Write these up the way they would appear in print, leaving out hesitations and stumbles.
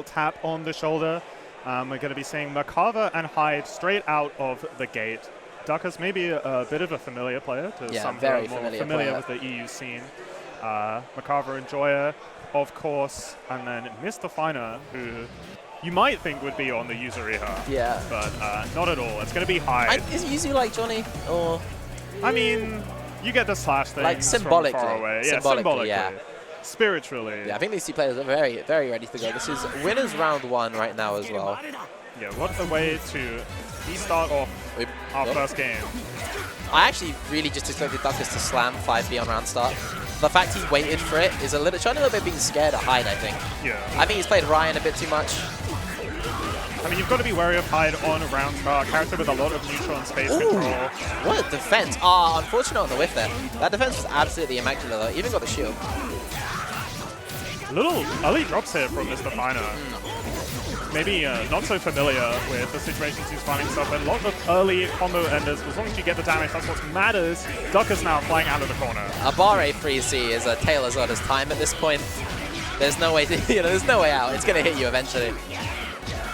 tap on the shoulder. We're going to be seeing Makava and Hyde straight out of the gate. Duckers may be a bit of a familiar player to some who are more familiar with the EU scene. Makava and Joya, of course, and then Mr. Finer, who you might think would be on the Yuzuriha. Yeah. But not at all. It's going to be Hyde. Is Yuzu like Johnny? Or I mean, you get the slash things like symbolically. from far away. Yeah, symbolically. Yeah. Spiritually. Yeah, I think these two players are very, very ready to go. This is winners round 1 right now as well. Yeah, what a way to start off our first game. I actually really just expected Duckers to slam 5B on round start. The fact he waited for it is showing a little bit being scared of Hyde, I think. Yeah. I think he's played Ryan a bit too much. I mean, you've got to be wary of Hyde on a round start. Character with a lot of neutral and space control. What a defense. Ah, unfortunate on the whiff there. That defense was absolutely immaculate though. Even got the shield. Little early drops here from Mr. Finer. Maybe not so familiar with the situations he's finding himself in. A lot of early combo enders. As long as you get the damage, that's what matters. Duckers now flying out of the corner. A Barre 3C is a tail as well as time at this point. There's no way to, there's no way out. It's going to hit you eventually.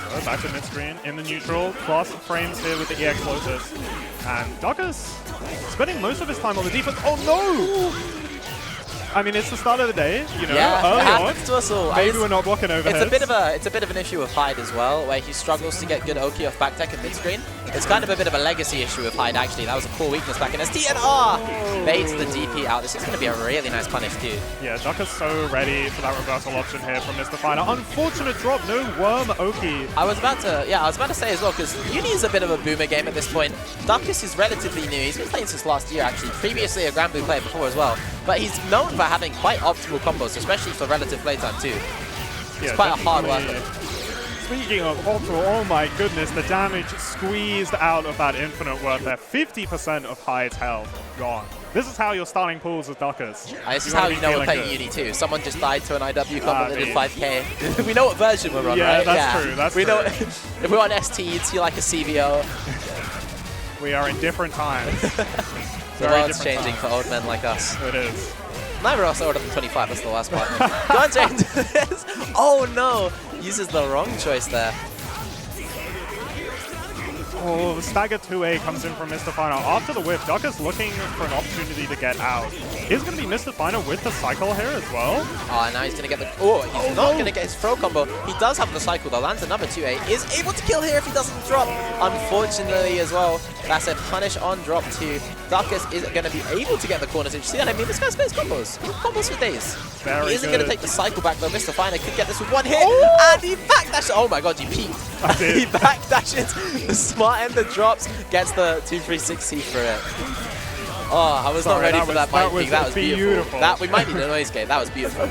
So back to mid screen in the neutral. Plus frames here with the EX Lotus. And Duckers spending most of his time on the defense. Oh no! I mean, it's the start of the day, you know, early on. To us all. Maybe we're not blocking overheads. It's a bit of an issue with Hyde as well, where he struggles to get good Oki off back tech and mid screen. It's kind of a bit of a legacy issue with Hyde, actually. That was a core weakness back in ST, and baits the DP out. This is going to be a really nice punish, too. Yeah, Ducker's so ready for that reversal option here from Mr. Finer. Unfortunate drop, no worm Oki. I was about to say as well, because Uni is a bit of a boomer game at this point. Duckus is relatively new. He's been playing since last year, actually. Previously a Grand Blue player before as well. But he's known for having quite optimal combos, especially for relative playtime too. It's quite a hard worker. Speaking of optimal, oh my goodness, the damage squeezed out of that infinite worth there. 50% of Hyde's health gone. This is how you're starting pools with Duckers. This is how you know we're playing Uni too. Someone just died to an IW combo that did 5k. We know what version we're on, right? That's true. That's true. Know if we're on ST, you'd see like a CVO. We are in different times. The world's changing for old men like us. It is. Neither of us are older than 25, that's the last part. Going straight into this. Oh no! Uses the wrong choice there. Oh, the stagger 2A comes in from Mr. Finer. After the whiff, Ducker's looking for an opportunity to get out. Is going to be Mr. Finer with the cycle here as well. Oh, now he's going to get the... Oh, he's not going to get his throw combo. He does have the cycle though. Lands another 2A. Is able to kill here if he doesn't drop. Unfortunately as well, that's a punish on drop 2. Duckers isn't going to be able to get the corners. You see what I mean? This guy's plays combos. He combos for days. He isn't going to take the cycle back though. Mr. Finer could get this with one hit. And he backdashes. Oh my god, you peeked. He backdashes. The smart ender drops, gets the 2-3-6C for it. Oh, I was not ready for that mind peek. That was beautiful. We might need a noise gate. That was beautiful.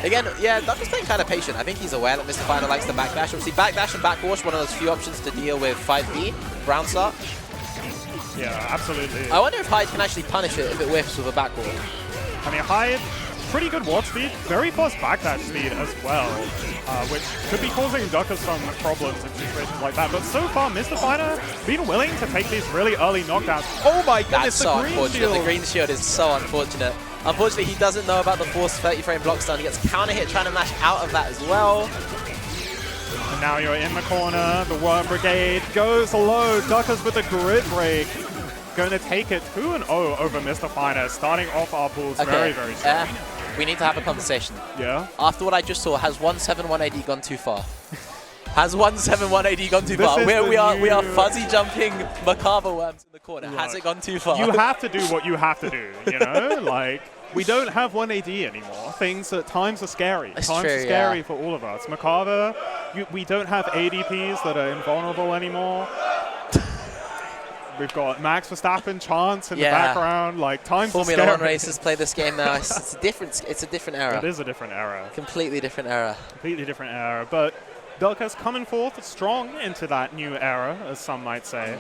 Again, yeah, Ducker's playing kind of patient. I think he's aware that Mr. Finer likes the backdash. Obviously, backdash and backwash, one of those few options to deal with 5B, round start. Yeah, absolutely. I wonder if Hyde can actually punish it if it whiffs with a backward. I mean, Hyde, pretty good warp speed, very fast backdash speed as well, which could be causing Duckers some problems in situations like that. But so far, Mr. Finer been willing to take these really early knockdowns. Oh my goodness, that's so unfortunate. The green shield is so unfortunate. Unfortunately, he doesn't know about the forced 30-frame block stun. He gets counter hit trying to mash out of that as well. And now you're in the corner. The Worm Brigade goes low. Duckers with a grid break. Going to take it 2-0 over Mr. Finer, starting off our pools very, very strong. We need to have a conversation. Yeah? After what I just saw, has 171AD gone too far? Has 171AD gone too far? We are fuzzy jumping Makava worms in the corner. Look, has it gone too far? You have to do what you have to do, you know? Like, we don't have 1 AD anymore. Times are scary. Times are scary for all of us. Makava, we don't have ADPs that are invulnerable anymore. We've got Max Verstappen, Chance in the background. Like, times are scary. Formula 1 racers play this game now. It's a different era. It is a different era. Completely different era. Completely different era. But Duckers coming forth strong into that new era, as some might say.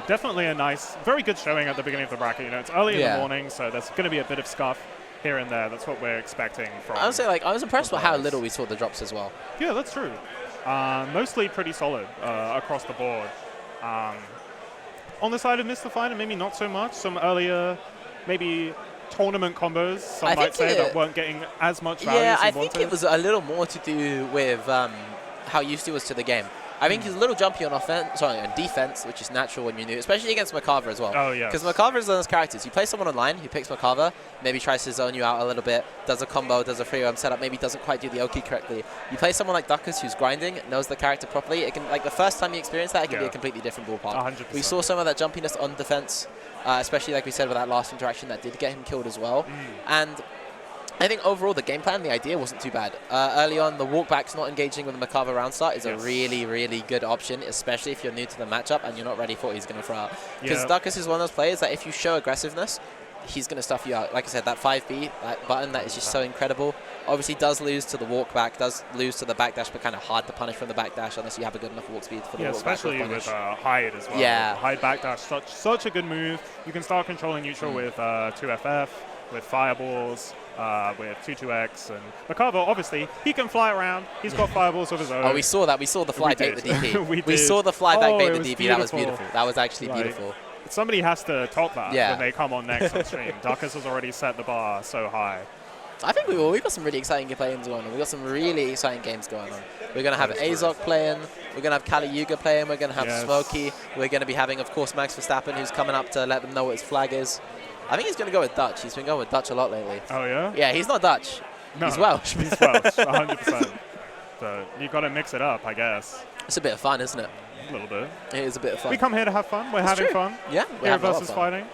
Definitely a nice, very good showing at the beginning of the bracket. You know, it's early in the morning, so there's going to be a bit of scuff here and there. That's what we're expecting from. I would say, I was impressed with how little we saw the drops as well. Yeah, that's true. Mostly pretty solid across the board. On the side of Mr. Finer, maybe not so much. Some earlier, maybe tournament combos, some might say, that weren't getting as much value Yeah, as he I wanted. think it was a little more to do with how used he was to the game. I think he's a little jumpy on on defense, which is natural when you're new, especially against Macarva as well. Oh, yeah. Because Macarva is one of those characters. You play someone online who picks Macarva, maybe tries to zone you out a little bit, does a combo, does a free roam setup, maybe doesn't quite do the Oki correctly. You play someone like Duckus who's grinding, knows the character properly. It can, like, the first time you experience that, it can be a completely different ballpark. 100%. We saw some of that jumpiness on defense, especially like we said with that last interaction that did get him killed as well. And I think overall the game plan, the idea wasn't too bad. Early on, the walkbacks not engaging with the Macarva round start is a really, really good option, especially if you're new to the matchup and you're not ready for what he's going to throw out. Because Duckus is one of those players that if you show aggressiveness, he's going to stuff you out. Like I said, that 5B, that button, that is just so incredible. Obviously does lose to the walkback, does lose to the backdash, but kind of hard to punish from the backdash unless you have a good enough walk speed for the walkback. Especially with Hyde as well. Yeah. Hyde backdash, such a good move. You can start controlling neutral with 2FF, with fireballs, with 2-2X, and Macarva, obviously, he can fly around. He's got fireballs of his own. Oh, we saw that. We saw the fly bait the DP. we saw the fly back bait the DP. Beautiful. That was beautiful. That was actually beautiful. Somebody has to top that when they come on next on stream. Duckus has already set the bar so high. I think we've got some really exciting games going on. We've got some really exciting games going on. We're going to have Azok playing. We're going to have Kali Yuga playing. We're going to have Smokey. We're going to be having, of course, Max Verstappen, who's coming up to let them know what his flag is. I think he's going to go with Dutch. He's been going with Dutch a lot lately. Oh, yeah? Yeah, he's not Dutch. No, he's Welsh. He's Welsh, 100%. So you've got to mix it up, I guess. It's a bit of fun, isn't it? A little bit. It is a bit of fun. We come here to have fun. We're having fun. Yeah, we're here having versus fighting.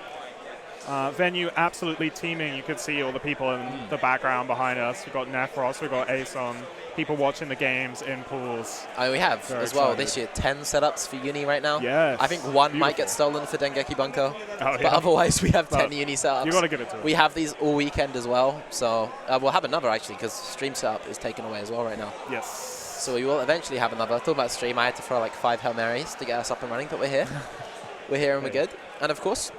Venue absolutely teeming. You could see all the people in the background behind us. We've got Nephros, we've got Ason, people watching the games in pools. We have as well this year 10 setups for Uni right now. Yes. I think one might get stolen for Dengeki Bunko, but otherwise we have 10 Uni setups. You got to give it to us. We have these all weekend as well, so we'll have another actually because stream setup is taken away as well right now. Yes. So we will eventually have another. Talking about stream, I had to throw like 5 Hail Marys to get us up and running, but we're here. We're here and we're good. And of course,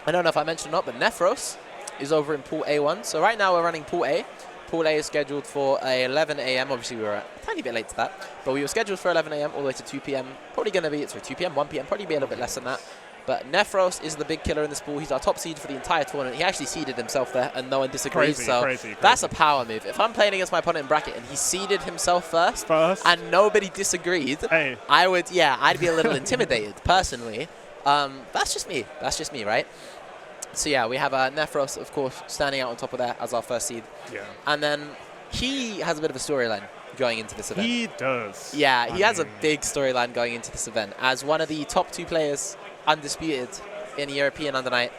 I don't know if I mentioned or not, but Nephros is over in Pool A1. So right now we're running Pool A. Pool A is scheduled for 11 a.m. Obviously, we were a tiny bit late to that, but we were scheduled for 11 a.m. all the way to 2 p.m. Probably going to be, 2 p.m., 1 p.m., probably be a little bit less than that. But Nephros is the big killer in this pool. He's our top seed for the entire tournament. He actually seeded himself there, and no one disagrees. Crazy. That's a power move. If I'm playing against my opponent in bracket and he seeded himself first, and nobody disagreed, I would, I'd be a little intimidated, personally. That's just me. That's just me, right? So yeah, we have Nephros, of course, standing out on top of that as our first seed. Yeah. And then he has a bit of a storyline going into this event. He does. Yeah, he has a big storyline going into this event. As one of the top 2 players, undisputed, in European Under Night,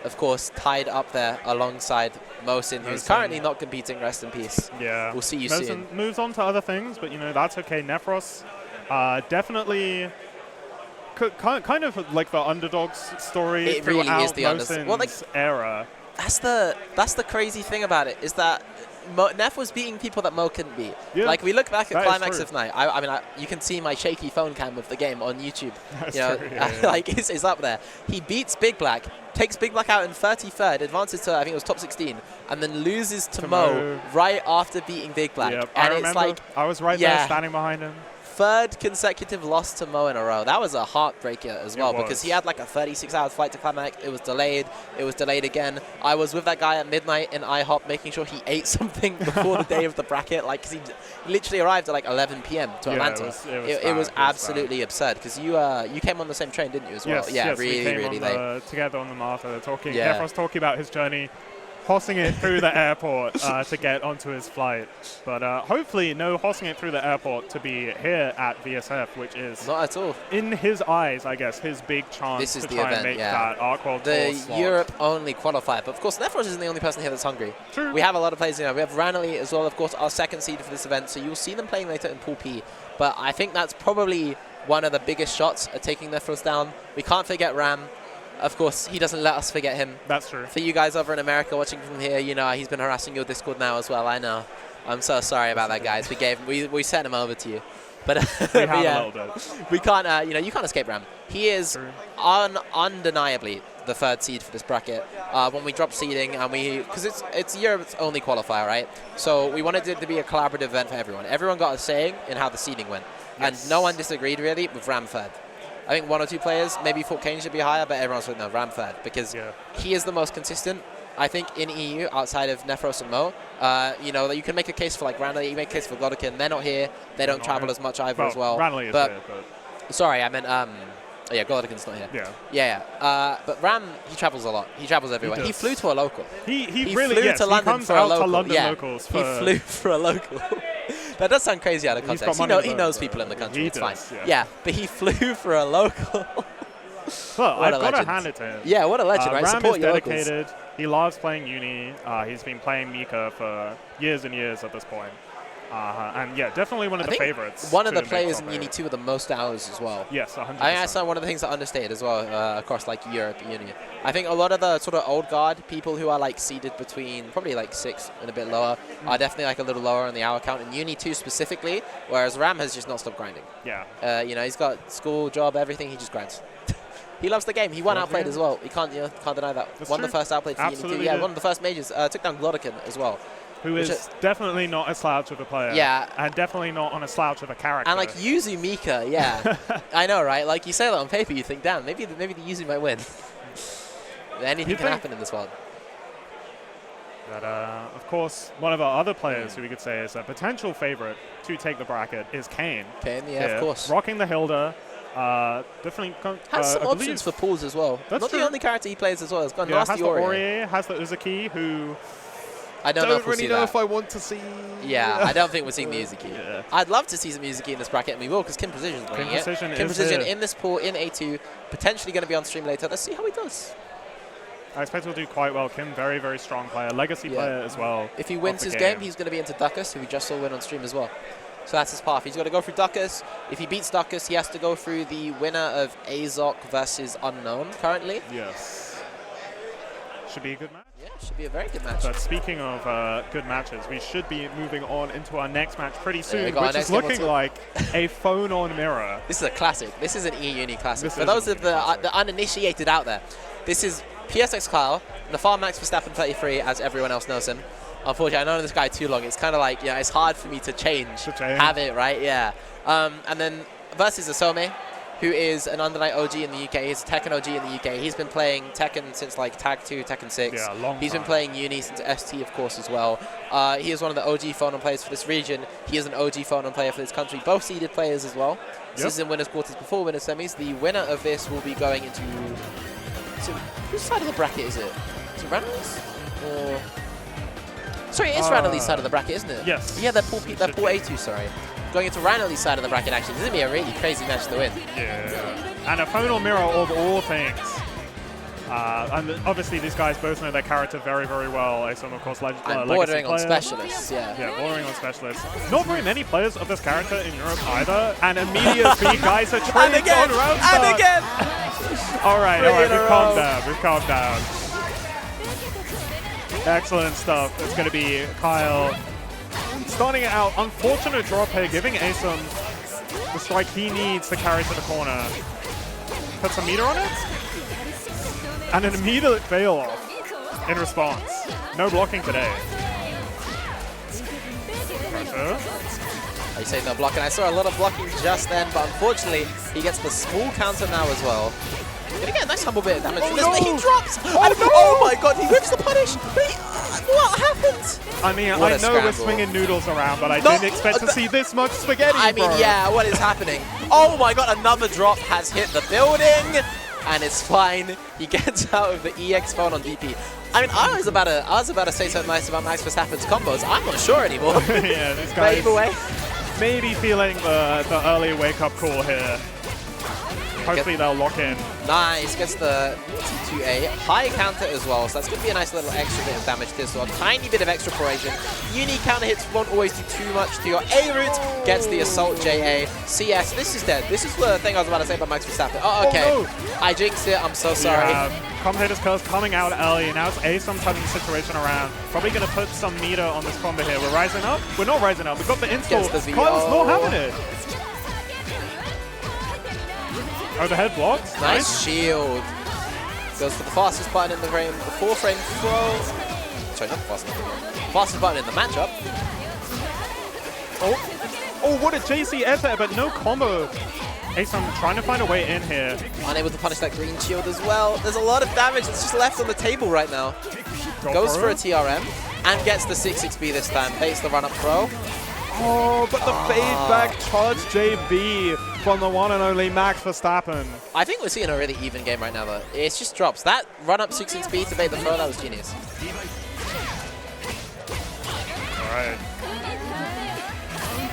of course, tied up there alongside Mosin, who's currently not competing, rest in peace. Yeah. We'll see you Mosin soon. Moves on to other things, but, that's okay. Nephros, definitely kind of like the underdog's story it really is the Mosin's era. That's the crazy thing about it, is that Neff was beating people that Mo couldn't beat. Yeah, like, we look back at Climax of Night. I mean, you can see my shaky phone cam of the game on YouTube. Like, it's up there. He beats Big Black, takes Big Black out in 33rd, advances to, I think it was top 16, and then loses to Mo right after beating Big Black. Yep. And I remember. I was right there standing behind him. 3rd consecutive loss to Mo in a row. That was a heartbreaker as well, because he had like a 36-hour flight to Climax. It was delayed. It was delayed again. I was with that guy at midnight in IHOP, making sure he ate something before the day of the bracket. Like, 'cause he literally arrived at like 11 p.m. to Atlanta. It was absolutely absurd, because you came on the same train, didn't you, as well? Yes, really late. Together on the Martha, talking. Nephros talking about his journey, hossing it through the airport to get onto his flight. But hopefully no hossing it through the airport to be here at VSF, which is not at all, in his eyes, I guess, his big chance to try and make that Arc World Tour slot. Europe only qualifier. But of course, Nephros isn't the only person here that's hungry. True. We have a lot of players. We have Ranelli as well, of course, our 2nd seed for this event. So you'll see them playing later in Pool P. But I think that's probably one of the biggest shots at taking Nephros down. We can't forget Ram. Of course, he doesn't let us forget him. That's true. For you guys over in America watching from here, he's been harassing your Discord now as well. I know. I'm so sorry about that, guys. We sent him over to you. But we have a little bit. We can't, you can't escape Ram. He is undeniably the 3rd seed for this bracket. When we drop seeding, and because it's Europe's only qualifier, right? So we wanted it to be a collaborative event for everyone. Everyone got a saying in how the seeding went, and no one disagreed really with Ram 3rd. I think 1 or 2 players maybe thought Kane should be higher, but everyone's like, no, Ram 3rd, because he is the most consistent. I think in EU, outside of Nephros and Mo, you know, you can make a case for like Ranley, you make a case for Glodokin. They're not here. They don't travel as much either as well. Ranley is here, but... Sorry, I meant, yeah, Glodokin's not here. Yeah. But Ram, he travels a lot. He travels everywhere. He flew to a local. He really, flew to London for a local. Locals he flew for a local. That does sound crazy out of context. He knows people in the country. It's fine. Yeah, but he flew for a local. Well, I've got to hand it to him. Yeah, what a legend, right? Ram Support is your dedicated. locals. He loves playing Uni. He's been playing Mika for years and years at this point. And yeah, definitely one of the favorites. One of the players in Uni 2 with the most hours as well. Yes, 100%. I think that's one of the things that understated as well across like Europe, Uni. I think a lot of the sort of old guard people who are like seeded between probably like 6 and a bit lower are definitely like a little lower on the hour count in Uni 2 specifically, whereas Ram has just not stopped grinding. Yeah. You know, he's got school, job, everything. He just grinds. He loves the game. He won outplayed as well. You can't deny that. That's won true. the first outplayed for Uni 2. Yeah, one of the first majors. Took down Glodokin as well. Who is definitely not a slouch of a player. Yeah. And definitely not on a slouch of a character. And like Yuzu Mika, yeah. I know, right? Like you say that on paper, you think, damn, maybe the Yuzu might win. Anything can happen in this world. But of course, one of our other players who we could say is a potential favorite to take the bracket is Kane. Kane, yeah, of course. Rocking the Hilda. Definitely has some options for pools as well. That's not true. the only character he plays as well. It's got has nasty the Aurier, has the Uzuki, who I don't really know if I want to see. Yeah, I don't think we're seeing the Uzuki. Yeah. I'd love to see some Uzuki in this bracket, and we will, because Kim Precision's winning it. Kim Precision in this pool in A2, potentially going to be on stream later. Let's see how he does. I expect he'll do quite well. Kim, very, very strong player, legacy player as well. If he wins his game, he's going to be into Duckus, who we just saw win on stream as well. So that's his path. He's got to go through Duckus. If he beats Duckus, he has to go through the winner of Azok versus Unknown currently. Yes. Should be a good match. Yeah, should be a very good match. But speaking of good matches, we should be moving on into our next match pretty soon, which is looking like a phone-on mirror. This is a classic. This is an E-Uni classic. For those of the uninitiated out there, this is PSX Kyle, Nafar Max Verstappen 33, as everyone else knows him. Unfortunately, I know this guy too long. It's kind of like, yeah, it's hard for me to change habit, right? Yeah. And then versus Asome, who is an Under Night OG in the UK. He's a Tekken OG in the UK. He's been playing Tekken since like Tag 2, Tekken 6. Yeah, long He's been playing Uni since ST, of course, as well. He is one of the OG phone-on players for this region. He is an OG phone-on player for this country. Both seeded players as well. This is in winners quarters before winners semis. The winner of this will be going into... whose side of the bracket is it? Is it Random's? Or... Sorry, it is Random's side of the bracket, isn't it? Yes. Yeah, they're pool A2, sorry. Going into Random's side of the bracket, actually. This is going to be a really crazy match to win. Yeah. And a phone-on mirror of all things. And obviously, these guys both know their character very, very well. Some, of course, bordering on specialists, yeah. Yeah, bordering on specialists. Not very many players of this character in Europe either. And immediately, guys are trading on round start. And again! All right, we've calmed down. Excellent stuff. It's going to be Kyle starting it out. Unfortunate drop here, giving Asim the strike he needs to carry to the corner. Put some meter on it. And an immediate fail off in response. No blocking today. You say no blocking. I saw a lot of blocking just then, but unfortunately, he gets the small counter now as well. Gonna get a nice humble bit of damage from this, but he drops! Oh my god, he whips the punish! What happened? I mean, I know we're swinging noodles around, but I didn't expect to see this much spaghetti, I mean, yeah, what is happening? Oh my god, another drop has hit the building! And it's fine. He gets out of the EX phone on DP. I mean, I was about to say something nice about Max Verstappen's combos. I'm not sure anymore. Yeah, this guy maybe feeling the early wake-up call here. Hopefully they'll lock in. Nice, gets the T2A. High counter as well, so that's going to be a nice little extra bit of damage to this one. Tiny bit of extra corrosion. Uni counter hits won't always do too much to your A route. Gets the Assault JA. CS, this is dead. This is the thing I was about to say about Max Verstappen. Oh, okay. Oh, no. I jinxed it. I'm so sorry. Commentator's curse coming out early. Now it's Asim turning the situation around. Probably going to put some meter on this combo here. We're rising up. We're not rising up. We've got the install. Kyle's not having it. Overhead blocks. Nice shield. Goes for the fastest button in the frame. The 4-frame throw. Sorry, not the fastest button. Fastest button in the matchup. Oh, what a JC air there, but no combo. Asim trying to find a way in here. Unable to punish that green shield as well. There's a lot of damage that's just left on the table right now. goes for a TRM, and gets the 6-6B this time. Baits the run-up throw. Oh, but the fade back charge JB from the one and only Max Verstappen. I think we're seeing a really even game right now, though. It's just drops. That run-up 6-6B to bait the throw, that was genius. All right.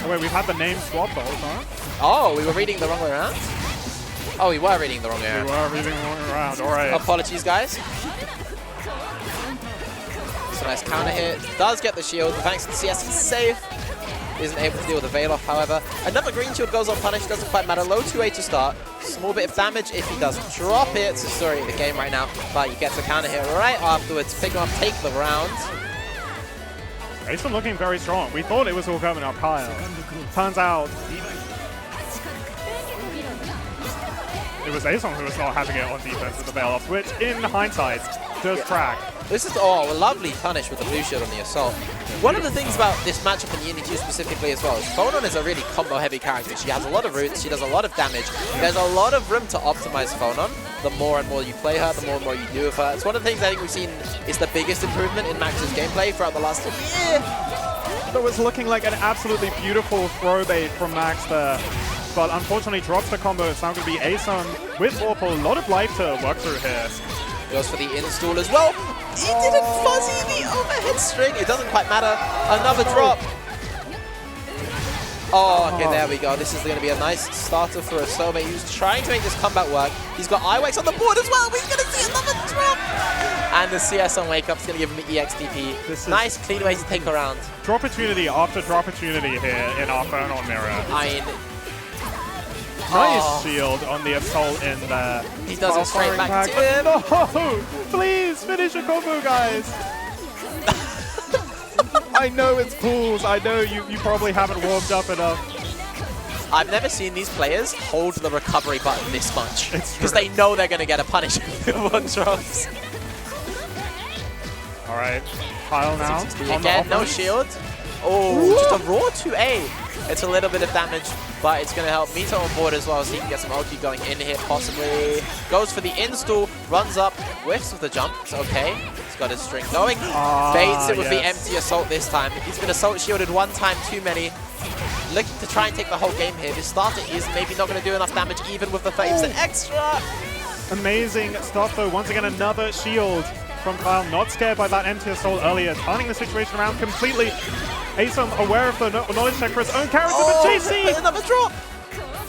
Oh, wait, we've had the name swap the whole time? Oh, we were reading the wrong way around? Oh, we were reading the wrong way around. We were reading the wrong way around, all right. Apologies, guys. It's a nice counter hit. Does get the shield, but thanks to the CS, he's safe. Isn't able to deal with the Veil off, however. Another green shield goes unpunished, doesn't quite matter. Low 2A to start. Small bit of damage if he doesn't drop it. It's a story of the game right now, but he gets a counter hit right afterwards. Pick him up, take the round. Aeson looking very strong. We thought it was all coming up Kyle. Turns out it was Aeson who was not having it on defense with the Veil off, which in hindsight does track. This is a lovely punish with the blue shield on the assault. One of the things about this matchup in Uni 2 specifically as well is Phonon is a really combo-heavy character. She has a lot of roots, she does a lot of damage. There's a lot of room to optimize Phonon. The more and more you play her, the more and more you do with her. It's one of the things I think we've seen is the biggest improvement in Max's gameplay throughout the last year. It was looking like an absolutely beautiful throw bait from Max there, but unfortunately drops the combo. It's now going to be Aeson with Warple. A lot of life to work through here. Goes for the install as well. He didn't fuzzy the overhead string. It doesn't quite matter. Another drop. Oh, okay, there we go. This is going to be a nice starter for a soulmate. He's trying to make this comeback work. He's got IWEX on the board as well. We're going to see another drop. And the CS on Wake Up is going to give him the EXTP. Nice, clean way to take a round. Drop opportunity after drop opportunity here in our phone on mirror. I mean, nice shield on the assault in there. He does it straight back to him. No! Please finish your combo, guys. I know it's pools. I know you probably haven't warmed up enough. I've never seen these players hold the recovery button this much. Because they know they're going to get a punish if one drops. All right. Kyle now. Again, no shield. Oh, just a raw 2A. It's a little bit of damage, but it's going to help Mito on board as well, so he can get some ulti going in here, possibly. Goes for the install, runs up, whiffs with the jump. It's okay. He's got his string going. Baits it with the empty assault this time. He's been assault shielded one time too many. Looking to try and take the whole game here. This starter is maybe not going to do enough damage, even with the 30% extra. Amazing stuff, though. Once again, another shield from Kyle. Not scared by that empty assault earlier. Turning the situation around completely. Aeson aware of the knowledge check for his own character, but JC! Another drop!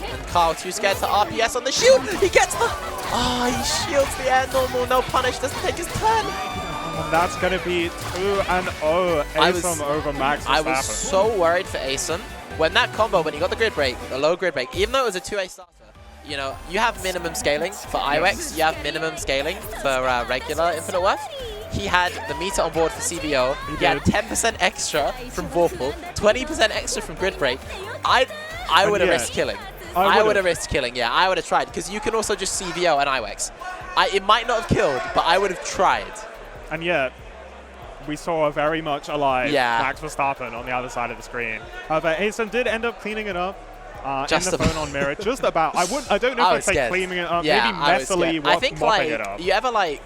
And Kyle too scared to RPS on the shield. He gets the... Oh, he shields the air normal, no punish, doesn't take his turn. And that's going to be 2-0 Aeson over Max Verstappen. I was so worried for Aeson. When that combo, when he got the grid break, the low grid break, even though it was a 2A starter, you know, you have minimum scaling for IWEX, you have minimum scaling for regular Infinite Worth. He had the meter on board for CBO. He had 10% extra from Vorpal, 20% extra from Grid Break. I would have risked killing. I would have risked killing, yeah. I would have tried, because you can also just CBO and IWEX. It might not have killed, but I would have tried. And yet, we saw a very much alive Max Verstappen on the other side of the screen. However, Aeson did end up cleaning it up. In the phone on mirror, just about. I don't know if I'd say cleaning it up, maybe messily mopping it up. You ever like...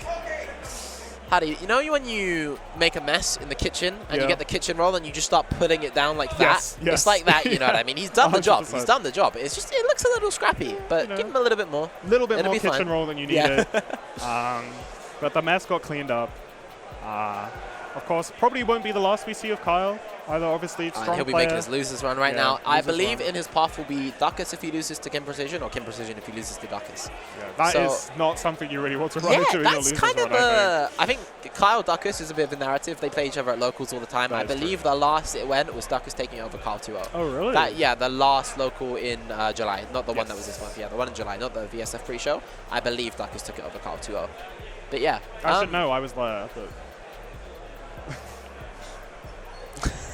How do you know when you make a mess in the kitchen and you get the kitchen roll and you just start putting it down like that? Yes. It's like that, you know what I mean? He's done the job. He's done the job. It's just, it looks a little scrappy, but give him a little bit more. A little bit more kitchen roll than you needed. But the mess got cleaned up. Of course, probably won't be the last we see of Kyle. Either obviously strong he'll be player. making his losers run right now. I believe in his path will be Duckus if he loses to Kim Precision, or Kim Precision if he loses to Duckus. Yeah, that is not something you really want to run into in your losers kind of run, I think Kyle Duckus is a bit of a narrative. They play each other at locals all the time. I believe the last it went was Duckus taking over Kyle 2-0. Oh, really? Yeah, the last local in July. Not the one that was this month. Yeah, the one in July, not the VSF pre-show. I believe Duckus took it over Kyle 2-0. But yeah. I should know. I was there. But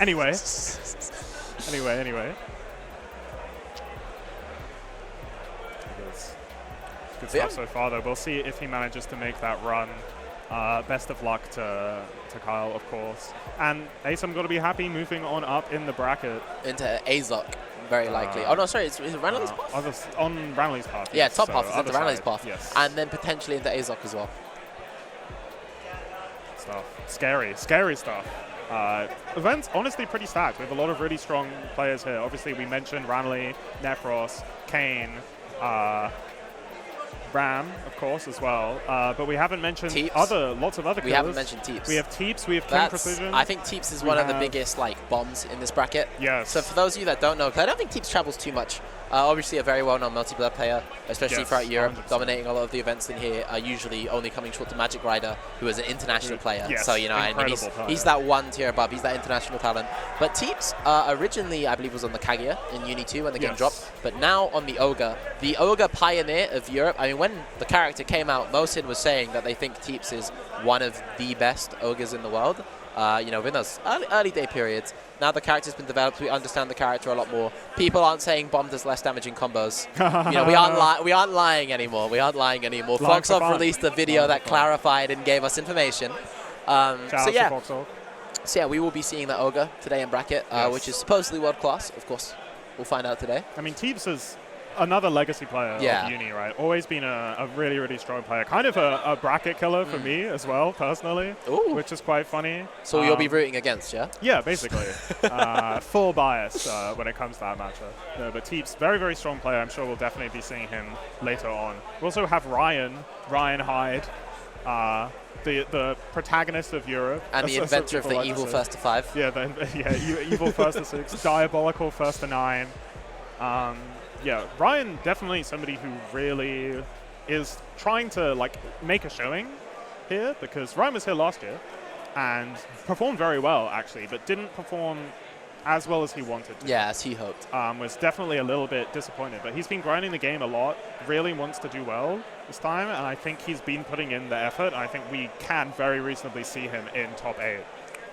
Anyway. Good stuff so far, though. We'll see if he manages to make that run. Best of luck to Kyle, of course. And Aeson got to be happy moving on up in the bracket. Into Azok, very likely. Oh, no, sorry. Is it Ranelli's path? On Ranelli's path, yeah, top path is into Ranelli's path. Yes. And then potentially into Azok as well. stuff. Scary stuff. Event's honestly pretty stacked. We have a lot of really strong players here. Obviously, we mentioned Ranley, Nefros, Kane, Ram, of course, as well. But we haven't mentioned lots of other killers. We haven't mentioned Teeps. We have Teeps, we have King Precision. I think Teeps is one of the biggest bombs in this bracket. Yes. So for those of you that don't know, because I don't think Teeps travels too much. Obviously a very well-known multiplayer player, especially throughout Europe, 100%. Dominating a lot of the events in here, usually only coming short to Magic Rider, who is an international player. Yes, so, you know, he's that one tier above. He's that international talent. But Teeps originally, I believe, was on the Kaguya in Uni 2 when the game dropped, but now on the Ogre. The Ogre pioneer of Europe. I mean, when the character came out, Mosin was saying that they think Teeps is one of the best Ogres in the world. You know, in those early day periods. Now the character's been developed, we understand the character a lot more. People aren't saying Bomb does less damaging combos. You know, we aren't lying anymore. We aren't lying anymore. Foxoff released a video that clarified and gave us information. So yeah, we will be seeing that Ogre today in bracket, which is supposedly world class. Of course, we'll find out today. I mean, Teeps is another legacy player of Uni, right? Always been a really, really strong player. Kind of a bracket killer for me as well, personally, which is quite funny. So you'll be rooting against, yeah? Yeah, basically. Full bias when it comes to that matchup. No, but Teeps, very, very strong player. I'm sure we'll definitely be seeing him later on. We also have Ryan Hyde, the protagonist of Europe. And the inventor of the evil first to 5. Yeah, evil first to 6, diabolical first to 9. Yeah, Ryan definitely somebody who really is trying to make a showing here, because Ryan was here last year and performed very well actually, but didn't perform as well as he wanted to. Yeah, as he hoped. Was definitely a little bit disappointed, but he's been grinding the game a lot, really wants to do well this time, and I think he's been putting in the effort, and I think we can very reasonably see him in top 8.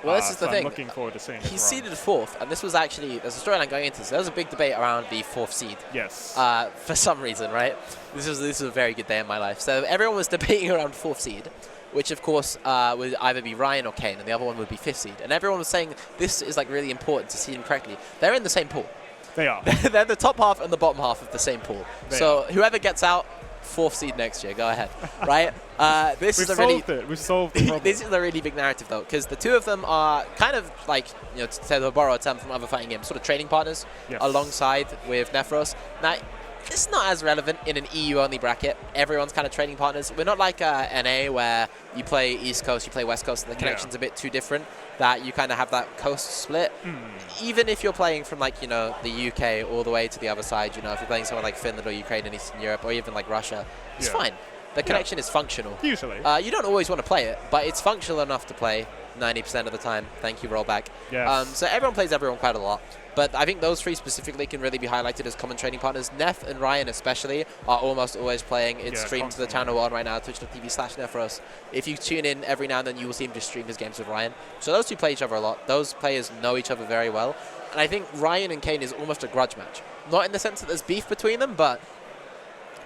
Well, this is the thing. I'm looking forward to seeing He's seeded 4th, and this was actually, there's a storyline going into this. There was a big debate around the 4th seed. Yes. For some reason, right? This was a very good day in my life. So everyone was debating around 4th seed, which of course would either be Ryan or Kane, and the other one would be 5th seed. And everyone was saying this is really important to seed them correctly. They're in the same pool. They are. They're the top half and the bottom half of the same pool. So whoever gets out, 4th seed next year. Go ahead, right? We've solved the problem. This is a really big narrative, though, because the two of them are kind of to borrow a term from other fighting games, sort of training partners alongside with Nefros. Now, it's not as relevant in an EU-only bracket. Everyone's kind of training partners. We're not like NA where you play East Coast, you play West Coast, and the connection's a bit too different, that you kind of have that coast split. Even if you're playing from the UK all the way to the other side, if you're playing somewhere like Finland or Ukraine in Eastern Europe, or even like Russia, it's fine. The connection is functional. Usually. You don't always want to play it, but it's functional enough to play 90% of the time. Thank you, rollback. Yes. So everyone plays everyone quite a lot. But I think those three specifically can really be highlighted as common training partners. Neff and Ryan especially are almost always playing. It's streamed to the channel on right now, twitch.tv/Nefros. If you tune in every now and then, you will see him just stream his games with Ryan. So those two play each other a lot. Those players know each other very well. And I think Ryan and Kane is almost a grudge match. Not in the sense that there's beef between them, but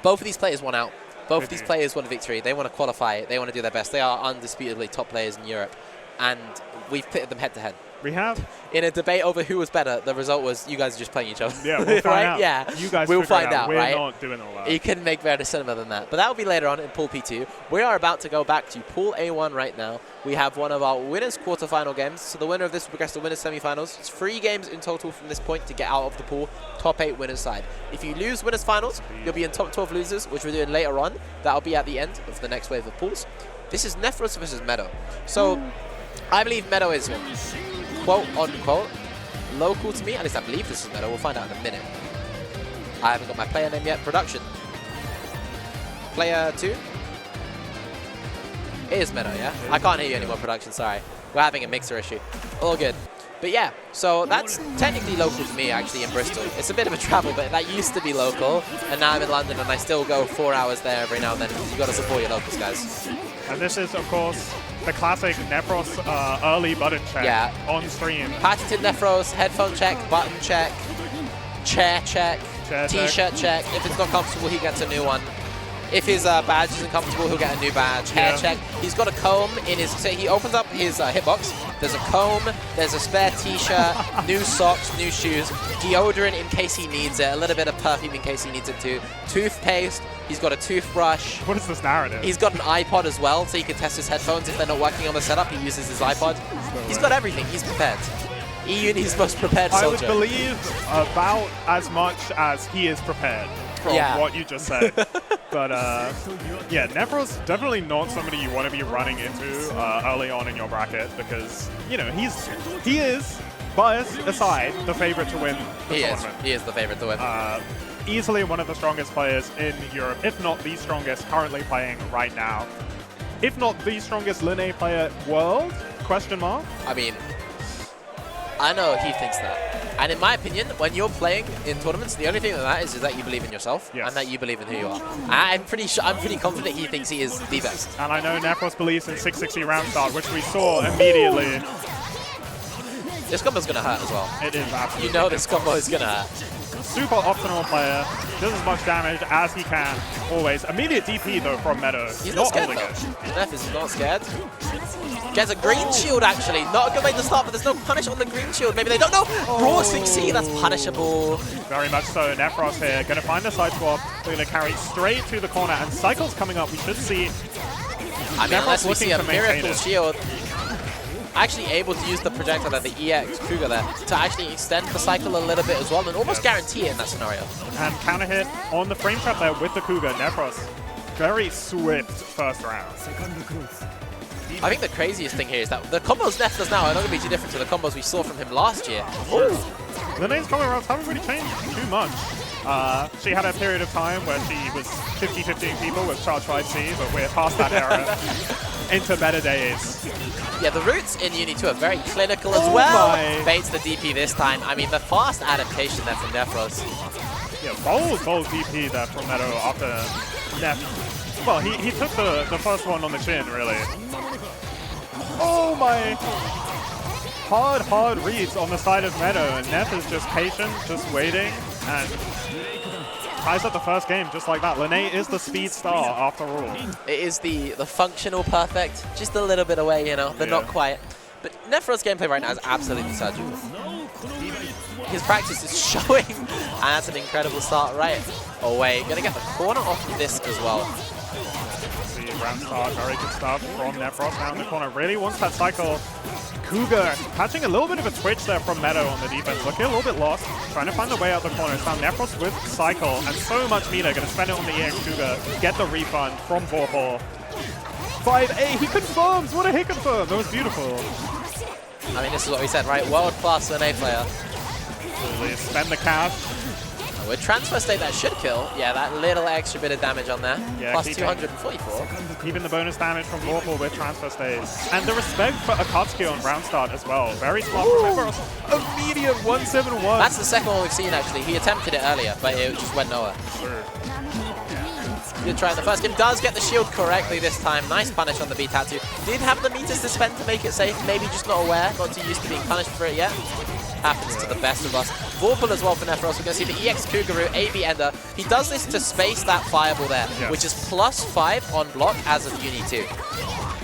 both of these players want out. Both of these players want a victory. They want to qualify. They want to do their best. They are undisputably top players in Europe. And we've pitted them head-to-head. We have. In a debate over who was better, the result was you guys are just playing each other. Yeah, we'll find out. Yeah, you guys we'll find out, We're right? not doing all that. You couldn't make better cinema than that. But that will be later on in Pool P2. We are about to go back to Pool A1 right now. We have one of our winners' quarterfinal games. So the winner of this will progress to winners' semifinals. It's 3 games in total from this point to get out of the pool. Top 8 winners side. If you lose winners' finals, you'll be in top 12 losers, which we're doing later on. That'll be at the end of the next wave of pools. This is Nefros versus Meadow. So I believe Meadow is quote-unquote local to me. At least I believe this is Meadow. We'll find out in a minute. I haven't got my player name yet. Production. Player 2. It is Meadow, yeah? I can't hear you anymore, production. Sorry. We're having a mixer issue. All good. But yeah, so that's technically local to me, actually, in Bristol. It's a bit of a travel, but that used to be local. And now I'm in London, and I still go 4 hours there every now and then. You've got to support your locals, guys. And this is, of course, the classic Nefros early button check on stream. Patented Nefros, headphone check, button check, chair check, t-shirt check. If it's not comfortable, he gets a new one. If his badge isn't comfortable, he'll get a new badge. Hair check. He's got a comb in his... So he opens up his hitbox. There's a comb, there's a spare t-shirt, new socks, new shoes, deodorant in case he needs it, a little bit of perfume in case he needs it too, toothpaste, he's got a toothbrush. What is this narrative? He's got an iPod as well, so he can test his headphones if they're not working on the setup. He uses his iPod. He's got everything. He's prepared. E-Uni's most prepared soldier. I would believe about as much as he is prepared from what you just said. But yeah, Nefros definitely not somebody you want to be running into early on in your bracket because, you know, he is, bias aside, the favorite to win the tournament. He is the favorite to win. Easily one of the strongest players in Europe, if not the strongest currently playing right now. If not the strongest Lene player world, question mark? I mean, I know he thinks that. And in my opinion, when you're playing in tournaments, the only thing that matters is that you believe in yourself and that you believe in who you are. I'm pretty confident he thinks he is the best. And I know Nefros believes in 660 round start, which we saw immediately. This combo's going to hurt as well. It is absolutely. You know this combo is going to hurt. Super optimal player, does as much damage as he can, always. Immediate DP though from Meadow. He's not scared though. Nef is not scared. Gets a green shield actually. Not a good way to start, but there's no punish on the green shield. Maybe they don't know. Raw 6C, that's punishable. Very much so. Nefros here, going to find the side swap. They're going to carry straight to the corner, and Cycle's coming up. We should see. I mean, unless we see a miracle shield. Actually able to use the projectile there, the EX Cougar there, to actually extend the cycle a little bit as well and almost guarantee it in that scenario. And counter hit on the frame trap there with the Cougar. Nefros, very swift first round. I think the craziest thing here is that the combos Nef does now are not going to be too different to the combos we saw from him last year. Lene's combo rounds haven't really changed too much. She had a period of time where she was 50-50 people with charge 5C, but we're past that era into meta days. Yeah, the roots in Uni 2 are very clinical as well. Baits the DP this time. I mean, the fast adaptation there from Nefros. Yeah, bold DP there from Meadow after Nef. Well, he took the first one on the chin, really. Oh my! Hard reads on the side of Meadow, and Nef is just patient, just waiting, and ties up the first game just like that. Lene is the speed star after all. It is the functional perfect, just a little bit away, you know, but not quite. But Nefros' gameplay right now is absolutely surgical. His practice is showing, and that's an incredible start right away. Gonna get the corner off of this as well. See, round start, very good stuff from Nefros now in the corner. Really wants that cycle. Cougar catching a little bit of a twitch there from Meadow on the defense. Looking a little bit lost, trying to find the way out the corner. It's now Nefros with cycle and so much meter. Going to spend it on the EX Cougar, get the refund from Vorpal. 5A, he confirms! What a hit confirm! That was beautiful. I mean, this is what we said, right? World-class Lene player. Absolutely. Spend the cash. With transfer state, that should kill. Yeah, that little extra bit of damage on there. Yeah, plus 244. Keeping the bonus damage from Vorpal with transfer state. And the respect for Akatsuki on round start as well. Very smart from Nefros. Immediate 171. That's the second one we've seen, actually. He attempted it earlier, but it just went nowhere. Sure. Good try in the first game. Does get the shield correctly this time. Nice punish on the B-Tattoo. Did have the meters to spend to make it safe. Maybe just not aware. Not too used to being punished for it yet. Happens to the best of us. Vorpal as well for Nefros. We're going to see the EX Cougaroo, AB Ender. He does this to space that fireball there, which is +5 on block as of Uni 2.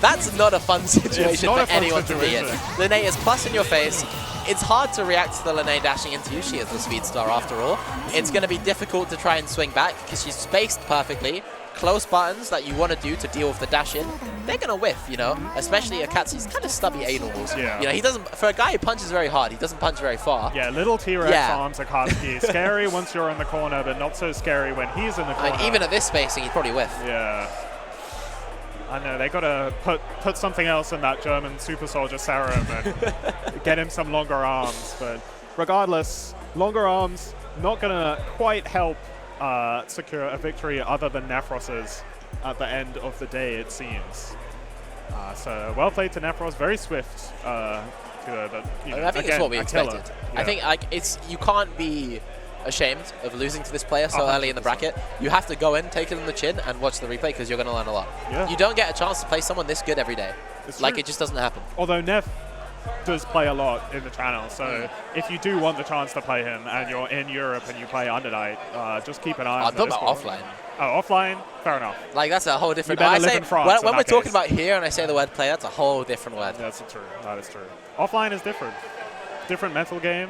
That's not a fun situation for anyone to be in. Lene is plus in your face. It's hard to react to the Lene dashing into you. She is the speed star after all. It's going to be difficult to try and swing back because she's spaced perfectly. Close buttons that you want to do to deal with the dash in, they're going to whiff, you know, especially Akatsuki's kind of stubby A-normals. Yeah. You know, he doesn't, for a guy who punches very hard, he doesn't punch very far. Yeah, little T-Rex arms Akatsuki. Scary once you're in the corner, but not so scary when he's in the corner. And even at this spacing, he'd probably whiff. Yeah. I know, they got to put something else in that German super soldier serum and get him some longer arms. But regardless, longer arms not going to quite help secure a victory other than Nefros's at the end of the day, it seems. So well played to Nefros, very swift. I think it's what we expected. Yeah. I think you can't be ashamed of losing to this player so early in the bracket. You have to go in, take it on the chin, and watch the replay because you're going to learn a lot. Yeah. You don't get a chance to play someone this good every day. It just doesn't happen. Although Nef does play a lot in the channel, so if you do want the chance to play him and you're in Europe and you play Under Night, just keep an eye on this. I'm talking about offline. Oh, offline? Fair enough. Like, that's a whole different... You better live in France when we're talking about here and I say the word play, that's a whole different word. That's true. That is true. Offline is different. Different mental game.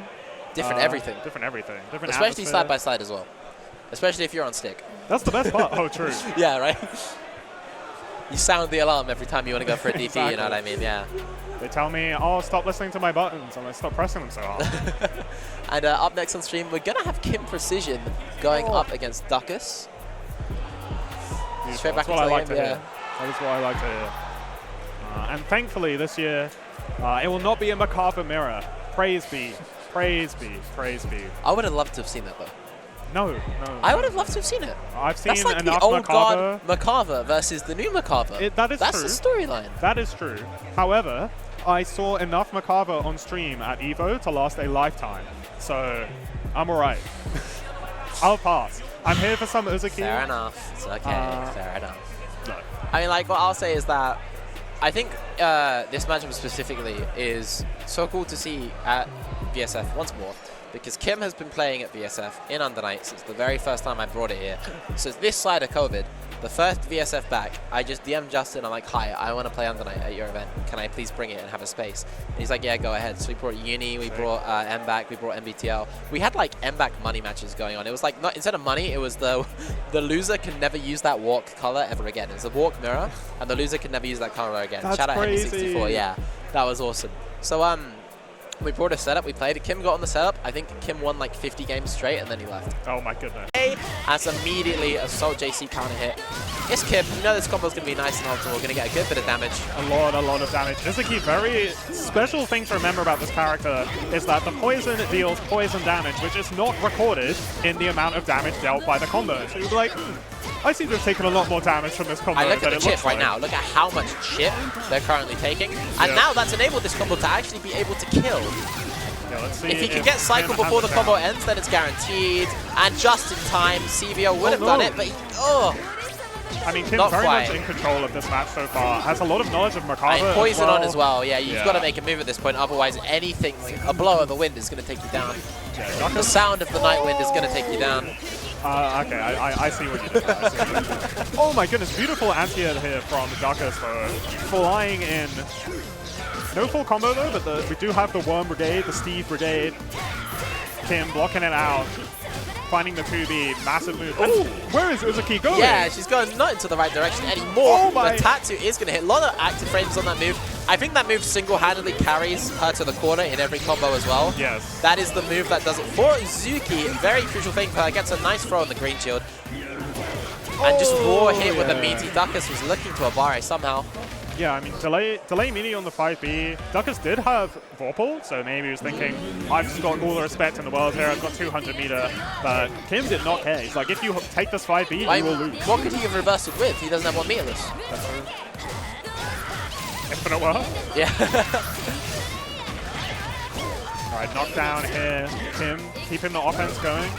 Different everything. Different everything. Different Especially atmosphere. side by side as well. Especially if you're on stick. That's the best part. Oh, true. Yeah, right? You sound the alarm every time you want to go for a DP, exactly. You know what I mean? Yeah. They tell me, oh, stop listening to my buttons, and I stop pressing them so hard. And up next on stream, we're going to have Kim Precision going up against Duckus. Straight back into the game, yeah. That is what I like to hear. And thankfully, this year, it will not be a Macabre mirror. Praise be. Praise be. Praise be. I would have loved to have seen that, though. No. I would have loved to have seen it. I've seen That's like enough the old Macabre. God Macabre versus the new Macabre. That is That's true. the storyline. That is true. However, I saw enough Macabre on stream at EVO to last a lifetime. So, I'm alright. I'll pass. I'm here for some Uzuki. Fair enough. It's okay. Fair enough. No. I mean, like, what I'll say is that I think this matchup specifically is so cool to see at VSF once more, because Kim has been playing at VSF in Under Night since the very first time I brought it here. So this side of COVID, the first VSF back, I just DM'd Justin. I'm like, hi, I want to play Under Night at your event. Can I please bring it and have a space? And he's like, yeah, go ahead. So we brought Uni, we brought MBAC, we brought MBTL. We had like MBAC money matches going on. It was like, not instead of money, it was the loser can never use that walk color ever again. It was a walk mirror, and the loser can never use that color again. That's Shout out crazy. MB64, yeah, that was awesome. So we brought a setup, we played. Kim got on the setup. I think Kim won like 50 games straight, and then he left. Oh my goodness. As immediately Assault JC counter hit. It's Kim. You know this combo's going to be nice and optimal. We're going to get a good bit of damage. A lot of damage. Uzuki, very special thing to remember about this character is that the poison deals poison damage, which is not recorded in the amount of damage dealt by the combo. So you'll be like, I seem to have taken a lot more damage from this combo. I look at the chip right now. Look at how much chip they're currently taking. And now that's enabled this combo to actually be able to kill. Yeah, let's see if he can get cycle before the combo ends, then it's guaranteed. And just in time, CVO would have done it, but I mean, Kim's very much in control of this match so far. Has a lot of knowledge of Macabre. Poison on as well. Yeah, you've got to make a move at this point. Otherwise, anything, a blow of the wind is going to take you down. Yeah, the sound of the night wind is going to take you down. Okay, I see what you did. Oh my goodness, beautiful anti-air here from Duckus for flying in. No full combo though, but we do have the Worm Brigade, the Steve Brigade. Kim blocking it out. Finding the 2B, massive move. Oh, where is Uzuki going? Yeah, she's going not into the right direction anymore. The tattoo is going to hit. A lot of active frames on that move. I think that move single-handedly carries her to the corner in every combo as well. Yes. That is the move that does it for Uzuki. Very crucial thing for her. Gets a nice throw on the green shield. And just raw hit with a meaty Duckus, who's looking to Abare somehow. Yeah, I mean, delay meaty on the 5B. Duckus did have Vorpal, so maybe he was thinking, I've just got all the respect in the world here, I've got 200 meter. But Kim did not care. He's like, if you take this 5B, you will lose. What could he have reversed it with? He doesn't have one meterless. That's true. Infinite Whirl? Yeah. Alright, knockdown here. Kim keeping the offense going.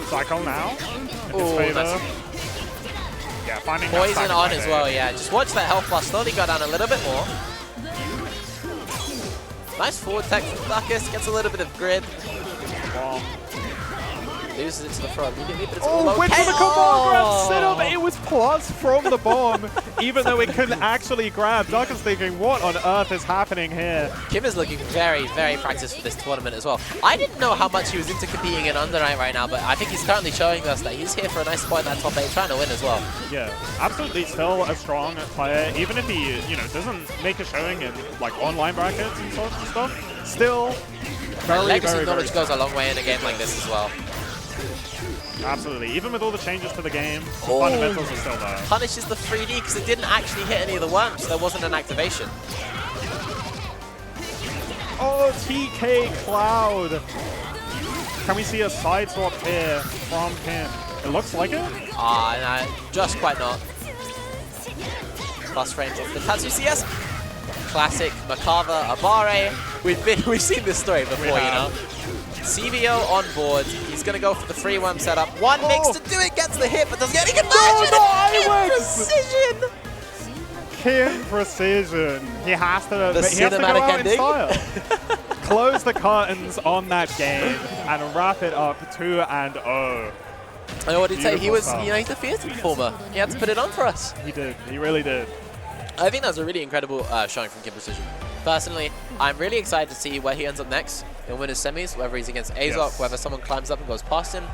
Cycle now. In his favor. Yeah, finding poison on as well, yeah. Just watch that health bar slowly go down a little bit more. Nice forward tech from Duckus, gets a little bit of grid. Bomb. Loses it to the throw immediately, but it's all okay. Went for the combo grab setup. It was plus from the bomb, even though it couldn't actually grab. Duckus thinking, what on earth is happening here? Kim is looking very, very practiced for this tournament as well. I didn't know how much he was into competing in Under Night right now, but I think he's currently showing us that he's here for a nice spot in that top 8, trying to win as well. Yeah, absolutely still a strong player, even if he, doesn't make a showing in like online brackets and sort of stuff. Still, very, legacy knowledge goes a long way in a game like this as well. Absolutely. Even with all the changes to the game, the fundamentals are still there. Punishes the 3D because it didn't actually hit any of the worms, so there wasn't an activation. Oh, TK Cloud. Can we see a side swap here from him? It looks like it. No, just quite not. Plus frames off the Tatsu CS. Classic Macabre Abare. We've seen this story before, you know. CVO on board. He's going to go for the free worm setup. One mix to do it, gets the hit, but doesn't get any conversion. Precision. Kim Precision. He has to go out ending. in style. close the curtains on that game and wrap it up 2-0. I know what he'd say. He was, you know, he's a fierce performer. He had to put it on for us. He did. He really did. I think that was a really incredible showing from Kim Precision. Personally, I'm really excited to see where he ends up next. He'll win his semis, whether he's against Azok, whether someone climbs up and goes past him.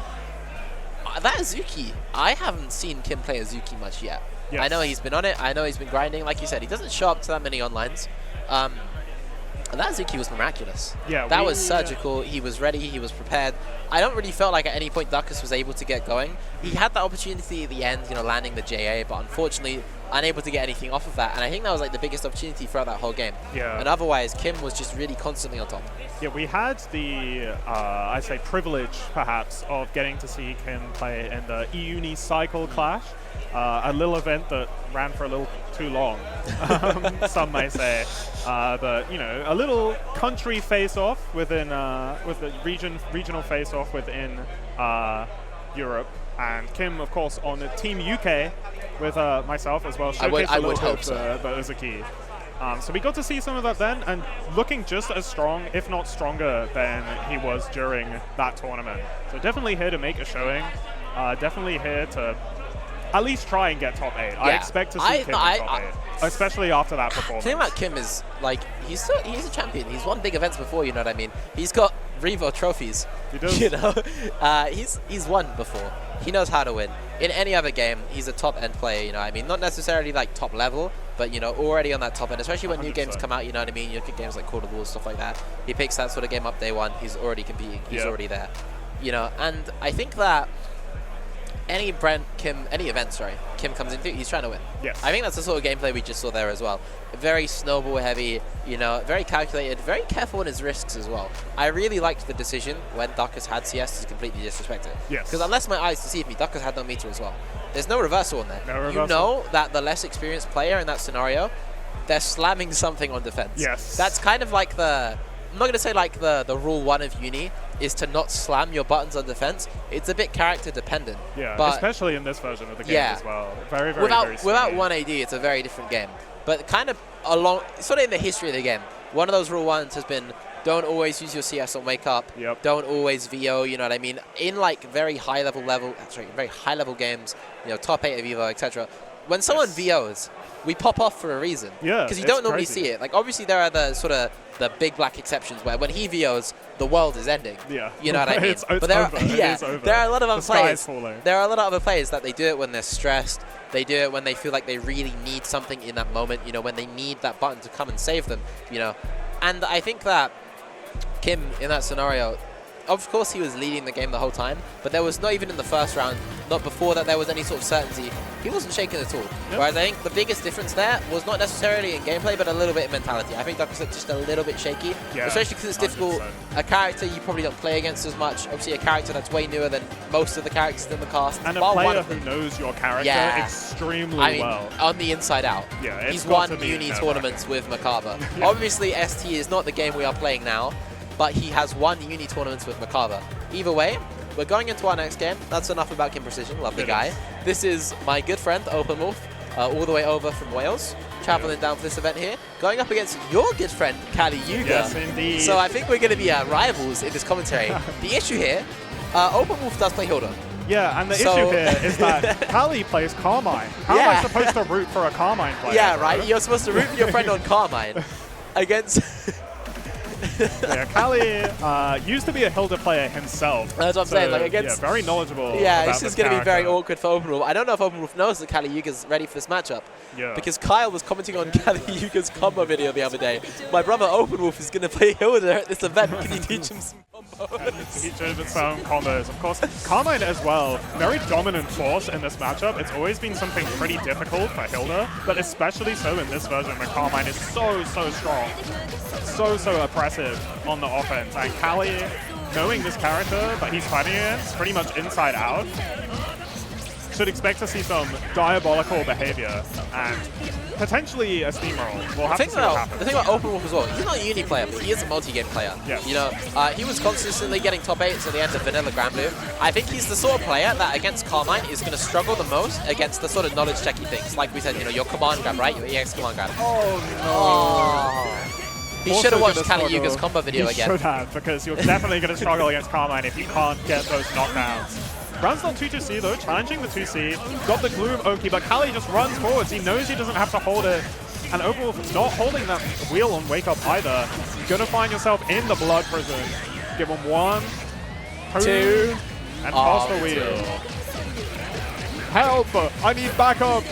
That Azuki, I haven't seen Kim play Azuki much yet. Yes. I know he's been on it. I know he's been grinding. Like you said, he doesn't show up to that many onlines. And that Azuki was miraculous. Yeah, that was surgical. He was ready. He was prepared. I don't really feel like at any point Duckus was able to get going. He had that opportunity at the end, you know, landing the JA, but unfortunately unable to get anything off of that. And I think that was like the biggest opportunity throughout that whole game. Yeah. And otherwise, Kim was just really constantly on top. Yeah, we had the, I'd say, privilege, perhaps, of getting to see Kim play in the E-Uni Cycle Clash, a little event that ran for a little too long, some may say. But, you know, a little country face-off within, with the regional face-off within Europe. And Kim, of course, on the Team UK with myself as well. I would hope so. The Uzuki. So we got to see some of that then, and looking just as strong, if not stronger, than he was during that tournament. So definitely here to make a showing. Definitely here to at least try and get top 8. Yeah. I expect to see Kim in top 8, especially after that performance. The thing about Kim is, like, he's a champion. He's won big events before, you know what I mean? He's got Revo trophies. He does. You know? He's won before. He knows how to win. In any other game, he's a top-end player, you know what I mean? Not necessarily, like, top level, but, you know, already on that top end, especially when 100%. New games come out, you know what I mean? You look at games like Call of War, stuff like that. He picks that sort of game up day one. He's already competing. He's already there. You know, and I think that any event Kim comes into, he's trying to win. Yes. I think that's the sort of gameplay we just saw there as well. Very snowball heavy, you know, very calculated, very careful on his risks as well. I really liked the decision when Duckus had CS to completely disrespect it. Yes. Because unless my eyes deceive me, Duckus had no meter as well. There's no reversal on there. No reversal. You know that the less experienced player in that scenario, they're slamming something on defense. Yes. That's kind of like the, I'm not going to say like the rule 1 of Uni is to not slam your buttons on defense. It's a bit character dependent. Yeah, but especially in this version of the game as well. Very, very, without 1 AD, it's a very different game. But kind of along, sort of in the history of the game, one of those rule 1s has been don't always use your CS on wake up. Yep. Don't always VO, you know what I mean? In like very high level games, you know, top 8 of Evo, etc. When someone VOs, we pop off for a reason. Yeah, because you don't normally see it. Like, obviously, there are the sort of the big black exceptions where when he VOs, the world is ending. Yeah. You know what I mean? It's over. There are a lot of other players. Falling. There are a lot of other players that they do it when they're stressed. They do it when they feel like they really need something in that moment, you know, when they need that button to come and save them, you know. And I think that Kim, in that scenario, of course he was leading the game the whole time, but there was not even in the first round, not before that there was any sort of certainty. He wasn't shaken at all. Yep. Whereas I think the biggest difference there was not necessarily in gameplay, but a little bit in mentality. I think Duckus looked just a little bit shaky, especially because it's 100%. Difficult. A character you probably don't play against as much. Obviously a character that's way newer than most of the characters in the cast. And a player who knows your character extremely well. On the inside out. Yeah, he's won Uni tournaments with Makaba. Obviously ST is not the game we are playing now, but he has won Uni tournaments with Makaba. Either way, we're going into our next game. That's enough about Kim Precision, lovely guy. This is my good friend, OpenWolf, all the way over from Wales, traveling down for this event here, going up against your good friend, Kali Yuga. Yes, indeed. So I think we're going to be rivals in this commentary. The issue here, OpenWolf does play Hilda. Yeah, and the issue here is that Kali plays Carmine. How am I supposed to root for a Carmine player? Yeah, right? You're supposed to root for your friend on Carmine against... Yeah, Kali used to be a Hilda player himself. That's what I'm saying. Like against, very knowledgeable. Yeah, this is going to be very awkward for OpenWolf. I don't know if OpenWolf knows that Kali Yuga's ready for this matchup. Yeah. Because Kyle was commenting on Kali Yuga's combo video the other day. My brother OpenWolf is going to play Hilda at this event. Can you teach him some combos? Teach him some combos. Of course, Carmine as well. Very dominant force in this matchup. It's always been something pretty difficult for Hilda, but especially so in this version where Carmine is so strong. So oppressive on the offense, and Kali, knowing this character that he's fighting against pretty much inside out, should expect to see some diabolical behavior and potentially a steamroll. We'll have to see what happens. The thing about OpenWolf as well, he's not a Uni player, but he is a multi-game player. Yes. You know, he was consistently getting top 8s at the end of Vanilla Granblue. I think he's the sort of player that against Carmine is going to struggle the most against the sort of knowledge checky things. Like we said, you know, your command grab, right? Your EX command grab. Oh no. He should have watched Kali Yuga's combo video again. He should have, because you're definitely going to struggle against Carmine if you can't get those knockdowns. Runs on 2-2C though, challenging the 2C. Got the Gloom Oki, but Kali just runs forwards. He knows he doesn't have to hold it. And Overwolf not holding that wheel on Wake Up either. Gonna find yourself in the Blood Prison. Give him 1, 2, and toss the wheel. Help! I need backup!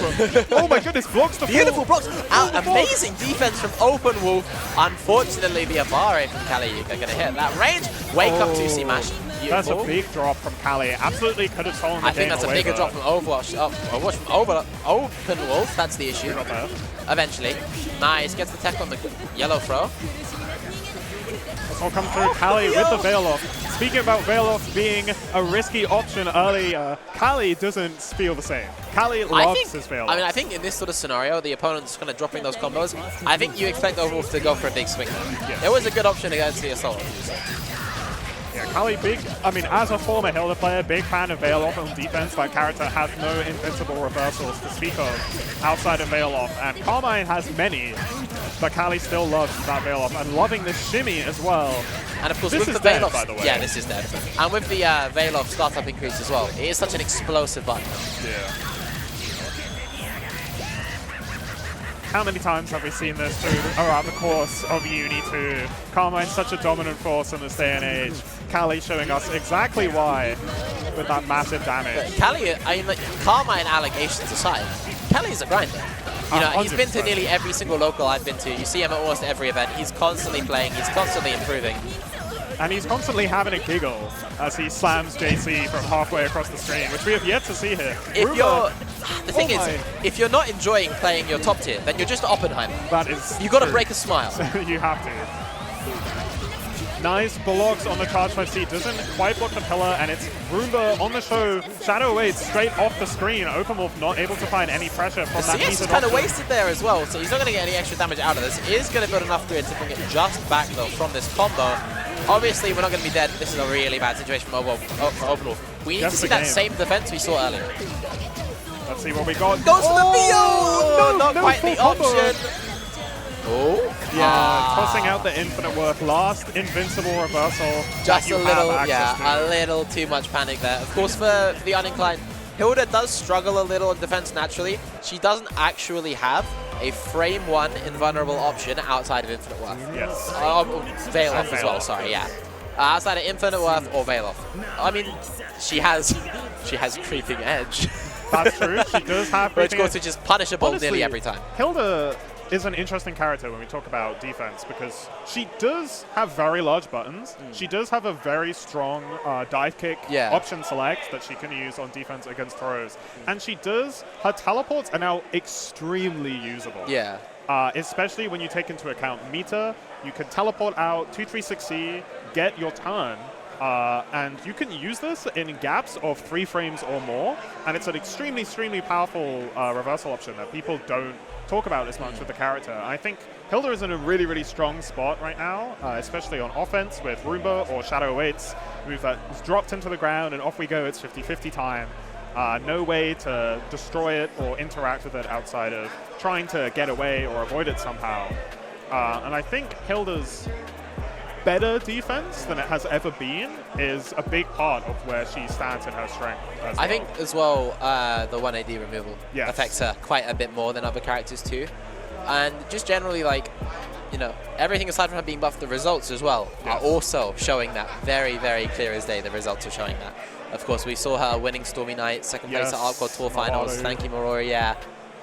Oh my goodness, blocks the Beautiful blocks! Amazing defense from Open Wolf. Unfortunately, the Abare from Kali Yuga gonna hit that range. Wake Up 2C mash. Beautiful. That's a big drop from Kali. Absolutely could have stolen the game. I think that's a bigger drop from Overwatch. Overwatch from Open Wolf. That's the issue. Eventually. Nice. Gets the tech on the yellow throw. This will come through Kali with the Veil Off. Speaking about Veil Off being a risky option earlier, Kali doesn't feel the same. Kali loves his Veil Off. I mean, I think in this sort of scenario, the opponent's kind of dropping those combos. I think you expect Overwolf to go for a big swing. Yes. It was a good option against the Assault. Yeah, Kali, as a former Hilda player, big fan of Veil Off on defense. That character has no invincible reversals to speak of outside of Veil Off. And Carmine has many, but Kali still loves that Veil Off and loving the shimmy as well. And of course, this with is the Veil Off, by the way. Yeah, this is dead. And with the Veil Off startup increase as well, it is such an explosive button. Yeah. How many times have we seen this around the course of Uni 2? Carmine's such a dominant force in this day and age. Kali showing us exactly why with that massive damage. Kali, Carmine allegations aside, Kali's a grinder. You know, he's been to nearly every single local I've been to. You see him at almost every event. He's constantly playing. He's constantly improving. And he's constantly having a giggle as he slams JC from halfway across the screen, which we have yet to see here. The thing is, if you're not enjoying playing your top tier, then you're just Oppenheimer. That is You got to break a smile. You have to. Nice blocks on the charge 5C. Doesn't quite block the pillar, and it's Roomba on the show. Shadow Waits straight off the screen. Openwolf not able to find any pressure from that. The CS is kind of wasted there as well, so he's not going to get any extra damage out of this. He is going to build enough through it to bring it just back, though, from this combo. Obviously, we're not going to be dead. This is a really bad situation for Openwolf. We need to see that same defense we saw earlier. Let's see what we got. Goes for the VO! Not quite the option. Oh. Yeah, tossing out the infinite work. Last invincible reversal. Just a little too much panic there. Of course, for the uninclined, Hilda does struggle a little in defense naturally. She doesn't actually have a frame 1 invulnerable option outside of Infinite Worth. Yes. Veil Off as well, sorry, yeah. Outside of Infinite Worth or Veil Off. I mean, she has Creeping Edge. That's true, she does have Creeping Edge. Which is punishable nearly every time. Hilda is an interesting character when we talk about defense because she does have very large buttons. She does have a very strong dive kick option select that she can use on defense against throws. And her teleports are now extremely usable. Yeah. Especially when you take into account meter, you can teleport out 2-3-6C, get your turn, and you can use this in gaps of 3 frames or more, and it's an extremely, extremely powerful reversal option that people don't talk about as much with the character. I think Hilda is in a really, really strong spot right now, especially on offense with Roomba or Shadow Waits. Move that is dropped into the ground and off we go. It's 50-50 time. No way to destroy it or interact with it outside of trying to get away or avoid it somehow. And I think Hilda's better defense than it has ever been is a big part of where she stands in her strength. I think as well the 1 AD removal affects her quite a bit more than other characters too. And just generally, like, you know, everything aside from her being buffed, the results as well are also showing that very, very clear as day. The results are showing that. Of course, we saw her winning Stormy Night, second place at Arccore Tour Finals. Thank you, Marori.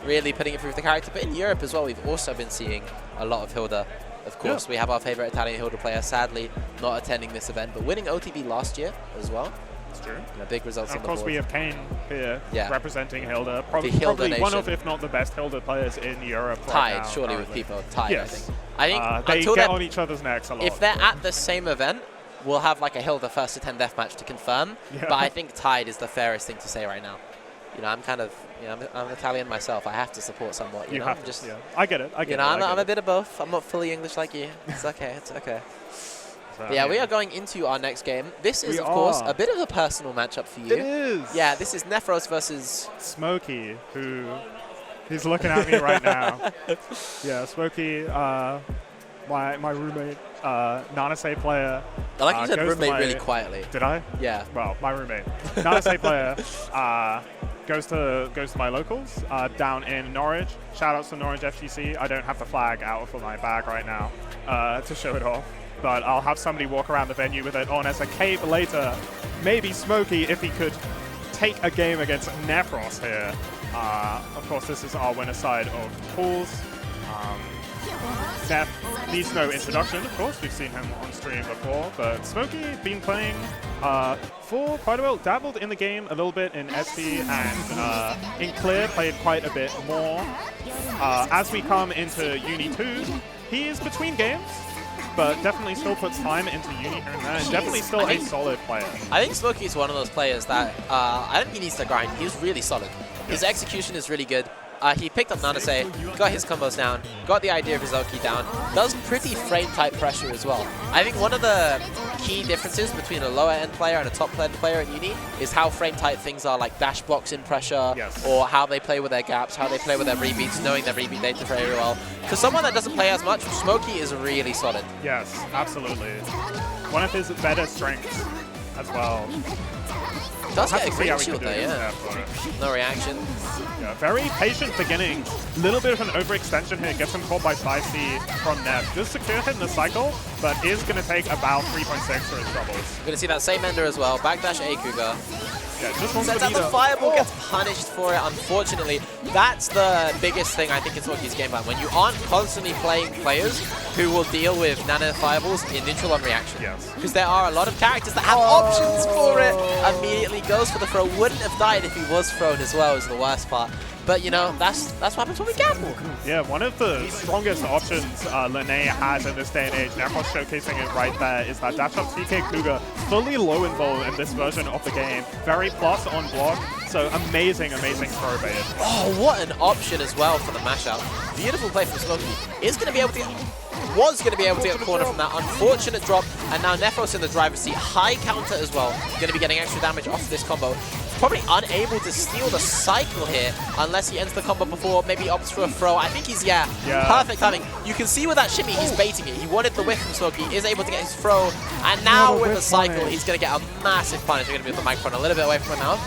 Really putting it through the character. But in Europe as well, we've also been seeing a lot of Hilda. Of course, we have our favorite Italian Hilda player, sadly not attending this event, but winning OTB last year as well. That's true. Big results on the board. Of course, we have Kane here representing Hilda. Probably one of, if not the best Hilda players in Europe right now. Surely with people. Tied, yes. I think they get on each other's necks a lot. If they're at the same event, we'll have like a Hilda first to 10 deathmatch to confirm. But I think tied is the fairest thing to say right now. You know, I'm kind of, you know, I'm Italian myself. I have to support somewhat. You know? have to, I get it. I'm a bit of both. I'm not fully English like you. It's okay. It's okay. So, we are going into our next game. This is, of course, a bit of a personal matchup for you. It is. Yeah, this is Nephros versus Smokey, who he's looking at me right now. Yeah, Smokey. my roommate, Nanase player. I like you said roommate really quietly. Did I? Yeah. Well, my roommate, Nanase player, goes to my locals down in Norwich. Shoutouts to Norwich FGC. I don't have the flag out for my bag right now to show it off, but I'll have somebody walk around the venue with it on as a cape later. Maybe Smokey if he could take a game against Nefros here. Of course, this is our winner side of pools. Nef needs no introduction, of course. We've seen him on stream before, but Smokey been playing for quite a while. Dabbled in the game a little bit in SP and in Clear, played quite a bit more. As we come into Uni 2, he is between games, but definitely still puts time into Uni here and there, and definitely still a solid player. I think Smokey is one of those players that I don't think he needs to grind. He's really solid. His execution is really good. He picked up Nanase, got his combos down, got the idea of his Oki down, does pretty frame-type pressure as well. I think one of the key differences between a lower-end player and a top-end player in Uni is how frame-tight things are, like dash box in pressure, or how they play with their gaps, how they play with their rebeats, knowing their rebeat data very well. For someone that doesn't play as much, Smokey is really solid. Yes, absolutely. One of his better strengths as well. Does get a green shield though, yeah. No reaction. Yeah, very patient beginning. Little bit of an overextension here. Gets him caught by 5C from Nev. Does secure him in the cycle, but is going to take about 3.6 for his troubles. We're going to see that same ender as well. Backdash A Cougar. Yeah, just wants sets out the fireball, gets punished for it, unfortunately. That's the biggest thing I think in Smokey's game plan. When you aren't constantly playing players who will deal with nano fireballs in neutral on reaction. Yes. Because there are a lot of characters that have options for it. Immediately goes for the throw. Wouldn't have died if he was thrown as well, is the worst part. But, you know, that's what happens when we gamble. Yeah, one of the strongest options Lene has in this day and age, Nefros showcasing it right there, is that dash up TK Cougar, fully low involved in this version of the game. Very plus on block, so amazing, amazing throw bait. Oh, what an option as well for the mashup. Beautiful play from Smokey. Was going to be able to get a corner from that unfortunate drop, and now Nefros in the driver's seat. High counter as well. Going to be getting extra damage off this combo. Probably unable to steal the cycle here unless he ends the combo before, maybe opts for a throw. I think he's, perfect timing. You can see with that shimmy, he's baiting it. He wanted the whiff from Smokey, is able to get his throw, and now with the cycle, he's going to get a massive punish. We're going to be with the microphone a little bit away from my mouth.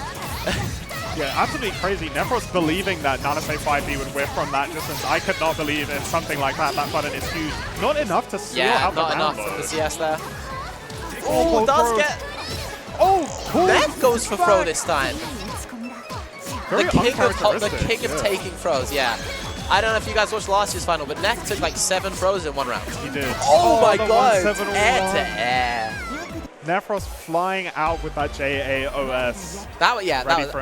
Yeah, absolutely crazy. Nefros believing that Nanase 5B would whiff from that distance. I could not believe in something like that. That button is huge. Not enough to seal out the round. Not enough for the CS there. Oh, does get... Oh, Nev goes for throw this time. Very the king of taking throws, yeah. I don't know if you guys watched last year's final, but Nev took like 7 throws in one round. He did. Oh my god, air to air. Nefros flying out with that JAOS. That was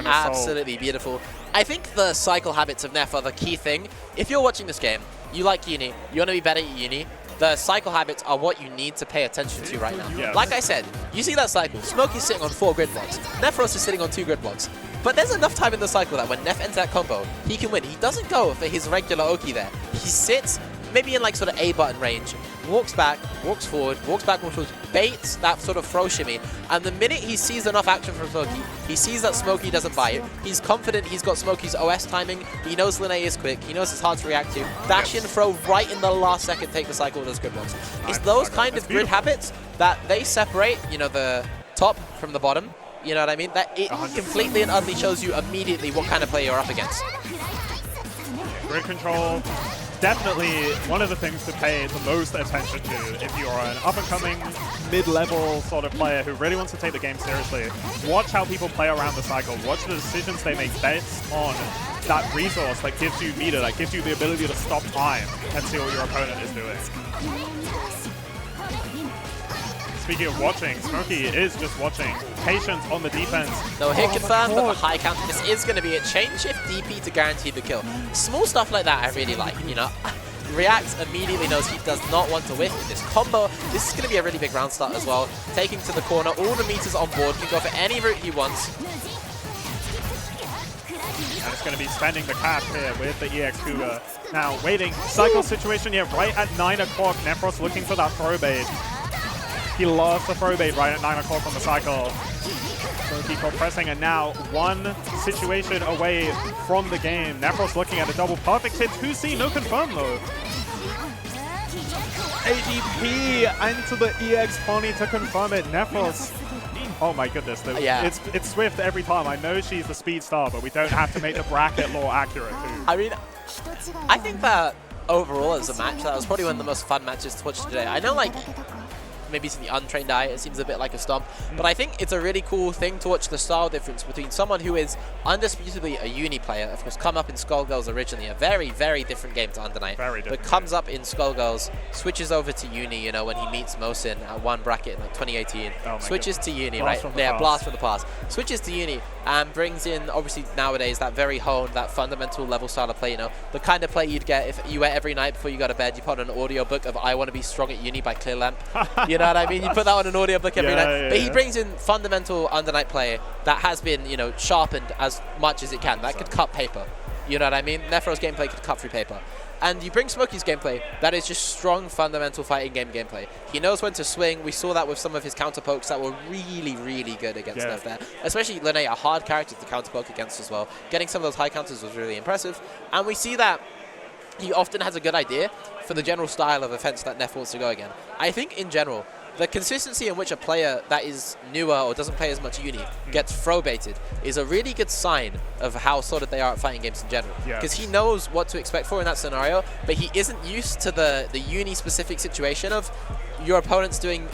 absolutely beautiful. I think the cycle habits of Nef are the key thing. If you're watching this game, you like Uni, you want to be better at Uni, the cycle habits are what you need to pay attention to right now. Yes. Like I said, you see that cycle, Smokey's sitting on 4 grid blocks, Nefros is sitting on 2 grid blocks. But there's enough time in the cycle that when Nef ends that combo, he can win. He doesn't go for his regular Oki there. He sits maybe in like sort of A button range, walks back, walks forward, walks back, walks forward, baits that sort of throw shimmy, and the minute he sees enough action from Smokey, he sees that Smokey doesn't buy it, he's confident he's got Smokey's OS timing, he knows Lene is quick, he knows it's hard to react to, dash in, throw right in the last second, take the cycle with those grid blocks. It's those kind of grid habits that they separate, you know, the top from the bottom, you know what I mean? That it completely and utterly shows you immediately what kind of player you're up against. Grid control. Definitely one of the things to pay the most attention to if you are an up-and-coming, mid-level sort of player who really wants to take the game seriously. Watch how people play around the cycle. Watch the decisions they make based on that resource that gives you meter, that gives you the ability to stop time and see what your opponent is doing. Speaking of watching, Smokey is just watching. Patience on the defense. No hit confirmed, but the high counter. This is going to be a chain shift DP to guarantee the kill. Small stuff like that I really like, you know. Reacts immediately knows he does not want to whiff this combo. This is going to be a really big round start as well. Taking to the corner, all the meters on board, can go for any route he wants. And it's going to be spending the cash here with the EX Cougar. Now waiting, cycle situation here right at 9 o'clock. Nefros looking for that throw bait. He loves the throw bait right at 9 o'clock on the cycle. So keep on pressing, and now one situation away from the game. Nefros looking at a double perfect hit. 2C, no confirm though. ADP into the EX pony to confirm it. Nephros. Oh my goodness. It's Swift every time. I know she's the speed star, but we don't have to make the bracket law accurate too. I mean, I think that overall as a match, that was probably one of the most fun matches to watch today. I know, like, maybe to the untrained eye, it seems a bit like a stomp. But I think it's a really cool thing to watch the style difference between someone who is undisputably a uni player, of course, come up in Skullgirls originally, a very, very different game to Under Night, but comes up in Skullgirls, switches over to uni, you know, when he meets Mosin at one bracket in like 2018, switches to uni, right? Yeah, blast from the past. Switches to uni and brings in, obviously, nowadays, that very honed, that fundamental level style of play, you know, the kind of play you'd get if you went every night before you go to bed, you put on an audiobook of I Want to Be Strong at Uni by Clear Lamp. You know what I mean? You put that on an audiobook every night. But he brings in fundamental Under Night play that has been, you know, sharpened as much as it can. That could cut paper. You know what I mean? Nephros gameplay could cut through paper. And you bring Smokey's gameplay, that is just strong, fundamental fighting game gameplay. He knows when to swing. We saw that with some of his counter pokes that were really, really good against Neph there. Especially Lene, a hard character to counter poke against as well. Getting some of those high counters was really impressive. And we see that he often has a good idea for the general style of offense that Neph wants to go again. I think in general, the consistency in which a player that is newer or doesn't play as much uni gets throw-baited is a really good sign of how solid they are at fighting games in general. Because he knows what to expect for in that scenario, but he isn't used to the uni-specific situation of your opponents doing,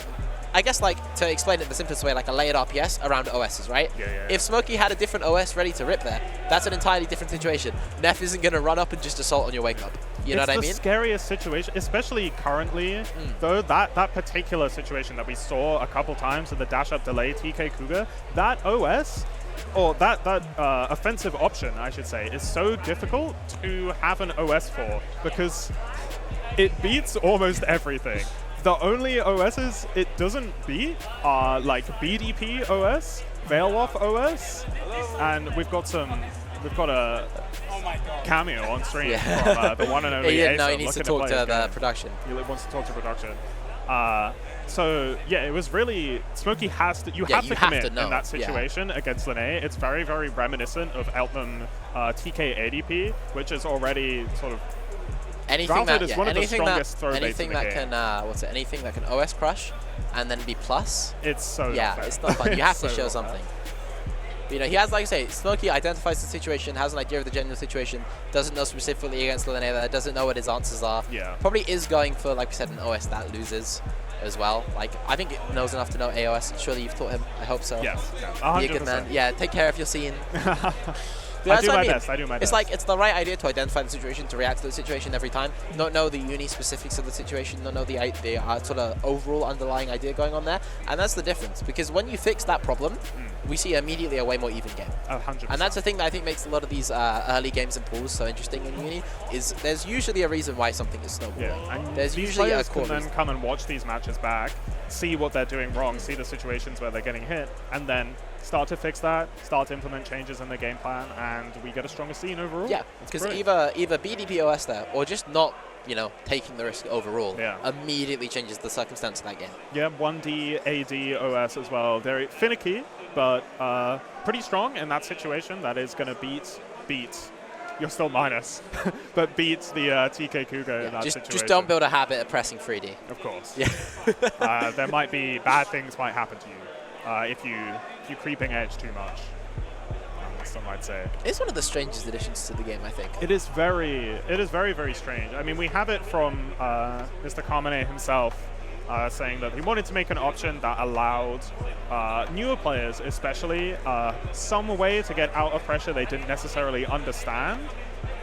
I guess, like, to explain it in the simplest way, like a layered RPS around OSs, right? If Smokey had a different OS ready to rip there, that's an entirely different situation. Neph isn't going to run up and just assault on your wake up. You know what I mean? It's the scariest situation, especially currently, though, that particular situation that we saw a couple times in the dash-up delay TK Cougar, that OS, or that offensive option, I should say, is so difficult to have an OS for because it beats almost everything. The only OSs it doesn't beat are like BDP OS, Veilwoff OS, and we've got a cameo on stream from the one and only Ace. No, he needs to talk to the production. He wants to talk to production. So yeah, it was really Smokey has to. You have to commit in that situation against Lene. It's very, very reminiscent of Eltman TK ADP, which is already sort of anything that anything that can OS crush and then be plus. It's so it's not fun. You have to show something. But, you know, he has, like I say, Smokey identifies the situation, has an idea of the general situation, doesn't know specifically against Lene, doesn't know what his answers are. Probably is going for, like we said, an OS that loses as well. Like, I think it knows enough to know AOS. Surely you've taught him. I hope so. Yes. Be a good man. Yeah, take care if you're seen. I do my best. It's like, it's the right idea to identify the situation, to react to the situation every time, not know the uni specifics of the situation, not know the sort of overall underlying idea going on there. And that's the difference, because when you fix that problem, we see immediately a way more even game. 100%. And that's the thing that I think makes a lot of these early games and pools so interesting in uni, is there's usually a reason why something is snowballing. And there's these usually a core reason. Then come and watch these matches back, see what they're doing wrong, see the situations where they're getting hit, and then start to fix that, start to implement changes in the game plan, and we get a stronger scene overall. Yeah, because either BDP OS there, or just not, you know, taking the risk overall, immediately changes the circumstance of that game. Yeah, 1D, AD, OS as well. Very finicky, but pretty strong in that situation. That is going to beat. You're still minus, but beat the TK Cougar in that situation. Just don't build a habit of pressing 3D. Of course. Yeah. There might be bad things might happen to you if you creeping edge too much. Some might say. It's one of the strangest additions to the game, I think. It is very, very strange. I mean, we have it from Mr. Carmine himself saying that he wanted to make an option that allowed newer players, especially, some way to get out of pressure they didn't necessarily understand.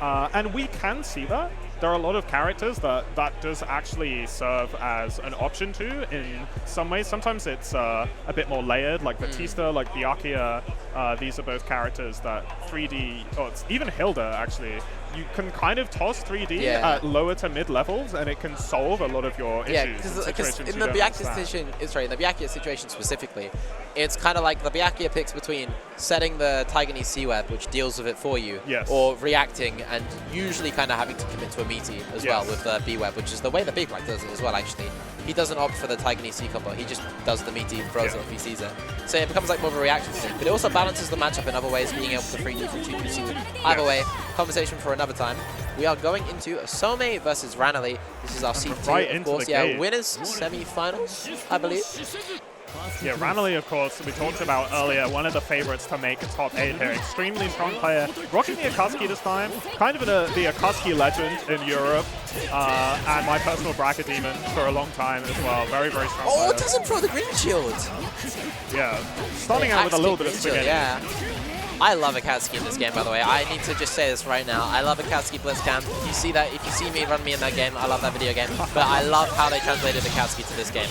And we can see that. There are a lot of characters that does actually serve as an option to in some ways. Sometimes it's a bit more layered, like Batista, like Byakuya. These are both characters that 3D, or it's even Hilda actually, you can kind of toss 3D at lower to mid levels, and it can solve a lot of your issues. Because in the Byakuya situation specifically, it's kind of like the Byakuya picks between setting the Taiganese C-Web, which deals with it for you, or reacting and usually kind of having to commit to a meaty as well with the B-Web, which is the way the Big Black does it as well, actually. He doesn't opt for the Taiganese C combo, he just does the meaty and throws it if he sees it. So it becomes like more of a reaction thing, but it also balances the matchup in other ways, being able to 3D from 2-2C. Either way, conversation for another time. we are going into Some versus Ranelli. This is our C2, right of into course. the Yeah, gate. winners semi-final, I believe. Yeah, Ranelli, of course, we talked about earlier, one of the favorites to make a top 8 here. Extremely strong player. Rocking the Akatsuki this time. Kind of the Akatsuki legend in Europe. And my personal bracket demon for a long time as well. Very, very strong player. It doesn't throw the green shield. Yeah, starting out with a little bit of spaghetti. Yeah. I love Akatsuki in this game, by the way. I need to just say this right now. I love Akatsuki Blitzcamp. If you see that, if you see me run me in that game, I love that video game. But I love how they translated Akatsuki to this game.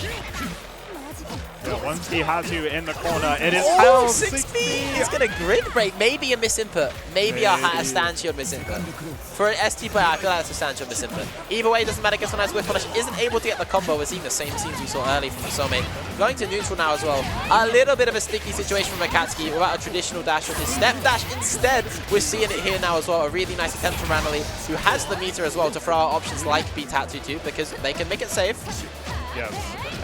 Yeah, once he has you in the corner, it is hell 60! He's going to grid break. Maybe a misinput. Maybe a stand shield misinput. For an ST player, I feel like that's a stand shield misinput. Either way, it doesn't matter. Gets a nice whiff punish. Isn't able to get the combo. We're seeing the same scenes we saw early from Some. Going to neutral now as well. A little bit of a sticky situation from Akatsuki without a traditional dash with his step dash. Instead, we're seeing it here now as well. A really nice attempt from Ranelli, who has the meter as well to throw out options like B-Tatsu too, because they can make it safe. Yes.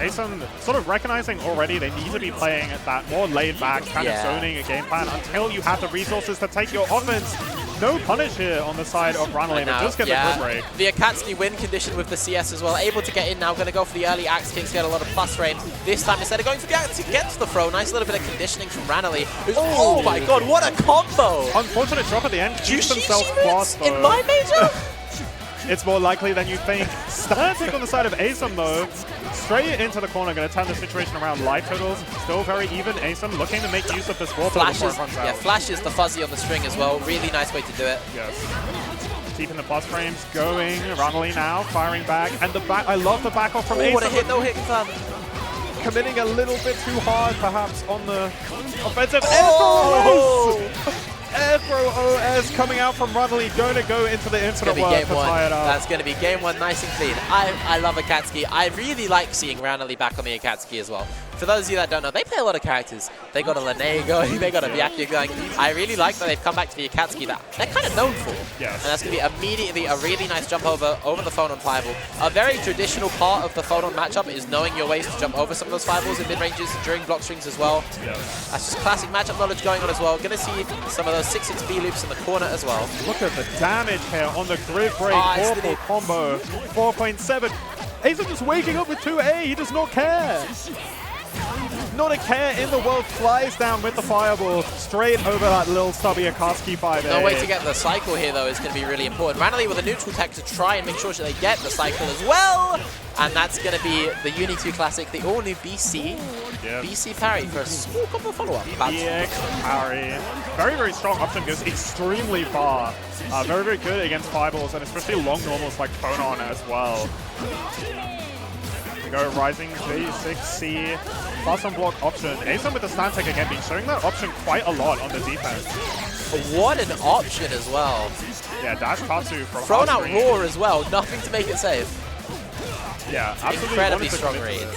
Asen sort of recognizing already they need to be playing that more laid-back, kind of zoning a game plan until you have the resources to take your offense. No punish here on the side of Ranelli. They just get the grid break. The Akatsuki win condition with the CS as well. Able to get in now. Going to go for the early axe kicks, get a lot of plus frame. This time, instead of going for the axe, he gets the throw. Nice little bit of conditioning from Ranelli. Oh my god, what a combo! Unfortunate drop at the end. Keeps himself crossed, in my major? It's more likely than you think. Static on the side of Asen, though. Straight into the corner, going to turn the situation around. Life totals still very even. Asen looking to make use of this wall before it runs out. Yeah, flashes the fuzzy on the string as well. Really nice way to do it. Yes. Keeping the plus frames going. Ranelli now firing back. And the back, I love the back off from Asen. What a hit, no hit confirm. Committing a little bit too hard, perhaps, on the offensive. Air throw OS coming out from Ranelli, going to go into the infinite work to tie it up. That's going to be game one, nice and clean. I love Akatsuki. I really like seeing Ranelli back on the Akatsuki as well. For those of you that don't know, they play a lot of characters. They got a Lene going, they got a Byakuya going. I really like that they've come back to the Akatsuki that they're kind of known for. Yes. And that's going to be immediately a really nice jump over the phone on fireball. A very traditional part of the phone on matchup is knowing your ways to jump over some of those fireballs in mid-ranges during block strings as well. Yes. That's just classic matchup knowledge going on as well. Going to see some of those 6-6 B loops in the corner as well. Look at the damage here on the grid break awful combo. 4.7. Asen just waking up with 2A. He does not care. Not a care in the world. Flies down with the fireball straight over that little stubby Akatsuki 5A. No way to get the cycle here, though, is going to be really important. Ranelli with a neutral tech to try and make sure that they get the cycle as well. And that's going to be the Uni 2 Classic, the all-new BC. Yep. BC parry for a small combo follow-up. BX parry. Very, very strong option, goes extremely far. Very, very good against fireballs, and especially long normals like Phonon as well. Go rising J6C plus on block option. Asen with the stand tech again, being showing that option quite a lot on the defense. What an option as well. Yeah, dash Tatsu from thrown out roar as well, nothing to make it safe. Yeah, absolutely. Incredibly strong read.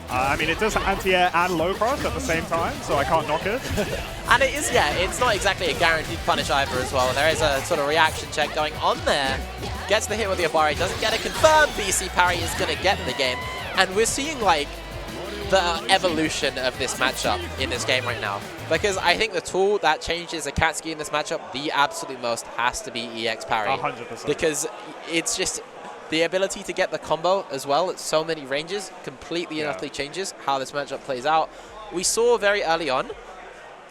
I mean, it does anti-air and low cross at the same time, so I can't knock it. And it is, yeah, it's not exactly a guaranteed punish either as well. There is a sort of reaction check going on there. Gets the hit with the Abari, doesn't get it confirmed. BC parry is going to get the game. And we're seeing, like, the evolution of this matchup in this game right now. Because I think the tool that changes Akatsuki in this matchup the absolute most has to be EX parry. 100%. Because it's just the ability to get the combo as well at so many ranges completely and utterly changes how this matchup plays out. We saw very early on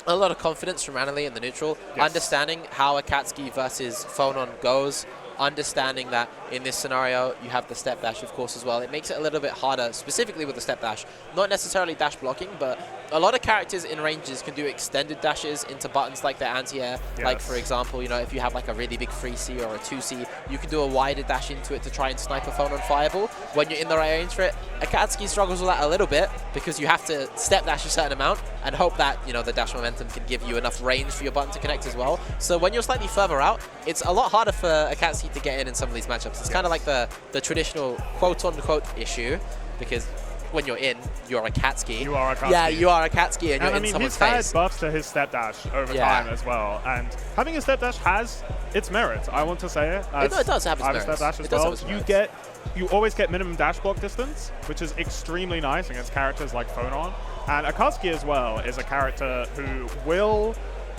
a lot of confidence from Ranelli in the neutral, understanding how Akatsuki versus Phonon goes, understanding that in this scenario you have the step dash, of course, as well. It makes it a little bit harder, specifically with the step dash. Not necessarily dash blocking, but a lot of characters in ranges can do extended dashes into buttons like the anti-air. Like, for example, you know, if you have like a really big 3C or a 2C, you can do a wider dash into it to try and snipe a phone on fireball when you're in the right range for it. Akatsuki struggles with that a little bit because you have to step dash a certain amount and hope that, you know, the dash momentum can give you enough range for your button to connect as well. So when you're slightly further out, it's a lot harder for Akatsuki to get in some of these matchups. It's kind of like the traditional quote-unquote issue, because when you're in, you're Akatsuki. You are Akatsuki. Yeah, you are Akatsuki, and you're in someone's face. He's had buffs to his step dash over time as well, and having a step dash has its merits, I want to say it. It does have its merits. Step dash as well. You always get minimum dash block distance, which is extremely nice against characters like Phonon. And Akatsuki as well is a character who will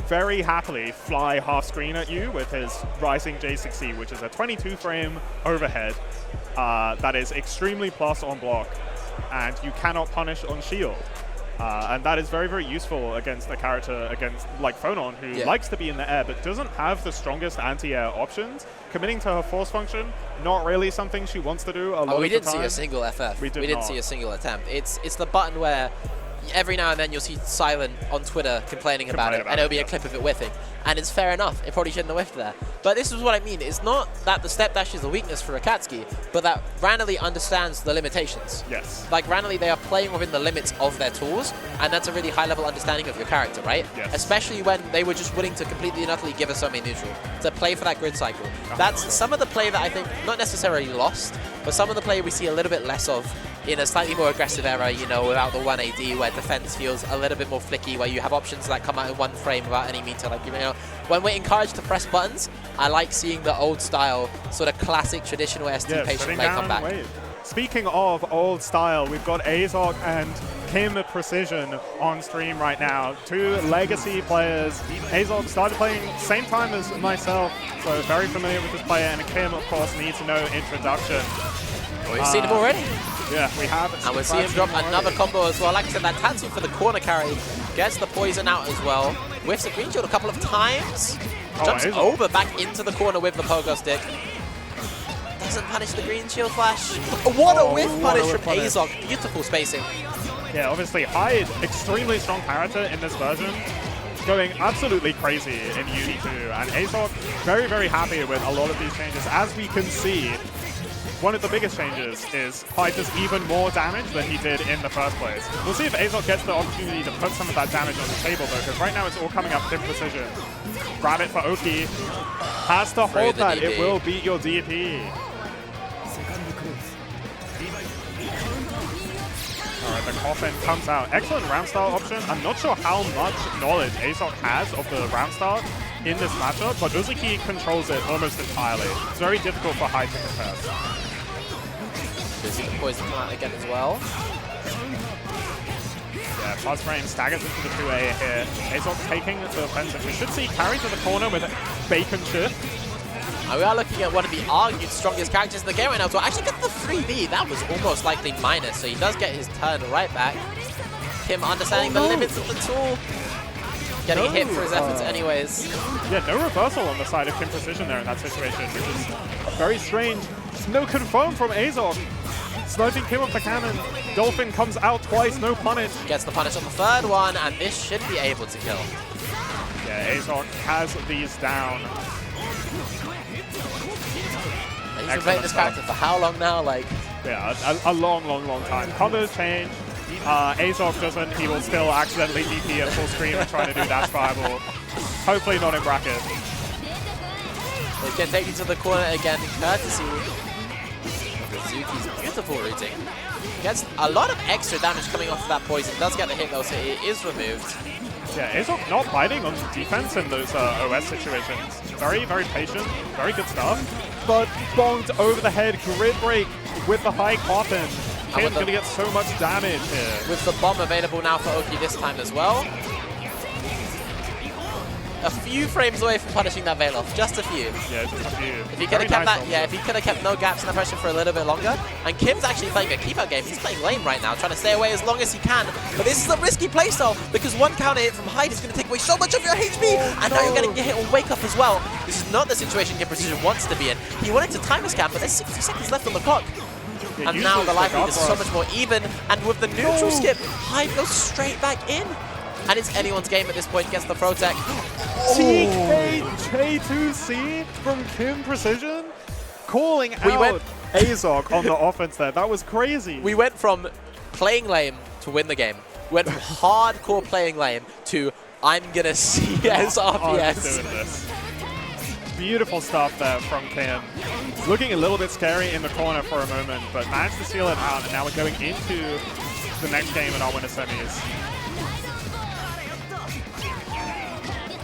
very happily fly half screen at you with his rising J6C, which is a 22 frame overhead that is extremely plus on block, and you cannot punish on shield. And that is very, very useful against a character like Phonon, who likes to be in the air but doesn't have the strongest anti-air options. Committing to her force function, not really something she wants to do a lot of the time. We didn't see a single FF. We didn't see a single attempt. It's the button where every now and then you'll see Silent on Twitter complaining about it, and it'll be a clip of it whiffing. And it's fair enough, it probably shouldn't have whiffed there. But this is what I mean, it's not that the step dash is a weakness for Akatsuki, but that Ranelli understands the limitations. Yes. Like Ranelli, they are playing within the limits of their tools, and that's a really high level understanding of your character, right? Yes. Especially when they were just willing to completely and utterly give us Asome neutral, to play for that grid cycle. That's some of the play that I think, not necessarily lost, but some of the play we see a little bit less of in a slightly more aggressive era, you know, without the 1 AD, where defense feels a little bit more flicky, where you have options that come out in one frame without any meter. Like, you know, when we're encouraged to press buttons, I like seeing the old style, sort of classic, traditional ST patient play come back. Speaking of old style, we've got Azok and Kim Precision on stream right now. Two legacy players. Azok started playing same time as myself, so very familiar with this player, and Kim, of course, needs no introduction. Well, we've seen him already. Yeah, we have. And we'll see him drop another combo as well. Like I said, that Tatsu for the corner carry gets the poison out as well. Whiffs the green shield a couple of times. Jumps over back into the corner with the pogo stick. Doesn't punish the green shield flash. What a whiff punish from Azok. Beautiful spacing. Yeah, obviously Hyde, extremely strong character in this version. Going absolutely crazy in Uni 2. And Azok very, very happy with a lot of these changes. As we can see, one of the biggest changes is Hyde does even more damage than he did in the first place. We'll see if Azok gets the opportunity to put some of that damage on the table though, because right now it's all coming up in precision. Grab it for Oki. Has to hold that. DP. It will beat your DP. Alright, the coffin comes out. Excellent round style option. I'm not sure how much knowledge Azok has of the round style in this matchup, but Uzuki controls it almost entirely. It's very difficult for Hyde to contest. We'll see the poison come out again as well. Yeah, plus frame staggers into the 2A here. Azok taking the offensive. We should see carry to the corner with Bacon Shift. And we are looking at one of the argued strongest characters in the game right now. So actually get the 3B. That was almost likely minus, so he does get his turn right back. Kim understanding the limits of the tool. Getting hit for his efforts anyways. Yeah, no reversal on the side of Kim Precision there in that situation, which is very strange. No confirm from Azok. Sniping Kim off the cannon. Dolphin comes out twice, no punish. Gets the punish on the third one, and this should be able to kill. Yeah, Azok has these down. And he's been playing this character for how long now? Like, yeah, a long, long, long time. Combos change. Azok doesn't. He will still accidentally DP at full screen and try to do dash fireball. Hopefully not in bracket. They can take you to the corner again, courtesy Zuki's beautiful routing. Gets a lot of extra damage coming off of that poison. Does get the hit though, so it is removed. Yeah, Azok not biting on defense in those OS situations. Very, very patient. Very good stuff. But bonked over the head. Grid break with the high coffin. Kim's going to get so much damage here. With the bomb available now for Oki this time as well. A few frames away from punishing that veil off. Just a few. Yeah, just a few. If he could have kept that, yeah, if he could have kept no gaps in the pressure for a little bit longer. And Kim's actually playing a keep-out game. He's playing lame right now, trying to stay away as long as he can. But this is a risky playstyle because one counter hit from Hyde is going to take away so much of your HP. And now you're going to get hit on Wake Up as well. This is not the situation Kim Precision wants to be in. He wanted to time a scam, but there's 60 seconds left on the clock. Yeah, and now the likelihood is so much more even. And with the neutral skip, Hyde goes straight back in. And it's anyone's game at this point. Gets the Protect. TKJ2C from Kim Precision calling out Azok on the offense there. That was crazy. We went from playing lame to win the game. We went from hardcore playing lame to I'm going to CS RPS. Doing this. Beautiful stuff there from Kim. Looking a little bit scary in the corner for a moment, but managed to seal it out. And now we're going into the next game in our winner semis.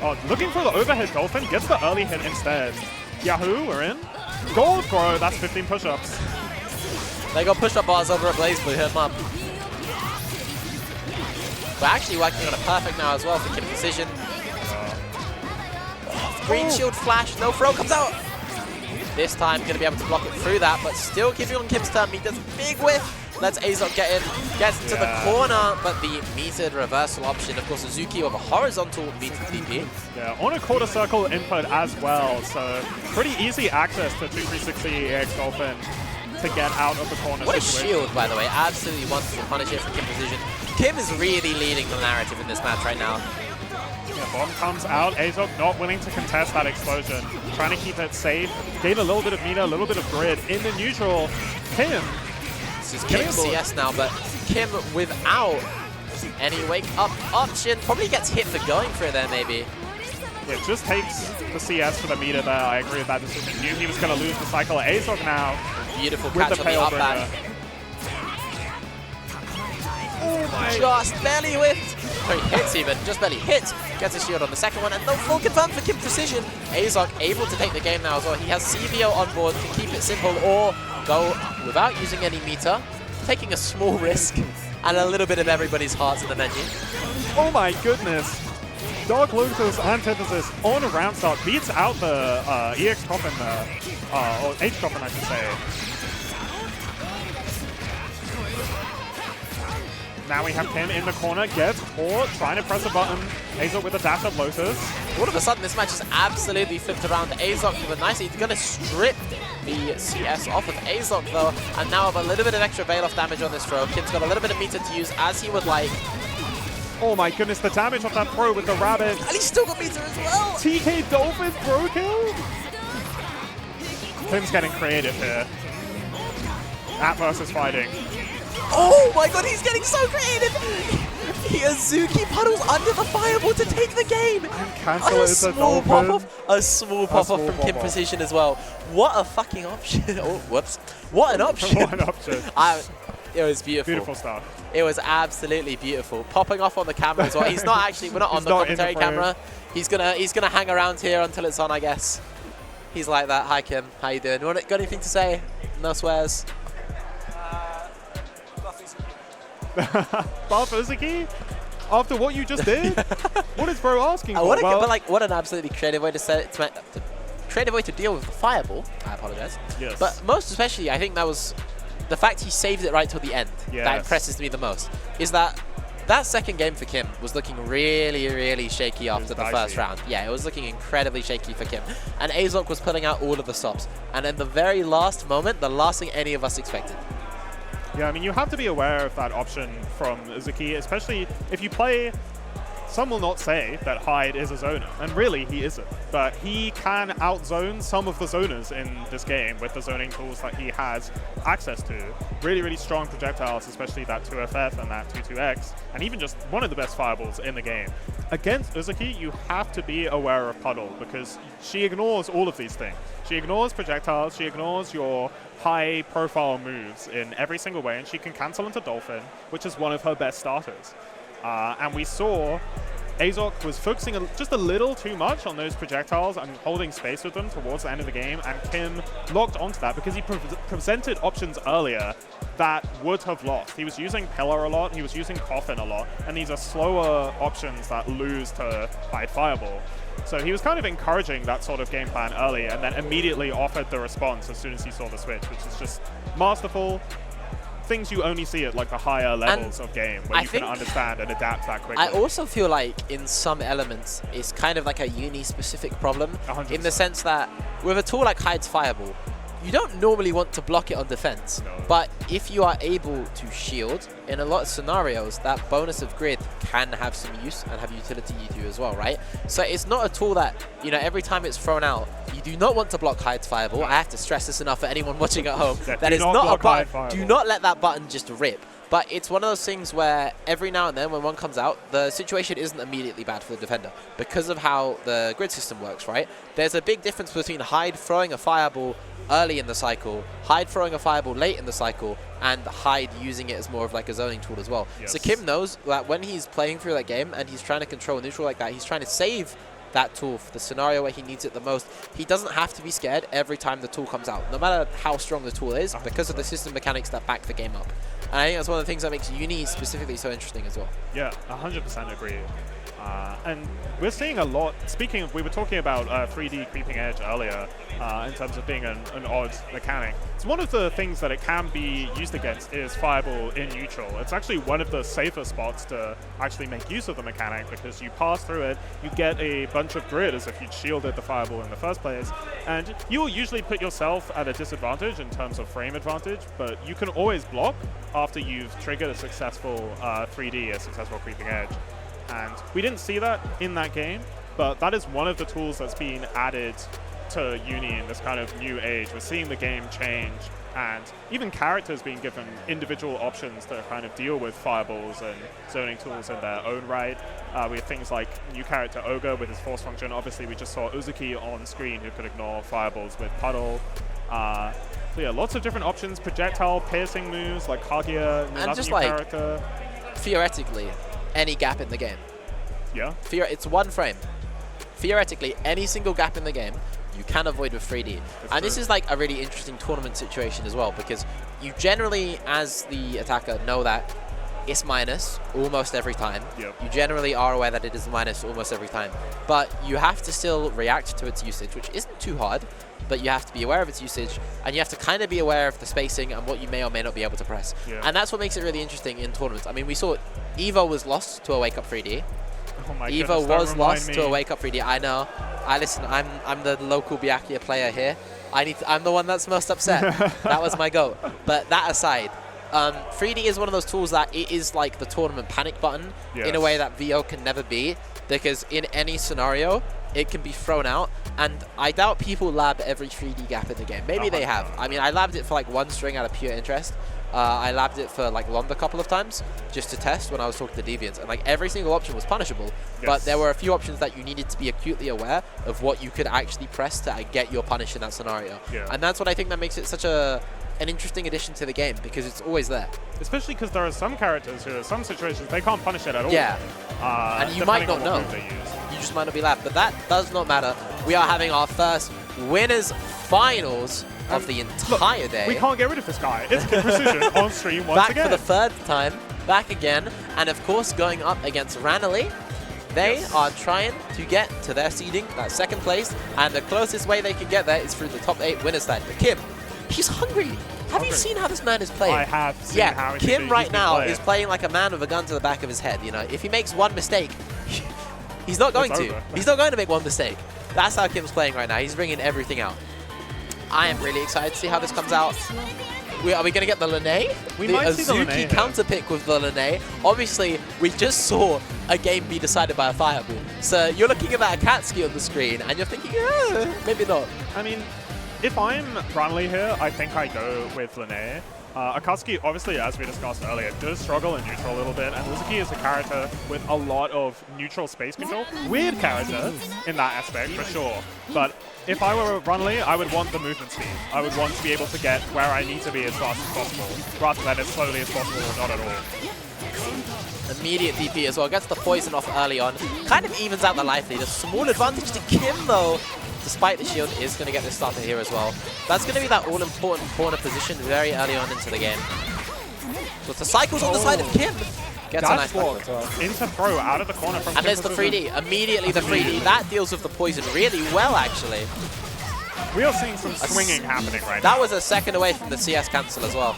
Oh, looking for the overhead Dolphin, gets the early hit instead. Yahoo, we're in. Gold Grow, that's 15 push-ups. They got push-up bars over at Blaze Blue, hit him up. We're actually working on a perfect now as well for Kim Precision. Green shield flash, no throw comes out. This time going to be able to block it through that, but still keeping on Kim's turn. He does a big whiff. Lets Azok get in, gets into the corner, but the metered reversal option, of course, Suzuki with a horizontal metered TP. Yeah, on a quarter circle input as well, so pretty easy access to 2360 EX Dolphin to get out of the corner. What a shield, by the way. Absolutely wonderful punish here from Kim Precision. Kim is really leading the narrative in this match right now. Yeah, bomb comes out. Azok not willing to contest that explosion. Trying to keep it safe. Gain a little bit of meter, a little bit of grid. In the neutral, Kim. This is Kim's CS now, but Kim without any wake-up option. Probably gets hit for going for it there, maybe. Yeah, just takes the CS for the meter there. I agree with that decision. Knew he was going to lose the cycle. Azok now. Beautiful catch on the up back. Oh my. Just barely whiffed. So he hits even, just barely hit. Gets a shield on the second one, and no full confirm for Kim Precision. Azok able to take the game now as well. He has CVO on board to keep it simple or go without using any meter, taking a small risk, and a little bit of everybody's hearts in the menu. Oh my goodness. Dark Lotus Antithesis on a round start beats out the EX Coffin, or H Coffin I should say. Now we have Kim in the corner, gets caught, trying to press a button. Azok with a dash of Lotus. All of a sudden, this match is absolutely flipped around. Azok with a nice, he's going to strip the CS off of Azok though, and now have a little bit of extra veil-off damage on this throw. Kim's got a little bit of meter to use as he would like. Oh my goodness, the damage of that throw with the rabbit. And he's still got meter as well. TK Dolphin throw kill? Kim's getting creative here. At versus fighting. Oh my god, he's getting so creative! He Azuki puddles under the fireball to take the game! And cancel it as a Dolphin. A small pop-off from Kim Precision as well. What a fucking option. Oh, whoops. What an option. What an option. It was beautiful. Beautiful stuff. It was absolutely beautiful. Popping off on the camera as well. He's not actually, we're not on the commentary camera. He's gonna hang around here until it's on, I guess. He's like that. Hi Kim, how you doing? Got anything to say? No swears. Bar Suzuki? After what you just did? What is bro asking for? What an absolutely creative way to say it. Creative way to deal with the fireball. I apologize. Yes. But most especially, I think that was the fact he saved it right till the end. Yes. That impresses me the most. Is that second game for Kim was looking really, really shaky after the first round. Yeah, it was looking incredibly shaky for Kim. And Azok was putting out all of the stops. And in the very last moment, the last thing any of us expected. Yeah, I mean, you have to be aware of that option from Zuki, especially if you play... Some will not say that Hyde is a zoner, and really he isn't, but he can outzone some of the zoners in this game with the zoning tools that he has access to. Really, really strong projectiles, especially that 2FF and that 22X, and even just one of the best fireballs in the game. Against Uzuki, you have to be aware of Puddle, because she ignores all of these things. She ignores projectiles, she ignores your high-profile moves in every single way, and she can cancel into Dolphin, which is one of her best starters. And we saw Azok was focusing just a little too much on those projectiles and holding space with them towards the end of the game, and Kim locked onto that because he presented options earlier that would have lost. He was using Pillar a lot, he was using Coffin a lot, and these are slower options that lose to Hyde Fireball. So he was kind of encouraging that sort of game plan early, and then immediately offered the response as soon as he saw the switch, which is just masterful. Things you only see at like the higher levels of game where you can understand and adapt that quickly. I also feel like in some elements it's kind of like a uni-specific problem 100%. In the sense that with a tool like Hyde's Fireball, you don't normally want to block it on defense, but if you are able to shield, in a lot of scenarios, that bonus of grid can have some use and have utility you do as well, right? So it's not a tool that, you know, every time it's thrown out, you do not want to block Hyde's Fireball. I have to stress this enough for anyone watching at home. That is not a button. Do not let that button just rip. But it's one of those things where every now and then when one comes out, the situation isn't immediately bad for the defender because of how the grid system works, right? There's a big difference between Hyde throwing a fireball early in the cycle, Hyde throwing a fireball late in the cycle, and Hyde using it as more of like a zoning tool as well. Yes. So Kim knows that when he's playing through that game and he's trying to control neutral like that, he's trying to save that tool for the scenario where he needs it the most. He doesn't have to be scared every time the tool comes out, no matter how strong the tool is, because of the system mechanics that back the game up. And I think that's one of the things that makes Uni specifically so interesting as well. Yeah, 100% agree. And we're seeing a lot. Speaking of, we were talking about 3D creeping edge earlier in terms of being an odd mechanic. It's one of the things that it can be used against is fireball in neutral. It's actually one of the safer spots to actually make use of the mechanic because you pass through it, you get a bunch of grid as if you'd shielded the fireball in the first place, and you'll usually put yourself at a disadvantage in terms of frame advantage, but you can always block after you've triggered a successful 3D, a successful creeping edge. And we didn't see that in that game, but that is one of the tools that's been added to Uni in this kind of new age. We're seeing the game change, and even characters being given individual options to kind of deal with fireballs and zoning tools in their own right. We have things like new character Ogre with his force function. Obviously, we just saw Uzuki on screen who could ignore fireballs with Puddle. So yeah, lots of different options. Projectile piercing moves like Kaguya, another just new like character. Theoretically, any gap in the game. Yeah. It's one frame. Theoretically, any single gap in the game, you can avoid with 3D. And this is like a really interesting tournament situation as well, because you generally, as the attacker, know that it's minus almost every time. Yep. You generally are aware that it is minus almost every time. But you have to still react to its usage, which isn't too hard, but you have to be aware of its usage, and you have to kind of be aware of the spacing and what you may or may not be able to press. Yeah. And that's what makes it really interesting in tournaments. I mean, we saw Evo was lost to a Wake Up 3D. Oh my Evo goodness, was lost to a Wake Up 3D. I know. Listen, I'm the local Byakuya player here. I'm the one that's most upset. That was my goal. But that aside, 3D is one of those tools that it is like the tournament panic button in a way that VO can never be, because in any scenario, it can be thrown out. And I doubt people lab every 3D gap in the game. Maybe they have. I mean, I labbed it for like one string out of pure interest. I labbed it for like Lond a couple of times just to test when I was talking to Deviants, and like every single option was punishable, but there were a few options that you needed to be acutely aware of what you could actually press to get your punish in that scenario. And that's what I think that makes it such an interesting addition to the game, because it's always there. Especially because there are some characters who, in some situations, they can't punish it at all. Yeah. And you might not know. You just might not be labbed, but that does not matter. We are having our first winners finals of the entire day. We can't get rid of this guy. It's Precision on stream once again. Back for the third time, back again, and of course going up against Ranelli. They are trying to get to their seeding, that second place, and the closest way they can get there is through the top 8 winners stand. But Kim, he's hungry. Have you seen how this man is playing? I have seen how he's Kim right now is playing like a man with a gun to the back of his head. You know, if he makes one mistake, he's not going to. He's not going to make one mistake. That's how Kim's playing right now. He's bringing everything out. I am really excited to see how this comes out. Are we going to get the Lene? We might see the Lene counter pick with the Lene. Obviously, we just saw a game be decided by a fireball. So you're looking at that Akatsuki on the screen, and you're thinking, maybe not. I mean, if I'm Ranelli here, I think I go with Lene. Akatsuki, obviously, as we discussed earlier, does struggle in neutral a little bit, and Uzuki is a character with a lot of neutral space control. Weird character in that aspect, for sure. But if I were Ranelli, I would want the movement speed. I would want to be able to get where I need to be as fast as possible, rather than as slowly as possible or not at all. Immediate DP as well. Gets the poison off early on. Kind of evens out the life lead. A small advantage to Kim, though. Despite the shield, is going to get this starter here as well. That's going to be that all-important corner position very early on into the game. So it's the cycles on the side of Kim. Gets a nice block as well. Into throw out of the corner from And there's the 3D. Immediately the 3D. That deals with the poison really well, actually. We are seeing some swinging happening right now. That was a second away from the CS cancel as well.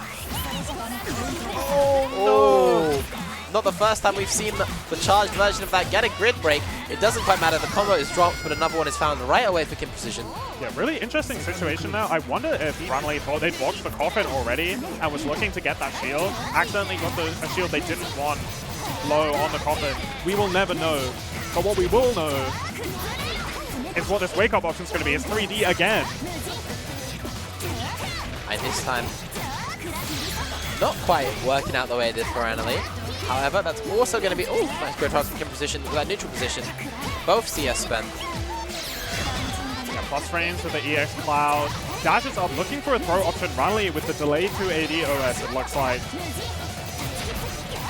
Oh, no. Not the first time we've seen the charged version of that get a grid break. It doesn't quite matter. The combo is dropped, but another one is found right away for Kim Precision. Yeah, really interesting situation now. I wonder if Ranelli thought they'd watched the coffin already and was looking to get that shield. Accidentally got a shield they didn't want low on the coffin. We will never know. But what we will know is what this wake-up option is going to be. It's 3D again. And this time, not quite working out the way it did for Ranelli. However, that's also going to be, nice grid toss from Kim Precision with that neutral position. Both CS spent. Yeah, plus frames with the EX Cloud. Dashes up, looking for a throw option. Ranelli with the delayed 2AD OS, it looks like.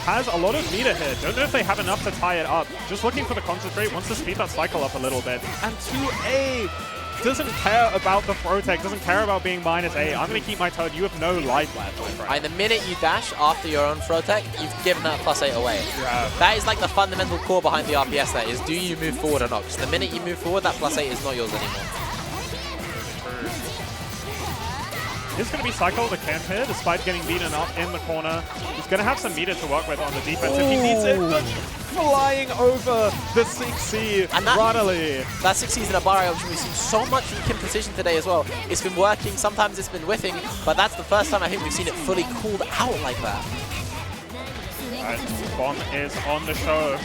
Has a lot of meter here. Don't know if they have enough to tie it up. Just looking for the concentrate, wants to speed that cycle up a little bit. And 2A doesn't care about the throw tech, doesn't care about being -8. I'm going to keep my turn. You have no life left, my friend. And the minute you dash after your own throw tech, you've given that +8 away. Yeah. That is like the fundamental core behind the RPS there, is do you move forward or not? Because the minute you move forward, that +8 is not yours anymore. He's going to be cycled the camp here, despite getting beaten up in the corner. He's going to have some meter to work with on the defense if he needs it. But flying over the 6C, Ranali. That 6C is in a bar option. We've seen so much from Kim Precision today as well. It's been working, sometimes it's been whiffing, but that's the first time I think we've seen it fully cooled out like that. Bomb is on the show.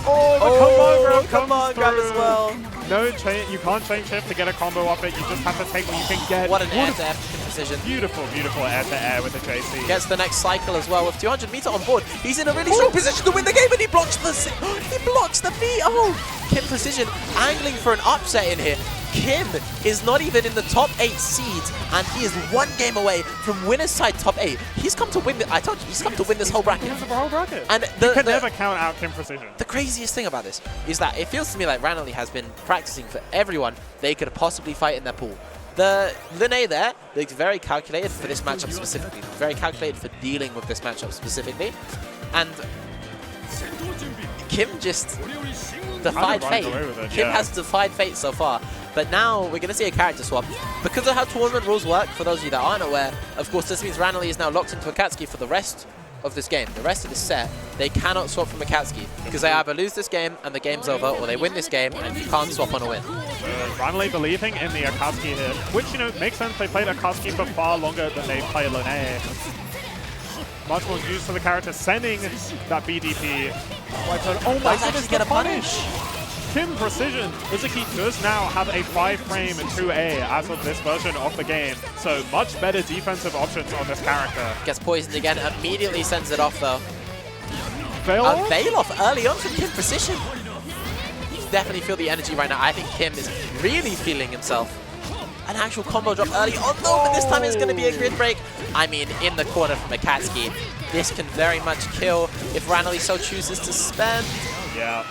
Oh, the combo grab as well. No chain, you can't chain shift to get a combo off it. You just have to take what you can get. What an air-to-air precision. Beautiful, beautiful air-to-air with the JC. Gets the next cycle as well with 200 meter on board. He's in a really strong position to win the game, and he blocks the feet. Oh, Kim Precision angling for an upset in here. Kim is not even in the top 8 seeds, and he is 1 game away from winner's side top 8. He's come to win. I told you, he's come to win this whole bracket. The whole bracket. And you can never count out Kim Precision. The craziest thing about this is that it feels to me like Ranali has been practicing for everyone they could possibly fight in their pool. The Linné there looks very calculated for this matchup specifically. Very calculated for dealing with this matchup specifically. And Kim just defied fate. Kim has defied fate so far. But now we're going to see a character swap. Because of how tournament rules work, for those of you that aren't aware, of course this means Ranali is now locked into Akatsuki for the rest of this game. The rest of this set, they cannot swap from Akatsuki. Because they either lose this game and the game's over, or they win this game and you can't swap on a win. Ranali believing in the Akatsuki here, which, you know, makes sense. They played Akatsuki for far longer than they played Linné. Much more used to the character sending that BDP. Oh my goodness, get a punish! Kim Precision. Uzuki does now have a 5-frame 2A as of this version of the game, so much better defensive options on this character. Gets poisoned again, immediately sends it off though. Veil off? Veil off early on from Kim Precision. You definitely feel the energy right now. I think Kim is really feeling himself. An actual combo drop early on though, but this time it's going to be a grid break. I mean, in the corner from Akatsuki. This can very much kill if Ranali so chooses to spend. Yeah.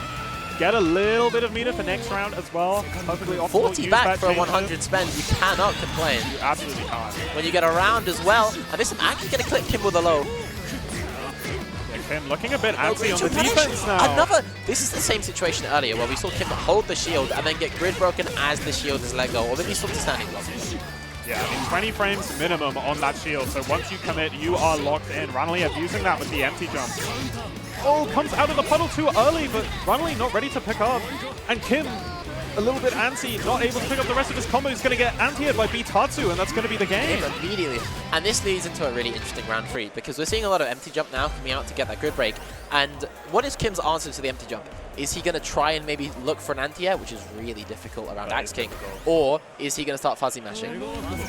Get a little bit of meter for next round as well. Perfectly optimal. 40 back for a 100 spend. You cannot complain. You absolutely can't. When you get around as well. And this is actually going to clip Kim with a low. Kim looking a bit antsy on the defense now. This is the same situation earlier where we saw Kim hold the shield and then get grid broken as the shield is let go. Or maybe swapped to standing block. Yeah, I mean, 20 frames minimum on that shield. So once you commit, you are locked in. Ranali abusing that with the empty jump. Oh, comes out of the puddle too early, but Ranali not ready to pick up. And Kim, a little bit antsy, not able to pick up the rest of his combo. He's going to get anti-ed by B-Tatsu, and that's going to be the game. Immediately. And this leads into a really interesting round 3, because we're seeing a lot of empty jump now coming out to get that grid break. And what is Kim's answer to the empty jump? Is he going to try and maybe look for an anti-air, which is really difficult around Axe King? Or is he going to start fuzzy mashing?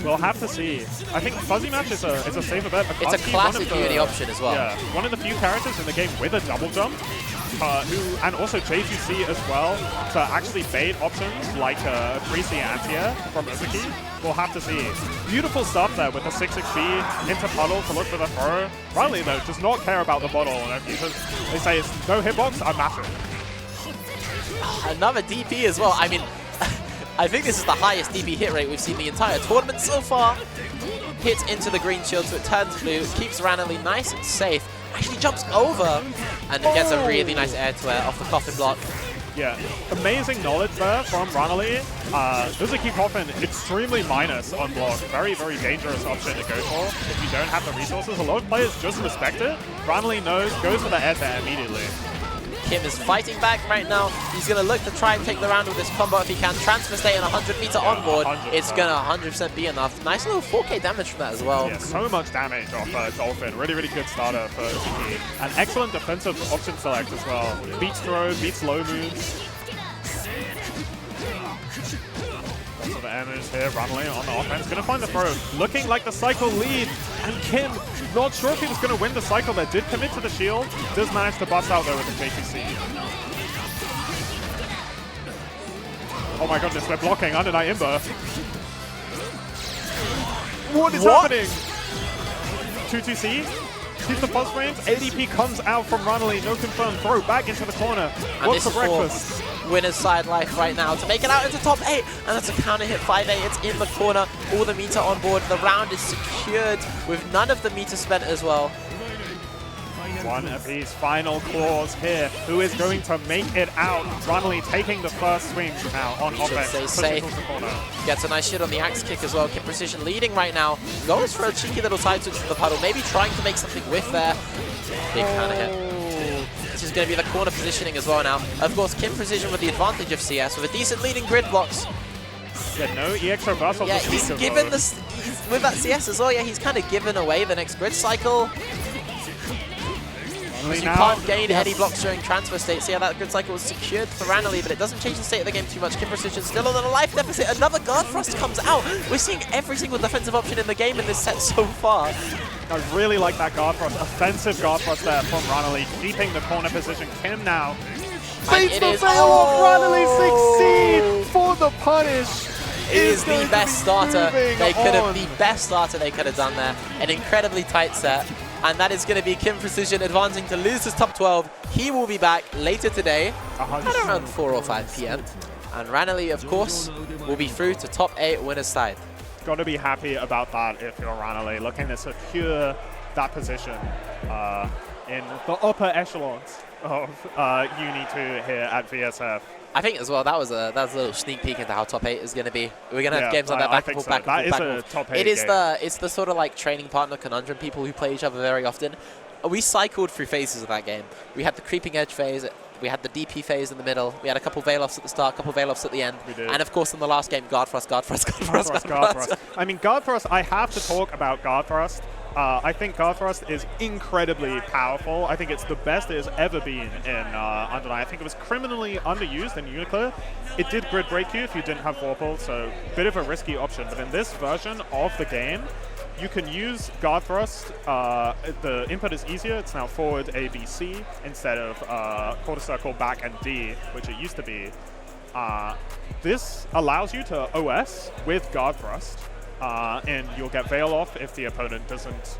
We'll have to see. I think fuzzy mash is a safer bet. It's a classic uni option as well. Yeah, one of the few characters in the game with a double jump, and also J2C as well, to actually bait options like 3C anti-air from Uzuki. We'll have to see. Beautiful stuff there with the 6-6B into puddle to look for the throw. Ranali, though, does not care about the bottle. Because they say it's no hitbox, I'm mashing. Another DP as well. I mean, I think this is the highest DP hit rate we've seen the entire tournament so far. Hits into the green shield, so it turns blue. Keeps Ranali nice and safe. Actually jumps over and gets a really nice air-to-air off the coffin block. Yeah, amazing knowledge there from Ranali. Uzuki Coffin, extremely minus on block. Very, very dangerous option to go for if you don't have the resources. A lot of players just respect it. Ranali knows, goes for the air-to-air immediately. Kim is fighting back right now. He's going to look to try and take the round with this combo if he can. Transfer stay and 100 meter on board. 100%. It's going to 100% be enough. Nice little 4K damage from that as well. Yeah, so much damage off Dolphin. Really, really good starter for Uzuki. An excellent defensive option select as well. Beats throw, beats low moves. Lots of damage here. Ranali on the offense. Going to find the throw. Looking like the cycle lead. And Kim, not sure if he was going to win the cycle there. Did commit to the shield. Does manage to bust out though with the JTC. Oh my goodness, we're blocking under that Imber. What is happening? 2-2C. Keeps the pulse frames. ADP comes out from Runnely. No confirm. Throw back into the corner. What's for breakfast? Winner's side life right now to make it out into top 8. And that's a counter hit 5A. It's in the corner. All the meter on board. The round is secured with none of the meter spent as well. One apiece. Final claws here. Who is going to make it out? Runnely taking the first swing now on offense. Stay safe. Gets a nice shit on the axe kick as well. Kim Precision leading right now. Goes for a cheeky little side switch to the puddle. Maybe trying to make something with there. Big counter hit. This is going to be the corner positioning as well now. Of course, Kim Precision with the advantage of CS with a decent lead in grid blocks. Yeah, no EX reversal. Yeah, he's given this with that CS as well. Yeah, he's kind of given away the next grid cycle. You can't gain heady blocks during transfer states. So yeah, that grid cycle was secured for Runnely, but it doesn't change the state of the game too much. Kim Precision still on a life deficit. Another guard thrust comes out. We're seeing every single defensive option in the game in this set so far. I really like that guard thrust. Offensive guard thrust there from Runnely, keeping the corner position. Kim now baits the fail off. Runnely succeed for the punish. Is the best starter they could have. The best starter they could have done there. An incredibly tight set. And that is going to be Kim Precision advancing to losers top 12. He will be back later today at around 4 or 5 p.m. And Runnely, of course, will be through to top 8 winner's side. Got to be happy about that if you're Runnely, looking to secure that position in the upper echelons of Uni 2 here at VSF. I think as well that was a little sneak peek into how top 8 is going to be. We're going to have games on that back and forth, back and forth. That is a top 8 game. It's the sort of like training partner conundrum people who play each other very often. We cycled through phases of that game. We had the creeping edge phase, we had the DP phase in the middle, we had a couple Veil-offs at the start, a couple Veil-offs at the end, and of course in the last game, guard thrust, guard thrust, guard thrust, guard thrust. I mean, guard thrust, I have to talk about guard thrust. I think guard thrust is incredibly powerful. I think it's the best it has ever been in Undenied. I think it was criminally underused in Uniclear. It did grid break you if you didn't have Vorpal, so a bit of a risky option. But in this version of the game, you can use guard thrust. The input is easier. It's now forward A, B, C instead of quarter circle, back, and D, which it used to be. This allows you to OS with guard thrust. And you'll get Veil off if the opponent doesn't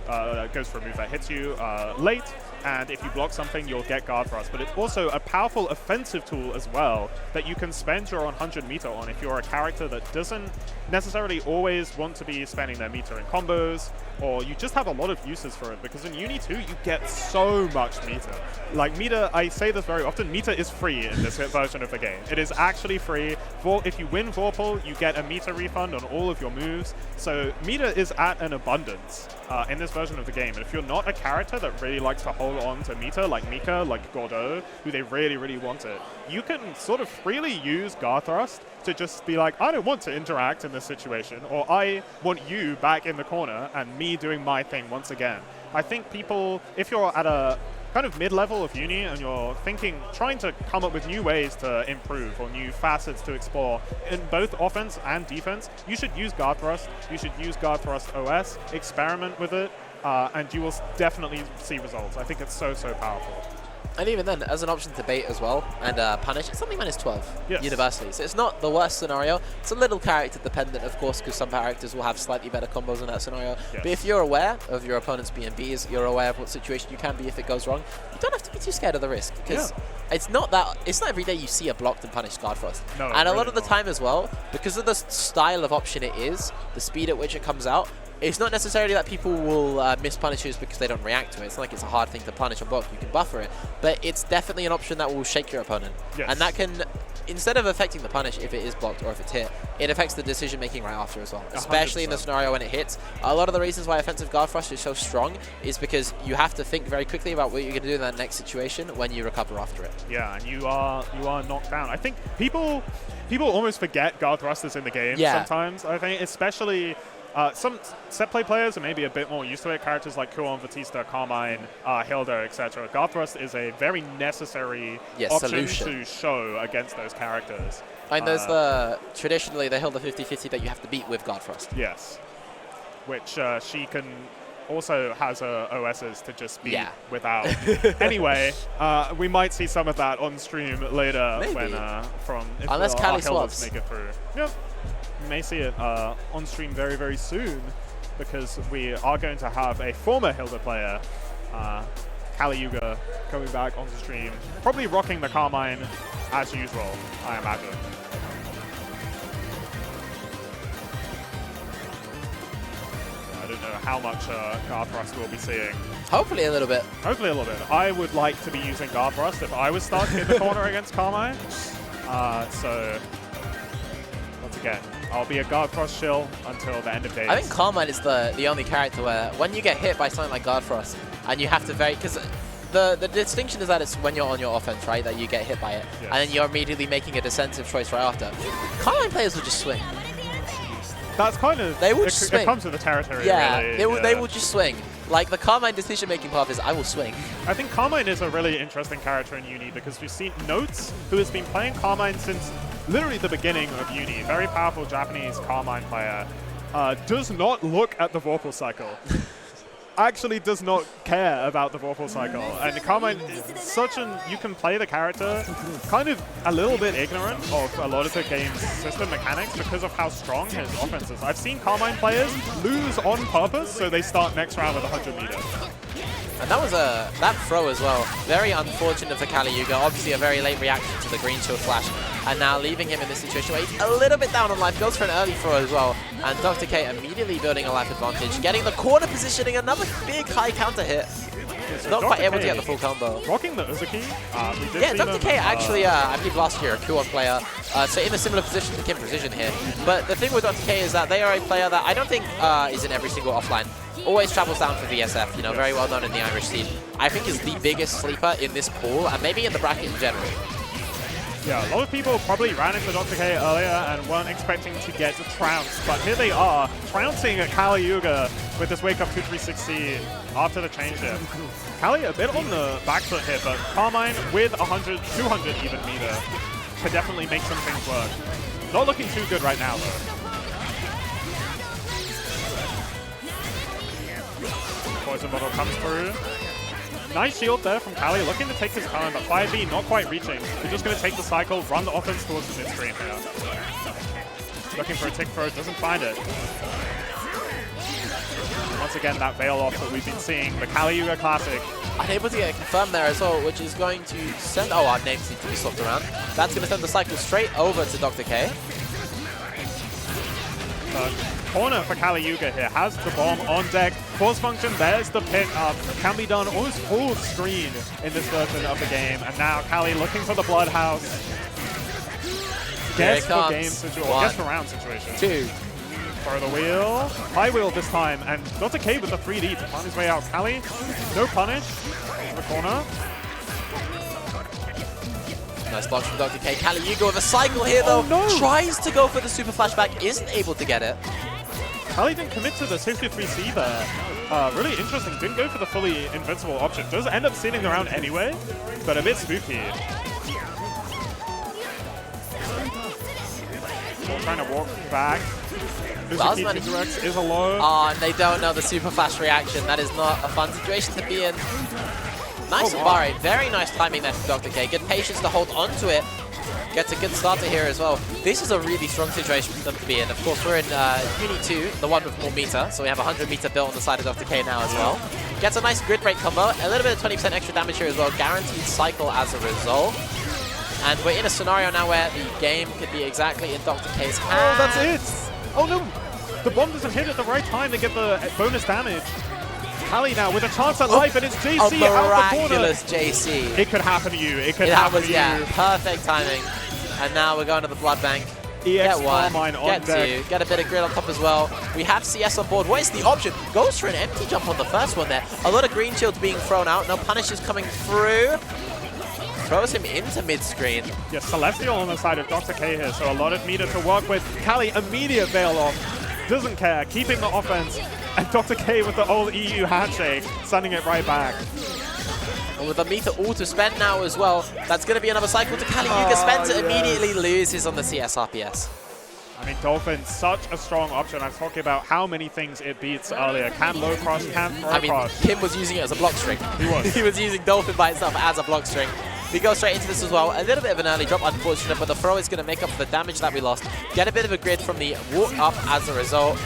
goes for a move that hits you late, and if you block something, you'll get guard thrust. But it's also a powerful offensive tool as well that you can spend your 100 meter on if you're a character that doesn't necessarily always want to be spending their meter in combos, or you just have a lot of uses for it, because in Uni 2 you get so much meter. Like meter, I say this very often, meter is free in this version of the game. It is actually free. If you win Vorpal, you get a meter refund on all of your moves. So meter is at an abundance in this version of the game. And if you're not a character that really likes to hold on to meter, like Mika, like Gordeau, who they really, really want it, you can sort of freely use guard thrust to just be like, I don't want to interact in this situation, or I want you back in the corner and me doing my thing once again. I think people, if you're at a kind of mid-level of Uni and you're trying to come up with new ways to improve or new facets to explore in both offense and defense, you should use guard thrust. You should use guard thrust OS, experiment with it, and you will definitely see results. I think it's so, so powerful. And even then, as an option to bait as well and punish, it's only -12 yes. universally. So it's not the worst scenario. It's a little character dependent, of course, because some characters will have slightly better combos in that scenario. Yes. But if you're aware of your opponent's BNBs, you're aware of what situation you can be if it goes wrong, you don't have to be too scared of the risk, because it's not every day you see a blocked and punished guard thrust. No, and a lot of the time as well, because of the style of option it is, the speed at which it comes out, it's not necessarily that people will miss punishes because they don't react to it. It's not like it's a hard thing to punish or block. You can buffer it. But it's definitely an option that will shake your opponent. Yes. And that can, instead of affecting the punish if it is blocked or if it's hit, it affects the decision making right after as well. 100%. Especially in the scenario when it hits. A lot of the reasons why offensive guard thrust is so strong is because you have to think very quickly about what you're going to do in that next situation when you recover after it. Yeah, and you are knocked down. I think people almost forget guard thrust is in the game sometimes. I think especially some set play players are maybe a bit more used to it. Characters like Kuon, Batista, Carmine, Hilda, etc. Guard thrust is a very necessary option to show against those characters. And there's traditionally the Hilda 50-50 that you have to beat with guard thrust. Yes, which she can also has OSs to just beat without. Anyway, we might see some of that on stream later when unless Kali swaps make it through. Yep. We may see it on stream very, very soon, because we are going to have a former Hilda player Kali Yuga coming back on the stream. Probably rocking the Carmine as usual, I imagine. I don't know how much guard thrust we'll be seeing. Hopefully a little bit. Hopefully a little bit. I would like to be using guard thrust if I was stuck in the corner against Carmine. So, once again, I'll be a guard thrust shill until the end of days. I think Carmine is the only character where when you get hit by something like guard thrust, and you have to because the distinction is that it's when you're on your offense, right, that you get hit by it, yes. And then you're immediately making a defensive choice right after. Carmine players will just swing. That's kind of, they will just swing. It comes with the territory, yeah, really. They will just swing. Like, the Carmine decision-making path is, I will swing. I think Carmine is a really interesting character in Uni because we've seen Notes, who has been playing Carmine since literally the beginning of Uni, very powerful Japanese Carmine player, does not look at the Vorpal cycle. Actually does not care about the Vorpal cycle. And Carmine is such an, you can play the character kind of a little bit ignorant of a lot of the game's system mechanics because of how strong his offense is. I've seen Carmine players lose on purpose, so they start next round with 100 meters. And that was that throw as well. Very unfortunate for Kali Yuga. Obviously a very late reaction to the green shield flash. And now leaving him in this situation where he's a little bit down on life. Goes for an early throw as well. And Dr. K immediately building a life advantage. Getting the corner positioning. Another big high counter hit. So not Dr. quite able K to get the full combo. Rocking the Uzuki. Yeah, Dr. K actually, I believe last year, a Q1 player. So in a similar position to Kim Precision here. But the thing with Dr. K is that they are a player that I don't think is in every single offline. Always travels down for VSF, you know, very well known in the Irish scene. I think is the biggest sleeper in this pool, and maybe in the bracket in general. Yeah, a lot of people probably ran into Dr. K earlier and weren't expecting to get trounced, but here they are, trouncing at Kali Yuga with this wake up 2-3-6C after the change dip. Kali a bit on the back foot here, but Carmine with 100, 200 even meter could definitely make some things work. Not looking too good right now, though. Poison bottle comes through. Nice shield there from Kali, looking to take his time, but 5B not quite reaching. He's just going to take the cycle, run the offense towards the mid-screen here. Looking for a tick throw, doesn't find it. Once again, that veil off that we've been seeing, the Kali Yuga classic. Unable to get confirmed there as well, which is going to send... Oh, our names seem to be swapped around. That's going to send the cycle straight over to Dr. K. Corner for Kali Yuga here, has the bomb on deck. Force function, there's the pick up. Can be done almost full screen in this version of the game. And now Kali looking for the Bloodhouse. Guess for game situation, guess for round situation. 2. Throw the wheel. High wheel this time. And Dr. K with the 3D to find his way out. Kali, no punish. In the corner. Nice block from Dr. K. Kali Yuga with a cycle here though. Oh, no. Tries to go for the super flashback, isn't able to get it. Kali didn't commit to the 63C there. Really interesting. Didn't go for the fully invincible option. Does end up stealing the round anyway, but a bit spooky. Still trying to walk back. Uzuki is alone. Oh, and they don't know the super flash reaction. That is not a fun situation to be in. Nice Bare. Very nice timing there from Dr. K. Good patience to hold on to it. Gets a good starter here as well. This is a really strong situation for them to be in. Of course, we're in Uni 2, the one with more meter. So we have 100 meter built on the side of Dr. K now as well. Gets a nice grid break combo. A little bit of 20% extra damage here as well. Guaranteed cycle as a result. And we're in a scenario now where the game could be exactly in Dr. K's hands. Oh, that's it! Oh no! The bomb doesn't hit at the right time to get the bonus damage. Kali now with a chance at life, and it's JC out the corner. Miraculous JC. It could happen to you. It could happen to you. Yeah, perfect timing. And now we're going to the blood bank. Get one, get two, get a bit of grid on top as well. We have CS on board. What is the option? Goes for an empty jump on the first one there. A lot of green shields being thrown out. No punishes coming through. Throws him into mid-screen. Yeah, Celestial on the side of Dr. K here, so a lot of meter to work with. Kali, immediate veil off. Doesn't care, keeping the offense. And Dr. K with the old EU handshake, sending it right back. And with a meter all to spend now as well, that's going to be another cycle to Kali Yuga. Spends it, immediately loses on the CS RPS. I mean, Dolphin, such a strong option. I was talking about how many things it beats earlier. Can low cross, can throw cross. Kim was using it as a block string. He was. He was using Dolphin by itself as a block string. We go straight into this as well. A little bit of an early drop, unfortunate, but the throw is going to make up for the damage that we lost. Get a bit of a grid from the walk up as a result.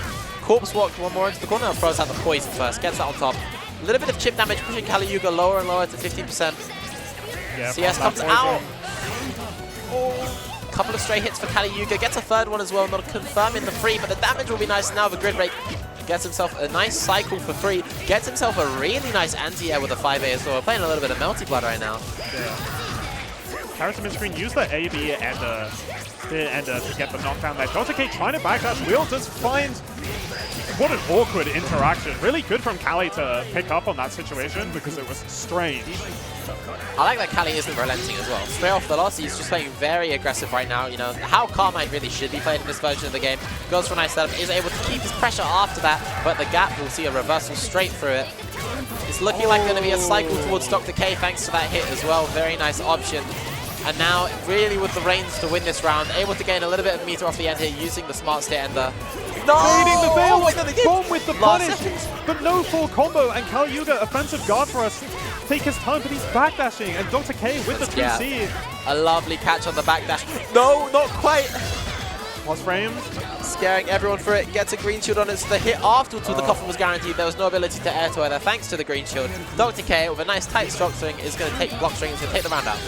Corpse walked one more into the corner and throws out the poison first. Gets that on top. A little bit of chip damage pushing Kali Yuga lower and lower to 15%. Yeah, CS comes out. Couple of stray hits for Kali Yuga. Gets a third one as well, not confirming the free, but the damage will be nice now. The grid break gets himself a nice cycle for free. Gets himself a really nice anti-air with a 5A as well. We're playing a little bit of Melty Blood right now. Yeah. Character mid-screen use the AB and to get the knockdown there. Dr. K trying to backdash. Will just find... What an awkward interaction. Really good from Kali to pick up on that situation because it was strange. I like that Kali isn't relenting as well. Straight off the loss, he's just playing very aggressive right now. You know, how Carmine really should be played in this version of the game. Goes for a nice setup, is able to keep his pressure after that, but the gap will see a reversal straight through it. It's looking like going to be a cycle towards Dr. K thanks to that hit as well. Very nice option. And now, really with the reins to win this round, able to gain a little bit of meter off the end here using the smart state and the... No! Fading the veil, bomb with the punish, but no full combo, and Kali Yuga offensive guard for us. Take his time, but he's backdashing, and Dr. K with the 2C. Yeah. A lovely catch on the backdash. No, not quite. Was framed. Scaring everyone for it, gets a green shield on it, so the hit afterwards with the coffin was guaranteed. There was no ability to air to either, thanks to the green shield. Dr. K, with a nice tight stock swing, is going to take block string, is going to take the round out.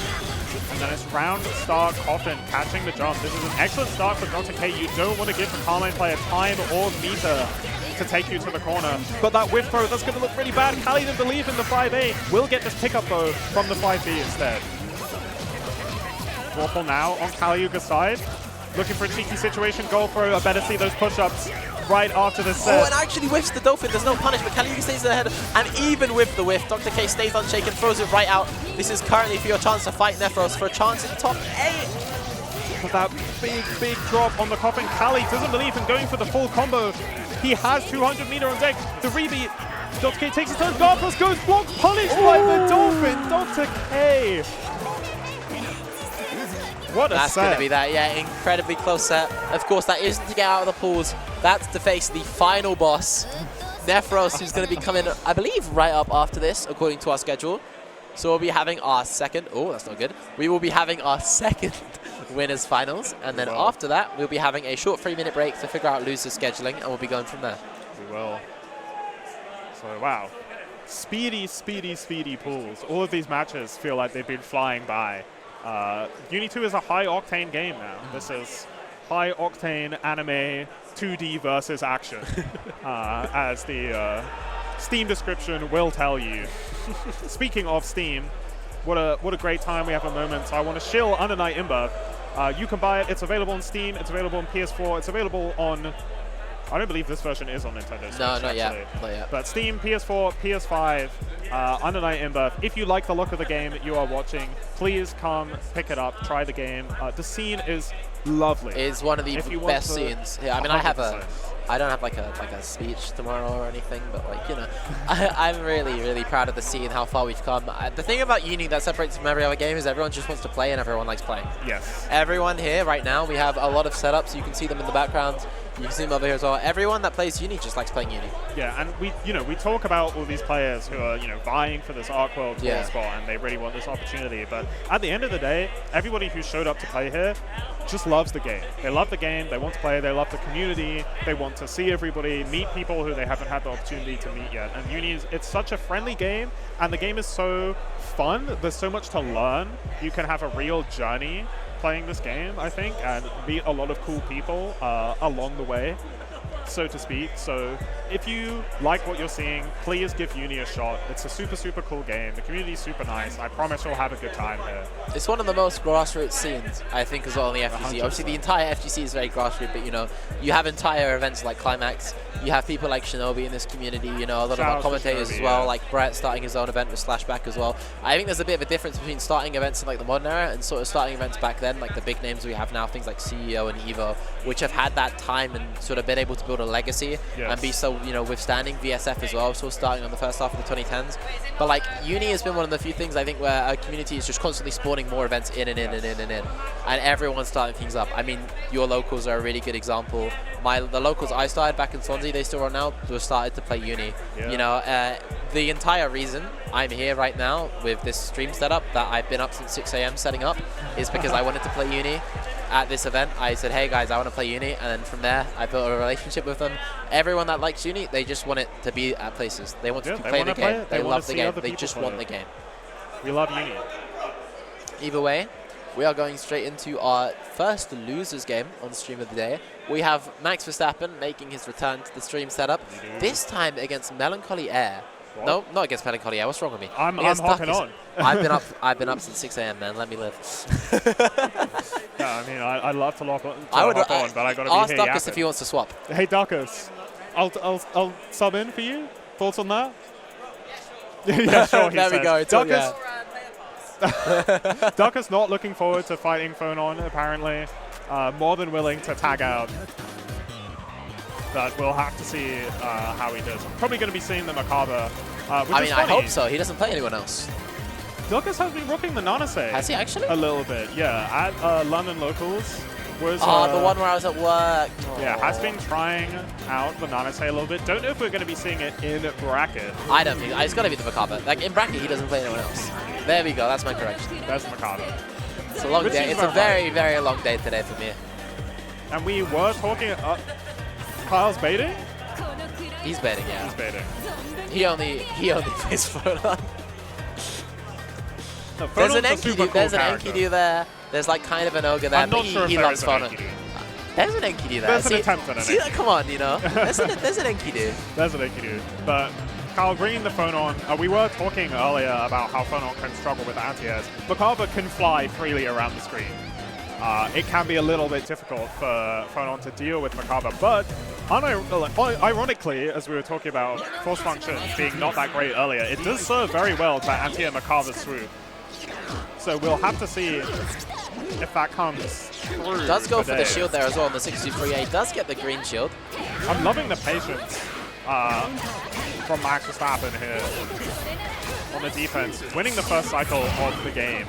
And then it's round start Coffin catching the jump. This is an excellent start for Dr. K. You don't want to give the Carmine player time or meter to take you to the corner. But that whip throw, that's going to look really bad. Kali didn't believe in the 5A. Will get this pickup though from the 5B instead. Warple now on Kali Yuga's side. Looking for a cheeky situation. Goal throw. I better see those push-ups right after this set. Oh, and actually whiffs the Dolphin. There's no punish, but Kali Yuga stays ahead. And even with the whiff, Dr. K stays unshaken, throws it right out. This is currently for your chance to fight Nephros for a chance in top 8. But that big drop on the Coffin. Kali doesn't believe in going for the full combo. He has 200 meter on deck. The rebeat. Dr. K takes his turn. Garfus goes blocked. Punished by the Dolphin. Dr. K. What a That's set. going to be that, yeah, incredibly close set. Of course, that isn't to get out of the pools. That's to face the final boss, Nephros, who's going to be coming, I believe, right up after this, according to our schedule. So we'll be having our second, oh, that's not good. We will be having our second winners finals. And then after that, we'll be having a short 3-minute break to figure out loser scheduling, and we'll be going from there. We will. So, wow. Speedy pools. All of these matches feel like they've been flying by. Uni 2 is a high-octane game now. This is high-octane anime 2D versus action, as the Steam description will tell you. Speaking of Steam, what a great time we have at the moment. So I want to shill Under Night Inbirth. You can buy it. It's available on Steam. It's available on PS4. It's available on... I don't believe this version is on Nintendo Switch. No, not yet. Not yet. But Steam, PS4, PS5, Under Night Inbirth. If you like the look of the game that you are watching, please come pick it up, try the game. The scene is lovely. It's one of the best scenes. Yeah, I mean, 100%. I don't have like a speech tomorrow or anything, but like, you know, I'm really proud of the scene, how far we've come. The thing about Uni that separates from every other game is everyone just wants to play and everyone likes playing. Yes. Everyone here right now, we have a lot of setups. You can see them in the background. You can see them over here as well. Everyone that plays Uni just likes playing Uni. Yeah, and we talk about all these players who are, vying for this Arc World Tour spot, and they really want this opportunity. But at the end of the day, everybody who showed up to play here just loves the game. They love the game, they want to play, they love the community, they want to see everybody, meet people who they haven't had the opportunity to meet yet. And Uni, it's such a friendly game, and the game is so fun. There's so much to learn. You can have a real journey playing this game, I think, and meet a lot of cool people along the way, so to speak. So if you like what you're seeing, please give Uni a shot. It's a super cool game. The community's super nice. I promise you'll have a good time here. It's one of the most grassroots scenes, I think, as well in the FGC. 100%. Obviously, the entire FGC is very grassroots, but you have entire events like Climax. You have people like Shinobi in this community, a lot of our commentators as well, like Brett starting his own event with Slashback as well. I think there's a bit of a difference between starting events in like the modern era and sort of starting events back then, like the big names we have now, things like CEO and Evo, which have had that time and sort of been able to build a legacy and be so, withstanding. VSF as well, so starting on the first half of the 2010s. But like Uni has been one of the few things I think where our community is just constantly spawning more events in and in and in and in, and everyone's starting things up. I mean, your locals are a really good example. The locals I started back in Swansea, they still run now, were started to play Uni. The entire reason I'm here right now with this stream setup that I've been up since 6 AM setting up is because I wanted to play Uni. at this event. I said, hey guys, I want to play Uni, and then from there, I built a relationship with them. Everyone that likes Uni, they just want it to be at places. They want to play the game. They love the game. They just want the game. We love Uni. Either way, we are going straight into our first losers game on the stream of the day. We have Max Verstappen making his return to the stream setup, this time against Melancholy Air. What? No, not against Melancholy Air. What's wrong with me? I'm hopping on. I've been up since 6 AM, man. Let me live. Yeah, I mean, I'd love to hop on, but I gotta be ask here. Duckus if he wants to swap. Hey, Duckus, I'll sub in for you. Thoughts on that? Yeah, sure. There we go. Duckus. Duckus not looking forward to fighting Phonon, apparently. More than willing to tag out. But we'll have to see how he does. Probably going to be seeing the Macabre. I mean, I hope so. He doesn't play anyone else. Duckus has been rocking the Nanase. Has he actually? A little bit, yeah. At London Locals. Was, the one where I was at work. Yeah, has been trying out the Nanase a little bit. Don't know if we're going to be seeing it in bracket. I don't think. It's got to be the Macabre. Like, in bracket, he doesn't play anyone else. There we go. That's my correction. That's the Macabre. It's a long day. It's a very, very long day today for me. And we were talking... Kyle's baiting? He's baiting, yeah. He's baiting. He only plays Phonon. No, there's an Enkidu there. There's like kind of an ogre there, but he loves Phonon. There's an Enkidu there. There's an attempt at an Enkidu. Come on, you know. There's an Enkidu. There's an Enkidu. But Kyle, bringing the Phonon, we were talking earlier about how Phonon can struggle with anti-airs. Macabre can fly freely around the screen. It can be a little bit difficult for Phonon to deal with Macabre, but ironically, as we were talking about force functions being not that great earlier, it does serve very well to anti-air Macabre's swoop. So we'll have to see if that comes through. Does go for the shield there as well on the 63A. Does get the green shield. I'm loving the patience from Max Verstappen here on the defense, winning the first cycle of the game.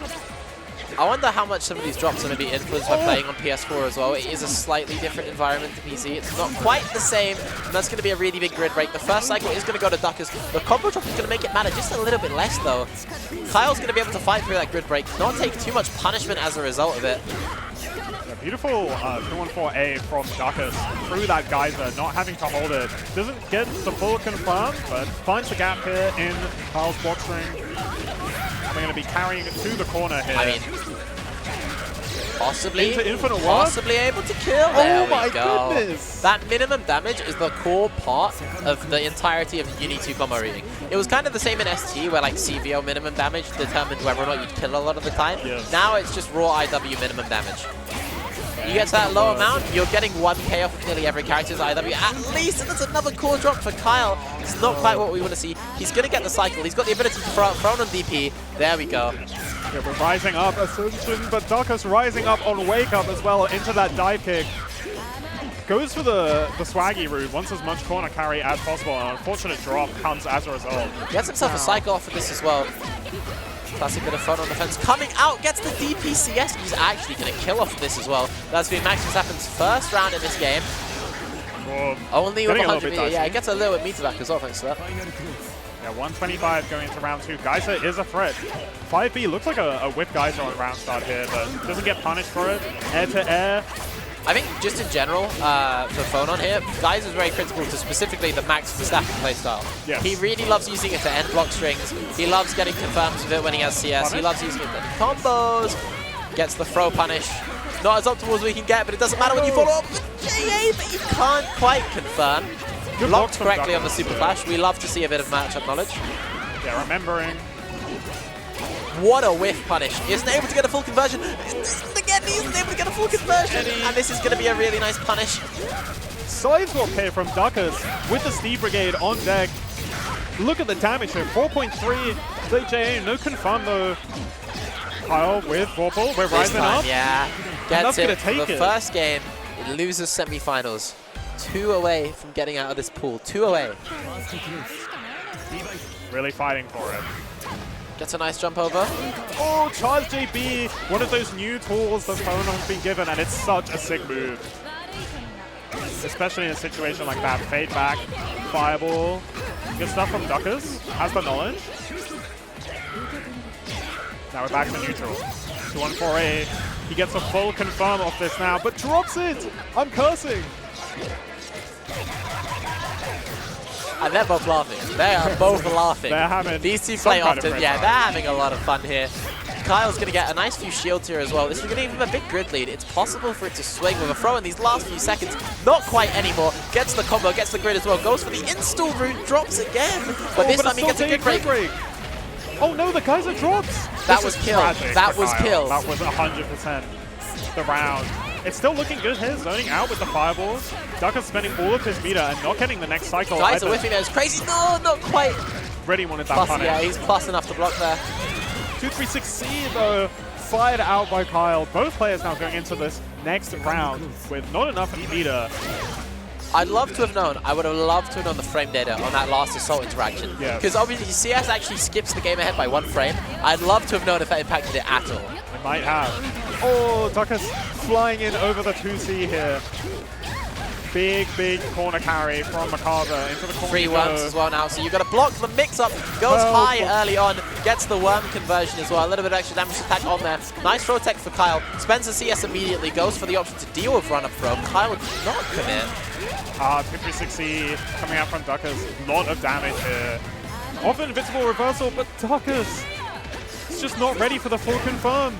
I wonder how much some of these drops are going to be influenced by playing on PS4 as well. It is a slightly different environment to PC. It's not quite the same, and that's going to be a really big grid break. The first cycle is going to go to Duckus. The combo drop is going to make it matter just a little bit less, though. Kyle's going to be able to fight through that grid break, not take too much punishment as a result of it. Yeah, beautiful 214A from Duckus through that geyser, not having to hold it. Doesn't get the full confirm, but finds the gap here in Kyle's block string. They're going to be carrying it to the corner here. I mean, possibly able to kill. There we go. Goodness! That minimum damage is the core part of the entirety of Uni 2 combo reading. It was kind of the same in ST, where like CVO minimum damage determined whether or not you'd kill a lot of the time. Yes. Now it's just raw IW minimum damage. You get to that low amount, you're getting 1k off of nearly every character's IW at least, and that's another core drop for Kyle. It's not quite what we want to see. He's going to get the cycle. He's got the ability to throw on DP. There we go. Yeah, we're rising up Ascension, but Duckus rising up on Wake Up as well into that dive kick. Goes for the swaggy route, wants as much corner carry as possible. An unfortunate drop comes as a result. Gets himself a cycle off of this as well. Classic bit of fun on defense. Coming out, gets the DPCS. He's actually going to kill off of this as well. That's been Max Verstappen's first round in this game. Only with 100 meter. Yeah, it gets a little bit meter back as well, thanks to that. Yeah, 125 going into round 2. Geyser is a threat. 5B looks like a whip Geyser on round start here, but doesn't get punished for it. Air to air. I think just in general, for Phonon here, Geyser is very critical to specifically the Max Verstappen playstyle. Yes. He really loves using it to end block strings. He loves getting confirms with it when he has CS. He loves using it to combos. Gets the throw punish. Not as optimal as we can get, but it doesn't matter when you follow up with JA, but you can't quite confirm. Blocked correctly on the Super Flash. We love to see a bit of matchup knowledge. Yeah, remembering. What a whiff punish. Isn't able to get a full conversion. Again, he isn't able to get a full conversion. And this is going to be a really nice punish. Sideswap here from Duckus with the Steve Brigade on deck. Look at the damage here. 4.3 JA. No confirm though. Kyle with Vorpal. We're rising up. Yeah. Gets it. Take the first game, it loses semi-finals. 2 away from getting out of this pool. 2 away. Really fighting for it. Gets a nice jump over. Oh, Charge JB, one of those new tools that Phonon's been given, and it's such a sick move. Especially in a situation like that. Fade back, fireball. Good stuff from Duckus. Has the knowledge. Now we're back to neutral. 2-1-4-A. He gets a full confirm off this now, but drops it! I'm cursing! And they're both laughing. They are both laughing. They're having These two play often. Yeah, they're having a lot of fun here. Kyle's going to get a nice few shields here as well. This is going to give him a big grid lead. It's possible for it to swing with a throw in these last few seconds. Not quite anymore. Gets the combo, gets the grid as well. Goes for the install route, drops again. But this time he gets a good break. Oh no, the Kaiser drops. That was kill. That was kill. That was 100% the round. It's still looking good here, zoning out with the fireballs. Ducker's spending all of his meter and not getting the next cycle. Guys are whiffing there. It's crazy. No, not quite. Really wanted that plus, punish. Yeah, he's plus enough to block there. 2-3-6C though, fired out by Kyle. Both players now going into this next round with not enough meter. I'd love to have known. I would have loved to have known the frame data on that last assault interaction. Because obviously CS actually skips the game ahead by 1 frame. I'd love to have known if that impacted it at all. It might have. Oh, Ducker's flying in over the 2C here. Big corner carry from Macabre into the corner. 3 worms as well now, so you've got to block the mix-up. Goes high early on, gets the worm conversion as well. A little bit of extra damage attack on there. Nice throw tech for Kyle. Spends the CS immediately, goes for the option to deal with run-up throw. Kyle would not commit. 2-3-6C coming out from Duckers. Lot of damage here. Off invincible reversal, but Duckers is just not ready for the full confirm.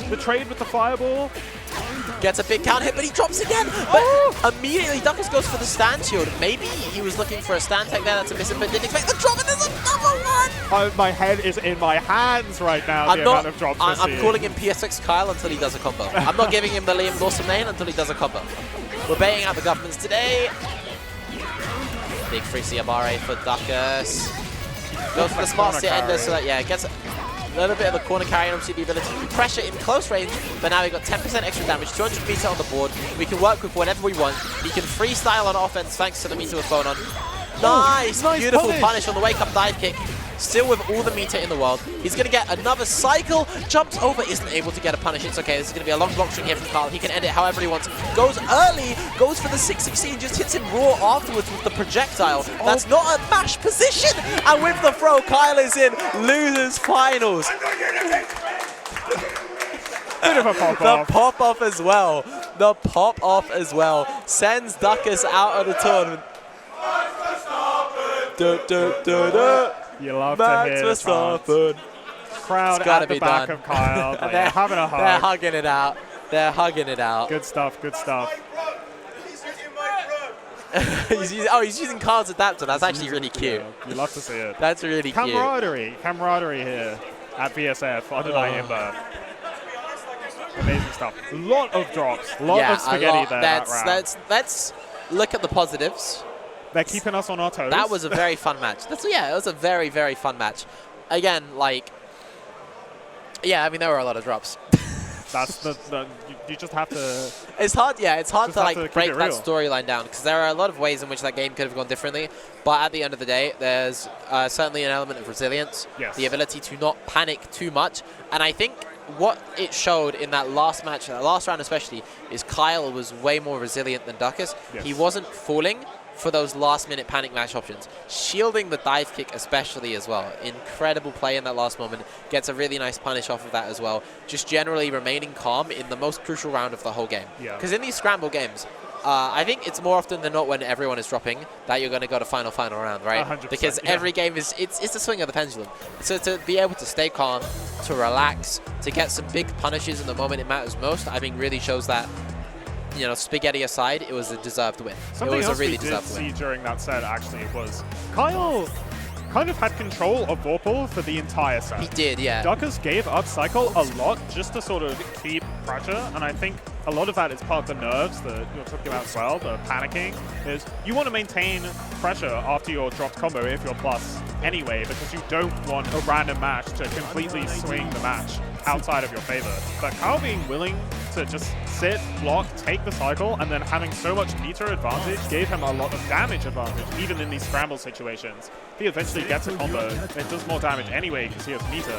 The trade with the fireball. Gets a big count hit, but he drops again. But immediately, Duckers goes for the stand shield. Maybe he was looking for a stand tech there. That's a miss, but didn't expect the drop, and there's another one. Oh, my head is in my hands right now. Amount of drops I'm calling him PSX Kyle until he does a combo. I'm not giving him the Liam Lawson main until he does a combo. We're baiting out the governments today. Big 3C Abare for Duckers. Goes for the smart steer ender, so that, yeah, gets a little bit of the corner carry and obviously the ability to pressure in close range, but now we've got 10% extra damage, 200 meter on the board. We can work with whatever we want. He can freestyle on offense thanks to the meter with phone on. Nice beautiful punish on the wake up dive kick. Still with all the meter in the world. He's going to get another cycle. Jumps over, isn't able to get a punish. It's okay. This is going to be a long block string here from Kyle. He can end it however he wants. Goes early, goes for the 616, just hits him raw afterwards with the projectile. That's not a mash position. And with the throw, Kyle is in. Losers finals. Bit of a pop-off. The pop-off as well. The pop-off as well. Sends Duckers out of the tournament. You love to hear the crowd at the back of Kyle. They're having a hug. They're hugging it out. They're hugging it out. Good stuff, good stuff. he's using Kyle's adapter. That's actually really cute. Yeah, you love to see it. That's really cute. Camaraderie here at VSF under Imba. Amazing stuff. A lot of drops. A lot of spaghetti there. Let's look at the positives. They're keeping us on our toes. That was a very fun match. It was a very, very fun match. Again, I mean, there were a lot of drops. That's you just have to... It's hard, it's hard to break that storyline down, because there are a lot of ways in which that game could have gone differently, but at the end of the day, there's certainly an element of resilience, the ability to not panic too much, and I think what it showed in that last match, that last round especially, is Kyle was way more resilient than Duckers. He wasn't falling for those last-minute panic match options. Shielding the dive kick especially as well. Incredible play in that last moment. Gets a really nice punish off of that as well. Just generally remaining calm in the most crucial round of the whole game. Because in these scramble games, I think it's more often than not when everyone is dropping that you're going to go to final round, right? 100%, because every game is, it's the swing of the pendulum. So to be able to stay calm, to relax, to get some big punishes in the moment it matters most, I think really shows that, you know, spaghetti aside, it was a deserved win. Something it was else a really we did deserved see win. during that set actually was Kyle kind of had control of Vorpal for the entire set. He did, yeah. Duckers gave up cycle a lot just to sort of keep pressure, and I think a lot of that is part of the nerves that you're talking about as well, the panicking, is you want to maintain pressure after your dropped combo if you're plus anyway, because you don't want a random match to completely swing the match outside of your favor. But Kyle being willing to just sit, block, take the cycle, and then having so much meter advantage gave him a lot of damage advantage, even in these scramble situations. If he eventually gets a combo, it does more damage anyway because he has meter.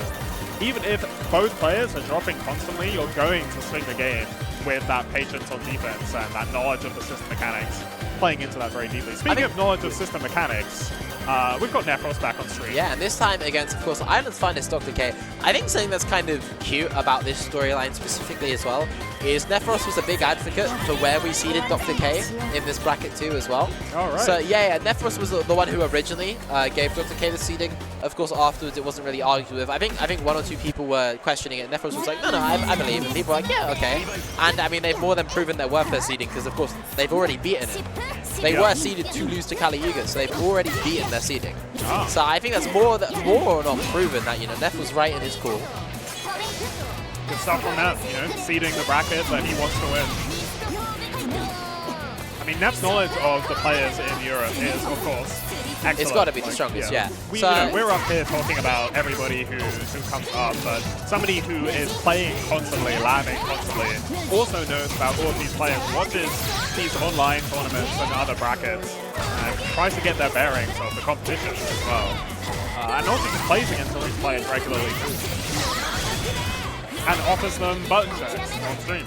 Even if both players are dropping constantly, you're going to swing the game with that patience on defense and that knowledge of the system mechanics playing into that very deeply. Speaking of knowledge of system mechanics, we've got Nephros back on stream. Yeah, and this time against, of course, Island's finest Dr. K. I think something that's kind of cute about this storyline specifically as well is Nephros was a big advocate for where we seeded Dr. K in this bracket too as well. All right. So yeah, Nephros was the one who originally gave Dr. K the seeding. Of course, afterwards it wasn't really argued with. I think one or two people were questioning it. Nephros was like, no, I believe. And people were like, yeah, okay. And I mean, they've more than proven their worth their seeding because, of course, they've already beaten it. They were seeded to lose to Kali Yuga, so they've already beaten their seeding. Oh. So I think that's more or not proven that, you know, Neph was right in his call. Good stuff from Neph, you know, seeding the bracket that he wants to win. I mean, Neph's knowledge of the players in Europe is, of course, excellent. It's got to be the strongest, yeah. You know, we're up here talking about everybody who comes up, but somebody who is playing constantly, landing constantly, also knows about all of these players, watches these online tournaments and other brackets, and tries to get their bearings of the competition as well. And also just plays against all these players regularly too. And offers them button checks on stream.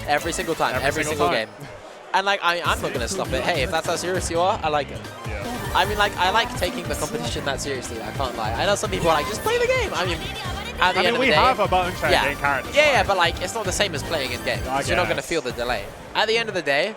Every single time, every single game. And like, I'm not going to stop it. Hey, if that's how serious you are, I like it. Yeah. I mean, like, I like taking the competition that seriously. I can't lie. I know some people are like, just play the game. I mean, at the end of the day, we have a button check in character. Yeah, but like, it's not the same as playing in game. You're not going to feel the delay. At the end of the day,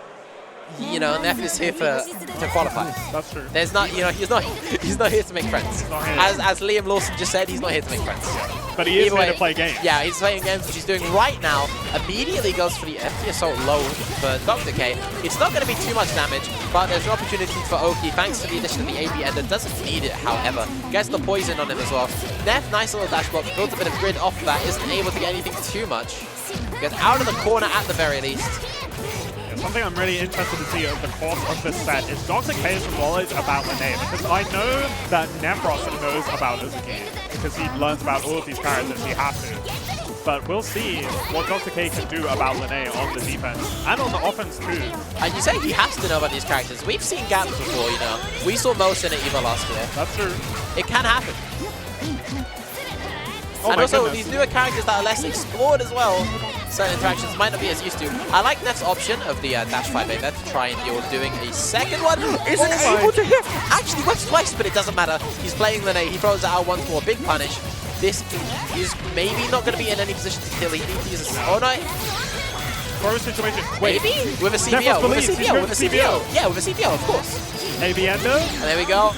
you know, Neph is here to qualify. That's true. There's not, you know, he's not here to make friends. As Liam Lawson just said, he's not here to make friends. Yeah. But he is here to play games. Yeah, he's playing games, which he's doing right now. Immediately goes for the FP Assault low for Dr. K. It's not going to be too much damage, but there's an opportunity for Oki thanks to the addition of the AB Ender. Doesn't need it, however. Gets the poison on him as well. Neph, nice little dash block, builds a bit of grid off that, isn't able to get anything too much. Gets out of the corner at the very least. Something I'm really interested to see over the course of this set is Dr. K's knowledge about Lene, because I know that Nephros knows about Uzuki, because he learns about all of these characters, he has to. But we'll see what Dr. K can do about Lene on the defense, and on the offense too. And you say he has to know about these characters. We've seen gaps before, you know. We saw most in EVA last year. That's true. It can happen. Oh and also, goodness. these newer characters that are less explored as well, certain interactions might not be as used to. I like Neff's option of the dash 5A there to try and deal with doing a second one. Isn't able to hit. Actually works twice, but it doesn't matter. He's playing Lene. He throws it out once more. Big punish. This is maybe not going to be in any position to kill. He needs to use a... Oh, no. Throw situation. Maybe? With a CBO. With a CBO. With a CBO. Yeah, with a CBO, of course. AB Ender. And there we go.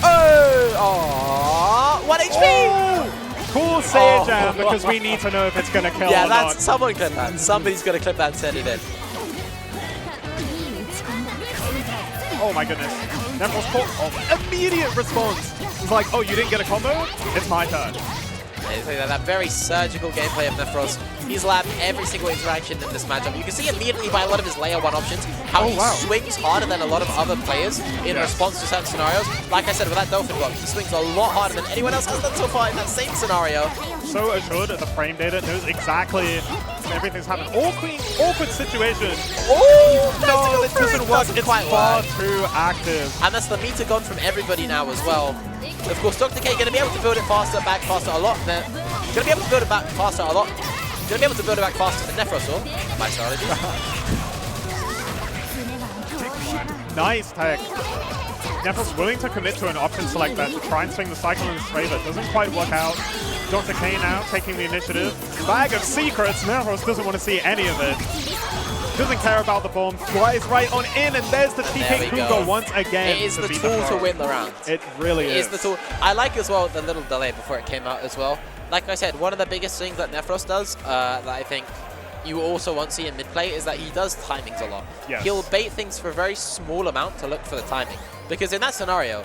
Oh, 1 HP! Oh, cool save jam, because we need to know if it's going to kill or not. Someone clip that. Somebody's going to clip that and send it in. Oh my goodness. Nephros caught off. Immediate response. It's like, oh, you didn't get a combo? It's my turn. That very surgical gameplay of Nephros. He's labbed every single interaction in this matchup. You can see immediately by a lot of his layer 1 options how he swings harder than a lot of other players in response to certain scenarios. Like I said, with that Dolphin block, he swings a lot harder than anyone else has done so far in that same scenario. So assured of the frame data, knows exactly everything's happening. Awkward situation. Oh, no, it doesn't work. It's far too active. And that's the meter gone from everybody now as well. Of course, Dr. K going to be able to build it faster, back faster a lot. Going to be able to build it back faster a lot. Going to be able to build it back faster than Nephros will. My strategy. Nice tech. Nephros willing to commit to an option select bet to try and swing the cycle in his favor. Doesn't quite work out. Dr. K now taking the initiative. Bag of secrets. Nephros doesn't want to see any of it. Doesn't care about the bomb. Flies right on in, and there's the TK Kugo once again. It is the tool to win the round. It really is. It is the tool. I like as well the little delay before it came out as well. Like I said, one of the biggest things that Nephros does that I think you also won't see in mid-play is that he does timings a lot. Yes. He'll bait things for a very small amount to look for the timing. Because in that scenario,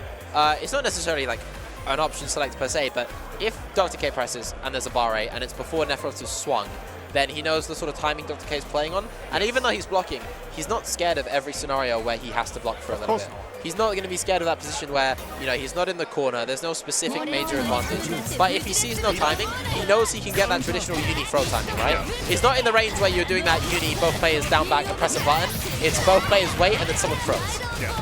it's not necessarily like an option select per se, but if Dr. K presses and there's a bar A and it's before Nephros has swung, then he knows the sort of timing Dr. K is playing on. And even though he's blocking, he's not scared of every scenario where he has to block for a little bit. He's not going to be scared of that position where, you know, he's not in the corner, there's no specific major advantage. But if he sees no timing, he knows he can get that traditional uni throw timing, right? It's not in the range where you're doing that uni, both players down back and press a button. It's both players wait and then someone throws. Yeah.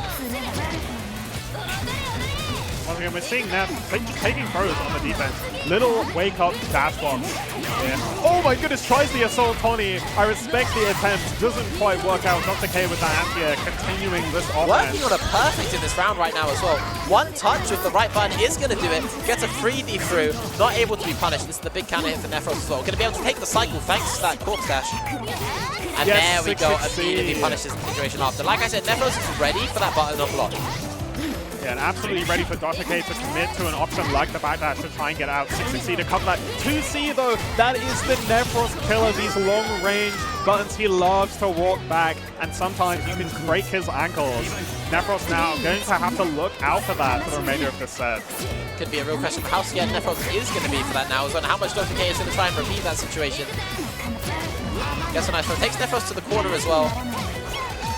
approaching, and we're seeing Neff taking throws on the defense. Little wake-up dash bombs. Yeah. Oh my goodness, tries the assault Tony. I respect the attempt. Doesn't quite work out. Dr. K with that anti-air, continuing this offense. Working on a perfect in this round right now as well. One touch with the right button is going to do it. Gets a 3D through. Not able to be punished. This is the big counter hit for Nephros as well. Going to be able to take the cycle thanks to that corpse dash. And yes, there we go. Immediately punishes the situation after. Like I said, Nephros is ready for that button unblock. Yeah, and absolutely ready for Dr. K to commit to an option like the backdash to try and get out. 6C to cover that. 2C though, that is the Nephros killer. These long range buttons, he loves to walk back, and sometimes you can break his ankles. Nephros now going to have to look out for that for the remainder of this set. Could be a real question of how scared Nephros is going to be for that now, as on how much Dr. K is going to try and repeat that situation. Gets a nice throw. Takes Nephros to the corner as well.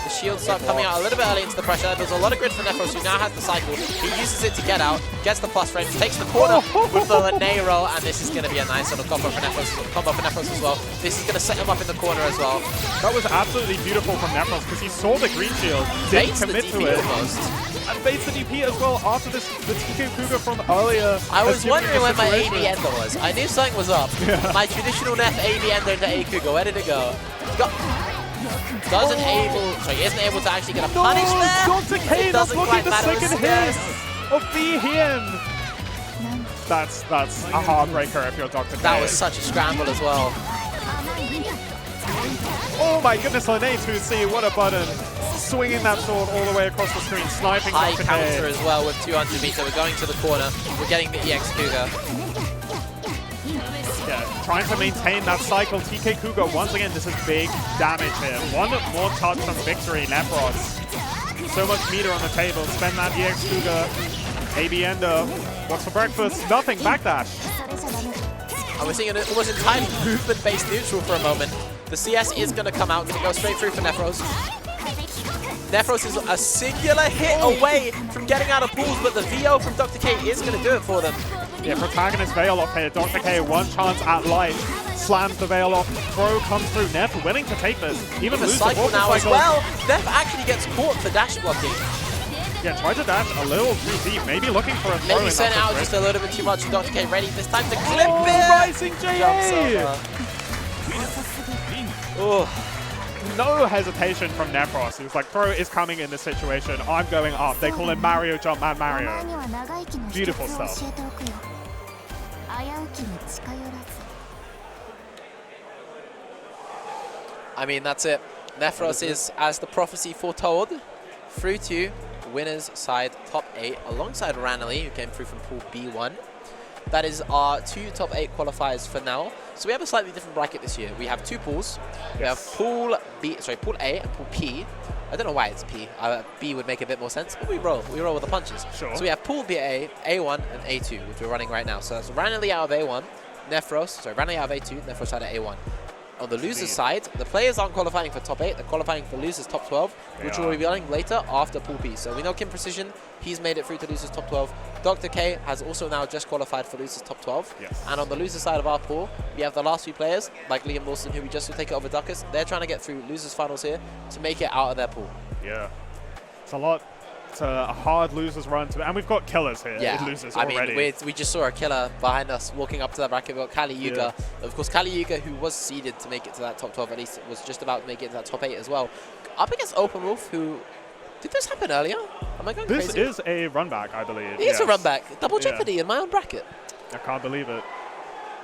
The shields start coming out a little bit early into the pressure. There's a lot of grid for Nephros, who now has the cycle. He uses it to get out, gets the plus frames, takes the corner with the Lene roll, and this is going to be a nice little combo for Nephros as well. This is going to set him up in the corner as well. That was absolutely beautiful from Nephros because he saw the green shield, didn't commit to it. And baits the DP as well after this, the TK Cougar from earlier. I was wondering when my AB ender was. I knew something was up. Yeah. My traditional Neff AB ender into A Cougar. Where did it go? He isn't able to actually get a punish there. Dr. K not blocking the second hit of the Hien. That's a heartbreaker if you're Dr. K. That was such a scramble as well. Oh my goodness, Lene 2C, what a button. Swinging that sword all the way across the screen, sniping High Dr. counter K. as well with 200 meter. We're going to the corner. We're getting the EX Cougar. Yeah, trying to maintain that cycle. TK Cougar, once again, this is big damage here. One more touch from victory, Nephros. So much meter on the table. Spend that EX Cougar. AB Ender. What's for breakfast? Nothing. Backdash. And we're seeing an almost entirely movement-based neutral for a moment. The CS is going to come out. Going to go straight through for Nephros. Nephros is a singular hit away from getting out of pools, but the VO from Dr. K is going to do it for them. Yeah, protagonist Veil off here. Dr. K, one chance at life. Slams the Veil off. Throw comes through. Neff willing to take this. Even the lose cycle the now cycle. As well. Neff actually gets caught for dash blocking. Yeah, tried to dash a little too deep. Maybe looking for a throw. Maybe sent out just a little bit too much. Dr. K ready this time to clip it. Rising JA! Oh. No hesitation from Nephros. He was like, throw is coming in this situation. I'm going up. They call him Mario Jumpman Mario. Beautiful stuff. I mean, that's it. Nephros is, as the prophecy foretold, through to winners side top 8 alongside Ranelli, who came through from pool B1. That is our 2 top 8 qualifiers for now. So we have a slightly different bracket this year. We have 2 pools. We have pool A and pool P. I don't know why it's P. B would make a bit more sense, but we roll with the punches. Sure. So we have pool BA, A1, and A2, which we're running right now. So that's Ranelli out of A1, Ranelli out of A2, Nephros out of A1. On the loser's side, the players aren't qualifying for top 8, they're qualifying for losers top 12, which we'll be running later after pool P. So we know Kim Precision, he's made it through to losers top 12. Dr. K has also now just qualified for losers top 12. Yes. And on the loser side of our pool, we have the last few players, like Liam Wilson, who we just will take it over Duckus. They're trying to get through losers finals here to make it out of their pool. Yeah. It's a lot. It's a hard losers run to, and we've got killers here. Yeah, Losers I already. mean, we just saw a killer behind us walking up to that bracket. We've got Kali Yuga. Yeah. Of course, Kali Yuga, who was seeded to make it to that top 12, at least was just about to make it to that top 8 as well. Up against Open Wolf, who... Did this happen earlier? Am I going crazy? This is a run back, I believe. It is a run back. Double jeopardy in my own bracket. I can't believe it.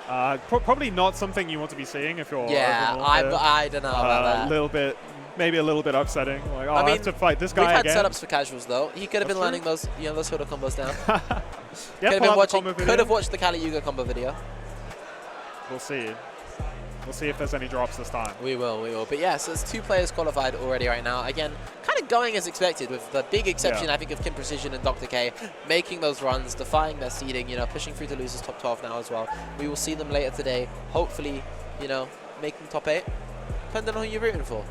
Probably not something you want to be seeing if you're... Yeah, I don't know about that. Maybe a little bit upsetting. Like, oh, I mean, I have to fight this guy again. We've had setups for casuals though. He could have been learning those, those sort of combos down. Yeah, could have watched the Kali Yuga combo video. We'll see. We'll see if there's any drops this time. We will. But yeah, so there's 2 players qualified already right now. Again, kind of going as expected, with the big exception, I think, of Kim Precision and Dr. K making those runs, defying their seeding, pushing through to losers top 12 now as well. We will see them later today, hopefully, making top 8, depending on who you're rooting for.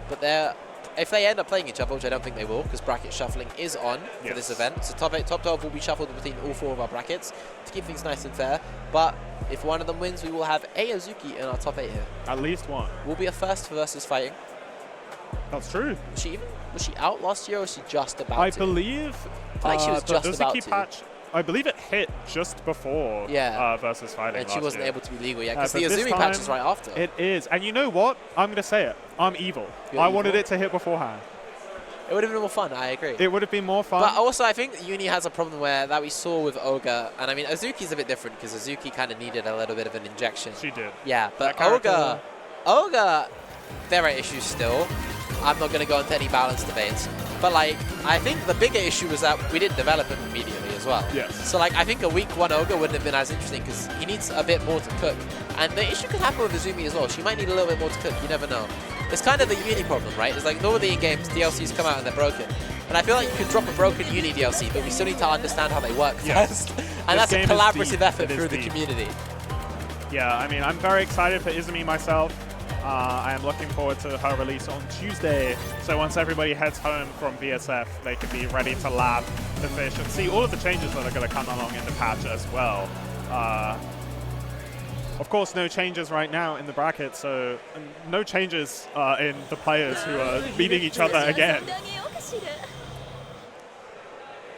But if they end up playing each other, which I don't think they will, because bracket shuffling is on for this event. So top 8, top 12 will be shuffled between all 4 of our brackets to keep things nice and fair. But if one of them wins, we will have a Azuki in our top 8 here. At least one. Will be a first for VSFighting. That's true. Was she out last year, or was she just about to? I believe I think she was just the about Azuki to. patch I believe it hit just before VSFighting. And she wasn't able to be legal yet, because but the Azumi patch is right after. It is. And you know what? I'm going to say it. I'm evil. I wanted it to hit beforehand. It would have been more fun, I agree. It would have been more fun. But also, I think Uni has a problem where that we saw with Olga, and I mean, Azuki's a bit different because Azuki kind of needed a little bit of an injection. She did. Yeah, but Olga, there are issues still. I'm not going to go into any balance debates. But, like, I think the bigger issue was that we didn't develop him immediately as well. Yes. So, like, I think a week 1 Olga wouldn't have been as interesting because he needs a bit more to cook. And the issue could happen with Azumi as well. She might need a little bit more to cook. You never know. It's kind of the Uni problem, right? It's like normally in games, DLCs come out and they're broken. And I feel like you could drop a broken Uni DLC, but we still need to understand how they work first. And that's a collaborative effort through the community. Yeah, I mean, I'm very excited for Izumi myself. I am looking forward to her release on Tuesday. So once everybody heads home from VSF, they can be ready to lab the fish and see all of the changes that are going to come along in the patch as well. Of course, no changes right now in the bracket, so no changes in the players who are beating each other again.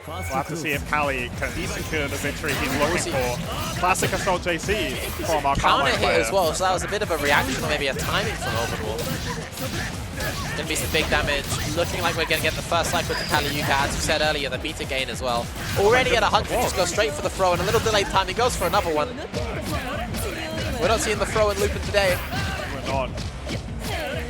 We'll have to see if Kali can secure the victory he's looking for. Classic Assault JC from our counter hit player. as well, so that was a bit of a reaction or maybe a timing from Overlord. Gonna be some big damage. Looking like we're gonna get the first cycle to Kali Yuka, as you said earlier, the beta gain as well. Already at 100, just go straight for the throw and a little delayed time. He goes for another one. We're not seeing the throw and looping today. We're not.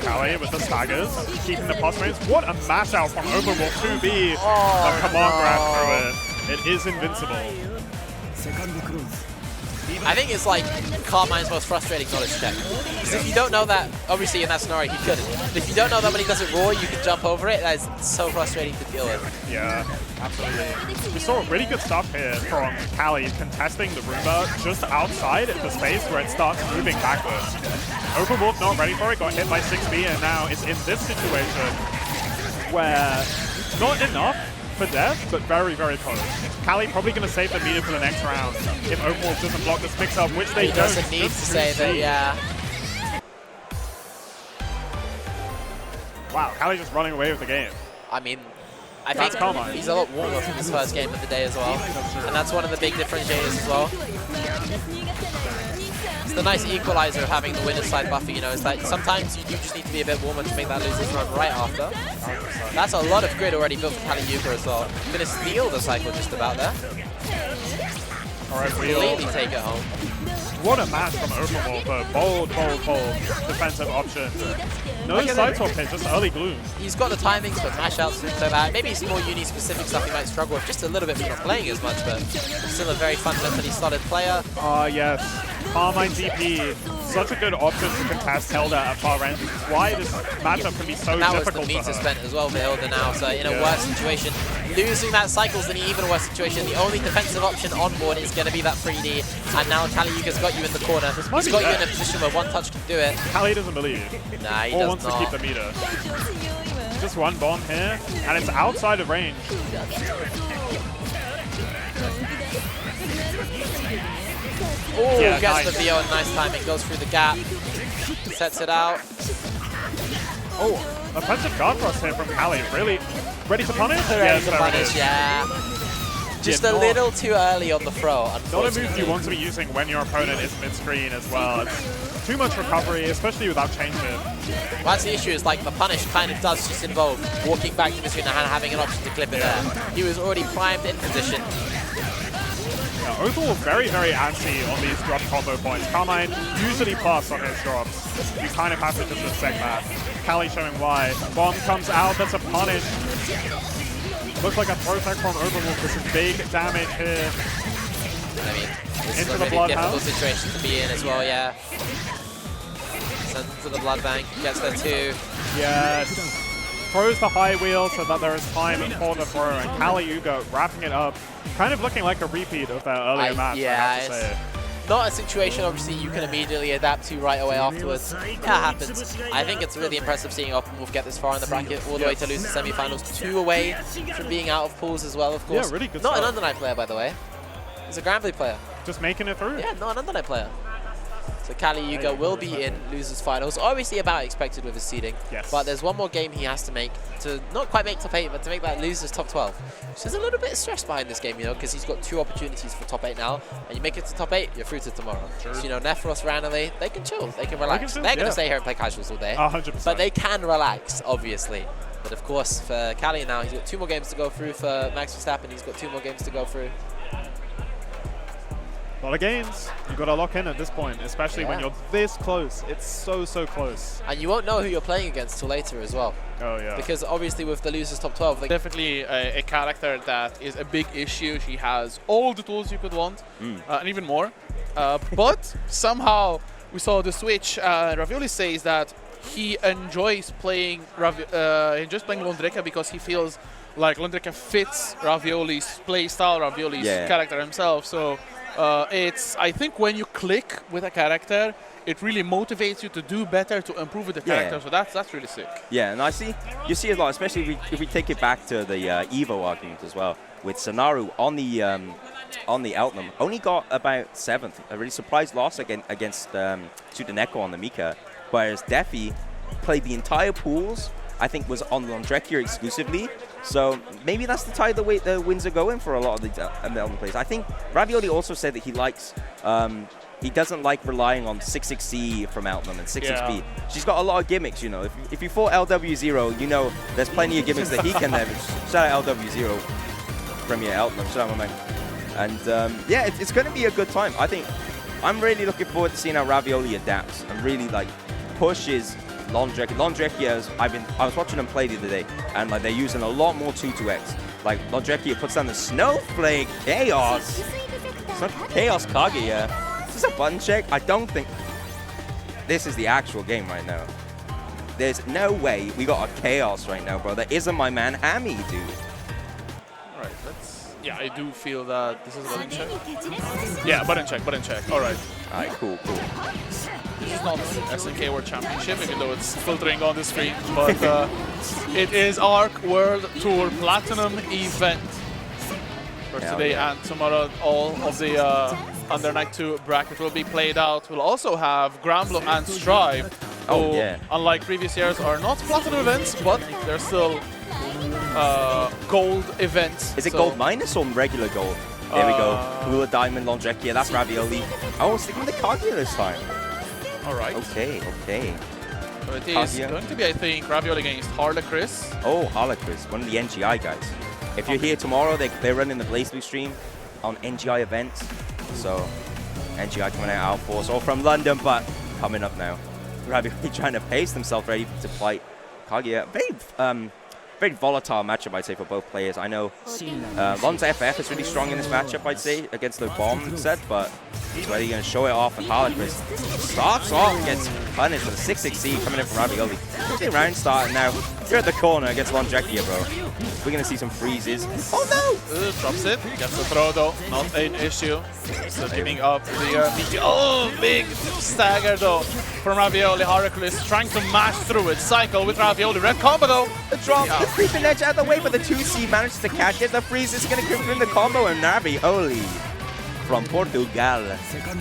Kali with the staggers, keeping the pulse range. What a mash out from Overlord 2B. A command grab through it. It is invincible. I think it's like Carmine's most frustrating knowledge check. Because if you don't know that, obviously in that scenario he couldn't. But if you don't know that when he does it raw, you can jump over it. That is so frustrating to deal with. Yeah, absolutely. We saw really good stuff here from Kali contesting the Roomba just outside the space where it starts moving backwards. Overlord not ready for it, got hit by 6B, and now it's in this situation where not enough for death, but very, very close. Kali probably going to save the meter for the next round if Overlord doesn't block this mix-up, which they don't. Doesn't need to save it, yeah. Wow, Kali just running away with the game. I mean, I think he's a lot warmer from his first game of the day as well. And that's one of the big differentiators as well. It's the nice equalizer of having the winner's side buffer, you know, it's like sometimes you do just need to be a bit warmer to make that loser's run right after. That's a lot of grid already built for Kali Yuka as well. Gonna steal the cycle just about there. Alright, completely take it home. What a match from Overlord, but bold defensive option. No side swap hit, just early gloom. He's got the timings for mash outs and so that. Maybe some more uni specific stuff he might struggle with just a little bit for not playing as much, but still a very fundamentally solid player. Yes. Carmine DP, such a good option to contest Hilda at far range, which is why this matchup can be so difficult for her. That was the meter spent as well for Hilda now, so in a worse situation. Losing that cycle's in an even worse situation. The only defensive option on board is going to be that 3D, and now Kali Yuka's got you in the corner. He's got you in a position where one touch can do it. Kali doesn't believe. Nah, he or does wants not. to keep the meter. Just one bomb here, and it's outside of range. Oh, gets the VO and nice timing, goes through the gap, sets it out. Oh, offensive guard thrust here from Kali. Really ready to punish? Ready to punish, yeah. Just a little too early on the throw, unfortunately. Not a move you want to be using when your opponent is mid-screen as well. It's too much recovery, especially without change in. Well, that's the issue, is like the punish kind of does just involve walking back to mid-screen and having an option to clip it there. He was already primed in position. Yeah, Overlord very, very antsy on these drop combo points. Carmine usually plus on his drops. You kind of have to just respect that. Kali showing why. Bomb comes out, that's a punish. Looks like a throw tech from Overlord. This is big damage here. I mean, this is a really difficult situation to be in as well, yeah. Sends to the blood bank, gets there too. Yes. Throws the high wheel so that there is time for the throw, and Kali Yuka wrapping it up. Kind of looking like a repeat of that earlier match, yeah, I have to say. Not a situation, obviously, you can immediately adapt to right away afterwards. That happens. I think it's really impressive seeing OpenWolf get this far in the bracket, all the way to lose the semi-finals, 2 away from being out of pools as well, of course. Yeah, really good Not stuff. an Undernight player, by the way. He's a Granblade player. Just making it through. Yeah, not an Undernight player. So Kali Yuga will be in losers finals. Obviously about expected with his seeding. Yes. But there's one more game he has to make to not quite make top 8, but to make that losers top 12. So there's a little bit of stress behind this game, you know, because he's got 2 opportunities for top 8 now. And you make it to top 8, you're through to tomorrow. Sure. So, you know, Nephros, Ranelagh, they can chill, they can relax. They're going to stay here and play casuals all day. 100%. But they can relax, obviously. But of course, for Kali now, he's got 2 more games to go through. For Max Verstappen, he's got 2 more games to go through. A lot of games. You've got to lock in at this point, especially when you're this close. It's so, so close. And you won't know who you're playing against till later as well. Oh, yeah. Because obviously with the losers top 12... Definitely a character that is a big issue. She has all the tools you could want, and even more. But somehow we saw the switch. Ravioli says that he enjoys playing Londreka because he feels like Londreka fits Ravioli's play style, Ravioli's character himself. So I think when you click with a character, it really motivates you to do better, to improve with the character. So that's really sick. Yeah, and you see a lot, especially if we take it back to the Evo argument as well, with Sonaru on the Eltnum, only got about 7th. A really surprise loss against Sudaneko on the Mika, whereas Defi played the entire pools. I think was on Londrekia exclusively. So maybe that's the tide the way the wins are going for a lot of the Eltnum players. I think Ravioli also said that he likes, he doesn't like relying on 6-6C from Eltnum and 6-6B. She's got a lot of gimmicks, you know. If you fought LW0, you know there's plenty of gimmicks that he can leverage. Shout out LW0, Premier Eltnum, shout out my man. And yeah, it's going to be a good time. I think I'm really looking forward to seeing how Ravioli adapts and really like pushes Londrekia. Londrekia, I was watching them play the other day, and like they're using a lot more 2-2X. Like Londrekia puts down the Snowflake Chaos. It's not Chaos Kaguya. Is this a button check? I don't think this is the actual game right now. There's no way we got a Chaos right now, bro. That isn't my man Hammy, dude. All right, yeah, I do feel that this is a button check. Yeah, button check. All right. All right, cool. This is not SNK World Championship, even though it's filtering on the screen, but it is ARC World Tour Platinum event for today and tomorrow. All of the Under Night 2 bracket will be played out. We'll also have Granblue and Strive, who, unlike previous years, are not Platinum events, but they're still gold events. Is it gold minus or regular gold? There we go. Hula Diamond, Londrekia, that's Ravioli. Oh, sticking with the Kaguya this time. All right. Okay. So it is going to be, I think, Ravioli against Harlequist. Oh, Harlequist, one of the NGI guys. If you're here tomorrow, they're running the BlazBlue stream on NGI events. So NGI coming out Outforce, all from London, but coming up now. Ravioli trying to pace themselves ready to fight Kaguya. Very volatile matchup, I'd say, for both players. I know Lon's FF is really strong in this matchup, I'd say, against the bomb set, but he's ready going to show it off. And Harlequist starts off, gets punished with a 6-6C coming in from Ravioli. 15 round start, and now you're at the corner against Londrekia, bro. We're going to see some freezes. Oh no! Drops it, gets the throw though, not an issue. So giving up the meteor. Oh, big stagger though from Ravioli. Harlequist trying to mash through it. Cycle with Ravioli. Red combo though. The drop, the creeping edge out of the way, but the 2C manages to catch it. The freeze is going to confirm the combo, and Ravioli from Portugal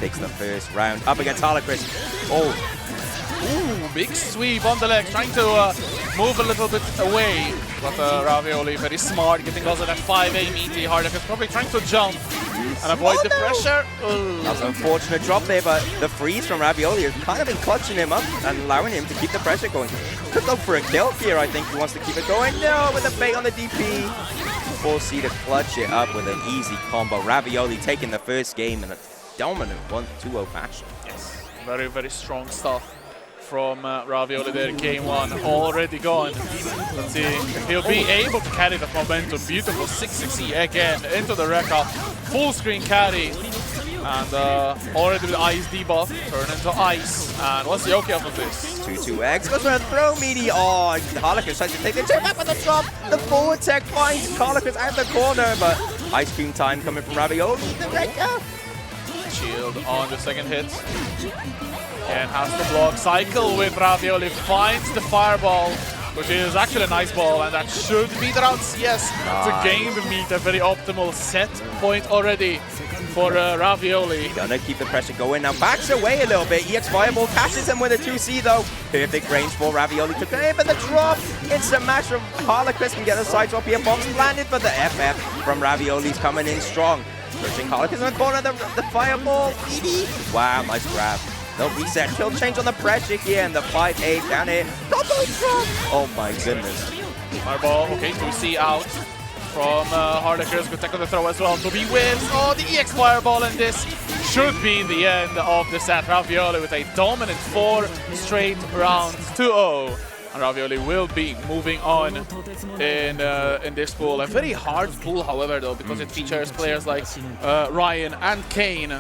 takes the first round up against Harlequist. Oh. Ooh, big sweep on the leg, trying to move a little bit away. But Ravioli, very smart, getting also that 5A meaty. Harlequist probably trying to jump and avoid the pressure. That was an unfortunate drop there, but the freeze from Ravioli has kind of been clutching him up and allowing him to keep the pressure going. Could go for a kill here, I think he wants to keep it going. No, with the bait on the DP. 4C to clutch it up with an easy combo. Ravioli taking the first game in a dominant 1-2-0 fashion. Yes, very, very strong stuff from Ravioli there. Game 1 already gone. Let's see if he'll be able to carry that momentum. Beautiful 6-6-E again into the Rekka. Full screen carry. And already with the ice debuff, turn into ice. And what's the okay of this? 2-2X goes for a throw meaty. Oh, Harlequist tries to take the check back with the drop. The forward tech finds Harlequist out the corner, but ice cream time coming from Ravioli. The Rekka. Shield on the second hit. Again, has to block. Cycle with Ravioli, finds the fireball, which is actually a nice ball, and that should be the round CS to gain the meet. A very optimal set point already for Ravioli. Gonna keep the pressure going now. Backs away a little bit. EX Fireball catches him with a 2C though. Perfect range for Ravioli to claim, but the drop. Instant match from Harlequin can get a side drop here. Box landed, but the FF from Ravioli's coming in strong. Pushing Harlequin in the corner. The Fireball. Wow, nice grab. No reset. Kill change on the pressure here, and the 5-8 down here. Double drop. Oh my goodness. Fireball. Okay, 2C out from Harlequin. Good tech on the throw as well. To be wins. Oh, the EX Fireball, and this should be the end of the set. Ravioli with a dominant 4 straight rounds 2-0. And Ravioli will be moving on in this pool. A very hard pool, however, though, because it features players like Ryan and Kane.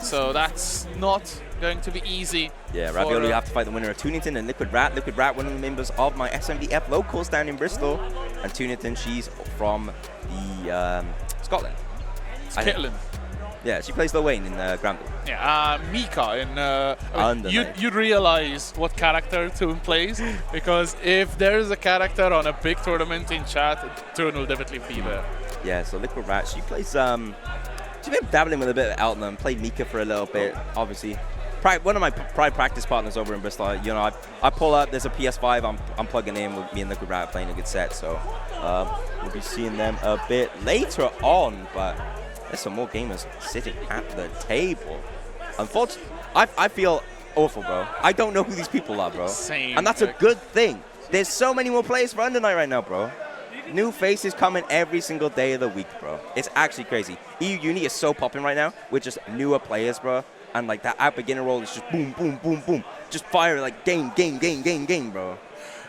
So that's not going to be easy. Yeah, Ravioli have to fight the winner of Tunington and Liquid Rat. Liquid Rat, one of the members of my SMDF locals down in Bristol. And Tunington, she's from the Scotland. Scotland. Yeah, she plays Lil Wayne in Granville. Yeah, Mika in you realize what character Toon plays, because if there is a character on a big tournament in chat, Toon will definitely be there. Yeah, so Liquid Rat, she plays she's been dabbling with a bit of Elton, played Mika for a little bit, obviously. One of my practice partners over in Bristol, you know, I pull up, there's a PS5, I'm plugging in with me and Liquid Rat playing a good set, so we'll be seeing them a bit later on, but there's some more gamers sitting at the table. Unfortunately, I feel awful, bro. I don't know who these people are, bro. Same. And that's a good thing. There's so many more players for Under Night right now, bro. New faces coming every single day of the week, bro. It's actually crazy. EU Uni is so popping right now with just newer players, bro. And like that at beginner roll is just boom, boom, boom, boom. Just fire like game, bro.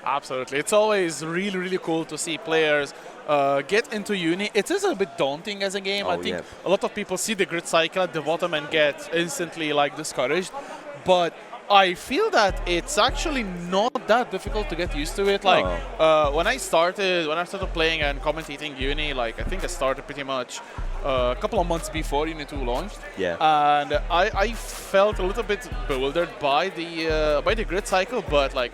Absolutely. It's always really, really cool to see players get into Uni. It is a bit daunting as a game. I think a lot of people see the grid cycle at the bottom and get instantly like discouraged. But I feel that it's actually not that difficult to get used to it. Like when I started playing and commentating Uni, like I think I started pretty much a couple of months before Uni 2 launched. Yeah. And I felt a little bit bewildered by the grid cycle, but like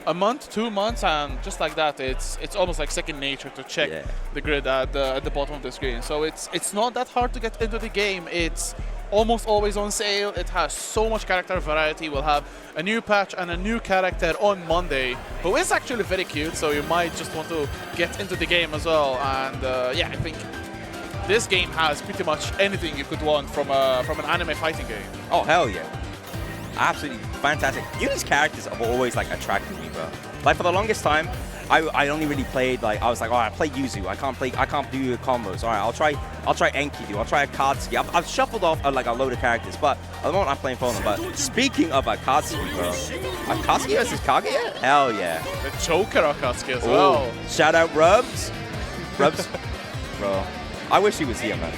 a month, 2 months, and just like that, it's almost like second nature to check the grid at the bottom of the screen. So it's not that hard to get into the game. It's almost always on sale. It has so much character variety. We'll have a new patch and a new character on Monday, who is actually very cute, so you might just want to get into the game as well. And yeah, I think this game has pretty much anything you could want from an anime fighting game. Oh, hell yeah. Absolutely fantastic. Uni's characters have always like attracted me, bro. Like for the longest time, I only really played like I was like, all right, I play Yuzu. I can't do combos. All right, I'll try Enkidu. I'll try Akatsuki. I've shuffled off like a load of characters, but at the moment I'm playing for them. But speaking of Akatsuki, bro, Akatsuki versus Kaguya? Hell yeah. The Joker Akatsuki as well. Shout out Rubs, bro. I wish he was here, man.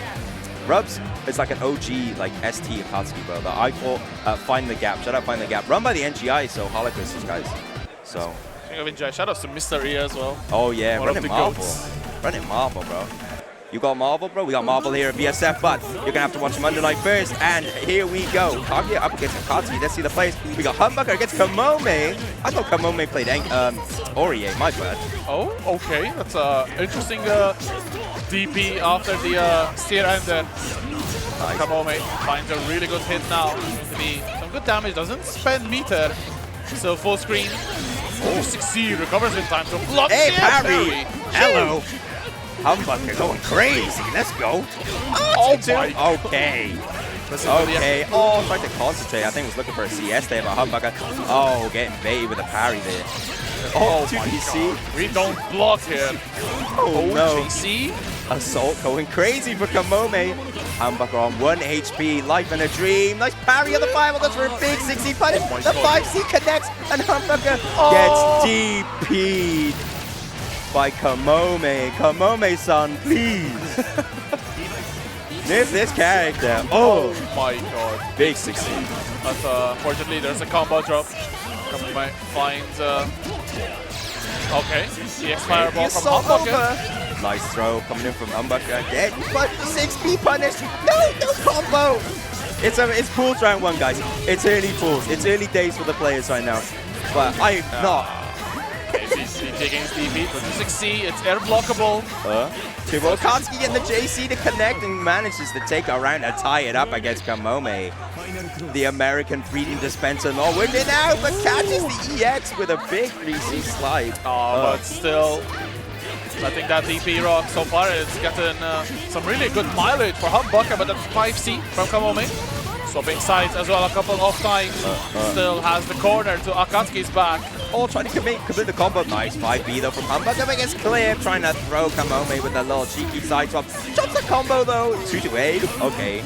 Rubs is like an OG like ST Akatsuki, bro. That I fought Find the Gap. Shout out Find the Gap. Run by the NGI, so Harlequin, guys. So. Shout out to Mr. E as well. Oh yeah, running Marvel. Running Marvel, bro. You got Marvel, bro? We got Marvel here at VSF, but you're gonna have to watch him Under Night first. And here we go. Kaguya up against Akatsuki. Let's see the plays. We got Humbucker against Kamome. I thought Kamome played Orie, my bad. Oh, okay. That's interesting DP after the steer ender. Nice. Kamome finds a really good hit now. To be some good damage. Doesn't spend meter. So full screen. Oh, 6C recovers in time to block. Hey, parry! Hello! Humbucker going crazy. Let's go. Oh, my. Okay. Okay. Oh, trying to concentrate. I think he was looking for a CS there, but Humbucker. Oh, getting baited with a parry there. Oh, my God. We don't block here. Oh, no. JC. Assault going crazy for Kamome. Humbucker on 1 HP, life in a dream. Nice parry on the 5, that's for a big 6C punish. The 5C connects, and Humbucker gets DP'd by Kamome. Kamome-san, please. This character. Oh my God. Big 6C. But fortunately, there's a combo drop. Kamome finds. Okay. The Fireball from Humbucker. Nice throw coming in from Humbucker. Dead, but 6B punish. No combo. It's pools round 1, guys. It's early pools. It's early days for the players right now. But I'm not. DP against DP, 26C, it's air blockable. Akatsuki getting the JC to connect and manages to take a round and tie it up against Kamome. The American Freedom Dispenser not with it now, but catches the EX with a big 3C slide. But still, I think that DP rock so far is getting some really good mileage for Humbucker, but that's 5C from Kamome. Swapping sides as well, a couple off time. Still has the corner to Akatsuki's back. Oh, trying to complete the combo. Nice 5B though from Humbucker against Clear, trying to throw Kamome with a little cheeky side swap. Drops the combo though. 2-8. Okay.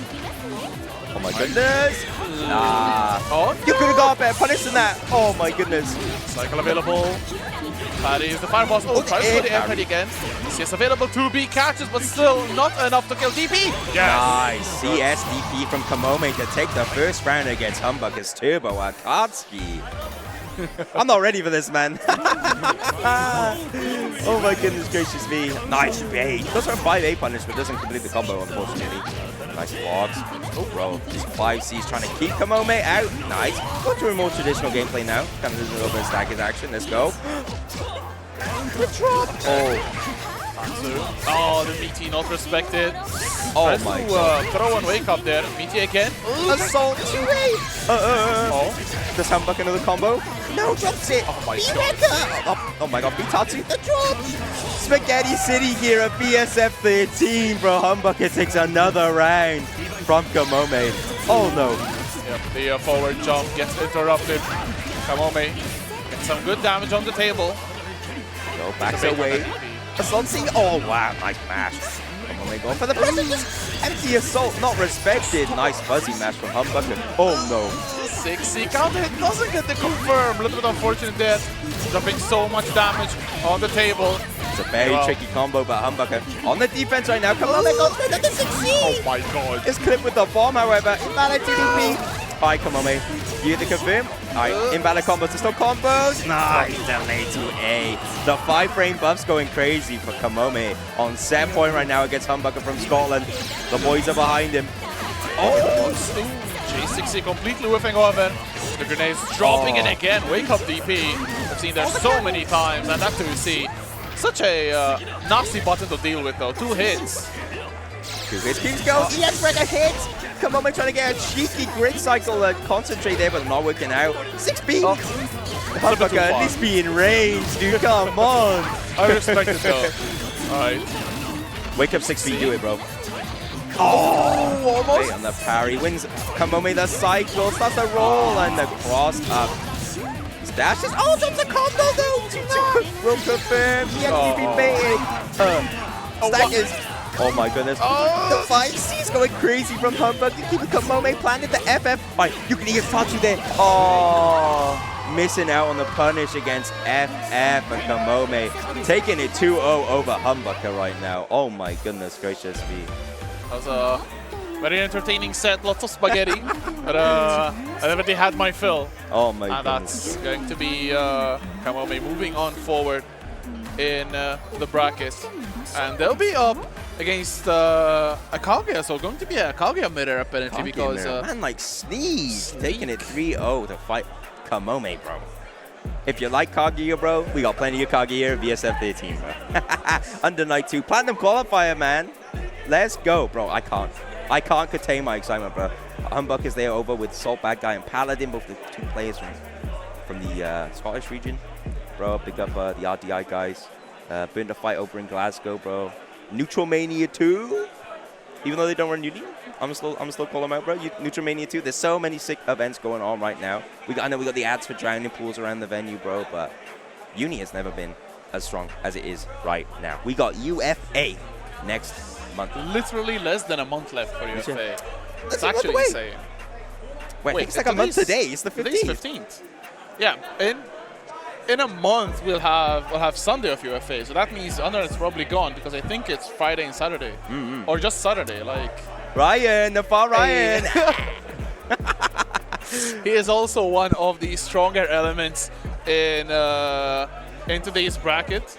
Oh my goodness. You could have got a better punish than that. Oh my goodness. Cycle available. That is the Fireballs. Oh, tries to go the air again. CS available, 2B catches, but still not enough to kill DP. Nice. CSDP from Kamome to take the first round against Humbucker's Turbo Akatsuki. I'm not ready for this, man. Oh my goodness gracious me. Nice bait. Goes for a 5A punish, but doesn't complete the combo, unfortunately. Nice blocks. Oh, bro. This 5C's trying to keep Kamome out. Nice. Go to a more traditional gameplay now. Kind of a little bit of staggered action. Let's go. The drop. Oh, the Meaty not respected. Oh my god. Throw and wake up there. Meaty again. Assault 2A. Does Humbucker another combo? No, drops it. Oh my god. Oh my god. Bitatsu, the drop. Spaghetti City here at VSFighting XIII, bro. Humbucker takes another round from Kamome. Oh no. Yep, the forward jump gets interrupted. Kamome gets some good damage on the table. Go back away. Assault C. Oh wow, nice mash. Kamome going for the pressure. Just empty assault, not respected. Nice fuzzy mash from Humbucker. Oh no. 6C counter hit doesn't get the confirm. A little bit unfortunate there. Dropping so much damage on the table. It's a very tricky combo, but Humbucker on the defense right now. Kamome goes for the 6C. Oh my god. It's clipped with the bomb, however. Invalid TDP. Alright, Kamome. You get the confirm. Alright, invalid combos to stop combos. Nice, delay to A. The 5-frame buff's going crazy for Kamome on set point right now against Humbucker from Scotland. The boys are behind him. Oh, J6C completely whiffing over. The grenades dropping it again. Wake up DP. I've seen that so many times, and that 2C. Such a nasty button to deal with though. 2 hits. 2 hits keeps going. Yes, break a hit. Kamome trying to get a cheeky grid cycle concentrate there, but not working out. 6B. Humbucker at least be in range, dude. Come on. I respect it though. Alright. Wake up 6B, do it, bro. Oh, almost. And the parry wins. Kamome the cycle, starts to roll, and the cross up. Dashes. Oh, drops a combo though. Will confirm. He has to be baited. Stackers. Oh my goodness. The 5C is going crazy from Humbucker. Keeping Kamome planted the FF. Alright, you can even touch you there. Oh, missing out on the punish against FF and Kamome. Taking it 2-0 over Humbucker right now. Oh my goodness gracious me. That was a very entertaining set, lots of spaghetti, but I already had my fill. Oh my and goodness. That's going to be Kamome moving on forward in the bracket. And they'll be up against a Kaguya, so going to be a Kaguya mirror apparently because... man, like Sneeze, taking it 3-0 to fight Kamome, bro. If you like Kaguya, bro, we got plenty of Kaguya at VSFighting, bro. Under Night 2, Platinum Qualifier, man. Let's go, bro. I can't contain my excitement, bro. Humbuck is there over with Salt Bad Guy and Paladin, both the 2 players from the Scottish region. Bro, pick up the RDI guys. Burned a fight over in Glasgow, bro. Neutral Mania 2. Even though they don't run Uni, I'm still call them out, bro. Neutral Mania 2. There's so many sick events going on right now. I know we got the ads for drowning pools around the venue, bro, but Uni has never been as strong as it is right now. We got UFA next month. Literally less than a month left for UFA. It's actually insane. Wait, it's like a month today. It's the 15th. Today's 15th. Yeah, in a month we'll have Sunday of UFA, so that means Under is probably gone because I think it's Friday and Saturday, or just Saturday. Like Ryan, the far Ryan. He is also one of the stronger elements in today's bracket.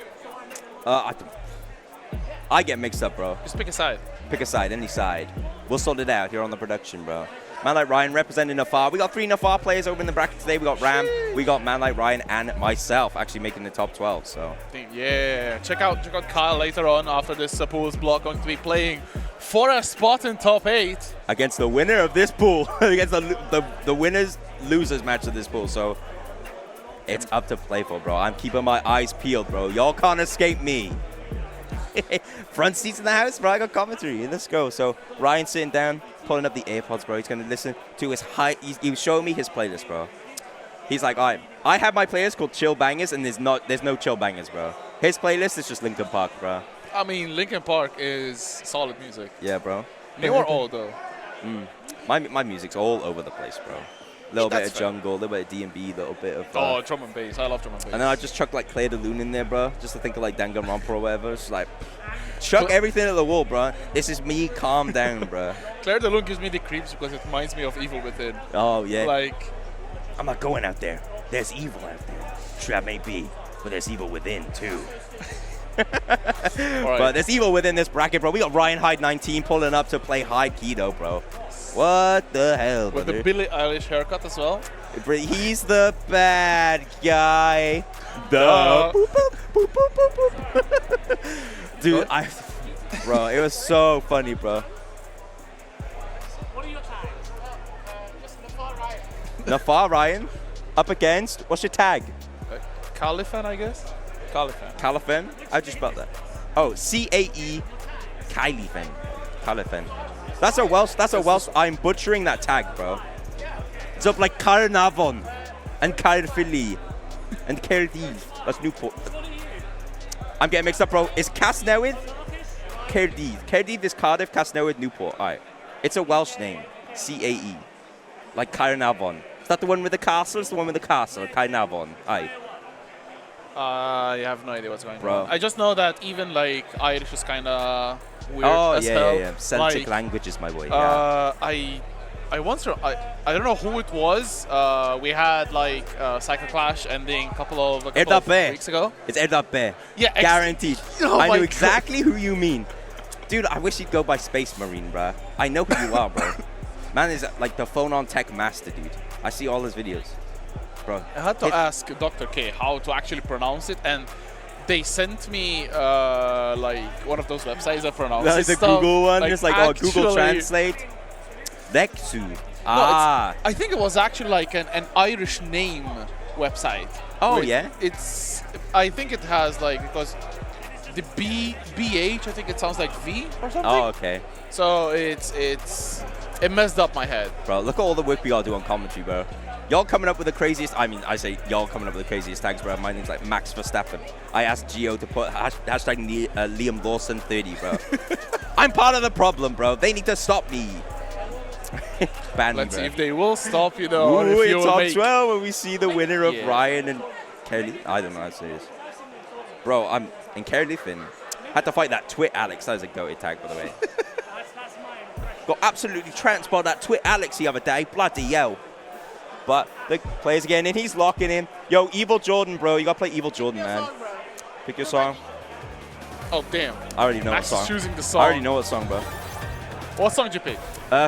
I get mixed up, bro. Just pick a side. Pick a side, any side. We'll sort it out here on the production, bro. Man Like Ryan representing Nafar. We got 3 Nafar players over in the bracket today. We got Ram, we got Man Like Ryan, and myself actually making the top 12. So yeah, check out Kyle later on after this pool's block, going to be playing for a spot in top 8 against the winner of this pool, against the winners losers match of this pool. So it's up to play for, bro. I'm keeping my eyes peeled, bro. Y'all can't escape me. Front seats in the house, bro. I got commentary. Let's go. So Ryan sitting down, pulling up the AirPods, bro. He's going to listen to his he was showing me his playlist, bro. He's like, all right, I have my playlist called Chill Bangers, and there's no Chill Bangers, bro. His playlist is just Linkin Park, bro. I mean, Linkin Park is solid music. Yeah, bro. New or old, though? My music's all over the place, bro. A little bit of jungle, a little bit of D&B, a little bit of... drum and bass. I love drum and bass. And then I just chuck like Claire de Lune in there, bro. Just to think of like Danganronpa or whatever. It's like, chuck everything at the wall, bro. This is me, calm down, bro. Claire de Lune gives me the creeps because it reminds me of Evil Within. Oh, yeah. Like... I'm not going out there. There's evil out there. Sure, that may be, but there's evil within, too. But there's evil within this bracket, bro. We got Ryan Hyde 19 pulling up to play high keto, bro. What the hell, with brother? the Billie Eilish haircut as well. He's the bad guy. Duh. Boop, boop, boop, boop, boop. Dude, bro, it was so funny, bro. What are your tags? Just Nafar Ryan. Nafar Ryan, up against, what's your tag? Califan, I guess? Califan. Califan? How'd you spell that? Oh, C-A-E, Califan. Califan. That's a Welsh. I'm butchering that tag, bro. It's up like Carnarvon and Caerphilly and Cardiff. That's Newport. I'm getting mixed up, bro. Is Casnewydd Cardiff? Cardiff is Cardiff, Casnewydd, Newport. All right. It's a Welsh name. C-A-E. Like Carnarvon. Is that the one with the castle? It's the one with the castle. Carnarvon. Aye. I have no idea what's going Bro. on. I just know that even like Irish is kind of weird as hell. Yeah. Celtic like, languages, my boy. Yeah. I once I don't know who it was. We had like Cycle Clash ending a couple of weeks ago. It's Erdape. Yeah, guaranteed. Oh, I knew exactly who you mean. Dude, I wish he'd go by Space Marine, bro. I know who you are, bro. Man is like the phone on tech master, dude. I see all his videos. Bro. I had to ask Dr. K how to actually pronounce it, and they sent me like one of those websites that pronounces the stuff. Google one, like just like Google Translate. Lexu. No, I think it was actually like an Irish name website. Oh yeah. I think it has like because the BH. I think it sounds like V or something. Oh okay. So it messed up my head. Bro, look at all the work we gotta do on commentary, bro. Y'all coming up with the craziest, I say y'all coming up with the craziest tags, bro. My name's like Max Verstappen. I asked Gio to put hashtag Liam Lawson 30, bro. I'm part of the problem, bro. They need to stop me. Let's see if they will stop you, though. Ooh, in top 12 when we see the winner of Ryan and Kelly. I don't know how to say this. Bro, I'm in Cardiffin. Had to fight that Twit Alex. That was a goated tag, by the way. Got absolutely transported that Twit Alex the other day. Bloody hell. But the players again in. He's locking in. Yo, Evil Jordan, bro. You got to play Evil Jordan, man. Pick your song. Oh, damn. I already know what song. Choosing the song. I already know what song, bro. What song did you pick?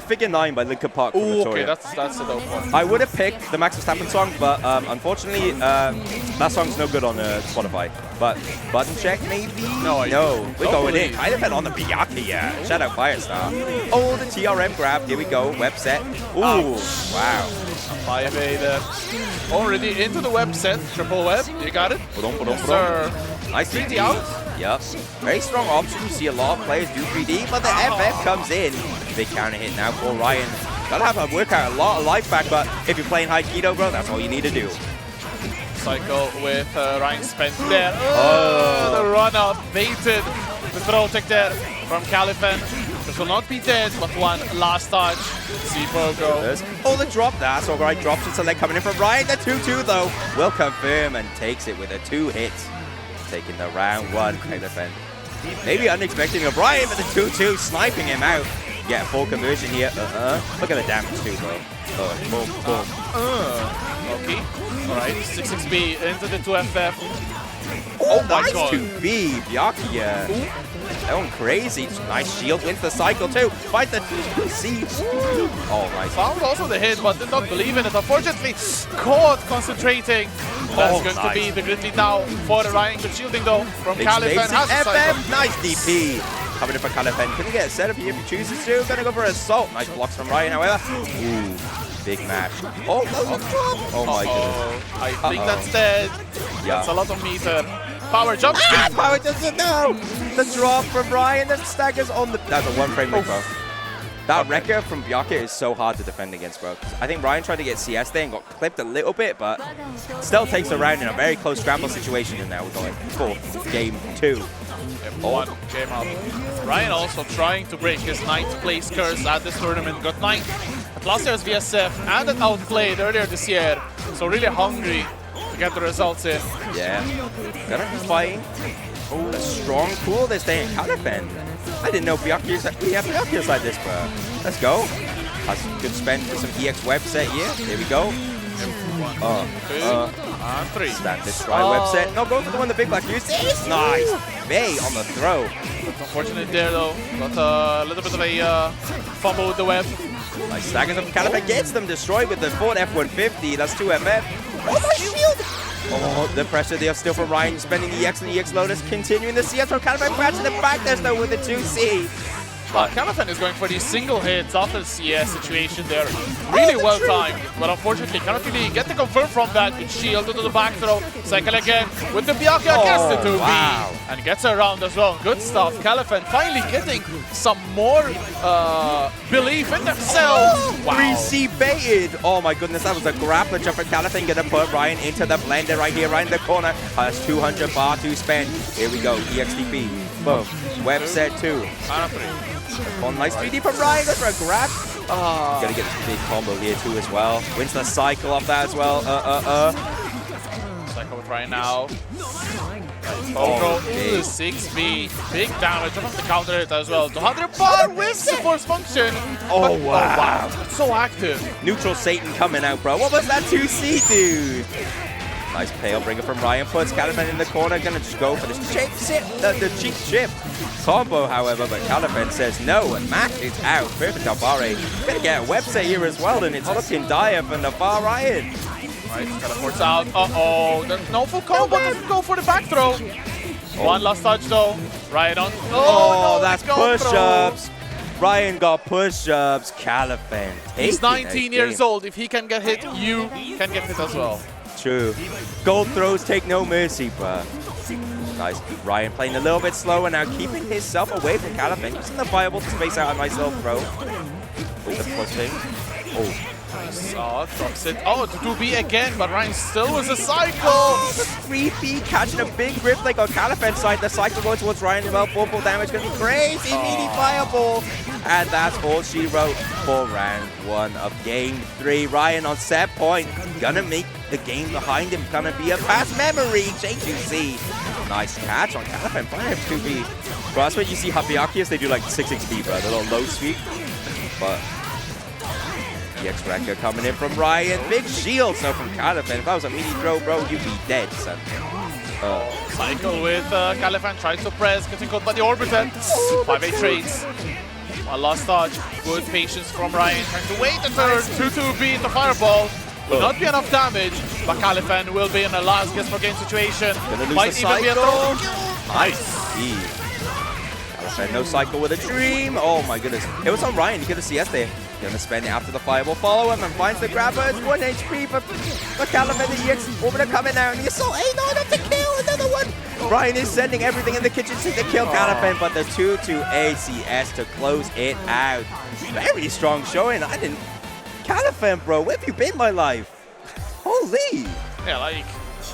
Figure 9 by Linkin Park. Ooh, okay, that's a dope one. I would have picked the Max Verstappen song, but unfortunately, that song's no good on Spotify. But Button Check, maybe? No, we're going in. Kind of on the Biyaki, yeah. Shout out Firestar. Oh, the TRM grab. Here we go. Web set. Ooh, wow. 5A there. Already into the web set. Triple web. You got it? Sir. Nice 3D out. Yep. Very strong option. You see a lot of players do 3D, but the FF comes in. Big counter hit now for Ryan. Gotta have to work out a lot of life back, but if you're playing high keto, bro, that's all you need to do. Cycle with Ryan spent there. Oh, the run up baited. The throw tech there from Califan. This will not be dead, but one last touch. C4 go. Oh, the drop. That's all right. Drops into leg coming in from Ryan. The 2-2 though will confirm and takes it with a 2 hits. Taking the round 1 Califan. Maybe unexpected of Ryan, but the 2-2 sniping him out. Yeah, full conversion here. Look at the damage too, bro. Boom. Okay. Alright, 6-6B into the 2FF. Oh my god. 2B. Byakuya. Going crazy. Nice shield, wins the cycle too. Fight the siege. Oh, nice. Found also the hit, but did not believe in it. Unfortunately, caught concentrating. That's going to be the Gridley now for Ryan. Good shielding though from Califen. Nice DP. Coming in for Califen. Couldn't get a setup here if he chooses to. Gonna go for assault. Nice blocks from Ryan, however. Ooh, big match. Oh my goodness. I think that's dead. Yeah. That's a lot of meter. Power jump. Power doesn't know. The drop from Ryan that staggers on the. That's a 1 frame, bro. That Wrecker from Byakuya is so hard to defend against, bro. I think Ryan tried to get CS there and got clipped a little bit, but still takes a round in a very close scramble situation. And now we're going for game 2. One game up. Ryan also trying to break his 9th place curse at this tournament. Got 9th at last year's VSF and at Outplayed earlier this year. So really hungry to get the results in. Yeah. Electrifying. Oh, a strong pull this day in Califen. I didn't know we have Byakuya's like this, bro. Let's go. That's a good spend for some EX web set here. Here we go. 1, 2, and 3. Standard try web set. No, go for the one the big black used. Nice. May on the throw. Unfortunate there though. Got a little bit of a fumble with the web. Nice staggers up. Califen gets them destroyed with the Ford F-150. That's 2 FF. Oh, my shield. Oh, the pressure there still from Ryan, spending the EX and the EX Lotus, continuing the CS from Califen, crashing the back there though with the 2C. But Califen is going for these single hits after the CS situation there. Really well timed, but unfortunately cannot really get the confirm from that with shield into the back throw. Cycle again with the Byakuya, gets the 2B. Wow. And gets around as well. Good stuff. Califen finally getting some more belief in themselves. Wow. 3C baited. Oh my goodness, that was a grappler jump for Califen. Gonna put Ryan into the blender right here, right in the corner. Has 200 bar to spend. Here we go, EXTP. Boom. Web set 2. And 3. One nice 3D from Ryan, goes for a grab. Gotta get this big combo here too as well. Wins the cycle off that as well. Cycle with Ryan now. Oh, 6B. Big damage from the counter hit as well. 200 bar with the force function. Oh, wow. So active. Neutral Satan coming out, bro. What was that 2C, dude? Nice pale bringer from Ryan. Puts Califen in the corner. Gonna just go for this the cheap chip combo, however. But Califen says no and matches out. Perfect Albare. Gonna get a website here as well, and it's looking dire for Navarre Ryan. Right, teleports out. There's no full combo. Doesn't go for the back throw. One last touch though. Ryan on. Oh, no, that's push-ups. Ryan got push-ups. Califen. He's 19 years old. If he can get hit, you can get hit as well. True. Gold throws take no mercy, bro. Nice. Ryan playing a little bit slower now, keeping himself away from Califen. Using the fireball to space out a nice little throw. Oh, the plus thing. Oh. Nice. Drops it. Oh, to 2B again, but Ryan still was a cycle. Oh, the 3B catching a big grip like on Califen's side. The cycle going towards Ryan as well. Full damage going to be crazy. Meaty fireball. And that's all she wrote for round 1 of game 3. Ryan on set point. Gonna make the game behind him. Gonna be a fast memory. J2C. Nice catch on Califen. Fine 2B. Bro, that's what you see Byakuya's. They do like 6 XP, bro. They're a little low sweep. But EX Wrecker coming in from Ryan. Big shield so from Califen. If that was a meaty throw, bro, you'd be dead, son. Cycle with Califen. Tries to press. Getting caught by the Orbital. 5-8 trades. One last touch. Good patience from Ryan. Trying to wait and turn. 2-2B into Fireball. Will not be enough damage, but Califen will be in a last guess for game situation. Might even be a throw. Nice. Califen, no cycle with a dream. Oh my goodness. It was on Ryan. You get a CS there. Gonna spend it after the fireball. Follow him and finds the grabber. It's 1 HP for Califen. The EX over to coming out. And the assault. Hey, no, not to kill. Another one. Ryan is sending everything in the kitchen sink to kill Califen, but the 2-2 CS to close it out. Very strong showing. I didn't. Califen, bro, where have you been, my life? Holy. Yeah, like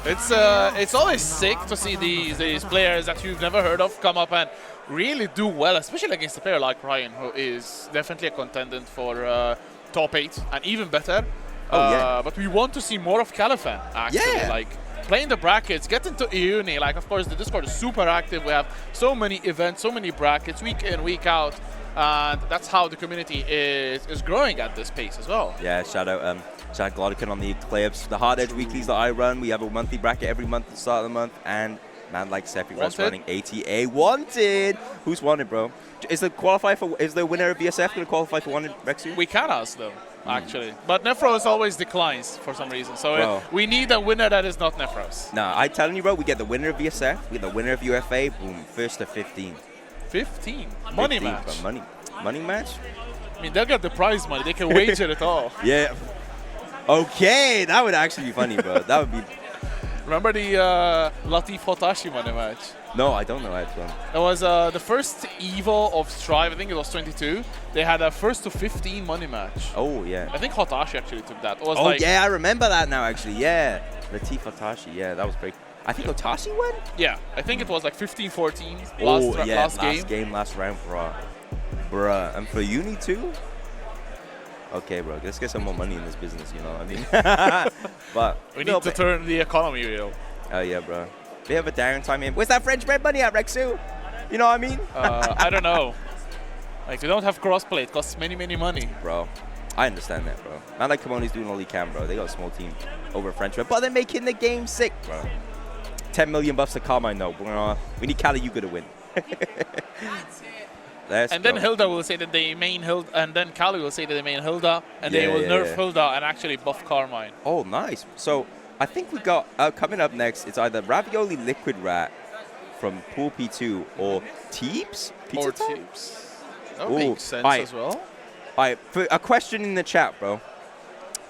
it's always sick to see these players that you've never heard of come up and really do well, especially against a player like Ryan, who is definitely a contender for top 8 and even better. But we want to see more of Califen, actually. Like playing the brackets, get into uni. Like, of course, the Discord is super active. We have so many events, so many brackets, week in, week out. And that's how the community is growing at this pace as well. Yeah, shout out Glodican on the Eclipse. The Hard Edge weeklies that I run, we have a monthly bracket every month at the start of the month. And Man like Sephiroth running ATA. Wanted! Who's wanted, bro? Is the winner of VSF going to qualify for wanted, Rexu? We can ask them, actually. But Nephros always declines for some reason. So we need a winner that is not Nephros. Nah, I'm telling you, bro, we get the winner of VSF, we get the winner of UFA, boom, first to 15. 15? Money match. Bro, money match? I mean, they'll get the prize money. They can wager it all. Yeah. Okay, that would actually be funny, bro. That would be... Remember the Latif Hotashi money match? No, I don't know that one. It was the first Evo of Strive. I think it was 22. They had a first to 15 money match. Oh, yeah. I think Hotashi actually took that. It was yeah, I remember that now, actually. Yeah. Latif Hotashi. Yeah, that was great. I think Hotashi won? Yeah. I think it was like 15-14 last game. Last round, bruh. And for Uni, too? Okay, bro, let's get some more money in this business, you know what I mean? But we need to turn the economy real. Oh, yeah, bro. We have a downtime here. Where's that French bread money at, Rexu? You know what I mean? I don't know. Like, we don't have crossplay. It costs many money. Bro, I understand that, bro. Not like Kimoni's doing all he can, bro. They got a small team over French bread, but they're making the game sick, bro. 10 million buffs to Carmine, though. We need Kali Yuga to win. And then Hilda will say that they main Hilda, and then Kali will say that they main Hilda, and they will nerf Hilda and actually buff Carmine. Oh, nice. So I think we got coming up next. It's either Ravioli Liquid Rat from Pool P2 or Teeps. Or Teeps. That makes sense as well. All right, for a question in the chat, bro.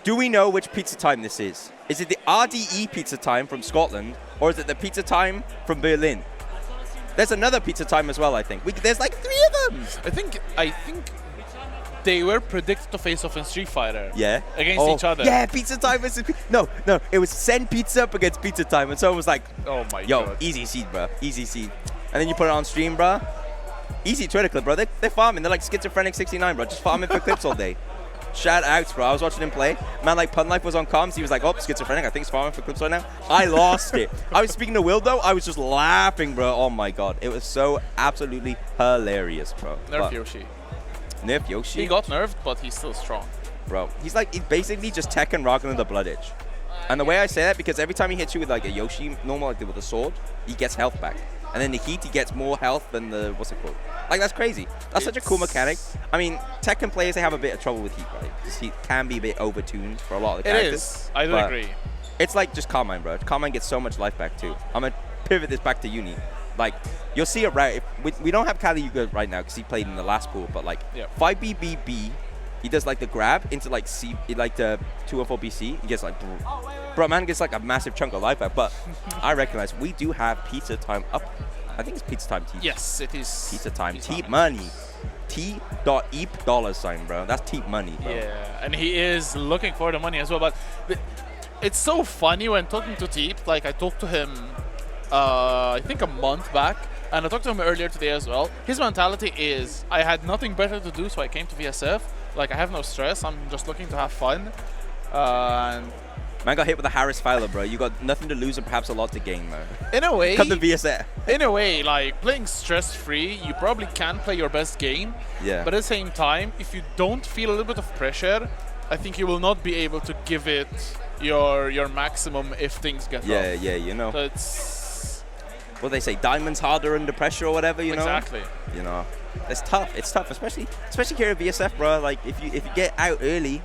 Do we know which pizza time this is? Is it the RDE pizza time from Scotland, or is it the pizza time from Berlin? There's another pizza time as well, I think. There's like 3 of them. I think they were predicted to face off in Street Fighter. Yeah. Against each other. Yeah, pizza time versus... No. It was Send Pizza up against Pizza Time. And so it was like, oh my God. Yo, easy seed, bro. Easy seed. And then you put it on stream, bro. Easy Twitter clip, bro. They're farming. They're like Schizophrenic 69, bro. Just farming for clips all day. Shout out, bro. I was watching him play. Man, like, Pun Life was on comms. He was like, oh, Schizophrenic. I think he's farming for clips right now. I lost it. I was speaking to Will, though. I was just laughing, bro. Oh, my God. It was so absolutely hilarious, bro. Nerf Yoshi. Nerf Yoshi? He got nerfed, but he's still strong. Bro, he's basically just Tekken rocking with the Blood Edge. And the way I say that, because every time he hits you with, like, a Yoshi, normal, like, with a sword, he gets health back. And then the heat, he gets more health than the, what's it called? Like, that's crazy. That's such a cool mechanic. I mean, Tekken players, they have a bit of trouble with heat, right? Because heat can be a bit overtuned for a lot of the characters. It is. I do agree. It's like just Carmine, bro. Carmine gets so much life back, too. I'm going to pivot this back to Uni. Like, you'll see it right. We don't have Kali Yuga right now because he played in the last pool, but, like, 5BBB, he does, like, the grab into, like, like the 214BC. He gets, like, bro, man gets, like, a massive chunk of life back. But I recognize we do have pizza time up. I think it's pizza time, T. Yes, it is. Pizza time. Teep money. T.eep $, bro. That's Teep money, bro. Yeah, and he is looking for the money as well. But it's so funny when talking to Teep. Like, I talked to him, I think a month back. And I talked to him earlier today as well. His mentality is, I had nothing better to do, so I came to VSF. Like, I have no stress. I'm just looking to have fun. And man got hit with a Harris Fowler, bro. You got nothing to lose and perhaps a lot to gain, man. In a way. Come to VSF. In a way, like, playing stress-free, you probably can play your best game. Yeah. But at the same time, if you don't feel a little bit of pressure, I think you will not be able to give it your maximum if things get rough. Yeah, you know. So it's... What they say, diamonds harder under pressure or whatever, you know? Exactly. You know. It's tough. It's tough, especially here at VSF, bro. Like, if you get out early,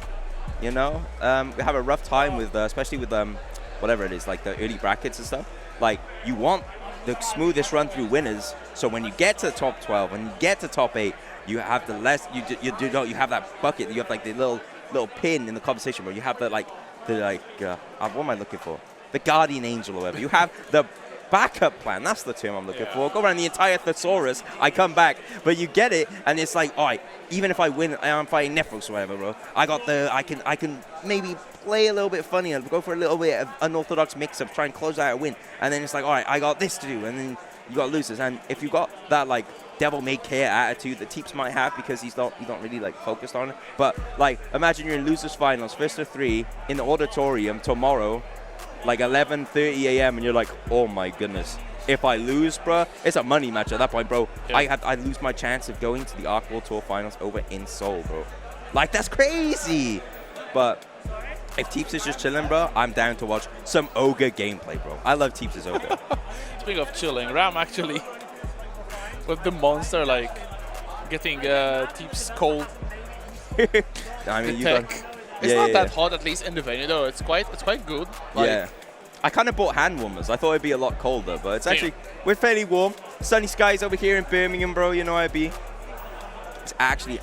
you know, we have a rough time with, especially with whatever it is, like the early brackets and stuff. Like, you want the smoothest run through winners. So when you get to the top 12, when you get to top 8, you have the less you have that bucket. You have like the little pin in the conversation where you have what am I looking for? The guardian angel or whatever. You have the backup plan. That's the term I'm looking for. Go around the entire thesaurus. I come back, but you get it, and it's like, all right. Even if I win, I'm fighting Nephros or whatever, bro. I can maybe play a little bit funny and go for a little bit of unorthodox mix-up, try and close out a win, and then it's like, all right, I got this to do, and then you got losers. And if you got that like devil-may-care attitude that Teeps might have because he's not really like focused on it, but like imagine you're in losers finals, first of 3 in the auditorium tomorrow, like 11:30 a.m. and you're like, oh my goodness. If I lose, bro, it's a money match at that point, bro. Yeah. I lose my chance of going to the Arc World Tour Finals over in Seoul, bro. Like, that's crazy. But If Teeps is just chilling, bro, I'm down to watch some Ogre gameplay, bro. I love Teeps' Ogre. Speaking of chilling, Ram actually with the monster like getting Teeps cold. I mean, It's not that hot, at least in the venue though. It's quite good. Like, yeah. I kind of bought hand warmers. I thought it'd be a lot colder, but it's actually we're fairly warm. Sunny skies over here in Birmingham, bro. You know I'd be. It's actually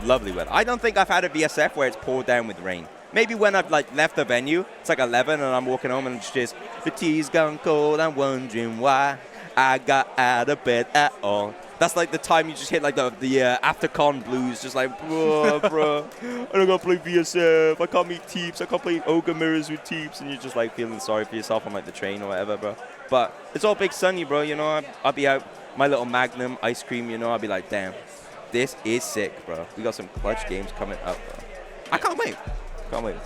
lovely weather. I don't think I've had a VSF where it's poured down with rain. Maybe when I've like left the venue, it's like 11 and I'm walking home and it's just the tea's gone cold. I'm wondering why I got out of bed at all. That's like the time you just hit like the AfterCon blues, just like, bro, I don't gotta play VSF, I can't meet Teeps, I can't play Ogre Mirrors with Teeps, and you're just like feeling sorry for yourself on like the train or whatever, bro. But it's all big sunny, bro, you know, I'll be out, my little Magnum ice cream, you know, I'll be like, damn, this is sick, bro. We got some clutch games coming up, bro. I can't wait, can't wait.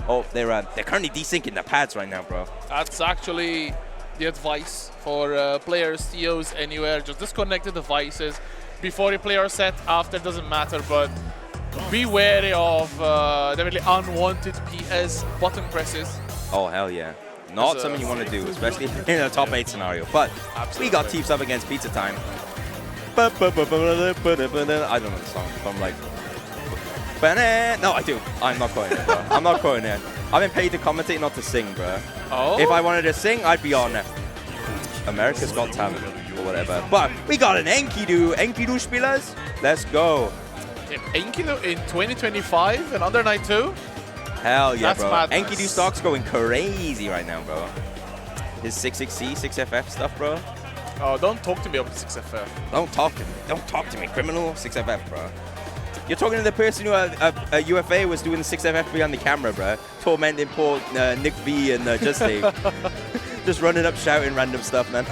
Oh, they're currently desyncing the pads right now, bro. That's actually the advice for players, TOs, anywhere. Just disconnect the devices before you play your set. After doesn't matter, but be wary of definitely unwanted PS button presses. Oh, hell yeah. Not something you want to do, especially in a top 8 scenario. But we got Teeps up against Pizza Time. I don't know the song. I'm like... No, I do. I'm not quoting it, bro. I'm not quoting it. I've been paid to commentate, not to sing, bro. Oh? If I wanted to sing, I'd be on America's Got Talent or whatever. But we got an Enkidu. Enkidu spielers. Let's go. Enkidu in 2025 and under night 2? Hell yeah, That's bro. madness. Enkidu stock's going crazy right now, bro. His 66C, 6FF stuff, bro. Oh, don't talk to me about 6FF. Don't talk to me. Don't talk to me, criminal. 6FF, bro. You're talking to the person who at UFA was doing the 6FF behind the camera, bro. Tormenting poor Nick V and Just Dave. Just running up shouting random stuff, man.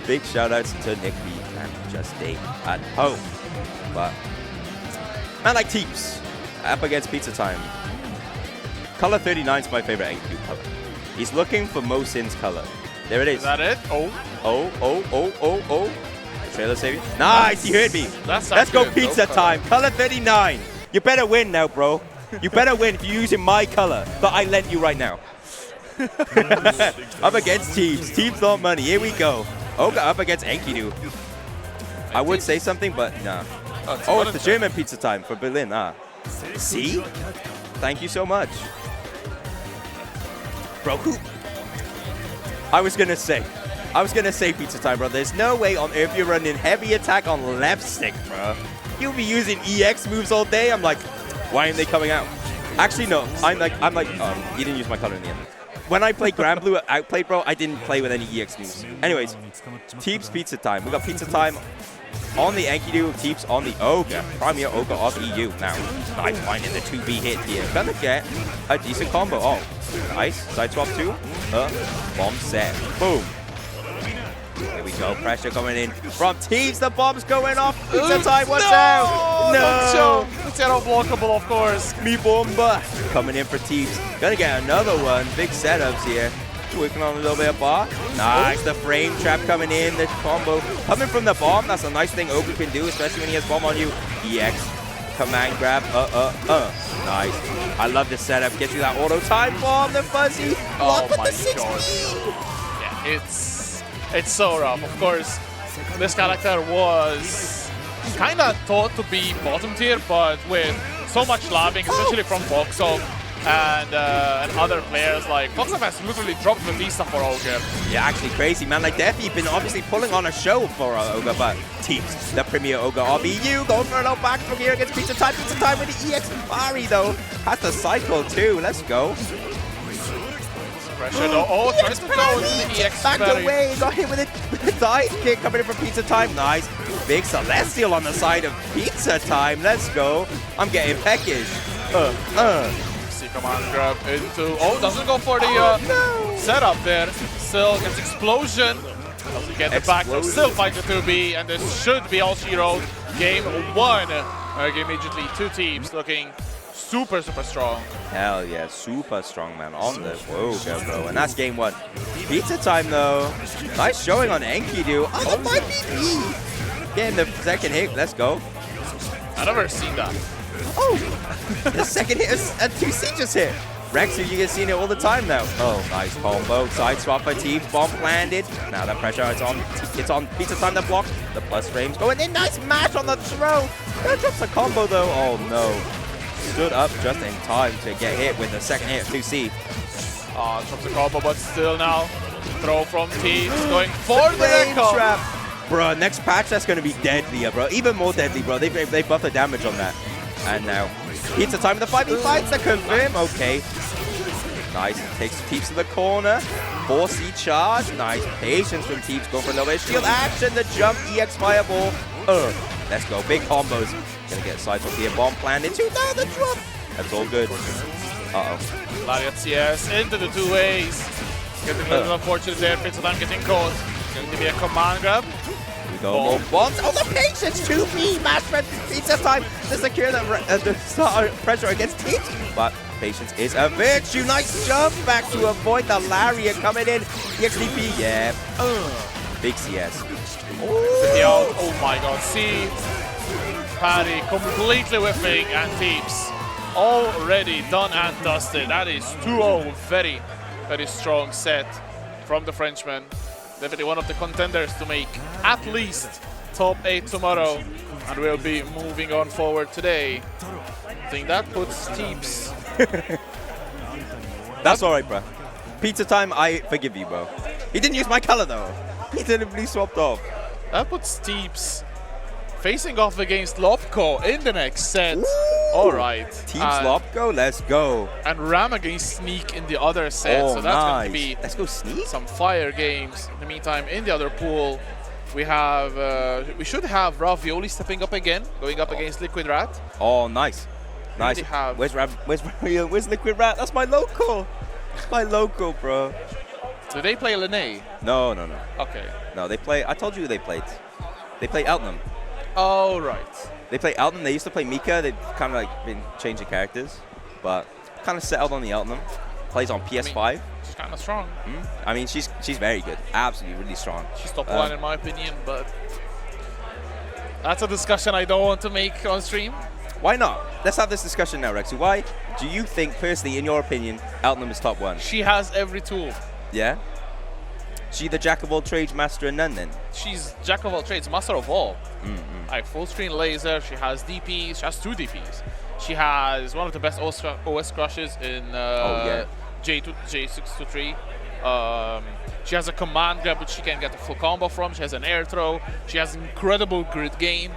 Big shout outs to Nick V and Just Dave at home. But man like Teeps up against Pizza Time. Color 39 is my favorite Enkidu color. He's looking for Mosin's color. There it is. Is that it? Oh. Oh. Trailer savior. Nice, he heard me. Let's go Pizza Time. Color 39. You better win now, bro. You better win if you're using my color that I lent you right now. Up against Teeps. Teeps not money. Here we go. Ogre up against Enkidu. I would say something, but nah. Oh, it's the German Pizza Time for Berlin. See? Thank you so much. Bro, who? I was gonna say Pizza Time, bro. There's no way on earth you're running heavy attack on left stick, bro. You'll be using EX moves all day. I'm like, why aren't they coming out? Actually, no. I'm like, you didn't use my color in the end. When I played Grand Blue at Outplay, bro, I didn't play with any EX moves. Anyways, Teeps Pizza Time. We got Pizza Time on the Enkidu, Teeps on the Ogre. Premier Ogre of EU. Now, nice finding the 2B hit here. Gonna get a decent combo. Oh, nice. Side swap 2. Bomb set. Boom. Here we go. Pressure coming in from Teeps. The bomb's going off. Pizza Time, watch out. No. It's unblockable, of course. Me bomba. Coming in for Teeps. Gonna get another one. Big setups here. Working on a little bit of bar. Nice. The frame trap coming in. The combo coming from the bomb. That's a nice thing Ogre can do, especially when he has bomb on you. EX. Command grab. Nice. I love this setup. Gets you that auto time bomb. The fuzzy. Oh my god. Yeah, it's so rough. Of course, this character was kind of thought to be bottom tier, but with so much labbing, especially from Voxel and other players, like Voxel has literally dropped Batista for Ogre. Yeah, actually crazy, man. Like Deathy been obviously pulling on a show for Ogre, but Teeps, the premier Ogre of EU, going for a low back from here against Pizza Time. Pizza Time with the EX Mari though. Has to cycle too. Let's go. Pressure though. Oh, tries to go into the EX. Backed away, got hit with a dive kick coming in from Pizza Time. Nice. Big Celestial on the side of Pizza Time. Let's go. I'm getting peckish. See command grab into. Oh, doesn't go for the setup there. Still gets explosion. Doesn't get the back. Still fights the 2B, and this should be all she wrote. Game 1. Immediately 2 teams looking super strong. Hell yeah, super strong, man, on the Ogre, bro. And that's game 1. Pizza Time, though. Nice showing on Enkidu. Oh, the 5BP. Getting the second hit. Let's go. I've never seen that. Oh! The second hit, a 2C just hit. Rex, you can see it all the time now. Oh, nice combo. Side swap by Teams. Bomb landed. Now the pressure is on. It's on Pizza Time to block. The plus frames going in. Nice mash on the throw. That drops a combo though. Oh no. Stood up just in time to get hit with the second hit of 2C. Oh, drops a combo, but still now. Throw from Teams going for the Flame recall. trap. Bro, next patch that's going to be deadlier, bro. Even more deadly, bro. They buff the damage on that. And now, Pizza Time, the 5v5 to confirm. Okay. Nice. Takes Teeps to the corner. 4C charge. Nice patience from Teeps. Go for a little bit of shield action. The jump. EX fireball. Let's go. Big combos. Gonna get a side swap here. Bomb planted. 2 down the drop. That's all good. Uh-oh. Lariat CS into the 2 ways. Getting a little unfortunate there. Pizza Time getting caught. Going to be a command grab. We go more bombs. Oh, the patience. 2B. Mashman. Pizza Time to secure the pressure against Teeps. But patience is a virtue. Nice jump back to avoid the Lariat coming in. EXDP. Yeah. Big CS. Oh my god. See Paddy completely whiffing and Teeps already done and dusted. That is 2-0. Very, very strong set from the Frenchman. Definitely one of the contenders to make at least top 8 tomorrow. And we'll be moving on forward today. I think that puts Teeps. That's alright, bro. Pizza Time, I forgive you, bro. He didn't use my color, though. He deliberately swapped off. That puts Teeps facing off against Lopko in the next set. All right. Teeps Lopko, let's go. And Ram against Sneak in the other set. Oh, so that's nice. going to be let's go Sneak. Some fire games. In the meantime, in the other pool, we have we should have Ravioli stepping up again, going up against Liquid Rat. Oh, nice. Nice. Where's Liquid Rat? That's my local. My local, bro. Do they play Lene? No. Okay. No, they play. I told you who they played. They play Elton. Oh, right. They play Elton. They used to play Mika. They've kind of like been changing characters, but kind of settled on the Elton. Plays on PS5. I mean, she's kind of strong. I mean, she's very good. Absolutely, really strong. She's top 1 in my opinion, but that's a discussion I don't want to make on stream. Why not? Let's have this discussion now, Rexy. Why do you think, personally, in your opinion, Elton is top 1? She has every tool. Yeah? She the jack of all trades, master of none, then? She's jack of all trades, master of all. Like full screen laser, she has DPs, she has 2 DPs. She has one of the best OS crushes in J623. She has a command grab which she can get a full combo from. She has an air throw. She has incredible grid game.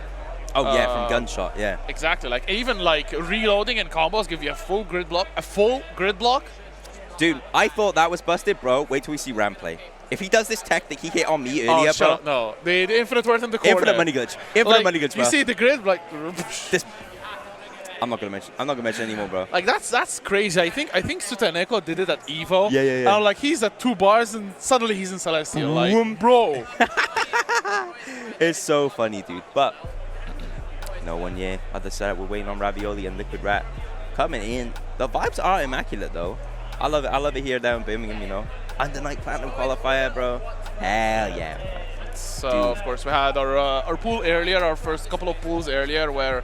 Oh yeah, from gunshot, yeah. Exactly. Like even like reloading and combos give you a full grid block. Dude, I thought that was busted, bro. Wait till we see Ram play. If he does this tech that he hit on me earlier, bro. No, the infinite worth in the corner. Infinite money glitch. Infinite money glitch, bro. You see the grid, like this. I'm not gonna mention anymore, bro. Like that's crazy. I think Sutaneko did it at Evo. Yeah. And like he's at 2 bars and suddenly he's in Celestial. Like, bro. It's so funny, dude. But no one, yeah. Other side, we're waiting on Ravioli and Liquid Rat coming in. The vibes are immaculate, though. I love it. I love it here down in Birmingham, you know. Under Night Platinum qualifier, bro. Hell yeah. So, dude. Of course, we had our pool earlier, our first couple of pools earlier, where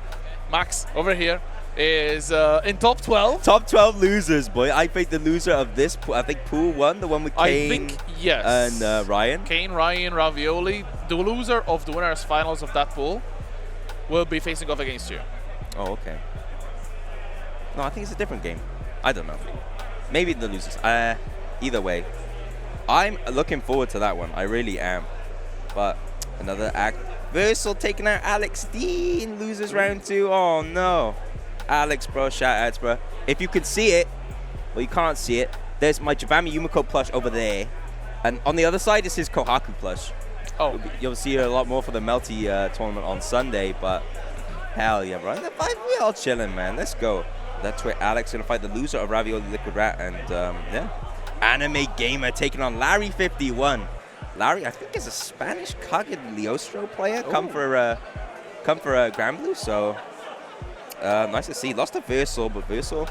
Max over here is in top 12. Top 12 losers, boy. I think the loser of this pool, I think pool 1, the one with Kane and Ryan. Kane, Ryan, Ravioli. The loser of the winners finals of that pool will be facing off against you. Oh, okay. No, I think it's a different game. I don't know. Maybe the losers. Either way, I'm looking forward to that one. I really am. But another act. Versal taking out Alex D in losers round 2. Oh no. Alex, bro, shout outs, bro. If you can see it, well, you can't see it. There's my Jabami Yumiko plush over there. And on the other side is his Kohaku plush. Oh. You'll see a lot more for the Melty tournament on Sunday, but hell yeah, bro. We're all chilling, man. Let's go. That's where Alex is going to fight the loser of Ravioli Liquid Rat. And yeah. Anime Gamer taking on Larry 51. Larry, I think, is a Spanish Cagliostro player. Come for Grand Blue. So nice to see. Lost to Versal, but Versal.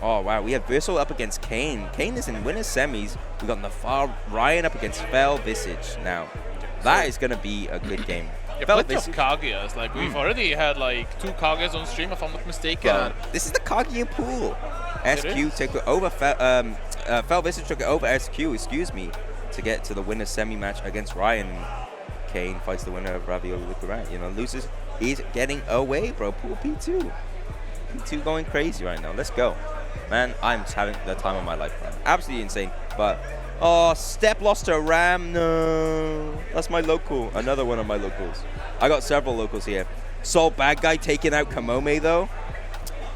Oh wow, we have Versal up against Kane. Kane is in winners semis. We got Nafar Ryan up against Fell Visage. Now that is going to be a good game. Yeah, plenty of Kaguya's. Like, we've already had like 2 Kaguya's on stream, if I'm not mistaken. This is the Kaguya pool. SQ took it over, Felvisage took it over SQ, excuse me, to get to the winner's semi-match against Ryan. Kane fights the winner of Ravioli Liquid Rat. You know, loses, he's getting away, bro. Pool P2. P2 going crazy right now. Let's go. Man, I'm just having the time of my life, bro. Absolutely insane. But, oh, Step lost to Ram. No. That's my local. Another one of my locals. I got several locals here. Salt Bad Guy taking out Kamome, though.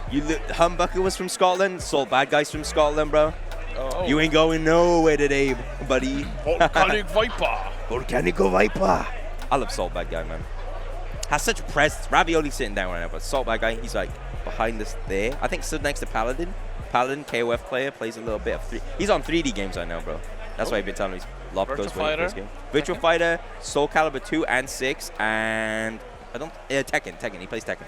Humbucker was from Scotland. Salt Bad Guy's from Scotland, bro. Oh. You ain't going nowhere today, buddy. Volcanic Viper. Volcanico Viper. I love Salt Bad Guy, man. Has such a presence. Ravioli sitting down right now, but Salt Bad Guy, he's like behind us there. I think stood next to Paladin. Paladin, KOF player, plays a little bit of 3. He's on 3D games right now, bro. That's why I've been telling me. Lopco's playing game. Virtual Fighter, Soul Calibur 2 and 6, and Tekken. He plays Tekken.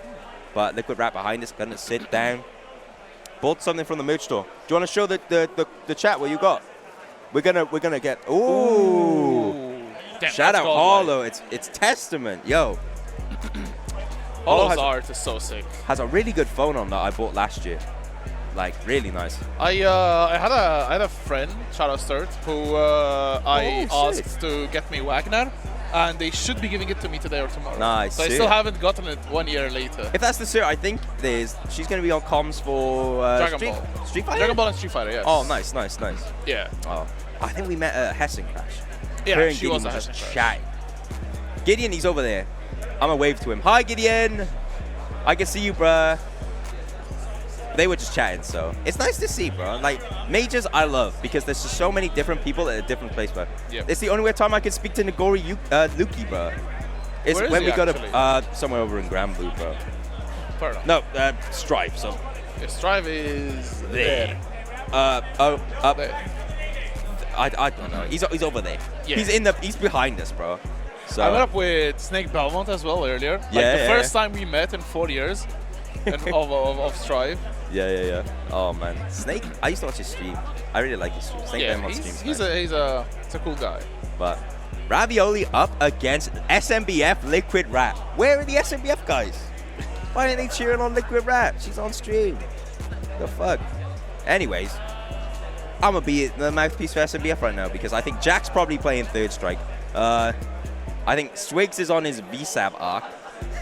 But Liquid Rat behind us, gonna sit down. Bought something from the merch store. Do you want to show the chat what you got? We're gonna get. Ooh. Shout out Hollow. It's Testament, yo. Hollow's art is so sick. Has a really good phone on that I bought last year. Like, really nice. I had a friend, shout out Sturt, who I asked to get me Wagner, and they should be giving it to me today or tomorrow. Nice. So I still haven't gotten it 1 year later. If that's the Sturt, I think she's going to be on comms for Dragon Ball. Street Fighter? Dragon Ball and Street Fighter, yes. Oh, nice. Yeah. Oh, I think we met at Hessen Crash. Yeah, she was a Hessen Crash. Gideon, he's over there. I'm going to wave to him. Hi, Gideon. I can see you, bruh. They were just chatting, so it's nice to see, bro. Like, majors I love because there's just so many different people at a different place, bro. Yep. It's the only time I can speak to Nagori Luki, bro. It's when we go to somewhere over in Grand Blue, bro. Fair enough. No, Strive. So Strive is there. Up there. I don't know. He's over there. Yeah. He's behind us, bro. So I met up with Snake Belmont as well earlier. Like the first time we met in 4 years of Strive. Yeah. Oh man, Snake. I used to watch his stream. I really like his stream. Snake Belmont streams. He's a cool guy. But Ravioli up against SMBF Liquid Rat. Where are the SMBF guys? Why aren't they cheering on Liquid Rat? She's on stream. The fuck. Anyways, I'm gonna be the mouthpiece for SMBF right now because I think Jack's probably playing Third Strike. I think Swigs is on his VSAB arc,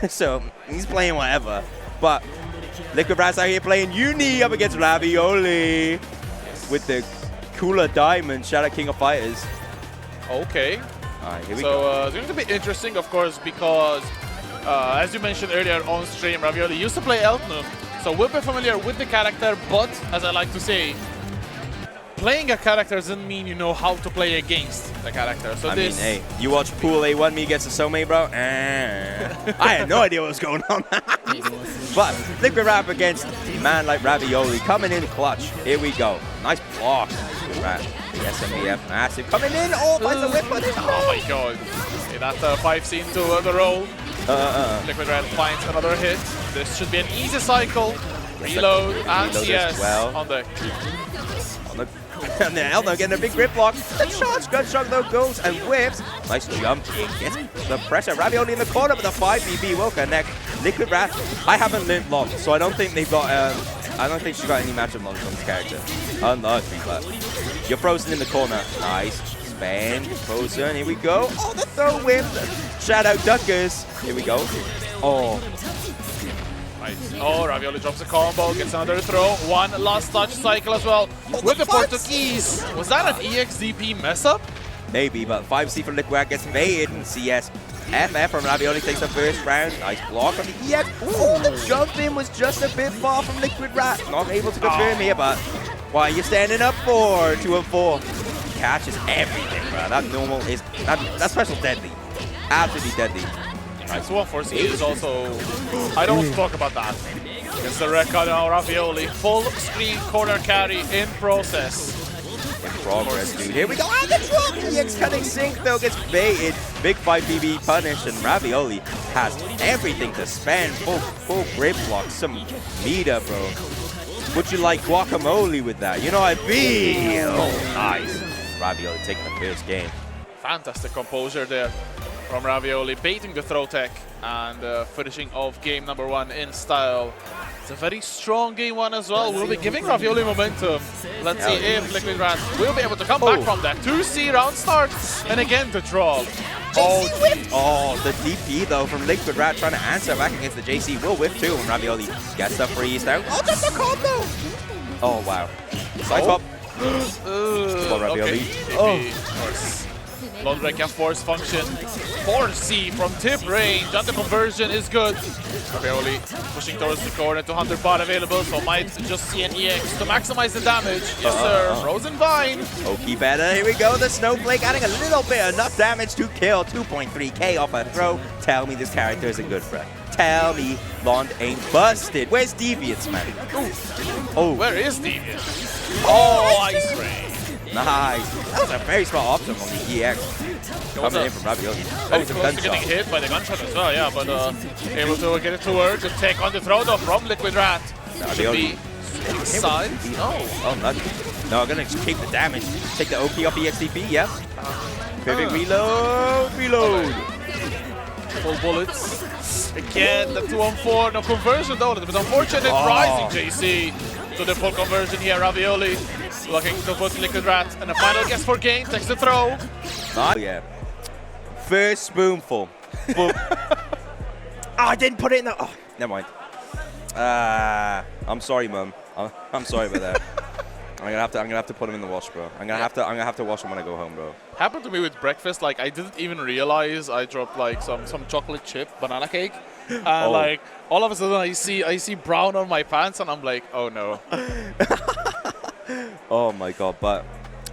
so he's playing whatever. But Liquid Rat's out here playing Uni up against Ravioli with the cooler diamond. Shout out King of Fighters. Okay. All right, here we go. It's going to be interesting, of course, because as you mentioned earlier on stream, Ravioli used to play Eltnum, so we'll be familiar with the character, but as I like to say, playing a character doesn't mean you know how to play against the character. So I mean, hey, you watch Pool A1 me against a Somei, bro? I had no idea what was going on. But Liquid Rat against a man like Ravioli coming in clutch. Here we go. Nice block. Liquid Rat. The SMBF massive coming in. Oh, finds a whip on it. Oh my god. Okay, that 5 into the roll. Liquid Rat finds another hit. This should be an easy cycle. Reload and CS on the... And then Elno getting a big grip block. The charge, gun shot though goes and whips. Nice jump. Gets the pressure. Ravioli in the corner, but the 5BB will connect. Liquid Rat. I haven't learned long, so I don't think they've got. I don't think she got any matchup knowledge on this character. Unlucky, but you're frozen in the corner. Nice. Span. Frozen. Here we go. Oh, the throw whip. Shout out Duckers. Here we go. Oh. Nice. Oh, Ravioli drops a combo, gets another throw. One last touch cycle as well with the Portuguese. Was that an EXDP mess up? Maybe, but 5C from Liquid Rat gets baited and CS. FF from Ravioli takes the first round. Nice block on the EX. Oh, the jump in was just a bit far from Liquid Rat. Not able to confirm here, but why are you standing up for 2 and 4? Catches everything, bro. That normal is that special deadly. Absolutely deadly. Nice 1-4-C is also... I don't want to talk about that. Against the record now, Ravioli. Full screen corner carry in process. In progress, dude. Here we go. And the drop! EX cutting sync, though, gets baited. Big 5BB punish, and Ravioli has everything to spend. Full grip block. Some meter, bro. Would you like guacamole with that? You know I feel. Oh, nice. Ravioli taking the first game. Fantastic composure there. from Ravioli, baiting the throw tech and finishing off game number 1 in style. It's a very strong game 1 as well. We'll be giving Ravioli momentum. Let's see if Liquid Rat will be able to come back from that. 2C round start, and again the drop. Oh, the DP though from Liquid Rat trying to answer back against the JC. Will whiff too when Ravioli gets the freeze down. Oh, that's the combo! Oh, wow. Side top. Ravioli. Of course. Lone Break and force function. 4C from tip range, and the conversion is good. Ravioli pushing towards the corner, 200 bot available, so might just see an EX to maximize the damage. Yes, sir. Frozen Vine. Okay, better. Here we go. The Snowflake adding a little bit, enough damage to kill. 2.3k off a throw. Tell me this character isn't good, bro. Tell me Lond ain't busted. Where's Deviants, man? Oh, where is Deviants? Oh, Ice Ray. Nice. That was a very smart option on the EX. Coming in from Ravioli. Very close to getting hit by the gunshot as well, yeah, but able to get it to work to take on the throw though from Liquid Rat. Ravioli. Side? No. Oh, nothing. No, I'm gonna keep the damage. Take the OP off EXDP, yep. Perfect reload. Reload. Full bullets. Again, the 2-on-4. No conversion though. That was unfortunate. Rising JC to the full conversion here. Ravioli looking to put Liquid Rat and a final guess for game. Takes the throw. Oh, yeah. First spoonful. Boom. I didn't put it in the. Oh, never mind. I'm sorry, Mum. I'm sorry about that. I'm gonna have to put them in the wash, bro. I'm gonna have to wash them when I go home, bro. Happened to me with breakfast. Like I didn't even realize I dropped like some chocolate chip banana cake, and like all of a sudden I see brown on my pants, and I'm like, oh no. Oh my god! But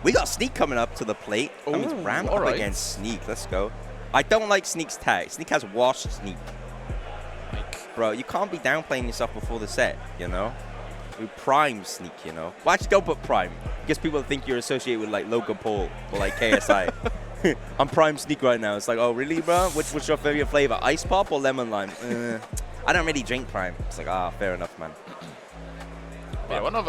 we got Sneak coming up to the plate. That means Ram up against Sneak. Let's go. I don't like Sneak's tag. Sneak has washed Sneak. Bro, you can't be downplaying yourself before the set, you know? We prime Sneak, you know? Well, actually, don't put prime. Because people think you're associated with, like, Logan Paul or, like, KSI. I'm prime Sneak right now. It's like, oh, really, bro? What's your favorite flavor? Ice pop or lemon lime? I don't really drink prime. It's like, fair enough, man. Yeah, one of,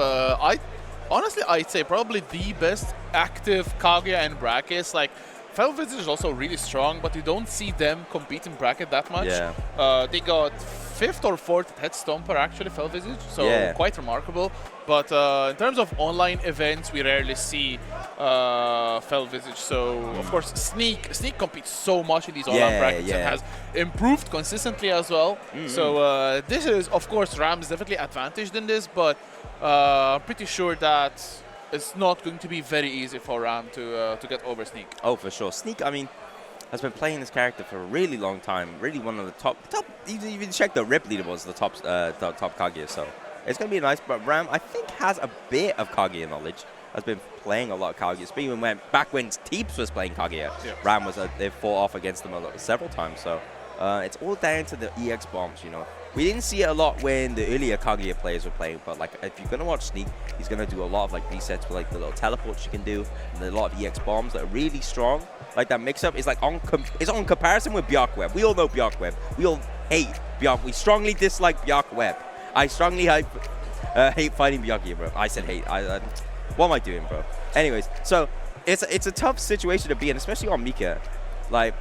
honestly, I'd say probably the best active Kaguya and brackets. Like, Fell Visage is also really strong, but you don't see them compete in bracket that much. Yeah. They got 5th or 4th Head Stomper, actually, Fell Visage, so quite remarkable. But in terms of online events, we rarely see Fell Visage. So, of course, Sneak competes so much in these online brackets and has improved consistently as well. So this is, of course, Ram is definitely advantaged in this, but I'm pretty sure that it's not going to be very easy for Ram to get over Sneak. Oh, for sure. Sneak, I mean, has been playing this character for a really long time. Really one of the top. Even check the RIP leaderboards, the top Kaguya. So it's going to be nice. But Ram, I think, has a bit of Kaguya knowledge. Has been playing a lot of Kaguya. Even back when Teeps was playing Kaguya, Ram was they fought off against them several times. So it's all down to the EX bombs, you know. We didn't see it a lot when the earlier Kaguya players were playing, but like if you're gonna watch Sneak, he's gonna do a lot of like resets with like the little teleports you can do, and a lot of EX bombs that are really strong. Like that mix-up is like on comparison with Bjark Web. We all know Bjark Web. We all hate Bjark. We strongly dislike Bjark Web. I strongly hate fighting Bjark here, bro. I said hate. What am I doing, bro? Anyways, so it's a tough situation to be in, especially on Mika. Like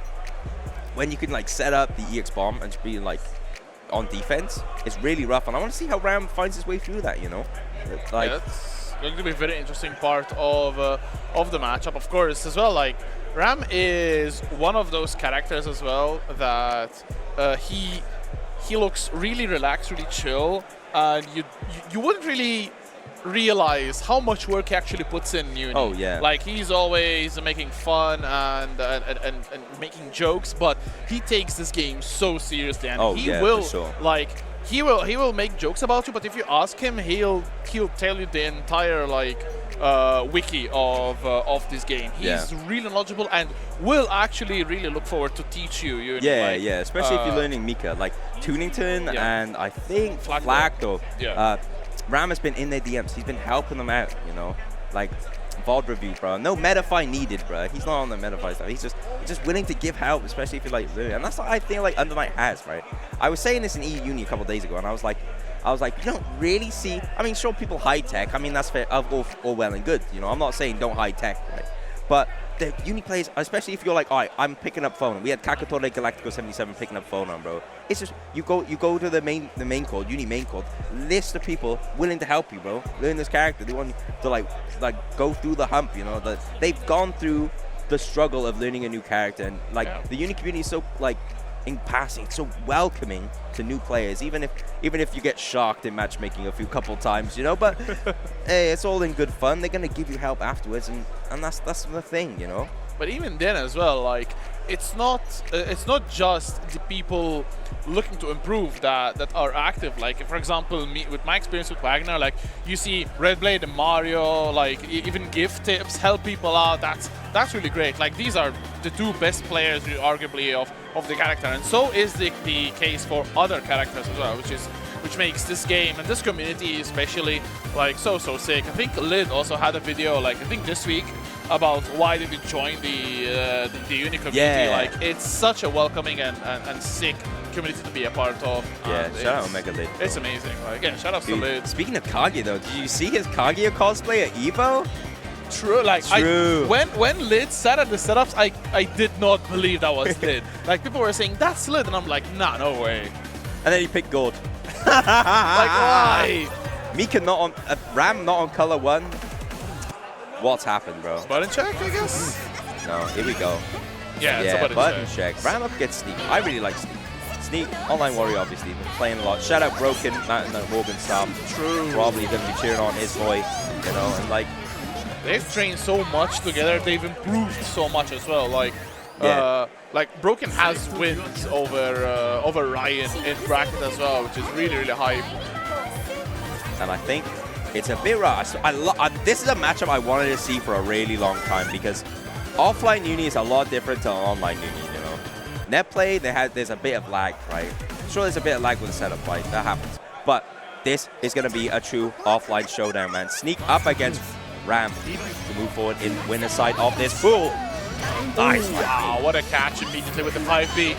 when you can like set up the EX bomb and just be like on defense, it's really rough, and I want to see how Ram finds his way through that, you know? Like, that's going to be a very interesting part of the matchup, of course, as well. Like, Ram is one of those characters as well that he looks really relaxed, really chill, and you wouldn't really realize how much work he actually puts in uni. Oh yeah. Like he's always making fun and making jokes, but he takes this game so seriously, and he will he will make jokes about you. But if you ask him, he'll tell you the entire like wiki of this game. He's really knowledgeable and will actually really look forward to teach you. Especially if you're learning Mika, like Tunington and I think Flacto. Ram has been in their DMs. He's been helping them out, you know. Like, VOD review, bro. No Metafy needed, bro. He's not on the Metafy stuff. He's just willing to give help, especially if you're like learning. And that's what I feel like Undernight has, right? I was saying this in EU Uni a couple of days ago, and I was like, you don't really see. I mean, sure, people high tech. I mean, that's fair, all well and good. You know, I'm not saying don't high tech, right? But the uni players, especially if you're like, all right, I'm picking up phone. We had Kakatore Galactico 77 picking up phone on, bro. It's just you go to the main code, uni main code, list of people willing to help you, bro. Learn this character. They want you to like go through the hump, you know. They've gone through the struggle of learning a new character, and like the uni community is so like in passing, it's so welcoming to new players, even if you get shocked in matchmaking a couple times, you know. But hey, it's all in good fun. They're gonna give you help afterwards, and that's the thing, you know. But even then as well, like it's not just the people looking to improve that are active. Like for example, with my experience with Wagner, like you see Red Blade and Mario, like even gift tips help people out. That's really great. Like these are the two best players, arguably, of the character, and so is the case for other characters as well, which makes this game and this community especially like so sick. I think Lid also had a video, like I think this week, about why did you join the uni community. Yeah. Like it's such a welcoming and sick community to be a part of. Yeah, shout out Omega Lid. It's amazing. Like yeah, shout out to Lid. Speaking of Kaguya though, did you see his Kaguya cosplay at EVO? True, like True. When Lid said at the setups, I did not believe that was Lid. Like people were saying that's Lid, and I'm like, nah, no way. And then he picked gold. Like why? Mika not on Ram not on color 1. What's happened, bro? Button check, I guess. No, here we go. Yeah, it's a button check. Ram up gets Sneak. I really like Sneak. Sneak, Online Warrior, obviously, been playing a lot. Shout out Broken, Matt and Morgan Staff. True. Probably going to be cheering on his boy, you know, and like. They've trained so much together. They've improved so much as well. Like, like Broken has wins over Ryan in bracket as well, which is really hype. And I think it's a bit rough. This is a matchup I wanted to see for a really long time, because offline uni is a lot different to online uni, you know. Net play, there's a bit of lag, right? Sure, there's a bit of lag with the setup, right? That happens. But this is going to be a true offline showdown, man. Sneak up against Ram to move forward in winner's side of this pool. Nice. Wow, what a catch immediately with the 5B.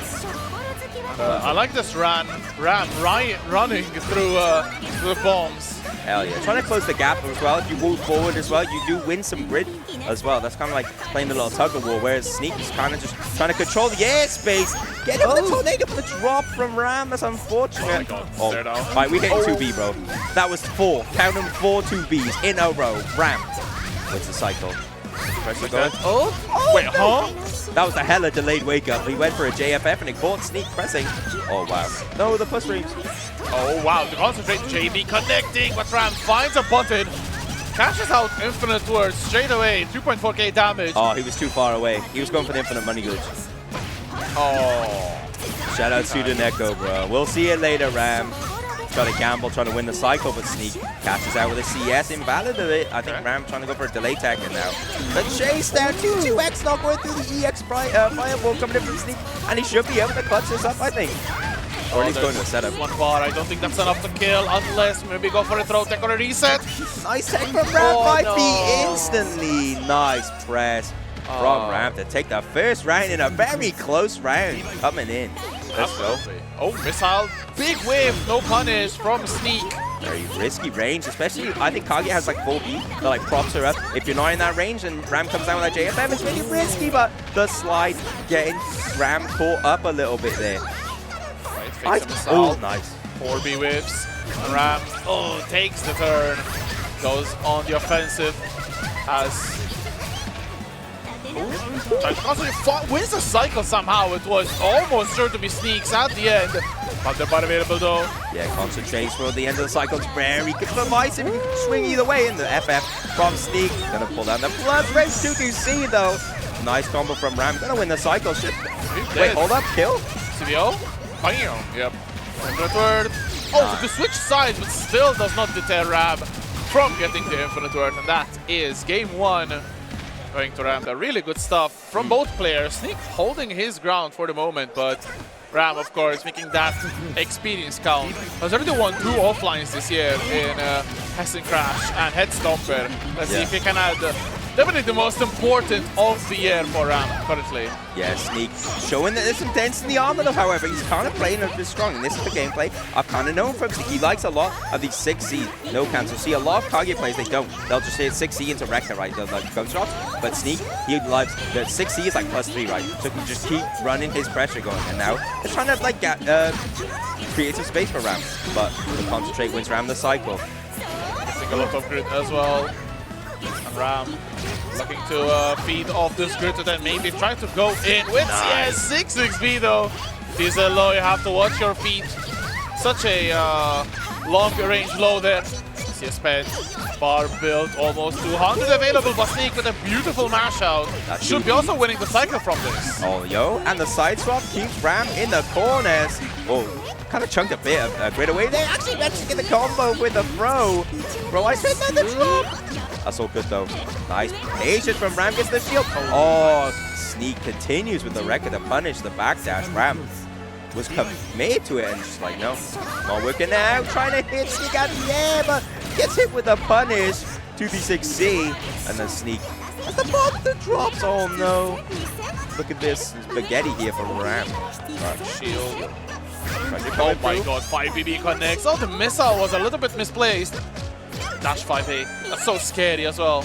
I like this Ram running through the bombs. Hell yeah. Trying to close the gap as well. If you move forward as well, you do win some grid as well. That's kind of like playing a little tug of war, whereas Sneak is kind of just trying to control the airspace. Get him the tornado for the drop from Ram. That's unfortunate. Oh my God. All right, we hit 2B, bro. That was 4. Count them 4 2Bs in a row. Ram wins the cycle. Oh, wait, huh? That was a hella delayed wake up. He went for a JFF and it caught Sneak pressing. Oh wow. No, the push range. Oh wow, the concentrate JB connecting, but Ram finds a button. Cashes out infinite words straight away, 2.4k damage. Oh, he was too far away. He was going for the infinite money glitch. Oh. Shout out to Neko, bro. We'll see you later, Ram. Trying to gamble, trying to win the cycle, but Sneak catches out with a CS, invalidated it. I think Ram trying to go for a delay tagger now. The chase down, 2x not going through the EX fireball coming in from Sneak, and he should be able to clutch this up, I think. Or at least going to a setup. One bar, I don't think that's enough to kill, unless maybe go for a throw tech or a reset. Nice tech from Ram, 5B instantly. Nice press from Ram to take the first round in a very close round coming in. Let's go. Oh, missile. Big wave, no punish from Sneak. Very risky range, especially I think Kaguya has like 4B that like props her up. If you're not in that range and Ram comes down with that JFM, it's really risky, but the slide getting Ram caught up a little bit there. Right, oh, nice. 4B whips. Ram, takes the turn. Goes on the offensive as... wins the cycle somehow. It was almost sure to be Sneaks at the end. But they're not available though. Yeah, concentrates for the end of the cycle. It's very good for Vice. If you can swing either way in the FF from Sneak. Gonna pull down the plus range 2DC though. Nice combo from Ram. Gonna win the cycle. Wait, hold up, kill. CBO? Bam. Yep. Infinite word. Oh, so to switch sides, but still does not deter Ram from getting the infinite word. And that is game 1. Going to Ram. Really good stuff from both players. Sneak holding his ground for the moment, but Ram, of course, making that experience count. Has already won 2 offlines this year in Hessen Crash and Head Stomper. Let's see if he can add definitely the most important of the year for Ram currently. Yeah, Sneak showing that there's some dents in the armor though, however. He's kind of playing a bit strong, and this is the gameplay I've kind of known from Sneak. He likes a lot of these 6C no cancel. See, a lot of Kage players, they don't. They'll just hit 6C into Rekka, right? They'll like gunshots. But Sneak, he loves the 6C is like +3, right? So he can just keep running his pressure going. And now they're trying to like get create some space for Ram. But the concentrate wins Ram the cycle. Getting a lot of grid as well. And Ram looking to feed off this grid to then maybe try to go in with CS 6XB though. This is low, you have to watch your feet. Such a long range low there. CS spent bar build almost 200 available, but Sneak with a beautiful mash out. Should be also winning the cycle from this. Oh, yo, and the side swap keeps Ram in the corners. Oh, kind of chunked a bit of grid away. They actually managed to get the combo with the throw. Bro, I said that the drop. That's all good though. Nice patience from Ram, gets the shield. Oh, Sneak continues with the record to punish the backdash. Ram was committed to it and just like, no, not working out. Trying to hit Sneak out the air, but gets hit with a punish. 2v6C, and then Sneak has the monster drops. Oh no. Look at this spaghetti here for Ram. Shield. Oh my god, 5BB connects. Oh, the missile was a little bit misplaced. Dash 5A. That's so scary as well.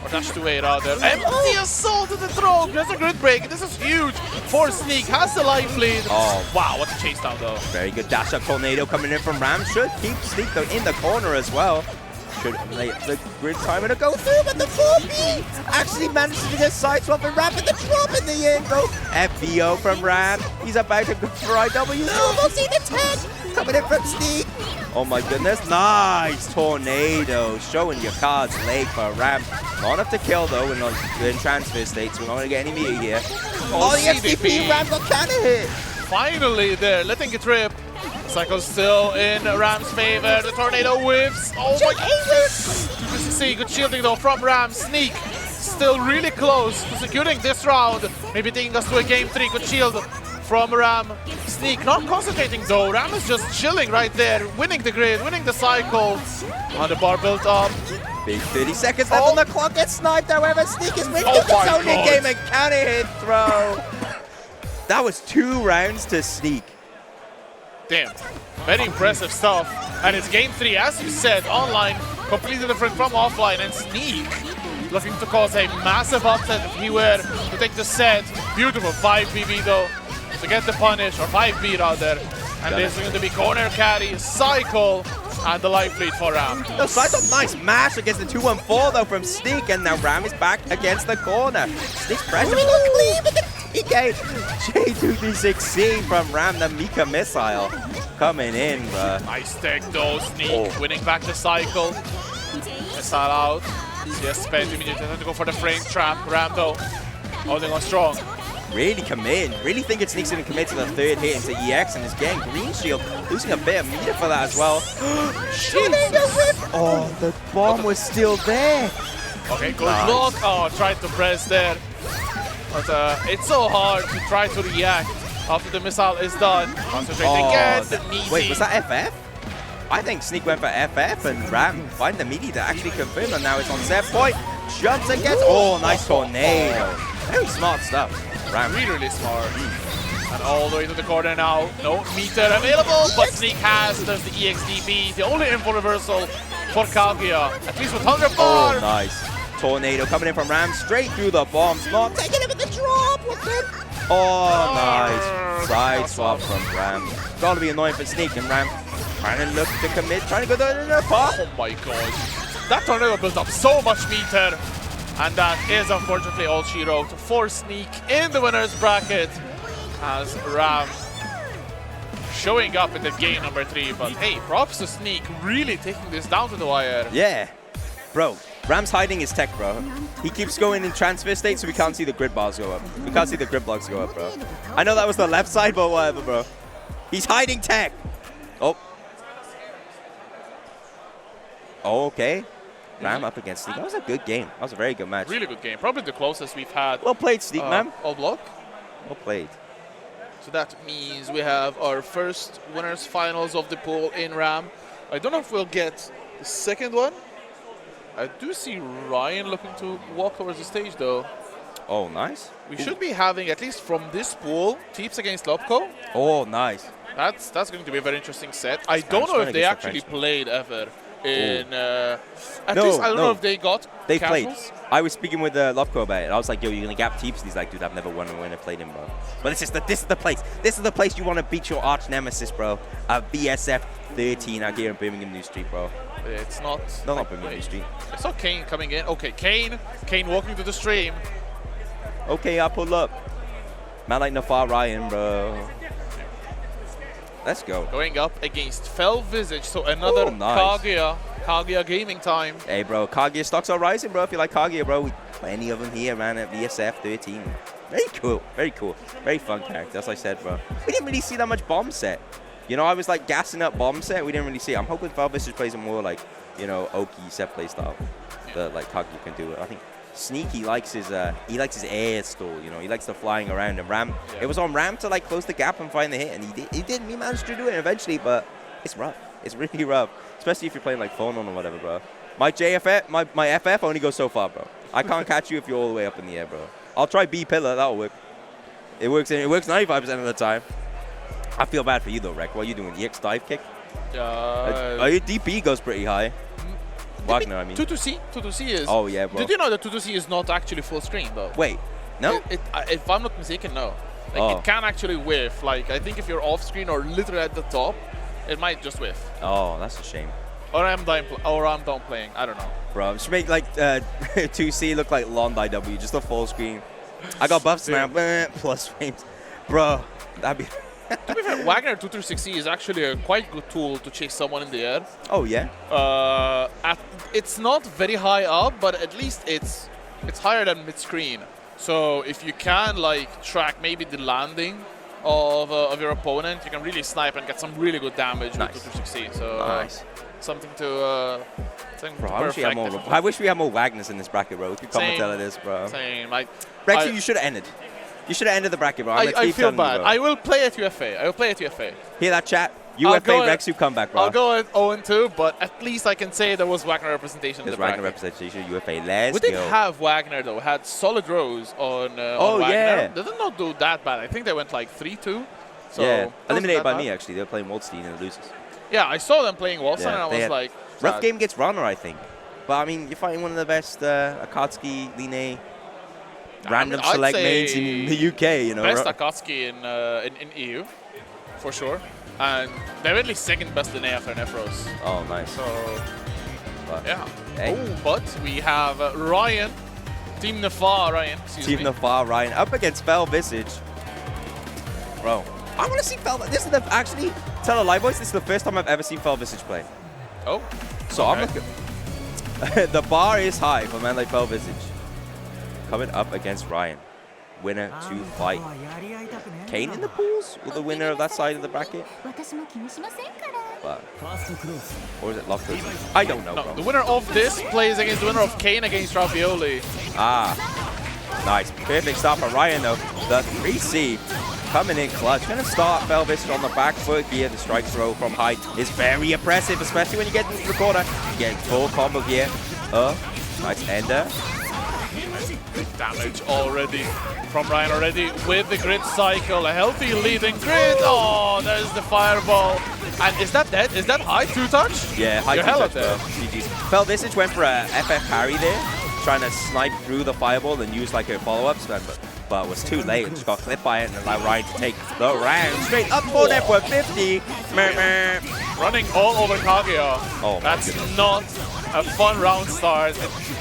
Or dash 2A rather. Empty assault to the throw. There's a grid break. This is huge for Sneak. Has the life lead. Oh. Wow, what a chase down though. Very good dash up tornado coming in from Ram. Should keep Sneak though in the corner as well. Should let the grid timer to go through, but the 4B actually manages to get side swap and Ram with the drop in the end though. FBO from Ram. He's about to go for IW. Almost see the 10 coming in from Sneak. Oh my goodness, nice tornado, showing your cards late for Ram. Not enough to kill though, we're in transfer state, so we're not going to get any meter here. Oh, the FDP, Ram got counter hit. Finally there, letting it rip. Cycle's still in Ram's favor, the tornado whiffs. Oh my goodness. See, good shielding though from Ram. Sneak still really close to securing this round. Maybe taking us to a game 3, good shield from Ram. Sneak not concentrating though. Ram is just chilling right there, winning the grid, winning the cycle. On the bar built up. Big 30 seconds left on the clock, gets sniped, however, Sneak is winning his own game and counter hit throw. That was 2 rounds to Sneak. Damn, very impressive stuff. And it's game 3, as you said, online, completely different from offline, and Sneak looking to cause a massive upset if he were to take the set. Beautiful 5BB though, to get the punish, or 5B rather. And this is going to be corner carry, cycle, and the life lead for Ram. No, Cycle's nice mash against the 2-1-4 though from Sneak, and now Ram is back against the corner. Sneak's pressure, clean with the TK. J2B6C from Ram, the Mika missile coming in, bruh. Nice tech though, Sneak winning back the cycle. Missile out. CS spent immediately to go for the frame trap. Ram though, holding on strong. Really committing. Really think Sneak's going to commit to the 3rd hit into EX, and is getting green shield, losing a bit of meter for that as well. Oh, the bomb was still there. Okay, good block. Oh, tried to press there. But it's so hard to try to react after the missile is done. Concentrate again. Wait, was that FF? I think Sneak went for FF and Ram find the meaty to actually confirm, and now it's on set point. Jumps and gets, oh, nice tornado. Very smart stuff. Ram. Really smart. And all the way to the corner now. No meter available, but Sneak does the EXDP. The only info reversal for Kaguya. At least with 100 bar. Oh, nice. Tornado coming in from Ram straight through the bombs. Not taking it with the drop. Oh, nice. Side swap from Ram. Gotta be annoying for Sneak, and Ram trying to look to commit, trying to go to the pop. Oh my god. That tornado built up so much meter. And that is unfortunately all she wrote for Sneak in the winner's bracket, as Ram showing up in the game number 3. But hey, props to Sneak, really taking this down to the wire. Yeah. Bro, Ram's hiding his tech, bro. He keeps going in transfer state, so we can't see the grid bars go up. We can't see the grid blocks go up, bro. I know that was the left side, but whatever, bro. He's hiding tech. Oh. Oh, okay. Ram up against Sneak. That was a good game. That was a very good match. Really good game. Probably the closest we've had. Well played, Sneak, man. All block. Well played. So that means we have our first winners finals of the pool in Ram. I don't know if we'll get the second one. I do see Ryan looking to walk towards the stage, though. Oh, nice. We should be having, at least from this pool, Teeps against Lobko. Oh, nice. That's going to be a very interesting set. I don't know if they actually played ever in... at least I don't know if they got They casuals. played. I was speaking with Lopko about it. I was like, yo, you're going to gap Teeps? And he's like, dude, I've never won when I played him, bro. But this is the place. This is the place you want to beat your arch nemesis, bro. VSF 13 out here in Birmingham New Street, bro. It's not... No, not Birmingham New Street. I saw Kane coming in. Okay, Kane walking to the stream. Okay, I'll pull up. Man like Nafar Ryan, bro. Let's go. Going up against Fell Visage, so another nice. Kaguya gaming time. Hey, bro, Kaguya stocks are rising, bro. If you like Kaguya, bro, plenty of them here, man, at VSF 13. Very cool, very cool. Very fun character, as I said, bro. We didn't really see that much bomb set. You know, I was like gassing up bomb set. We didn't really see it. I'm hoping Fell Visage plays a more like, you know, Oki set play style that like Kaguya can do it. I think Sneaky likes his air stall, you know. He likes the flying around and Ram. Yeah. It was on Ram to like close the gap and find the hit, and he did. He managed to do it eventually, but it's rough. It's really rough, especially if you're playing like phone on or whatever, bro. My JFF, my FF only goes so far, bro. I can't catch you if you're all the way up in the air, bro. I'll try B pillar. That'll work. It works 95% of the time. I feel bad for you though, Rek. What are you doing? EX dive kick? Your DP goes pretty high. Wagner, I mean. 2-2-C is... Oh, yeah, bro. Did you know that 2-2-C is not actually full screen, though? Wait, no? If I'm not mistaken, no. Like, it can actually whiff. Like, I think if you're off screen or literally at the top, it might just whiff. Oh, that's a shame. Or I'm done playing. I don't know. Bro, should make like 2C look like Lond IW, just a full screen. I got buffs now, plus frames. Bro, that'd be... To be fair, Wagner 236C is actually a quite good tool to chase someone in the air. Oh, yeah? It's not very high up, but at least it's higher than mid-screen. So if you can like track maybe the landing of your opponent, you can really snipe and get some really good damage with 236C. So nice. Something to bro, I wish we had more Wagners in this bracket, bro. We could comment on this, bro. Same. Like, Rexy, you should have ended. You should have ended the bracket, bro. I feel bad. I will play at UFA. I will play at UFA. Hear that, chat? UFA Rexy comeback, bro. I'll go at 0-2, but at least I can say there was Wagner representation in the bracket. There's Wagner representation, UFA. Let's go. We did have Wagner, though. Had solid rows on Wagner. Yeah. They did not do that bad. I think they went like 3-2. So yeah, eliminated by me, actually. They were playing Waldstein and the losers. Yeah, I saw them playing Waldstein, and I was like... Rough game gets runner, I think. But, I mean, you're fighting one of the best Akatsuki, Line, random select mains in the UK, you know. Best Akatsuki in EU, for sure. And they're at least second best in after Nefros. Oh, nice. So, yeah. Hey. Oh, but we have Ryan, Team Nafar Ryan, Nafar Ryan up against Fell Visage. Bro, I want to see Fell. This is actually, tell a lie, boys, this is the first time I've ever seen Fell Visage play. Oh. So I'm looking. The bar is high for a man like Fell Visage. Coming up against Ryan. Winner to fight. Kane in the pools with the winner of that side of the bracket? But, or is it Loftus? I don't know, bro. The winner of this plays against the winner of Kane against Ravioli. Ah, nice. Perfect start for Ryan, though. The 3C coming in clutch. Going to start Fell Visage on the back foot here. The strike throw from high is very oppressive, especially when you get into the corner. You get full combo here. Nice ender. Damage already from Ryan already with the grid cycle. A healthy leading grid. Oh, there's the fireball. And is that dead? Is that high 2-touch? Yeah, high 2-touch, bro. GG's. Fell Visage went for a FF parry there, trying to snipe through the fireball and use like a follow-up spam, but was too late and just got clipped by it and allowed Ryan to take the round. Straight up for network 50. Running all over Kaguya. Oh, that's not a fun round start.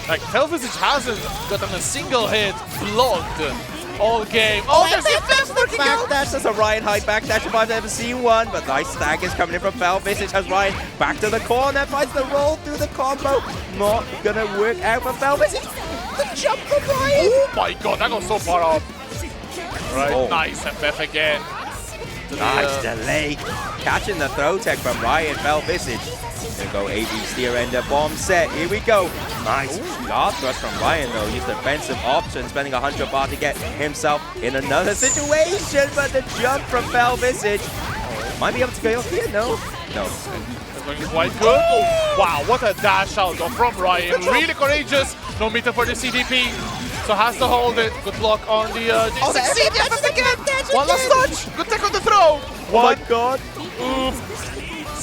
Like, Fell Visage hasn't gotten a single hit blocked all game. Oh, there's a backdash. That's a Ryan high backdash if I've ever seen one. But nice stack is coming in from Fell Visage. Has Ryan back to the corner, finds the roll through the combo. Not gonna work out for Fell Visage. The jump from Ryan. Oh my god, that goes so far up. Right, nice FF again. Nice delay. Catching the throw tech from Ryan. Fell Visage. Gonna go AD steer ender bomb set. Here we go. Nice guard thrust from Ryan though. Used defensive option, spending 100 bar to get himself in another situation. But the jump from Fell Visage might be able to go up here. No. That's looking quite good. Wow, what a dash out from Ryan. Really courageous. No meter for the CDP. So has to hold it. Good block on the J16. Yes, again. One last touch. Good tech on the throw. Oh my god. Oof.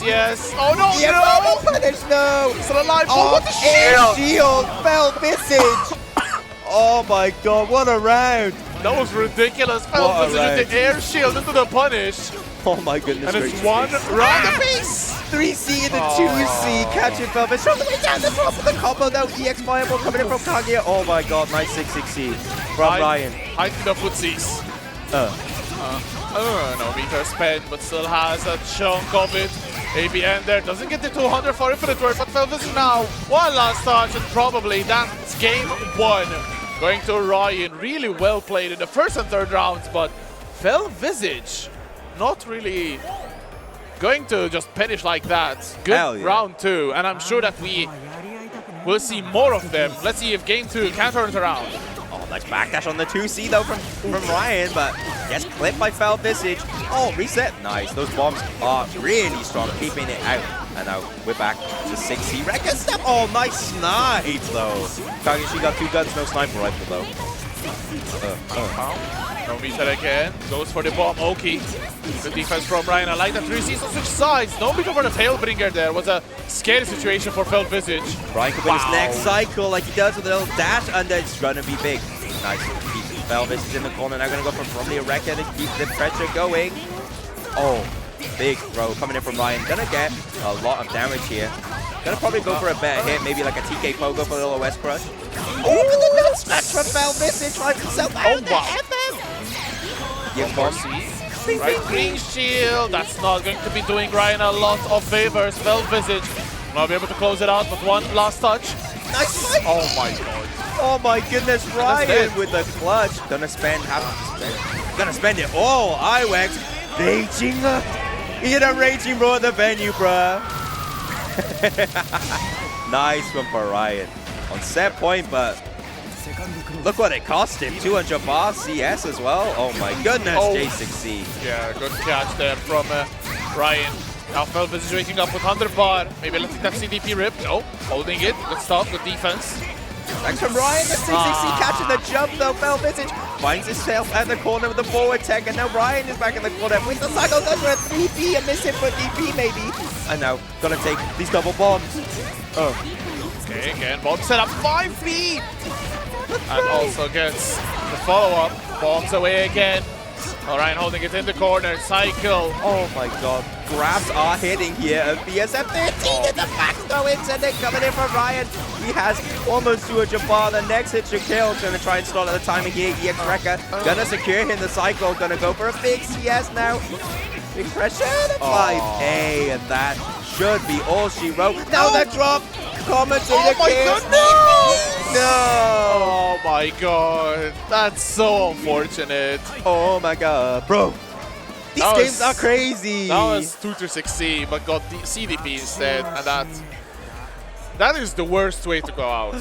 Yes. Oh no, Yeah, no. punish, no. Still alive. Oh, what the shield. shield. Fell visage. Oh my god, what a round. That was ridiculous. Fell visage, the air shield into the punish. Oh my goodness. And it's one round apiece. 3C and a 2C, catching Velvet all the way down the top of the combo now. EX Fireball coming in from Kaguya. Oh my god, nice 6-6C from Ryan. I think the footsies. No meter spent, but still has a chunk of it. ABN there doesn't get the 200 for Infinite Word, but Velvisage now. One last touch, and probably that's game 1. Going to Ryan. Really well played in the first and third rounds, but Velvisage not really going to just perish like that. Good round 2, and I'm sure that we will see more of them. Let's see if game 2 can turn it around. Oh, nice backdash on the 2C though from Ryan, but gets clipped by Foul Visage. Oh, reset. Nice. Those bombs are really strong, keeping it out. And now we're back to 6C. Record step. Oh, nice snipe though. Kaguya, she got 2 guns, no sniper rifle though. No meter again. Goes for the bomb. Oki. Good defense from Ryan. I like that 3C on switch sides. No meter for the Tailbringer there. Was a scary situation for Felt Visage. Ryan could win his next cycle like he does with a little dash, and it's gonna be big. Nice. Felt Visage in the corner. Now gonna go for probably a record to keep the pressure going. Oh, big throw coming in from Ryan. Gonna get a lot of damage here. Gonna probably go for a better hit, maybe like a TK Pogo for a little West Crush. Oh, the nut smash from Felt Visage. Finds himself out of the FM. Right, green shield. That's not going to be doing Ryan a lot of favors. Felt Visage will not be able to close it out, but one last touch. Nice fight. Oh my god. Oh my goodness, Ryan with the clutch. Gonna spend gonna spend it all. Iwex raging. He had a raging roar at the venue, bruh. Nice one for Ryan. On set point, but look what it cost him. 200 bars CS as well. Oh my goodness, J6C. Yeah, good catch there from Ryan. Now Felt Visage waking up with 100 bar. Maybe letting that CDP rip. No, holding it. Good stuff, good defense. Thanks from Ryan. The 360 catching the jump though. Felt Visage finds himself at the corner with the forward tech, and now Ryan is back in the corner with the cycle. Goes for a 3P, a miss him for DP maybe. And now gonna take these double bombs. Okay, again, bomb set up 5B. And also gets the follow-up. Bombs away again. Ryan holding it in the corner. Cycle. Oh my god. Grabs are hitting here. And VSF13 in the back throw ins, and they're coming in from Ryan. He has almost 200 bar. The next hit should kill. Gonna try and stall at the timing here. EX Wrecker. Gonna secure him the cycle. Gonna go for a big CS now. Big pressure. 5A. And that should be all she wrote. Now the drop. Commentator kills. No! Oh my god. That's so unfortunate. Oh my god. Bro. These games are crazy. That was 2-6C, but got the CDP instead. And that is the worst way to go out.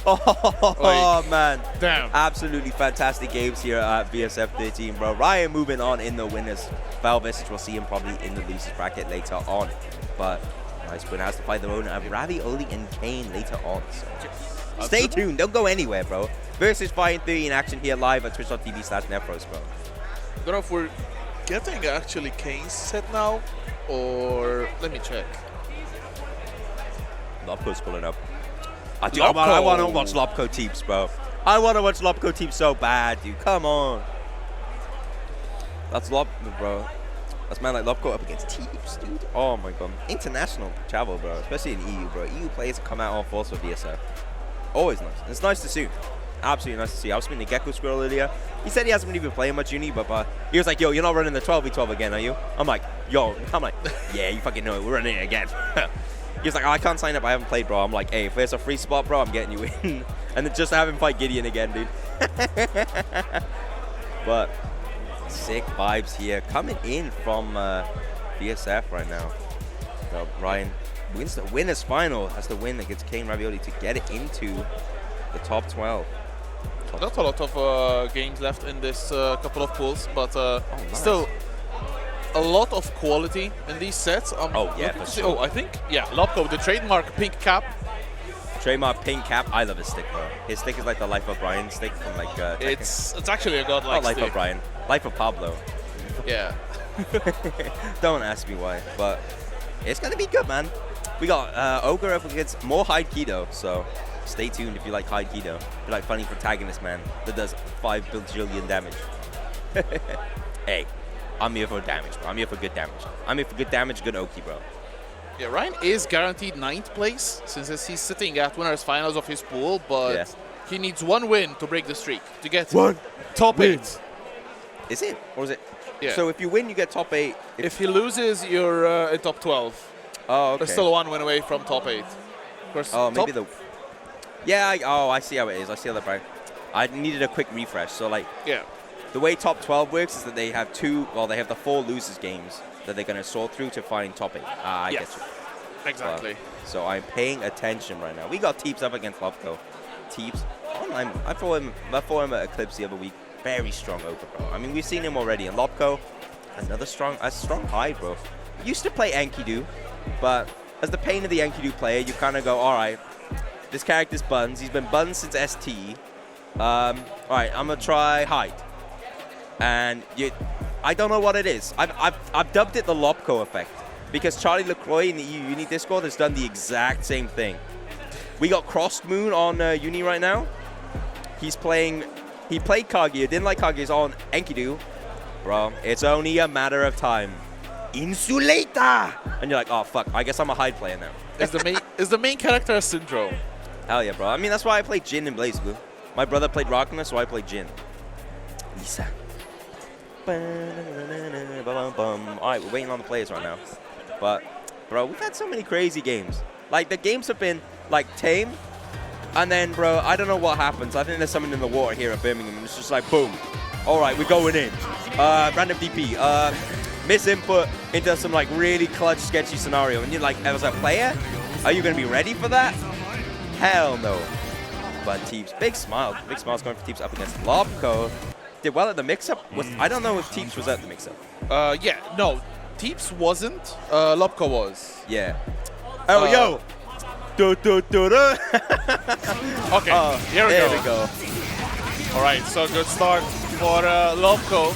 Oh man. Damn. Absolutely fantastic games here at VSF13, bro. Ryan moving on in the winners. Velvisage, we'll see him probably in the losers bracket later on. But nice win, has to fight their own Ravioli and Kane later on. So stay tuned, don't go anywhere, bro. VSFighting XIII in action here live at twitch.tv/Nefros, bro. I don't know if we're getting actually Kane's set now, or let me check. Lopko's pulling up. I want to watch Lopko teams, bro. I want to watch Lopko teams so bad, dude. Come on. That's Lopko, bro. That's man like Lopko up against teams, dude. Oh my god. International travel, bro. Especially in EU, bro. EU players come out on force for VSF. Always nice. It's nice to see. Absolutely nice to see. I was speaking to Gecko Squirrel earlier. He said he hasn't been even playing much uni, but he was like, yo, you're not running the 12v12 again, are you? I'm like, yeah, you fucking know it. We're running it again. He was like, oh, I can't sign up. I haven't played, bro. I'm like, hey, if there's a free spot, bro, I'm getting you in. And then just to have him fight Gideon again, dude. But sick vibes here coming in from VSF right now. So Ryan wins the winners final. Has the win against Kane Ravioli to get it into the top 12. Not a lot of games left in this couple of pools, but nice. Still a lot of quality in these sets. Oh, yeah, for sure. Oh, I think, yeah, Lobko with the trademark pink cap. Trademark pink cap. I love his stick, bro. His stick is like the Life of Brian stick from like. It's actually a godlike Life stick. of Brian. Life of Pablo. Yeah. Don't ask me why, but it's gonna be good, man. We got Ogre up against more Hide Kido, so stay tuned if you like Hide Kido. If you like funny protagonist, man, that does 5 bajillion damage. Hey, I'm here for damage, bro. I'm here for good damage. I'm here for good damage, good Oki, bro. Yeah, Ryan is guaranteed 9th place since he's sitting at winners finals of his pool, but he needs 1 win to break the streak to get top 8. Is it? Or is it? Yeah. So if you win, you get top 8. If he loses, you're in top 12. Oh, okay. There's still 1 win away from top 8. Of course, oh, maybe the... Yeah, I see how it is. I see how the... I needed a quick refresh. So, like... Yeah. The way top 12 works is that they have they have the 4 losers games that they're going to sort through to find top 8. I guess. Exactly. So I'm paying attention right now. We got Teeps up against Lobko. Teeps, I fought him at Eclipse the other week. Very strong Ogre, bro. I mean, we've seen him already. And Lobko, a strong hide, bro. Used to play Enkidu, but as the pain of the Enkidu player, you kind of go, all right, this character's Buns. He's been Buns since ST. All right, I'm going to try Hide. And I don't know what it is. I've dubbed it the Lobko effect because Charlie LaCroix in the EU Uni Discord has done the exact same thing. We got Crossed Moon on Uni right now. He played Kaguya, didn't like Kaguya's on Enkidu. Bro, it's only a matter of time. Insulator! And you're like, oh fuck, I guess I'm a Hide player now. Is the main character Syndrome? Hell yeah, bro. I mean, that's why I played Jin in BlazBlue. My brother played Ragnar, so I played Jin. Lisa. Alright, we're waiting on the players right now. But, bro, we've had so many crazy games. Like, the games have been, like, tame. And then, bro, I don't know what happens. I think there's something in the water here at Birmingham. It's just like, boom. Alright, we're going in. Random DP. Misinput into some, like, really clutch, sketchy scenario. And you're like, as a player, are you going to be ready for that? Hell no. But Teeps, big smile. Big smile's going for Teeps up against Lobko. Did well at the mix-up. I don't know if Teeps was at the mix-up. Yeah, no. Teeps wasn't. Lobko was. Yeah. Oh, yo. Okay, here we go. All right, so good start for Lobko.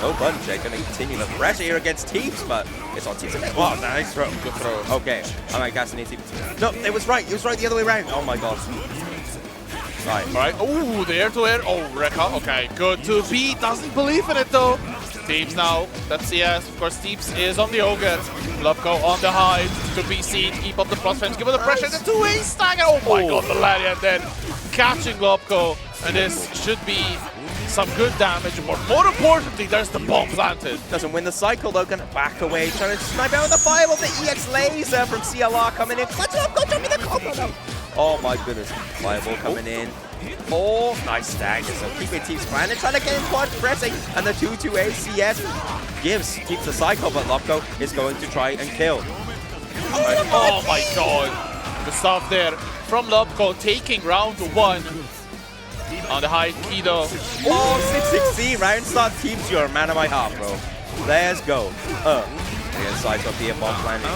No button check. Going to continue the pressure here against Teeps, but it's on Teeps. Oh, nice throw. Good throw. Okay. I might gas Teeps. No, it was right. It was right the other way around. Oh, my God. Right. All right. Oh, the air-to-air. Oh, Rekka. Okay, good to be. Doesn't believe in it, though. Teeps now. That's CS. Of course, Teeps is on the Ogre. Lobko on the Hide. To be seen. Keep up the cross frames. Give it the pressure. The two-way stagger. Oh, my God. The Lariat then catching Lobko. And this should be some good damage. But more importantly, there's the bomb planted. Doesn't win the cycle, though. Gonna back away. Trying to snipe out with the fireball. The EX laser from CLR coming in. Clutch Lobko. Jumping the combo. Oh my goodness. Fireball coming in. Oh, nice stagger. So keeping Teeps planted, trying to get in quad pressing. And the 2-2-A CS keeps the cycle, but Lobko is going to try and kill. Oh my God. The stuff there from Lobko taking round 1 on the High Kido. Oh, 6-16. Round start Teeps, you're a man of my heart, bro. Let's go. Again, side up here, bomb planning.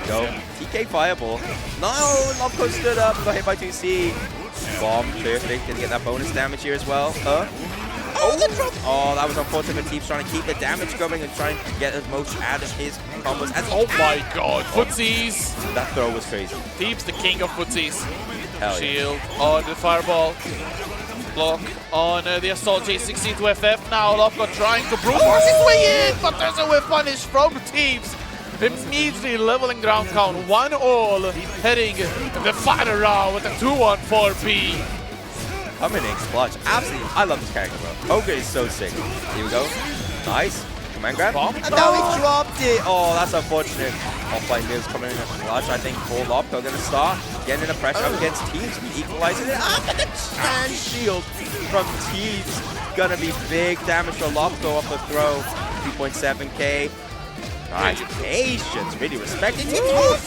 Go. TK Fireball. No, Lobko stood up, got hit by 2C. Bomb, perfect. Didn't get that bonus damage here as well. Oh, the drop. Oh, that was unfortunate for Teeps trying to keep the damage going and trying to get as much out of his combos. Oh my God, footsies. That throw was crazy. Teeps, the king of footsies. Hell Shield on the Fireball. Block on the Assault J16 to FF. Now Lobko trying to brute force his way in, but there's a whip punish from Teeps. Immediately leveling ground count 1-all, heading the final round with a 2-1-4-B. Coming in clutch. Absolutely. I love this character, bro. Ogre is so sick. Here we go. Nice. Command grab. Bomb. And now he dropped it. Oh, that's unfortunate. Offline moves coming in clutch. I think for Lobko going to start getting the pressure up against Teeps. Equalizing it. But the stand shield from Teeps. Going to be big damage for Lobko off the throw. 2.7k. Nice patience, really respecting Teeps. With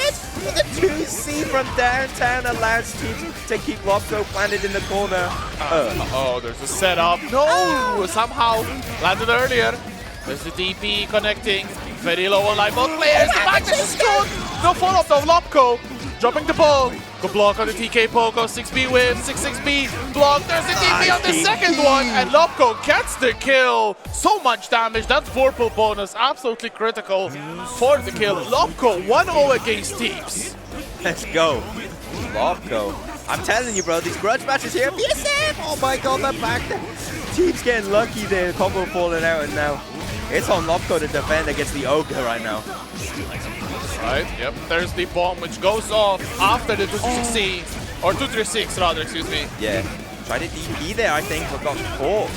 the 2C from downtown allows Teeps to keep Lobko planted in the corner. Oh, there's a setup. No, somehow landed earlier. There's the DP connecting. Very low on life. Both players. The back dash is good. No follow-up though. Lopko dropping the ball. Good block on the TK Poco. 6B whip. 6-6B block. There's the DP on the second one. And Lopko gets the kill. So much damage. That Vorpal bonus absolutely critical for the kill. Lopko 1-0 against Teeps. Let's go. Lopko. I'm telling you, bro, these grudge matches here. VSF! Oh my god, that back there. Team's getting lucky there. Combo falling out, and now it's on Lopko to defend against the Ogre right now. Right, yep. There's the bomb which goes off after the 236C, or 236 rather, excuse me. Yeah. Tried to DP there, I think, but got caught.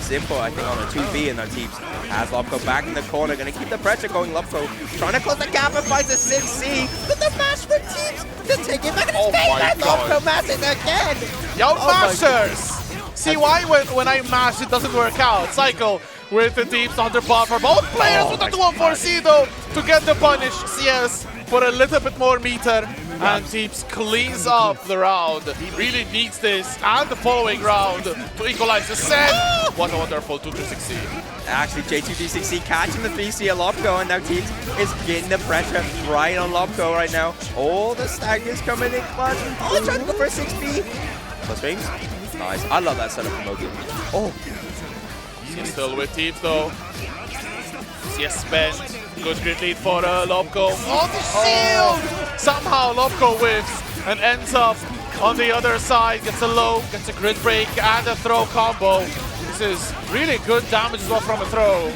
Simple, I think, on a 2B, and our Teeps has Lopko back in the corner. Gonna keep the pressure going. Lopko trying to close the gap and finds a 6C. But the mash from Teeps to take it back in his face, and Lopko mashes again. Yo, mashers! See why when I mash it doesn't work out. Cycle with the Teeps under buffer. Both players with the 2-1-4C though to get the punish. CS for a little bit more meter. And Teeps cleans up the round. He really needs this and the following round to equalize the set. What a wonderful 2-3-6C. Actually, J2D6C catching the 3C of Lopko, and now Teeps is getting the pressure right on Lopko right now. All the staggers coming in clutch. Oh, trying to go for a 6B. Plus frames. Nice. I love that setup from Ogi. Oh. He's still with Teeps though. CS spent. Good grid lead for Lopko. Oh, the shield! Somehow Lopko whiffs and ends up on the other side. Gets a low, gets a grid break and a throw combo. This is really good damage as well from a throw.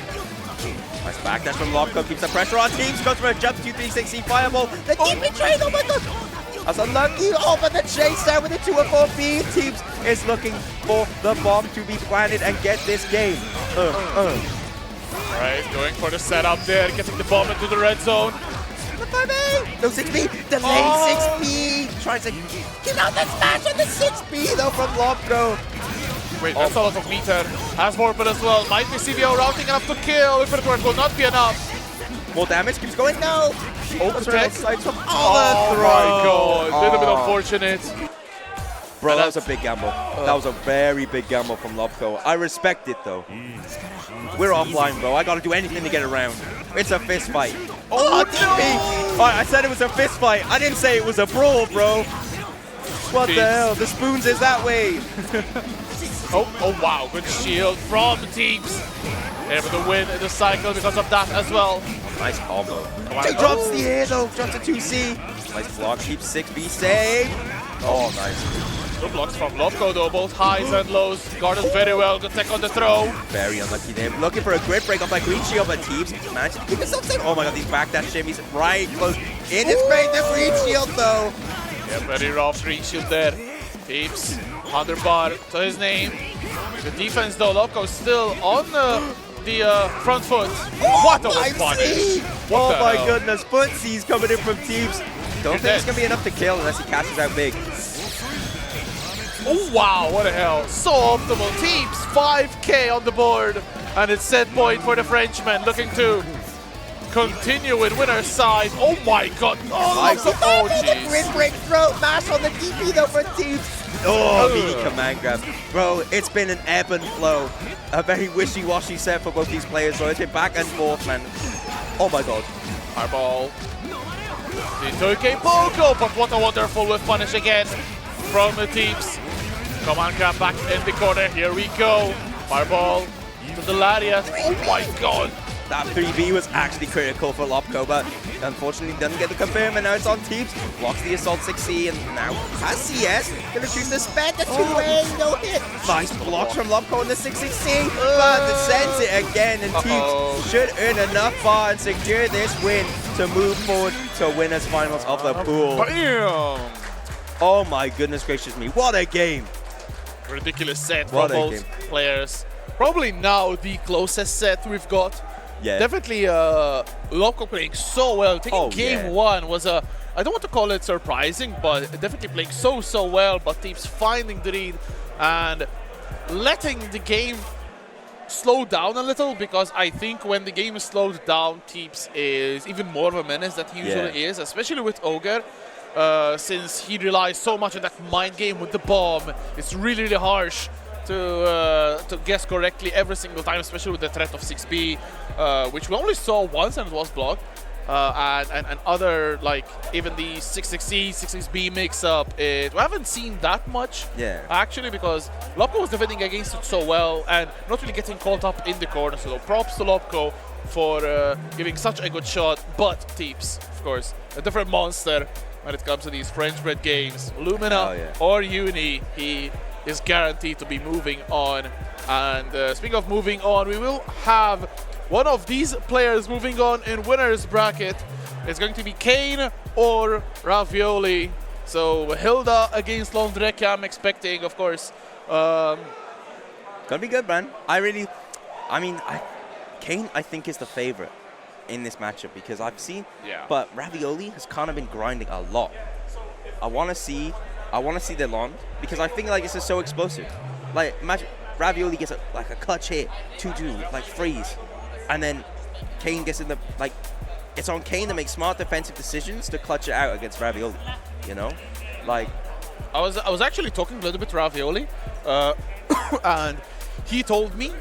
Nice backdash from Lopko. Keeps the pressure on Teeps. Goes for a jump 2-3-6C fireball. The DP trade. Oh my god! That's unlucky. Oh, but the chase down with the 2-4B. Teeps is looking for the bomb to be planted and get this game. Alright, going for the setup there, getting the bomb into the red zone. The 5A! No 6B! Delay 6B! Tries to get out that smash on the 6B though from Lopko. Wait, that's a lot of meter. Has Vorpal as well. Might be CVO routing enough to kill. If it will not be enough. More damage keeps going. No! Oh, protect. my god. Little bit unfortunate. Bro, that was a big gamble. That was a very big gamble from Lopko. I respect it though. We're offline, bro. I gotta do anything to get around. It's a fist fight. Oh, DP! I said it was a fist fight. I didn't say it was a brawl, bro. What the hell? The spoons is that way. oh wow. Good shield from Teeps. Able to win the cycle because of that as well. Nice combo. He drops the air though. Drops a 2C. Nice block. Keeps 6B safe. Oh, nice. Good blocks from Lopko though, both highs and lows. Guarded very well, good tech on the throw. Very unlucky there. Looking for a grid break off by green shield, but Teeps managed to keep himself safe. Oh my god, these backdash shimmies right close. In his face, the green shield though. Yeah, very rough green shield there. Teeps, 100 bar to his name. The defense though, Lopko still on the front foot. What a punish! Oh my goodness, footsies coming in from Teeps. Don't think it's gonna be enough to kill unless he catches out big. Oh wow, what the hell. So optimal. Teeps, 5K on the board. And it's set point for the Frenchman, looking to continue with winner's side. Oh my god. Oh jeez. Grid break throw, mash on the DP though for Teeps. Oh, mini command grab. Bro, it's been an ebb and flow. A very wishy-washy set for both these players, bro. It's been back and forth, man. Oh my god. Fireball. The 2K Poco, but what a wonderful whiff punish again from the Teeps. Command grab back in the corner. Here we go. Fireball to the Lariat. Oh my god. That 3B was actually critical for Lopko, but unfortunately doesn't get the confirm, and now it's on Teeps. Blocks the Assault 6C, and now has CS. Gonna choose to spend the 2A, no hit. Nice blocks from Lopko on the 6C, but it sends it again, and Teeps should earn enough bar and secure this win to move forward to winners finals of the pool. Bam! Oh my goodness gracious me, what a game. Ridiculous set from both players. Probably now the closest set we've got. Yeah. Definitely Lopko playing so well. Taking game one was I don't want to call it surprising, but definitely playing so well. But Teeps finding the lead and letting the game slow down a little, because I think when the game is slowed down, Teeps is even more of a menace that he usually is, especially with Ogre. Since he relies so much on that mind game with the bomb, it's really harsh to guess correctly every single time, especially with the threat of 6B, which we only saw once and it was blocked. And other, like, even the 6-6C, 6-6B mix-up, we haven't seen that much, actually, because Lopko was defending against it so well and not really getting caught up in the corner. So props to Lopko for giving such a good shot. But Teeps, of course, a different monster when it comes to these French-bred games. Lumina or Uni, he is guaranteed to be moving on. And speaking of moving on, we will have one of these players moving on in winner's bracket. It's going to be Kane or Ravioli. So Hilda against Londrek, I'm expecting, of course. Gonna be good, man. Kane, I think, is the favorite in this matchup because I've seen, but Ravioli has kind of been grinding a lot. I want to see the Lond because I think like this is so explosive. Like imagine Ravioli gets a clutch hit, 2-2, like freeze. And then Kane gets in the, like, it's on Kane to make smart defensive decisions to clutch it out against Ravioli, you know? Like, I was actually talking a little bit to Ravioli, and he told me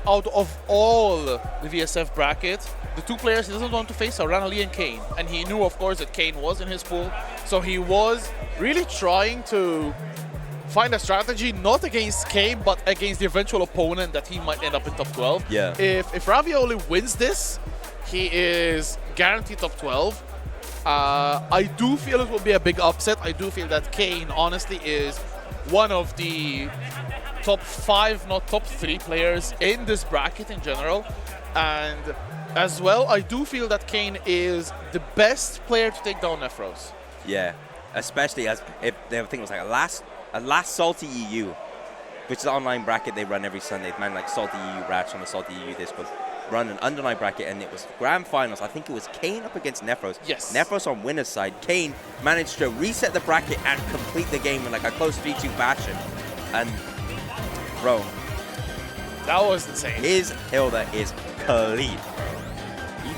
out of all the VSF bracket, the two players he doesn't want to face are Ranali and Kane. And he knew, of course, that Kane was in his pool. So he was really trying to find a strategy not against Kane, but against the eventual opponent that he might end up in top 12. Yeah. If Ravioli wins this, he is guaranteed top 12. I do feel it will be a big upset. I do feel that Kane, honestly, is one of the top 5, not top 3 players in this bracket in general. And as well, I do feel that Kane is the best player to take down Nephros. Yeah, especially as if the thing was like a last Salty EU, which is an online bracket they run every Sunday. Man, like Salty EU Ratch on the Salty EU Discord run an undernight bracket, and it was grand finals. I think it was Kane up against Nephros. Yes. Nephros on winner's side. Kane managed to reset the bracket and complete the game in like a close 3-2 fashion. And bro, that was insane. His Hilda is clean.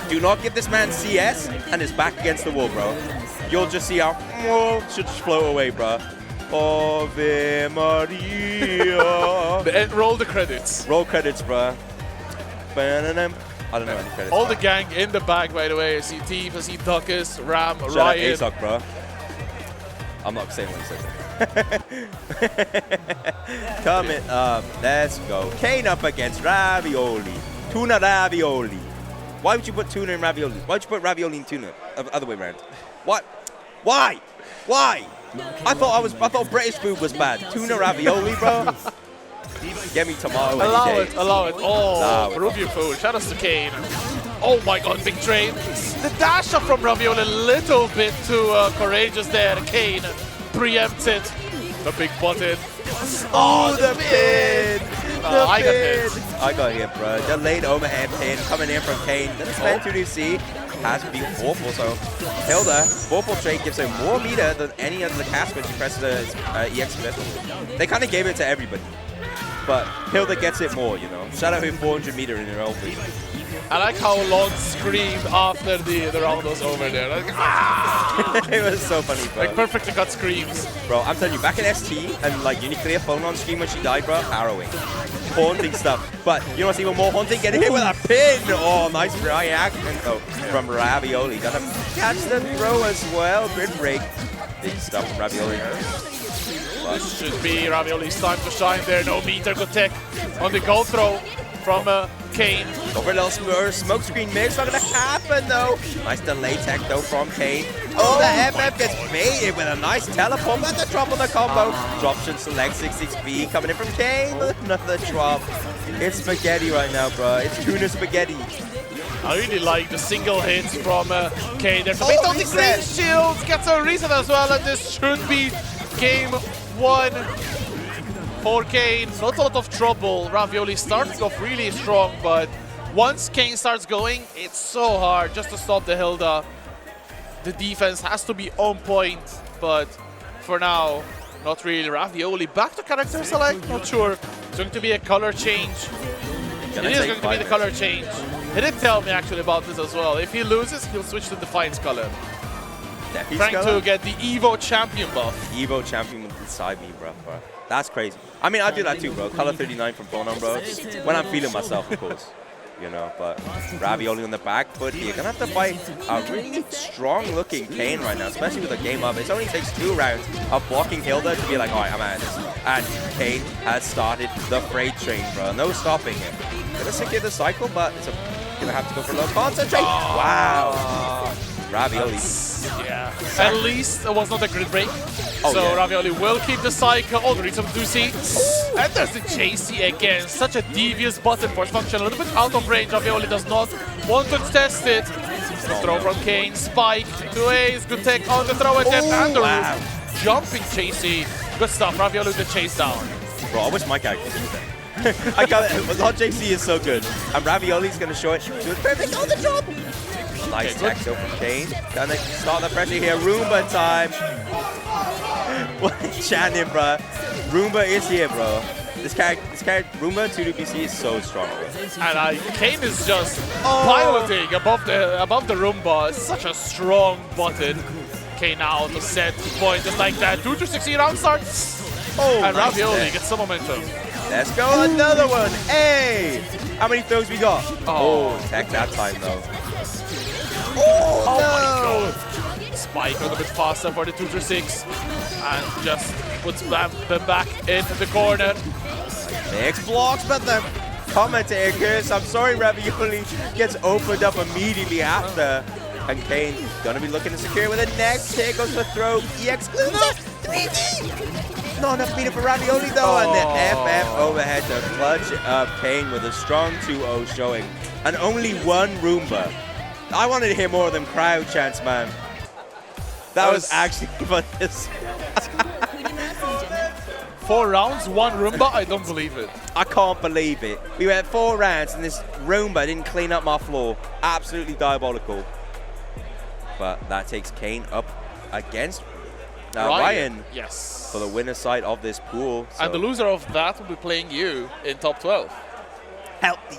Do not give this man CS and his back against the wall, bro. You'll just see how should just float away, bro. Ave Maria. Roll the credits. Roll credits, bro. I don't know any credits. All the gang in the back, by the way. I see Teef, I see Duckus, Ram, Shout Ryan. out ASOC, bro. I'm not saying what he said. Coming up, let's go. Kane up against Ravioli. Tuna Ravioli. Why would you put tuna in ravioli? Why'd you put ravioli in tuna? Other way around. What? Why? Why? I thought British food was bad. Tuna ravioli, bro. Get me tomato. Allow it. Oh, Allow Peruvian food. Shout out to Kane. Oh my god, big train. The dash up from Ravioli a little bit too courageous there. Kane preempts it. The big button. Oh, the pin! I got hit. I got hit, bro. The late overhead pin coming in from Kane. The spend 2DC has been awful, so Hilda, Vorpal trait gives her more meter than any other cast when she presses the EX special. They kind of gave it to everybody, but Hilda gets it more, you know. Shout out her 400 meter in her ulti. I like how Lon screamed after the round was over there. Like, ah! It was so funny, bro. Like perfectly cut screams. Bro, I'm telling you, back in ST, and like Uniclear phone on screen when she died, bro, harrowing. Haunting stuff. But you know what's even more haunting? Getting hit with a pin! Oh, nice reaction though from Ravioli. Gonna catch the throw as well. Grid break. Big stuff from Ravioli. This should be Ravioli's time to shine there. No meter good tech on the goal throw from Kane. Over a little smoke screen mix, not gonna happen though. Nice delay tech though from Kane. Oh, the FF gets baited with a nice teleport. That's the drop on the combo. Drop should select 6-6B coming in from Kane. Another drop. It's spaghetti right now, bro. It's tuna spaghetti. I really like the single hits from Kane. There's a bit on the green shields. Gets a reset as well, and this should be game 1. For Kane, not a lot of trouble. Ravioli starts off really strong, but once Kane starts going, it's so hard just to stop the Hilda. The defense has to be on point, but for now, not really. Ravioli back to character select, not sure. It's going to be a color change. It is going to be the color change. He did tell me actually about this as well. If he loses, he'll switch to Defiance color. Trying to get the Evo champion buff. Evo champion inside me, bro. That's crazy. I mean, I do that too, bro. Color 39 from Bonon, bro. When I'm feeling myself, of course. You know, but Ravioli on the back foot here. Gonna have to fight a really strong-looking Kane right now, especially with the game up. It only takes 2 rounds of blocking Hilda to be like, all right, I'm out of this. And Kane has started the freight train, bro. No stopping it. Gonna secure the cycle, but it's gonna have to go for a little concentrate. Wow. Ravioli. Yeah. At least it was not a grid break. Oh, so yeah. Ravioli will keep the cycle. Oh, there is some Ducey. And there's the JC again. Such a devious button force function. A little bit out of range. Ravioli does not want to test it. The throw from Kane. Spike. 2A's. Good take on the throw attempt. And the jumping JC. Good stuff. Ravioli with the chase down. Bro, I wish my character could do that. I got it. Hot JC is so good. And Ravioli's going to show it. Do it perfect on the drop. Nice tech though from Kane. Gonna start the pressure here. Roomba time. What chanting, bro. Roomba is here, bro. This character, Roomba 2DPC is so strong, bro. And Kane is just piloting above the Roomba. It's such a strong button. Kane now on the set point just like that. 2 to 16 round start. And nice Ravioli gets some momentum. Let's go, another one. Hey! How many throws we got? Oh, tech that time though. Oh, my god. Spike a little bit faster for the 2-6. And just puts them back into the corner. Next blocks, but the commentators, I'm sorry, Ravioli gets opened up immediately after. And Kane gonna be looking to secure with the next hit, goes for throw. EX exclusive 3D! Not enough meter for Ravioli though, and the FF overhead to clutch up Kane with a strong 2-0 showing. And only 1 Roomba. I wanted to hear more of them crowd chants, man. That was actually fun. 4 rounds, 1 Roomba? I don't believe it. I can't believe it. We went 4 rounds and this Roomba didn't clean up my floor. Absolutely diabolical. But that takes Kane up against Ryan. Yes. For the winner side of this pool. So. And the loser of that will be playing you in top 12. Help me.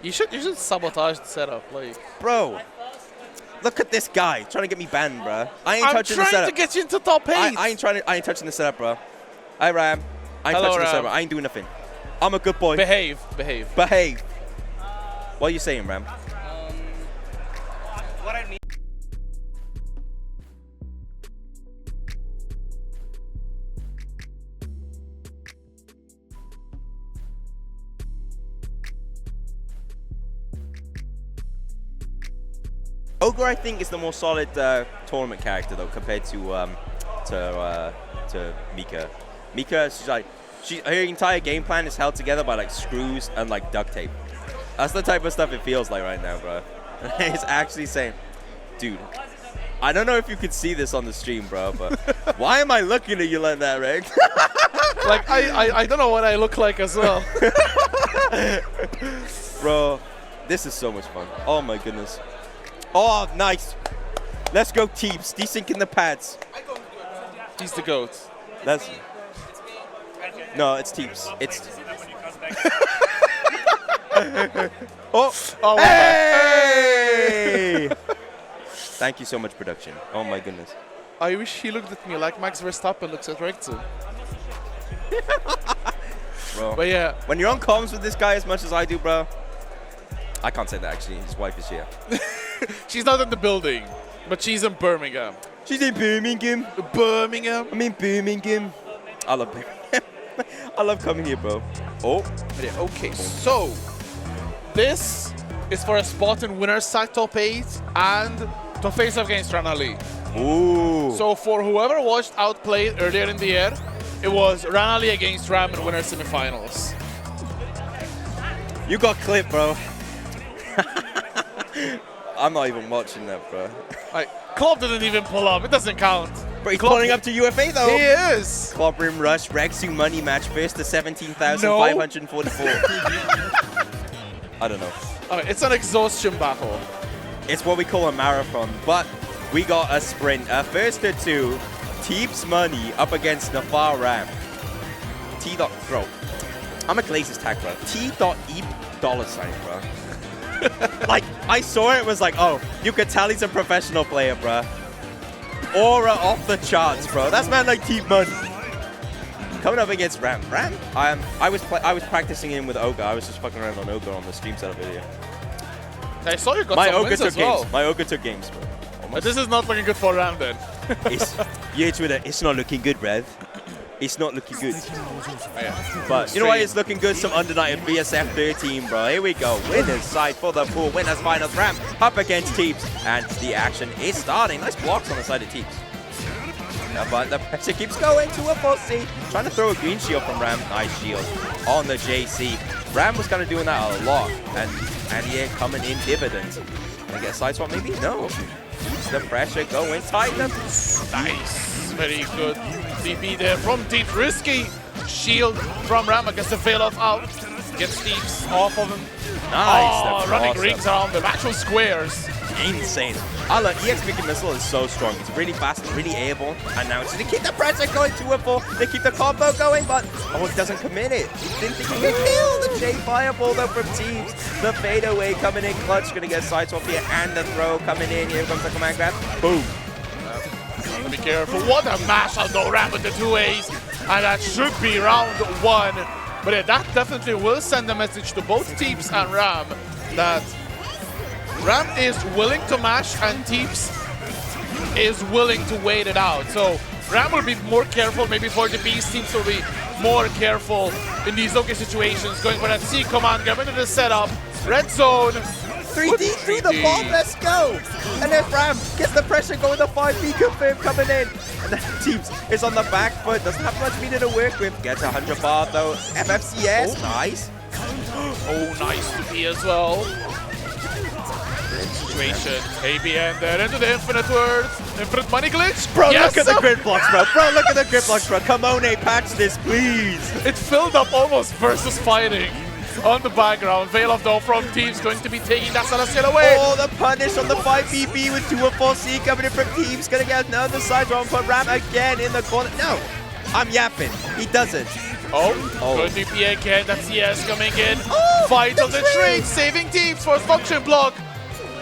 You should sabotage the setup, like. Bro, look at this guy trying to get me banned, bro. I ain't touching the setup. I'm trying to get you into top 8. I ain't touching the setup, bro. Hi, Ram. I ain't touching the setup. I ain't doing nothing. I'm a good boy. Behave. What are you saying, Ram? What I mean. Ogre, I think, is the more solid tournament character though, compared to Mika. Mika, her entire game plan is held together by like screws and like duct tape. That's the type of stuff it feels like right now, bro. It's actually saying, dude, I don't know if you could see this on the stream, bro, but why am I looking at you like that, Rick? Like I don't know what I look like as well. Bro, this is so much fun. Oh my goodness. Oh, nice. Let's go, Teeps. Desync in the pads. He's the GOAT. That's... No, it's Teeps. It's... Oh! Hey! Thank you so much, production. Oh my goodness. I wish he looked at me like Max Verstappen looks at Rektu. Bro, but yeah. When you're on comms with this guy as much as I do, bro, I can't say that actually. His wife is here. She's not in the building, but she's in Birmingham. She's in Birmingham. Birmingham? I'm in Birmingham. I love Birmingham. I love coming here, bro. Oh. Yeah, okay, so this is for a spot in winner's side top 8 and to face off against Rana Lee. Ooh. So for whoever watched Outplayed earlier in the year, it was Rana Lee against Ram in winner's semifinals. You got clipped, bro. I'm not even watching that, bro. Klopp didn't even pull up. It doesn't count. But he's pulling up to UFA, though. He is. Klopp Rim Rush, Rexu money match, first to 17,544. I don't know. It's an exhaustion battle. It's what we call a marathon, but we got a sprint. First to 2, Teeps Money up against Nafar Ram. Bro, I'm a Glazes tag, bro. T.E $, bro. Like, I saw it, was like, oh, you could tell he's a professional player, bro. Aura off the charts, bro. That's man like Teep Money. coming up against Ram. Ram, I was practicing him with Ogre. I was just fucking around on Ogre on the stream setup video. I saw you got My some Ogre wins took as well. games. My Ogre took games, bro. But this is not looking good for Ram then. It's not looking good, Rev. It's not looking good. Yeah. But you know what? It's looking good. Some undeniable VSF13, bro. Here we go. Winners side for the pool. Winners finals. Ram up against Teeps. And the action is starting. Nice blocks on the side of Teeps. But the pressure keeps going to a 4C. Trying to throw a green shield from Ram. Nice shield on the JC. Ram was kind of doing that a lot. And yeah, coming in dividends. Gonna get a side swap maybe? No. Keeps the pressure going. Tighten them. Nice. Very good DP there from Teeps. Risky shield from Ram against the fail off out. Gets Teeps off of him. Nice. Oh, running rings around them. Actual squares. Insane. Ala, EX Mickey Missile is so strong. It's really fast, really airborne. And now it's going to keep the pressure going 2-4. They keep the combo going, but he doesn't commit it. He didn't think he could kill the J Fireball though from Teeps. The fadeaway coming in clutch. Going to get a side swap here and the throw coming in. Here comes the command grab. Boom. Gotta be careful. What a mash out though, Ram with the 2As. And that should be round 1. But yeah, that definitely will send a message to both Teeps and Ram that Ram is willing to mash and Teeps is willing to wait it out. So Ram will be more careful, maybe for the Beast Teeps will be more careful in these local situations, going for that C command, grab into the setup, red zone. 3D through the bomb, let's go! And then Ram gets the pressure going, the 5B confirm coming in. And then Teeps is on the back foot, doesn't have much meter to work with. Gets 100 bar though, FFCS, nice. Oh, nice to be as well. Situation. ABN there into the infinite words. Infinite money glitch. Bro, yes, look at the grid blocks, bro. Bro, look at the grid blocks, bro. Come on, patch this, please. It filled up almost versus fighting on the background. Veil of Dawn from Teeps going to be taking that Celestial away. Oh, the punish on the 5BB with 2-4C coming in from Teeps. Gonna get another side round for Ram again in the corner. No, I'm yapping. He doesn't. Oh, good DP again. That CS coming in. Oh, Fight on the trade, saving Teeps for function block.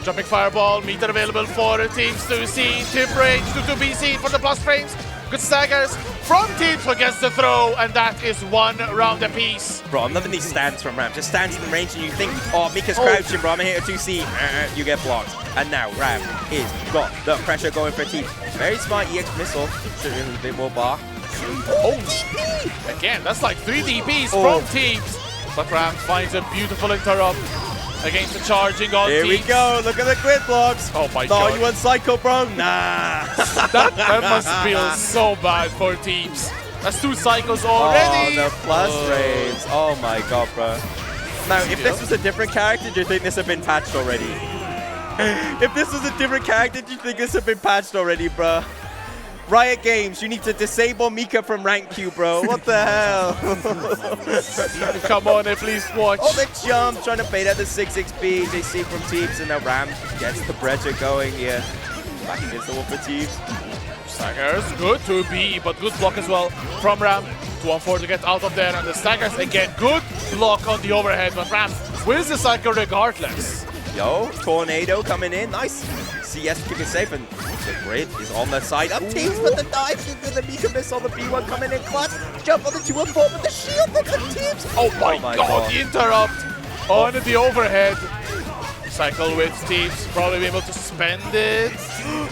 Jumping fireball, meter available for Teeps to see. Tip range to BC for the plus frames. Good staggers from Teeps against the throw, and that is 1 round apiece. Bro, I'm loving these stands from Ram. Just stands in range and you think, oh, Mika's crouching, bro. I'm gonna hit a 2C. You get blocked. And now Ram is got the pressure going for Teeps. Very smart EX missile. Should have been a bit more bar. Oh, DP! Again, that's like 3 DPs from Teeps. But Ram finds a beautiful interrupt against the charging on Here Teeps. we go. Look at the grid blocks. Oh my god. Oh, you want Psycho, bro? Nah. that must feel so bad for Teeps. That's 2 cycles already. Oh, the plus frames. Oh my god, bro. Now, if this was a different character, do you think this had been patched already? If this was a different character, do you think this had been patched already, bro? Riot Games, you need to disable Mika from rank queue, bro. What the hell? Come on, please watch. Oh, the jump, trying to bait out the 6XP. They see from Teeps, and now Ram gets the pressure going here. Back against the wall for Teeps. Staggers, good to be, but good block as well from Ram. 2-on-4 to get out of there, and the Staggers again, good block on the overhead, but Ram wins the cycle regardless. Yo, Tornado coming in, nice. CS to keep it safe, and the grid is on the side of Teeps, but the dive into the Mika missile, the B1 coming in clutch. Jump on the 2-4, but the shield from the Teeps. Oh my god, the interrupt on the overhead. Cycle with Teeps, probably be able to spend it.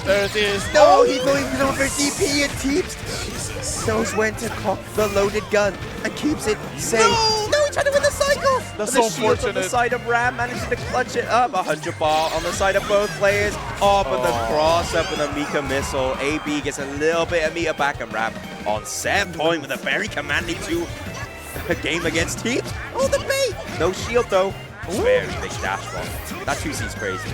There it is. No, he's going over DP, and Teeps knows when to cock the loaded gun and keeps it safe. No, he tried to win the cycle. That's so so unfortunate. On the side of Ram, managing to clutch it up. 100 bar on the side of both players. Oh, but the cross up with the Mika missile. AB gets a little bit of meter back, and Ram on set point with a very commanding 2 game against Teeps. Oh, the bait. No shield though. Very big dash one. That 2C is crazy.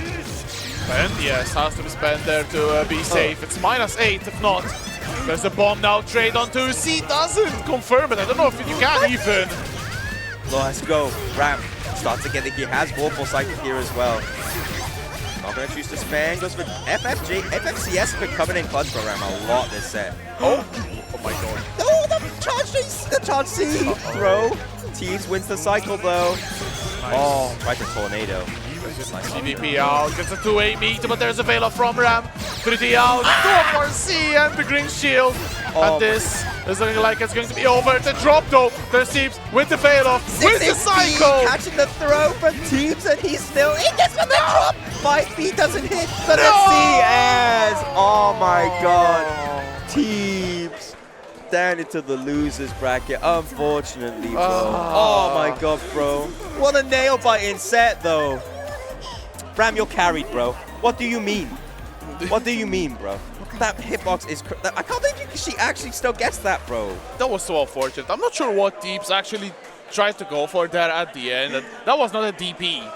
And yes, has to be spent there to be safe. It's -8 if not. There's a bomb now, trade on 2C, doesn't confirm it. I don't know if you can even. Let's go. Ram starts to get it. He has Warful Cycle here as well. Not going to choose to spam. Goes for FFJ. FFCS has been coming in clutch for Ram a lot this set. Oh my god. Oh, the charge C throw. Teeps wins the cycle though. Nice. Oh, right to Tornado. CVP out, gets a 2-8 meet, but there's a Veil of from Ram. 3D out, 2-4C and the green shield. And this is looking like it's going to be over. The drop though, there's Teeps with the Veil off, with the cycle. Catching the throw from Teeps and he's still, he gets the drop. 5B doesn't hit, but let's see as, oh my god, Teeps down into the losers bracket, unfortunately, bro. Oh my god, bro. What a nail-biting set, though. Ram, you're carried, bro. What do you mean? What do you mean, bro? That hitbox is... I can't believe she actually still gets that, bro. That was so unfortunate. I'm not sure what Teeps actually tried to go for there at the end. That was not a DP.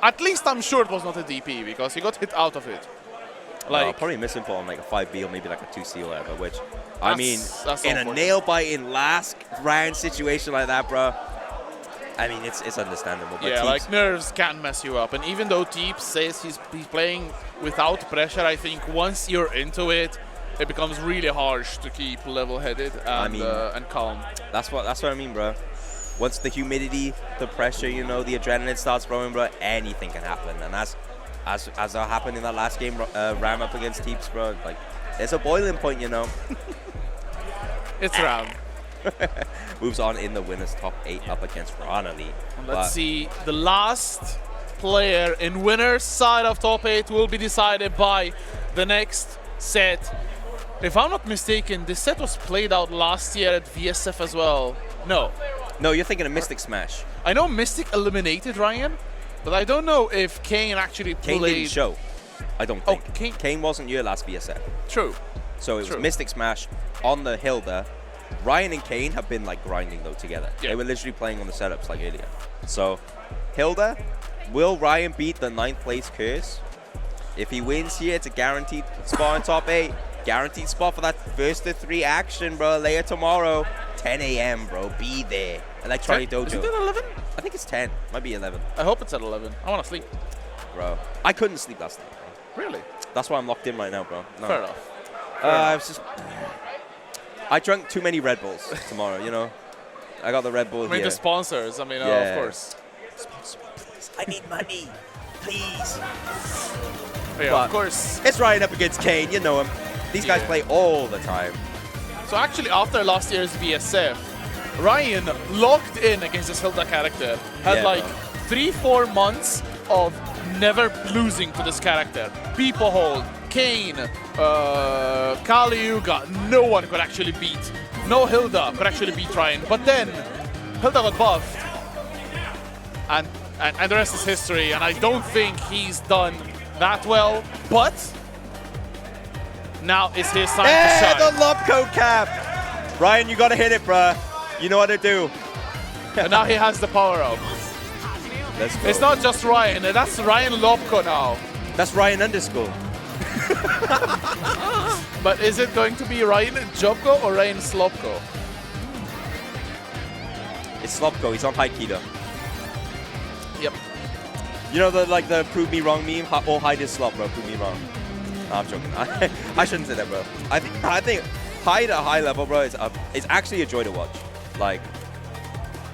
At least I'm sure it was not a DP, because he got hit out of it. Like, probably missing for on like a 5B or maybe like a 2C or whatever, which, I mean, that's in a nail-biting last round situation like that, bro, I mean, it's understandable. But yeah, Teeps, like nerves can mess you up. And even though Teeps says he's playing without pressure, I think once you're into it, it becomes really harsh to keep level-headed and, and calm. That's what I mean, bro. Once the humidity, the pressure, you know, the adrenaline starts flowing, bro, anything can happen. And that's, as happened in that last game, Ram up against Teeps, bro, like, there's a boiling point, you know. It's Ram. Moves on in the winners top 8 up against Ranali. Let's see, the last player in winner's side of top 8 will be decided by the next set. If I'm not mistaken, this set was played out last year at VSF as well. No, you're thinking of Mystic Smash. I know Mystic eliminated Ryan, but I don't know if Kane actually played. Kane didn't show, I don't think. Oh, Kane wasn't your last VSF. True. So it was Mystic Smash on the Hilda. Ryan and Kane have been like grinding though together. Yeah. They were literally playing on the setups like earlier. So Hilda, will Ryan beat the 9th place curse? If he wins here, it's a guaranteed spot in top 8. Guaranteed spot for that first to 3 action, bro. Later tomorrow, 10 a.m., bro. Be there. Electronic Dojo. Is it at 11? I think it's 10. Might be 11. I hope it's at 11. I want to sleep. Bro, I couldn't sleep last night, bro. Really? That's why I'm locked in right now, bro. No. Fair enough. I drank too many Red Bulls tomorrow, you know. I got the Red Bull I mean, here. the sponsors. I mean, of course. Sponsor me, please. I need money. Please. Yeah, but of course. It's Ryan up against Kane. You know him. These guys play all the time. So actually, after last year's VSF, Ryan locked in against this Hilda character. Had like 3-4 months of never losing to this character. People hold, Kane, Kaliuga, no one could actually beat. No Hilda could actually beat Ryan. But then, Hilda got buffed. And the rest is history. And I don't think he's done that well. But now is his time to shine. The Lobco cap! Ryan, you gotta hit it, bruh. You know what to do. And now he has the power up. Let's go. It's not just Ryan, that's Ryan Lobco now. That's Ryan underscore. But is it going to be Ryan Jobco or Ryan Slopko? It's Slopko, he's on high key though. Yep. You know the prove me wrong meme? All hide is slop, bro, prove me wrong. No, I'm joking. I shouldn't say that, bro. I think hide at a high level, bro, is actually a joy to watch. Like,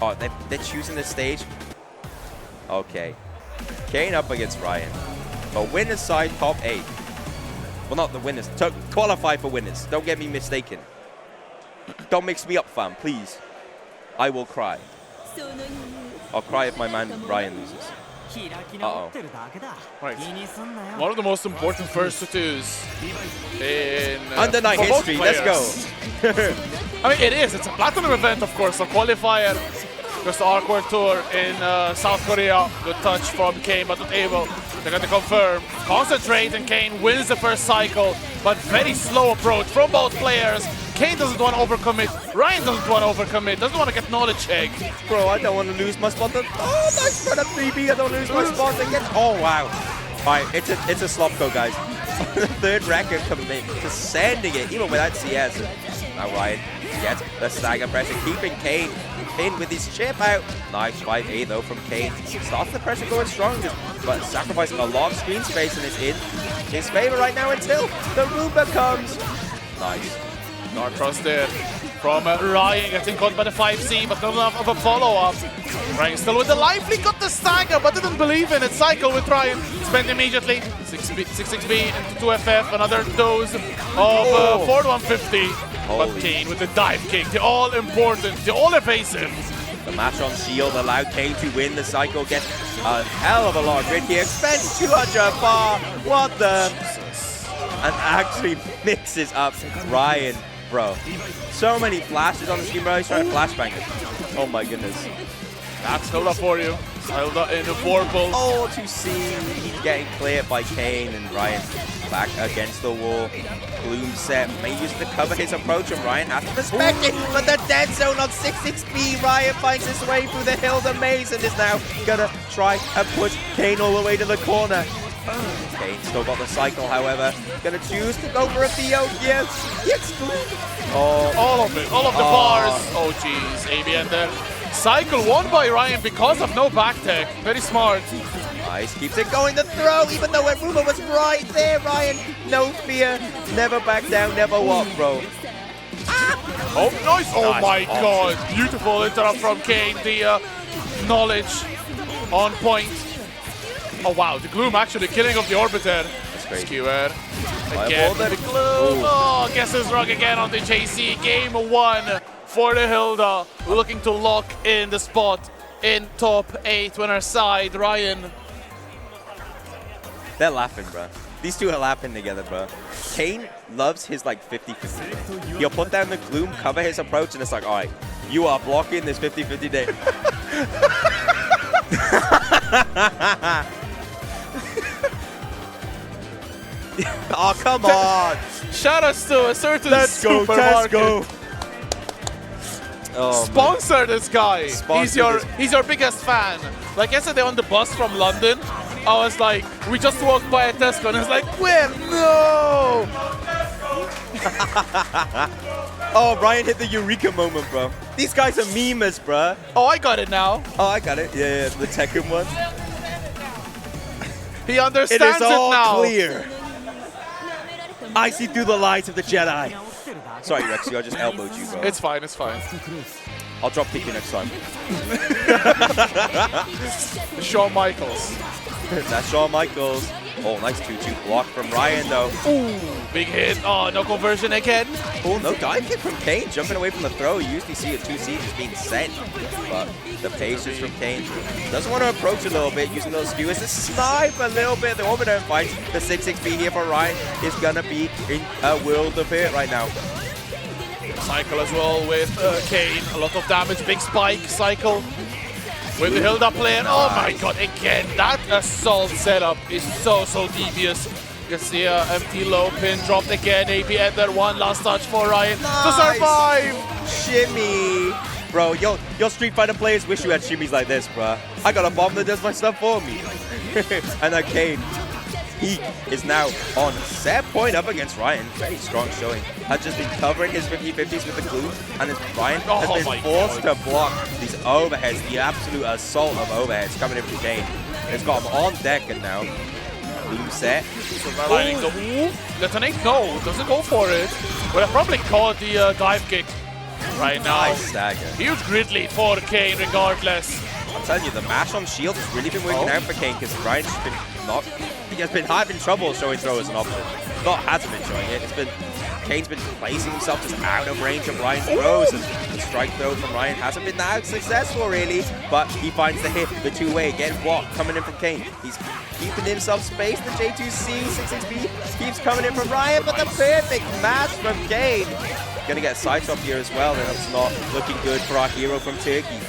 oh, they're choosing this stage. Okay. Kane up against Ryan. But winners side top 8. Well, not the winners. To qualify for winners. Don't get me mistaken. Don't mix me up, fam, please. I will cry. I'll cry if my man Ryan loses. Uh-oh. Right. One of the most important first to twos in Under night history, let's go. I mean, it is. It's a platinum event, of course. A qualifier. Just the Arcor Tour in South Korea. Good touch from Kane, but not able. They're going to confirm. Concentrate, and Kane wins the first cycle, but very slow approach from both players. Kane doesn't want to overcommit. Ryan doesn't want to overcommit. Doesn't want to get knowledge check. Bro, I don't want to lose my spot. Oh, nice run up 3B. I don't lose my spot again. Oh, wow. All right, it's a Slopco, guys. The third record commit to sending it, even without CS. Now Ryan gets the stagger pressure, keeping Kane in with his chip out. Nice 5A though from Kane. Starts the pressure going strong, but sacrificing a lot of screen space and it's in his favor right now until the Roomba comes. Nice. Not cross there. from Ryan, getting caught by the 5C, but not enough of a follow-up. Ryan still with the lively, got the stagger, but didn't believe in it. Cycle with Ryan, spent immediately. 6-6B into 2FF, another dose of forward 150. But Kane with the dive kick, the all-important, the all-evasive. The match on shield allowed Kane to win. The cycle gets a hell of a lot of grid here. Spends 200 bar. What the? And actually mixes up Ryan, bro. So many flashes on the screen, bro. He's trying to flashbang it. Oh my goodness. That's Hilda for you. Hilda in the Vorpal. Oh, to see he's getting cleared by Kane, and Ryan back against the wall. Gloom set may use to cover his approach, and Ryan has to respect it. But the dead zone on 6-6B, Ryan finds his way through the Hilda maze and is now gonna try and push Kane all the way to the corner. Kane still got the cycle, however. Gonna choose to go for a VO here. Yes, oh, all of it, all of the bars. Oh jeez, AB ender. Cycle won by Ryan because of no back tech. Very smart. Nice, keeps it going, the throw, even though Rumor was right there, Ryan. No fear, never back down, never walk, bro. Oh, nice. Oh my god. Beautiful interrupt from Kane. The knowledge on point. Oh wow, the Gloom actually killing off the Orbiter. That's great. Skewer. Again, the Gloom. Oh, guesses wrong again on the JC. Game 1 for the Hilda. Looking to lock in the spot in top 8 winner side. Ryan. They're laughing, bro. These two are laughing together, bro. Kane loves his like 50-50. He'll put down the Gloom, cover his approach, and it's like, all right, you are blocking this 50-50 day. Oh, come on. Shout outs to a certain supermarket. Let's go. Oh, sponsor this guy. Sponsor he's your biggest fan. Like yesterday on the bus from London, I was like, we just walked by a Tesco and I was like, where? No! Oh, Ryan hit the Eureka moment, bro. These guys are memers, bro. Oh, I got it now. Oh, I got it. Yeah, the Tekken one. He understands it is all now. Clear. I see through the lies of the Jedi. Sorry, Rexy, I just elbowed you, bro. It's fine, it's fine. I'll drop kick you next time. Shawn Michaels. That's Shawn Michaels. Oh, nice 2-2 block from Ryan, though. Ooh, big hit. Oh, no conversion again. Oh, no dive kick from Kane, jumping away from the throw. You usually see a 2C just being sent. But the patience from Kane doesn't want to approach a little bit, using those skewers to snipe a little bit. The Orbiter fights the 6-6B here for Ryan is going to be in a world of hurt right now. Cycle as well with Kane. A lot of damage. Big spike. Cycle with the Hilda player. Oh my god, again. That assault setup is so devious. You can see empty low pin dropped again. AB ender. One last touch for Ryan to survive. Shimmy. Bro, your Street Fighter players wish you had shimmies like this, bro. I got a bomb that does my stuff for me. And then Kane. He is now on set point up against Ryan. Very strong showing. Has just been covering his 50-50s with the Gloom, and Ryan has been forced to block these overheads, the absolute assault of overheads coming in from Kane. It's got him on deck, and now Gloom set. Electronic, no, doesn't go for it. Would have probably caught the dive kick right now. Nice stagger. Huge grid lead for Kane regardless. I'm telling you, the mash on shield has really been working out for Kane, because Ryan's been he has been having trouble showing throw as an option. Not hasn't been showing it. Kane's been placing himself just out of range of Ryan's throws, and the strike throw from Ryan hasn't been that successful really, but he finds the hit, the two-way, again block coming in from Kane. He's keeping himself space, the J2C, 6-6B keeps coming in from Ryan, but the perfect match from Kane. Gonna get a side swap here as well, and it's not looking good for our hero from Turkey.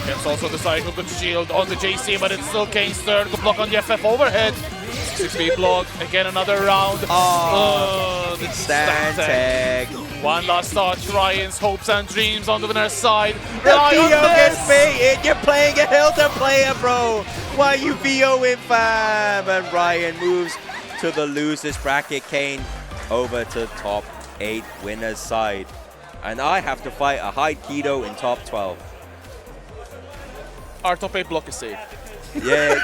Gets also the cycle, good shield on the JC, but it's still Kane's turn. Good block on the FF overhead. 6B block, again another round. The stand tag. One last touch, Ryan's hopes and dreams on the winner's side. The VO gets baited, you're playing a Hilda player, bro. Why are you VOing, fam? And Ryan moves to the losers bracket. Kane over to top 8 winner's side. And I have to fight a high keto in top 12. Our top 8 block is safe. Yeah.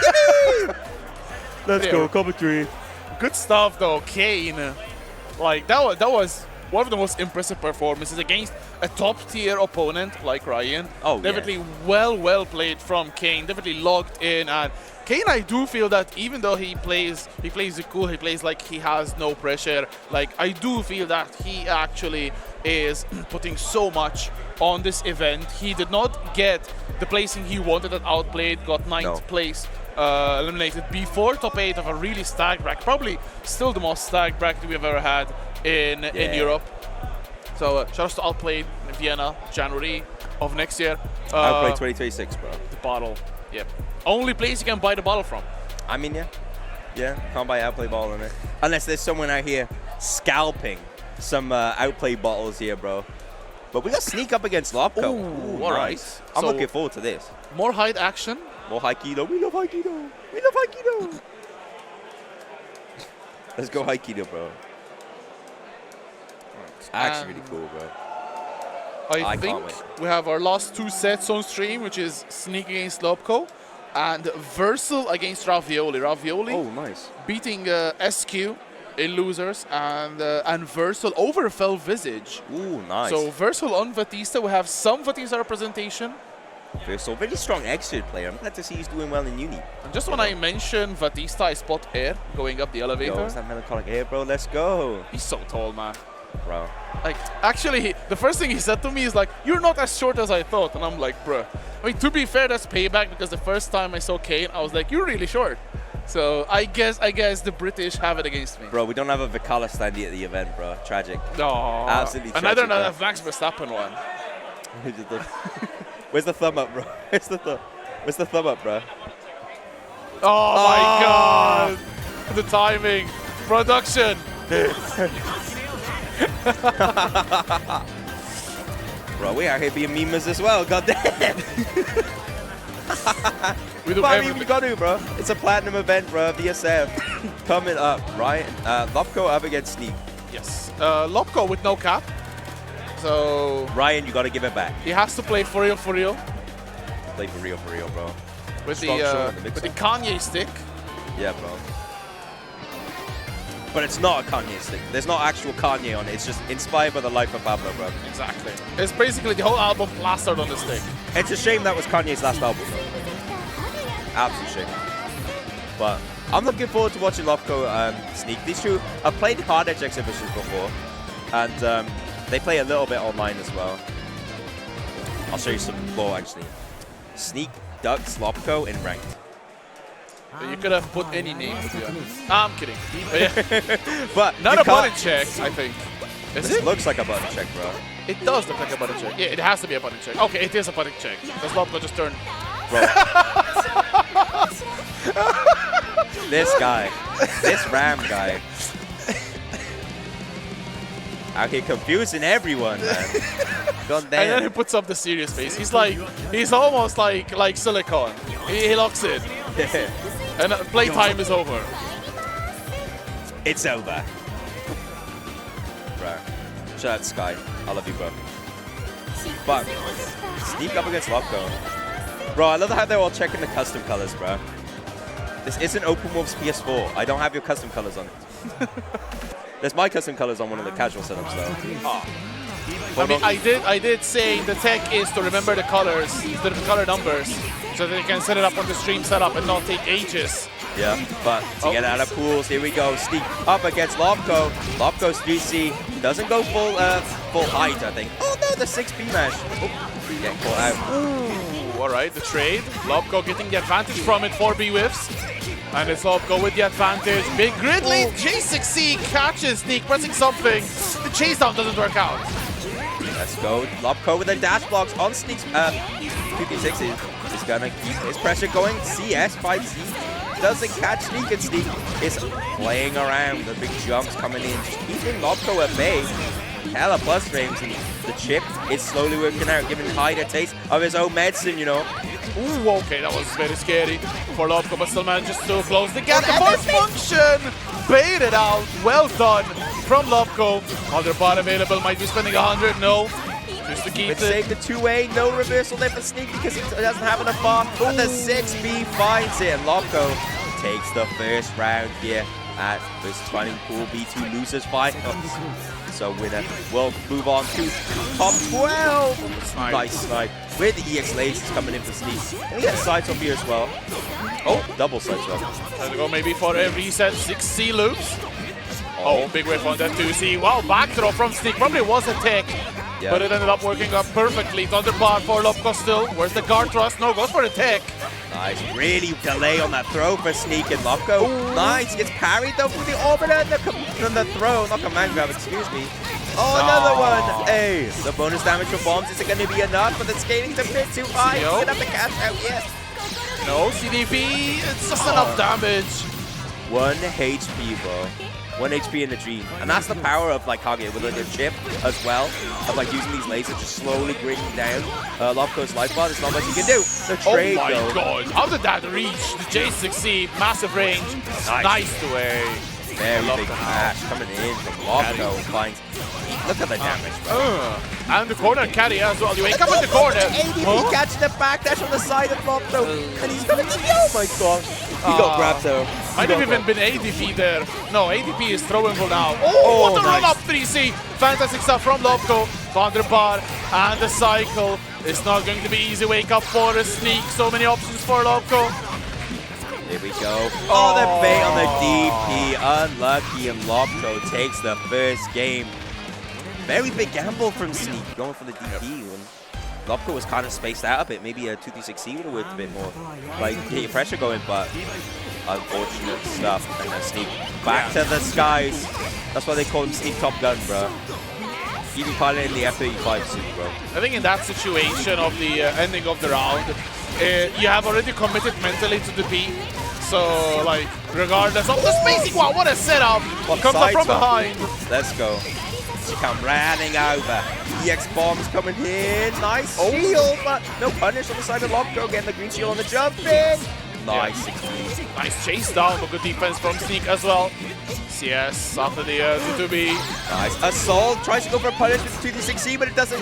Let's go, commentary. Good stuff though, Kane. Like that was one of the most impressive performances against a top-tier opponent like Ryan. Oh, definitely well played from Kane. Definitely logged in, and Kane, I do feel that even though he plays it cool, he plays like he has no pressure. Like, I do feel that he actually is putting so much on this event. He did not get the placing he wanted at Outplayed, got 9th place. Eliminated before top 8 of a really stacked bracket, probably still the most stacked bracket we've ever had in Europe. So shout out to Outplayed in Vienna, January of next year. Outplayed 2026, bro. The bottle, yep. Only place you can buy the bottle from. I mean, yeah, can't buy Outplay bottle in it unless there's someone out here scalping some Outplay bottles here, bro. But we got Sneak up against Lopko. Ooh, all right. I'm So looking forward to this. more hide action. More Haikido. We love Haikido. We love Haikido. Let's go Haikido, bro. Actually really cool, bro. I think we have our last 2 sets on stream, which is Sneak against Lopko and Versal against Ravioli. Ravioli nice. beating SQ in losers, and Versal over Fell Visage. Ooh, nice. So Versal on Batista. We have some Batista representation. Versal, very strong exit player. I'm glad to see he's doing well in uni. And just when I mention Batista, I spot Air going up the elevator. Yo, is that melancholic air, bro? Let's go. He's so tall, man. Bro. Like, actually, the first thing he said to me is like, "You're not as short as I thought." And I'm like, bruh. I mean, to be fair, that's payback, because the first time I saw Kane, I was like, "You're really short." So I guess the British have it against me. Bro, we don't have a Vicala standee at the event, bro. Tragic. No. Absolutely tragic. Another bro. Max Verstappen one. Where's the thumb up, bro? Where's the thumb up, bro? Oh my God! The timing, production. Bro, we out here being memers as well. God damn. We do But I mean, everything. we got to, bro. It's a platinum event, bro. VSF coming up, right? Lopko up against Sneak. Yes. Lopko with no cap. So Ryan, you got to give it back. he has to play for real, Play for real, bro. with Strong show in the the mix-up. Kanye stick. Yeah, bro. But it's not a Kanye stick. There's not actual Kanye on it. It's just inspired by the life of Pablo, bro. Exactly. It's basically the whole album plastered on the stick. It's a shame that was Kanye's last album, bro. Absolute shame. But I'm looking forward to watching Lopko Sneak. These two have played Hard Edge exhibitions before, and they play a little bit online as well. I'll show you some lore, actually. Sneak ducks Lopko in ranked. You could have put any name, to be honest. I'm kidding. But yeah, But not you a can't- button check, I think. Is This it? looks like a button check, bro. It does look like a button check. Yeah, it has to be a button check. Okay, it is a button check. Does Lopko just turn? Bro. This guy. This Ram guy. Out here confusing everyone, man. God And then he damn. puts up the serious face. He's almost like Silicon. He locks in. And playtime is over. It's over. Bro. Shout out Sky. I love you, bro. But Sneak up against Lopko. Bro, I love how they're all checking the custom colors, bro. This isn't OpenWolf's PS4. I don't have your custom colors on it. There's my custom colors on one of the casual setups, though. I mean, I did say the tech is to remember the colors, the color numbers, so that they can set it up on the stream setup and not take ages. Yeah, but to get out of pools, here we go. Sneak up against Lopko. Lopko's 3C doesn't go full height, I think. Oh no, the 6B mash. Oh, get caught out. Ooh, all right, the trade. Lopko getting the advantage from it, 4B whiffs. And it's Lopko with the advantage. Big grid lead, J6C catches Sneak, pressing something. The chase down doesn't work out. Let's go. Lopko with the dash blocks on Sneak's 56. He's gonna keep his pressure going. CS 5C doesn't catch Sneak, and Sneak is playing around. The big jumps coming in, just keeping Lopko at bay. Hella plus frames, and the chip is slowly working out, giving Hyde a taste of his own medicine, you know. Ooh, okay, that was very scary for Lopko, but still manages to close the gap. The force function baited out. Well done from Lopko. Other bot available, might be spending 100. No, just to keep Let's it. save the 2A, no reversal there for Sneak because he doesn't have enough bar. And the 6B finds it, and Lopko takes the first round here. at this Fighting Pool B2 losers fight. So winner will move on to top 12. Nice snipe. With the EX lasers coming in for Sneak. And we get sides up here as well. Oh, double sides up. Trying to go maybe for a reset 6C loops. Oh, big whiff on that 2C. Wow, backthrow from Sneak. Probably was a tick. Yeah. But it ended up working out perfectly. Thunderbar for Lopko still. Where's the guard thrust? No, goes for a tick. Nice, really delay on that throw for Sneak and Lopko. Nice, gets parried though with the orbiter and the throw, not command grab, excuse me. Oh, another one. Hey, the bonus damage for bombs isn't going to be enough, but the scaling is a bit too high. He's going to have to cash out yet. No, CDP, it's just enough damage. 1 HP, bro. 1 HP in the dream. And that's the power of like Kage with like a chip as well. Of like using these lasers just slowly bringing down Lopko's life bar. There's not much you can do. The trade, oh my though. god. How did that reach? The J6C, massive range. Nice to way. Very big match coming in from Lopko. Finds. Look at the damage, bro. And the corner carry as well. You wake up in the corner. ADP catching the backdash on the side of Lopko. And he's gonna get. Oh my god. He got grabbed though. Might have even been ADP there. No, ADP is throwing for now. Oh, what a run up 3C. Fantastic stuff from Lopko. Thunderbar and the cycle. It's not going to be easy wake up for a Sneak. So many options for Lopko. Here we go. Oh, the bait on the DP. Unlucky, and Lopko takes the first game. Very big gamble from Sneak going for the DP. When Lopko was kind of spaced out a bit. Maybe a 236C would have worked a bit more. Like, get your pressure going, but unfortunate stuff. And then Sneak back to the skies. That's why they call him Sneak Top Gun, bro. Even piloting the F-35 suit, bro. I think in that situation of the ending of the round, you have already committed mentally to the B. So, like, regardless of the spacing, wow, what a setup! Comes up from behind. Let's go. Come running over. EX bombs coming in. Nice shield, but no punish on the side of Lopko. Getting the green shield on the jump in. Nice. Nice chase down, but good defense from Sneak as well. CS after the 2B. Nice. Assault tries to go for a punish with the 2D6C, but it doesn't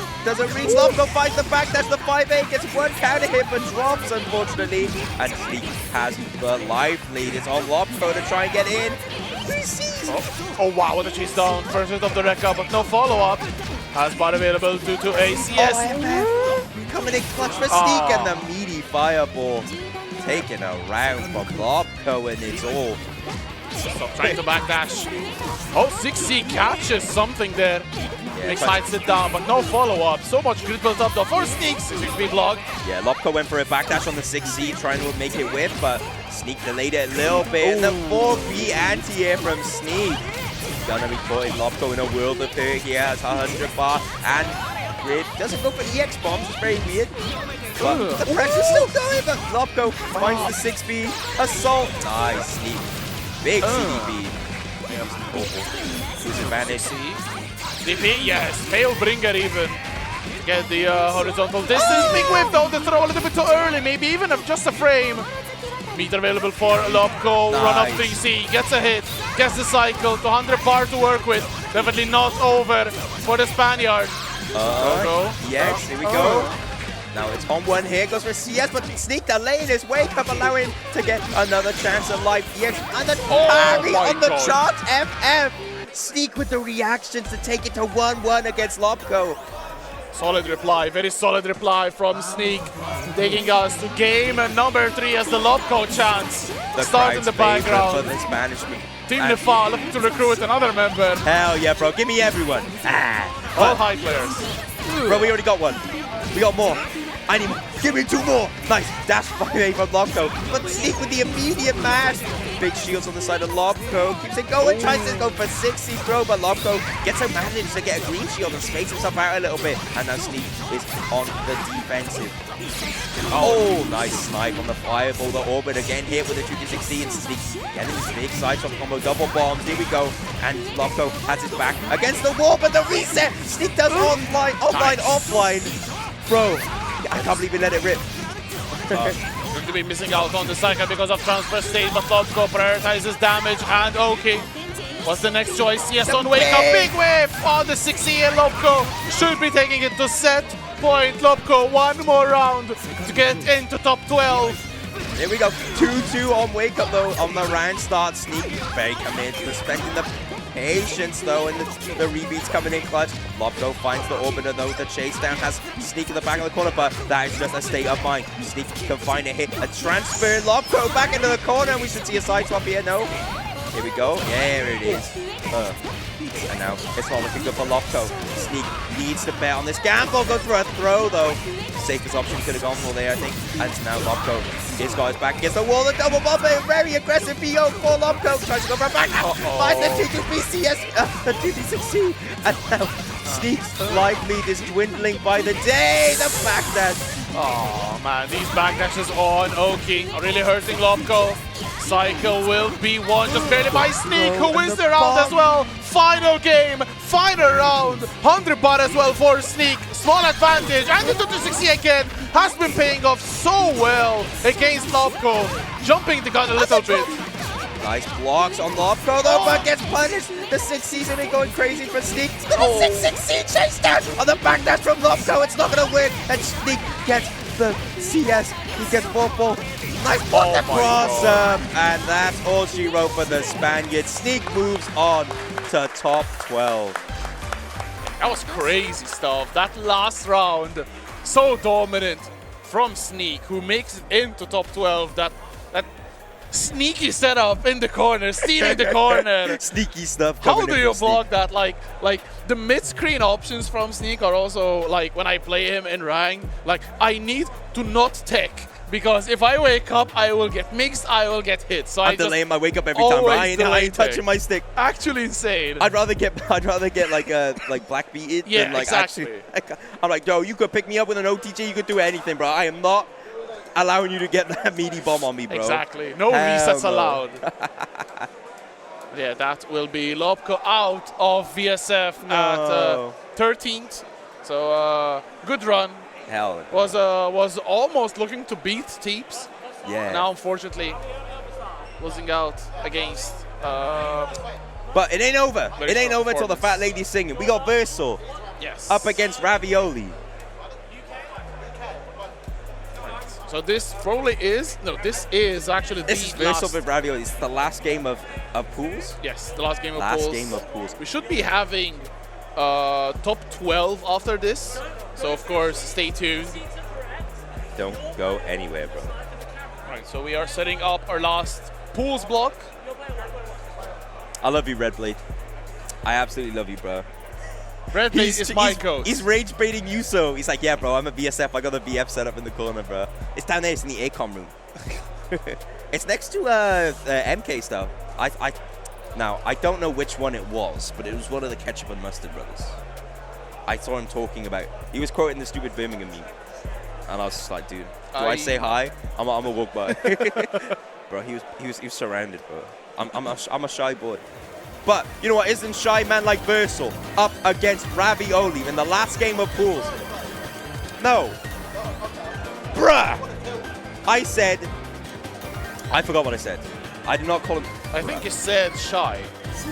reach. Lopko finds the backdash, the 5A, gets one counter hit, but drops, unfortunately. And Sneak has the life lead. It's on Lopko to try and get in. Oh wow, what a chase down. First hit of the Rekka, but no follow-up. Has bot available due to a CS. Coming in clutch for Sneak, and the meaty fireball taken around from Lopko, and it's all. Stop trying to backdash. Oh, 6C catches something there. Makes sides it down, but no follow-up. So much grid built up though for Sneak. 6B block. Yeah, Lopko went for a backdash on the 6C, trying to make it whiff, but Sneak delayed it a little bit. And the 4B anti-air from Sneak. Gonna be putting Lopko in a world of hurt here. Has 100 bar and grid. Doesn't go for EX bombs, it's very weird. But the pressure's still going, but Lopko finds the 6B. Assault. Nice, Sneak. Big CDP. Who's advantage? DP, yes. Failbringer even. Get the horizontal distance. Big whip though, the throw a little bit too early. Maybe even just a frame. Meter available for Lopko. Nice. Run up 3C. Gets a hit. Gets the cycle. 200 bar to work with. Definitely not over for the Spaniard. Yes, here we go. Now it's on one here, goes for CS, but Sneak delaying his wake up, allowing to get another chance of life. EX and the parry on the chart. FF. Sneak with the reactions to take it to 1-1 against Lopko. Solid reply, very solid reply from Sneak, taking us to game number 3 as the Lopko chants start in the background. Team Nepal looking to recruit another member. Hell yeah, bro, give me everyone. All high players. Bro, we already got one. We got more. I need more. Give me 2 more. Nice. Dash 5A from Lopko. But Sneak with the immediate mash. Big shields on the side of Lopko. Keeps it going. Tries to go for 6C throw, but Lopko gets a manage to get a green shield and space himself out a little bit. And now Sneak is on the defensive. Oh, nice snipe on the fireball. The orbit again hit with a 2D6C, and Sneak getting his big side shot combo. Double bombs. Here we go. And Lopko has his back against the wall, but the reset. Sneak does online, offline. Bro, I can't believe he let it rip. Going to be missing out on the cycle because of transfer state, but Lopko prioritizes damage and okay. What's the next choice? Yes, on wake up, big whiff on the 6E, and Lopko should be taking it to set point. Lopko, 1 more round to get into top 12. Here we go. 2-2 on wake up though on the round start. Sneak very committed, respecting the patience though, and the rebeats coming in clutch. Lobco finds the orbiter though. The chase down has Sneak in the back of the corner, but that is just a state of mind. Sneak can find a hit, a transfer. Lobco back into the corner, and we should see a side swap here. No. Here we go. There it is. And now it's not looking good for Lobco. Sneak needs to bet on this gamble. Goes for a throw though. Safest option could have gone for there, I think. And now Lobco. His guy's back against the wall. The double bomb. Very aggressive PO for Lobco. Tries to go for a back. Finds the 2-2-BCS. The 2-2-6C. And now Sneak's life lead is dwindling by the day. The backdash. Oh man, these backdashes on Oki are really hurting Lobco. Cycle will be won just barely by Sneak, who wins the round as well. Final game, final round. 100 baht as well for Sneak. Small advantage, and the 2-2-6C again has been paying off so well against Lobco. Jumping the gun a little bit. Nice blocks on Lobco though, but gets punished. The 6C's in it going crazy for Sneak. The 6C chase down on the backdash from Lobco. It's not going to win, and Sneak gets the CS. He gets 4-4. Nice block across, and that's all she wrote for the Spaniard. Sneak moves on to top 12. That was crazy stuff. That last round, so dominant from Sneak, who makes it into top 12. That sneaky setup in the corner, stealing the corner. Sneaky stuff. How do you block that? Like the mid-screen options from Sneak are also like when I play him in rank. Like I need to not tech. Because if I wake up, I will get mixed, I will get hit. So I'm delaying my wake up every time. I ain't touching my stick. Actually insane. I'd rather get like black beated yeah, than like exactly. actually. I'm like, yo, you could pick me up with an OTG, you could do anything, bro. I am not allowing you to get that meaty bomb on me, bro. Exactly. No resets allowed. Yeah, that will be Lobco out of VSF at 13th. So good run. Hell. Was almost looking to beat Teeps. Yeah. Now, unfortunately, losing out against. But it ain't over. It ain't over till the fat lady's singing. We got Versal. Yes. Up against Ravioli. So this probably is this is actually this the is last. Versal with Ravioli. It's the last game of pools. Yes, the last game of last pools. Last game of pools. We should be having top 12 after this. So of course, stay tuned. Don't go anywhere, bro. Right, so we are setting up our last pools block. I love you, Red Blade. I absolutely love you, bro. Red Blade is my coach. He's rage baiting you, so he's like, yeah, bro, I'm a VSF. I got the VF set up in the corner, bro. It's down there. It's in the ACOM room. It's next to MK stuff. Now, I don't know which one it was, but it was one of the Ketchup and Mustard brothers. I saw him talking about. He was quoting the stupid Birmingham meme, and I was just like, dude, do I say hi? I'm a walk by. Bro, he was surrounded, bro. I'm a shy boy. But you know what? Isn't shy man like Versal up against Ravioli in the last game of pools? No, bruh. I said. I forgot what I said. I did not call him. I think you said shy.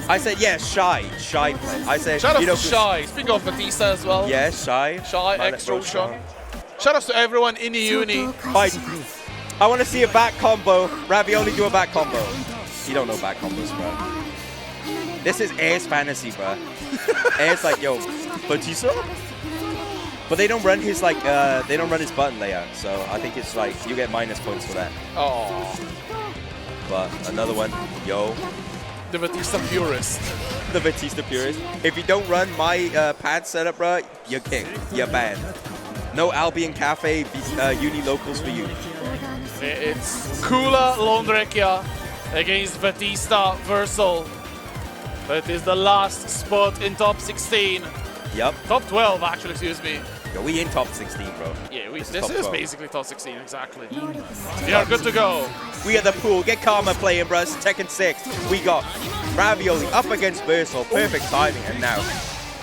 I said, yeah, shy play. I said, shout out to Shy. Speaking of Batista as well. Yeah, Shy. Shy, Extrusion. Shout out to everyone in the uni. Right. I want to see a back combo. Ravioli do a back combo. You don't know back combos, bro. This is Air's fantasy, bro. Air's like, yo, Batista? But they don't run his they don't run his button layout. So I think it's like you get minus points for that. Oh. But another one, yo. The Batista purist. The Batista purist. If you don't run my pad setup, bro, you're kicked. You're banned. No Albion Cafe uni locals for you. It's Kula Londrekia against Batista Versal. That is the last spot in top 16. Yep. Top 12, actually, excuse me. Yo, we in top 16, bro. Yeah, this is is basically top 16, exactly. We are good to go. We at the pool. Get Karma playing, bro. Tekken 6. We got Ravioli up against Versal. Perfect timing. And now,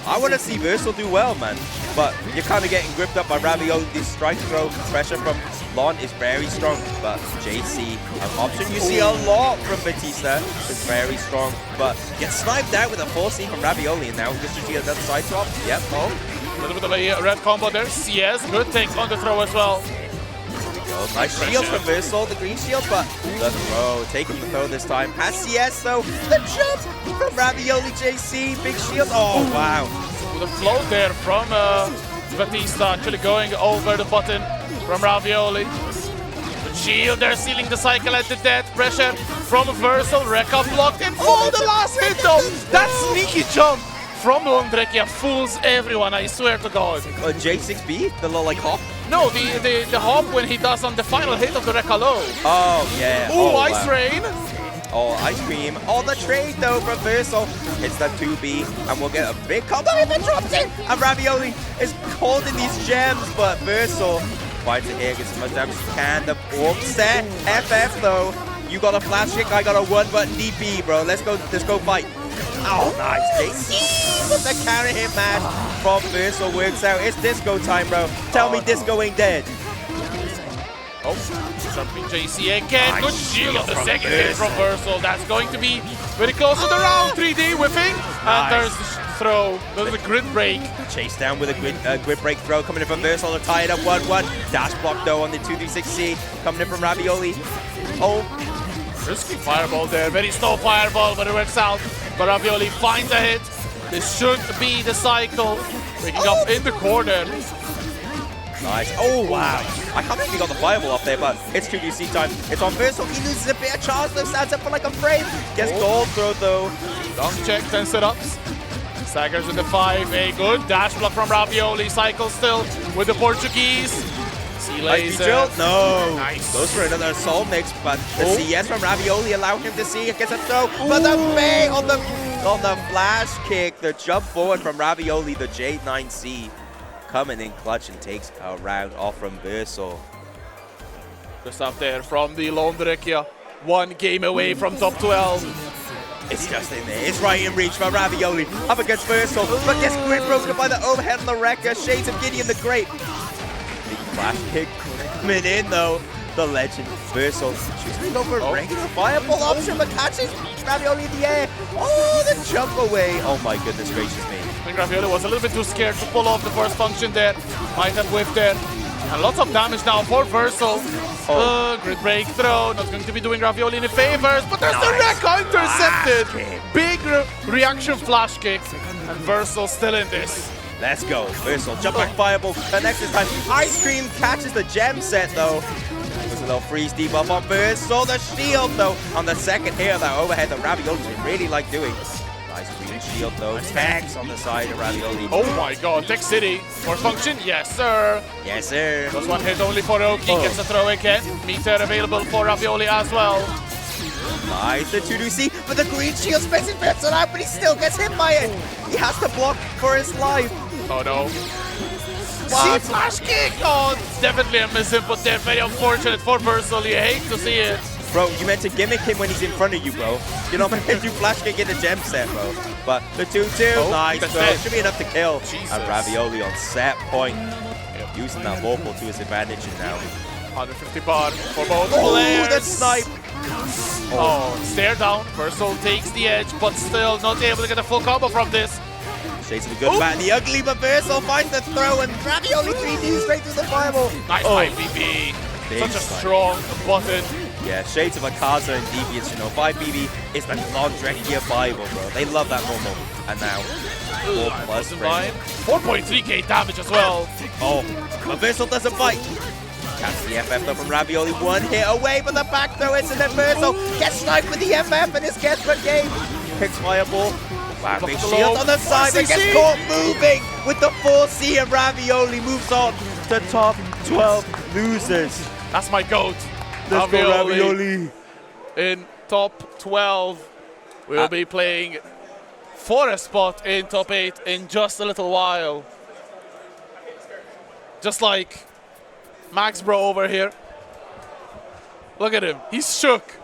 I want to see Versal do well, man. But you're kind of getting gripped up by Ravioli. This strike throw pressure from Lon is very strong. But JC, an option you see a lot from Batista, is very strong. But gets sniped out with a 4C from Ravioli. And now just to see another side swap. Yep. Oh. A little bit of a red combo there. CS, good take on the throw as well. go. Nice shield from Versal, the green shield, but the throw, taking the throw this time. Has CS though, the jump from Ravioli JC, big shield. Oh, wow. With a float there from Batista, actually going over the button from Ravioli. The shield, they're sealing the cycle at the death. Pressure from Versal, Rekka blocked in. Oh, the last hit though! That sneaky jump from Londrekia fools everyone, I swear to God. J6B, the little like hop? No, the hop when he does on the final hit of the Rekka low. Oh, yeah. Ooh, Ice Rain. Oh, Ice Cream on the trade though from Versal. It's the 2B, and we'll get a big combo if it drops it. And Ravioli is holding these gems, but Versal fights it here, gets as much damage as he can. The orb set. FF though. You got a flash kick, I got a one button DP, bro. Let's go fight. Oh, nice. JC with the counter hit match from Versal works out. It's disco time, bro. Tell me disco ain't dead. Oh, jumping JC again. Good shield on the second hit from Versal. That's going to be very close to the round. 3D whipping. And there's the throw. There's the grid break. Chase down with a grid break throw coming in from Versal to tie it up 1-1. Dash block though on the 236C coming in from Ravioli. Oh. Risky fireball there. Very slow fireball, but it works out. But Ravioli finds a hit. This should be the cycle. Breaking up in the corner. Nice. Oh, wow. I can't believe he got the fireball up there, but it's 2DC time. It's on Versal. He loses a bit of charge, though. Stands up for like a frame. Gets gold throw, though. Long check, 10 setups. Saggers with the 5. A good dash block from Ravioli. Cycle still with the Portuguese. Sea laser. No. Nice. Goes for another soul mix, but the CS from Ravioli allowing him to see. Gets a throw. But the bang on the flash kick. The jump forward from Ravioli, the J9C. Coming in clutch and takes a round off from Versal. Just up there from the Londrekia. 1 game away from top 12. It's just in there. It's right in reach for Ravioli. Up against Versal, but gets grid broken by the overhead on the Rekka. Shades of Gideon the Great. Big flash kick coming in though. The legend, Versal, shooting over regular fireball option, but catches Ravioli in the air. Oh, the jump away. Oh my goodness gracious me. I think Ravioli was a little bit too scared to pull off the first function there. Might have whiffed there. And lots of damage now for Versal. Grid break throw. Not going to be doing Ravioli any favors. But there's the Rekka intercepted. Big reaction flash kick. And Versal still in this. Let's go. Versal jumping fireball. Connects this time. Ice Cream catches the gem set though. There's a little freeze debuff on Versal. The shield though on the second hit of that overhead that Ravioli really like doing. Nice green shield though. Tags on the side of Ravioli. Oh my god, Tech City. For function? Yes, sir. Yes, sir. Just 1 hit only for Oki. Gets a throw again. Meter available for Ravioli as well. Nice, the 2DC, but the green shield spacing Versal out, but he still gets hit by it. He has to block for his life. Oh no. See, flash kick! Oh, it's definitely a miss input there. Very unfortunate for Versal. You hate to see it. Bro, you meant to gimmick him when he's in front of you, bro. You're not meant to do flash kick in the gem set, bro. But the 2-2, nice, bro. Should be enough to kill. Jesus. And Ravioli on set point. Using that vocal to his advantage now. 150 bar for both players. The snipe. Oh, stare down. Versal takes the edge, but still not able to get a full combo from this. Shades of the good, bad, and the ugly, but Versal finds the throw, and Ravioli 3D straight through the fireball. Nice IBB. Such a strong button. Yeah, Shades of Akaza and Deviants, you know, 5BB is the non-Drekia Bible, bro. They love that normal. And now, 4.3k damage as well. Oh, but Versal doesn't fight. Catch the FF though from Ravioli, 1 hit away, but the back throw is, and then Versal gets sniped with the FF in his Kesper game. Picks fireball. Wow, big shield on the side, but gets caught moving with the 4C, and Ravioli moves on to top 12 losers. That's my GOAT. Let's go, Ravioli. In top 12, we'll be playing for a spot in top 8 in just a little while. Just like Max Bro over here. Look at him. He's shook.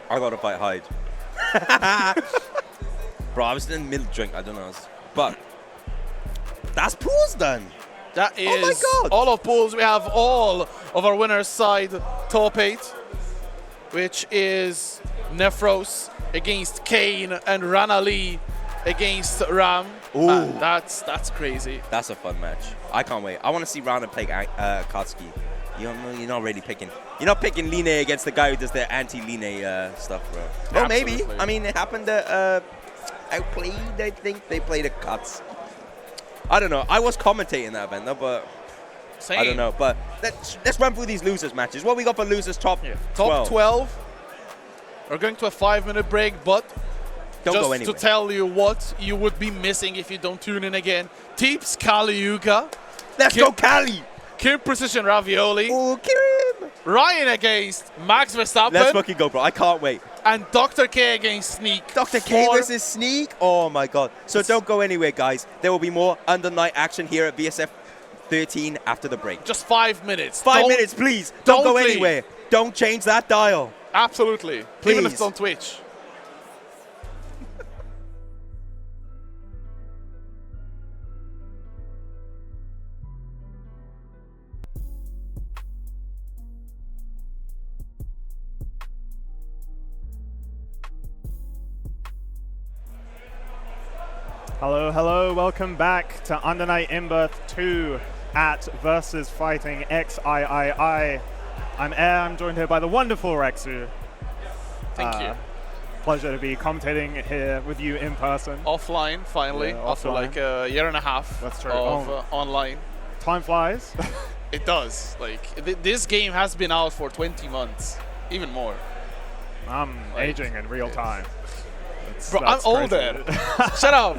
I gotta fight Hyde. Bro, I was in the middle drink. I don't know. But that's pools done. That is all of pools. We have all of our winners' side top 8, which is Nephros against Kane and Rana Lee against Ram. Ooh. That's crazy. That's a fun match. I can't wait. I want to see Rana play Katsuki. You're not really picking. You're not picking Line against the guy who does the anti-Line stuff, bro. Well, maybe. I mean, it happened at Outplayed, I think. They played a Cuts. I don't know. I was commentating that event, though, but Same. I don't know. But let's run through these losers matches. What we got for losers top 12? Top 12. We're going to a 5-minute break, but don't just go anywhere. to tell you what you would be missing if you don't tune in again. Teeps Kaliuga. Let's go, Cali! Kim Precision Ravioli. Oh, Kim! Ryan against Max Verstappen. Let's fucking go, bro. I can't wait. And Dr. K against Sneak. Dr. K versus Sneak? Oh, my God. So don't go anywhere, guys. There will be more under night action here at VSF 13 after the break. Just 5 minutes. 5 minutes, please. Don't go leave. anywhere. Don't change that dial. Absolutely. Please. Even if it's on Twitch. Hello, hello, welcome back to Under Night Inbirth 2 at VSFighting XIII. I'm Air, I'm joined here by the wonderful Rexu. Thank you. Pleasure to be commentating here with you in person. Offline, finally, Yeah, after offline. like a year and a half That's true. of online. Time flies. It does. Like, this game has been out for 20 months, even more. I'm aging in real time. Bro, I'm older. Shut up.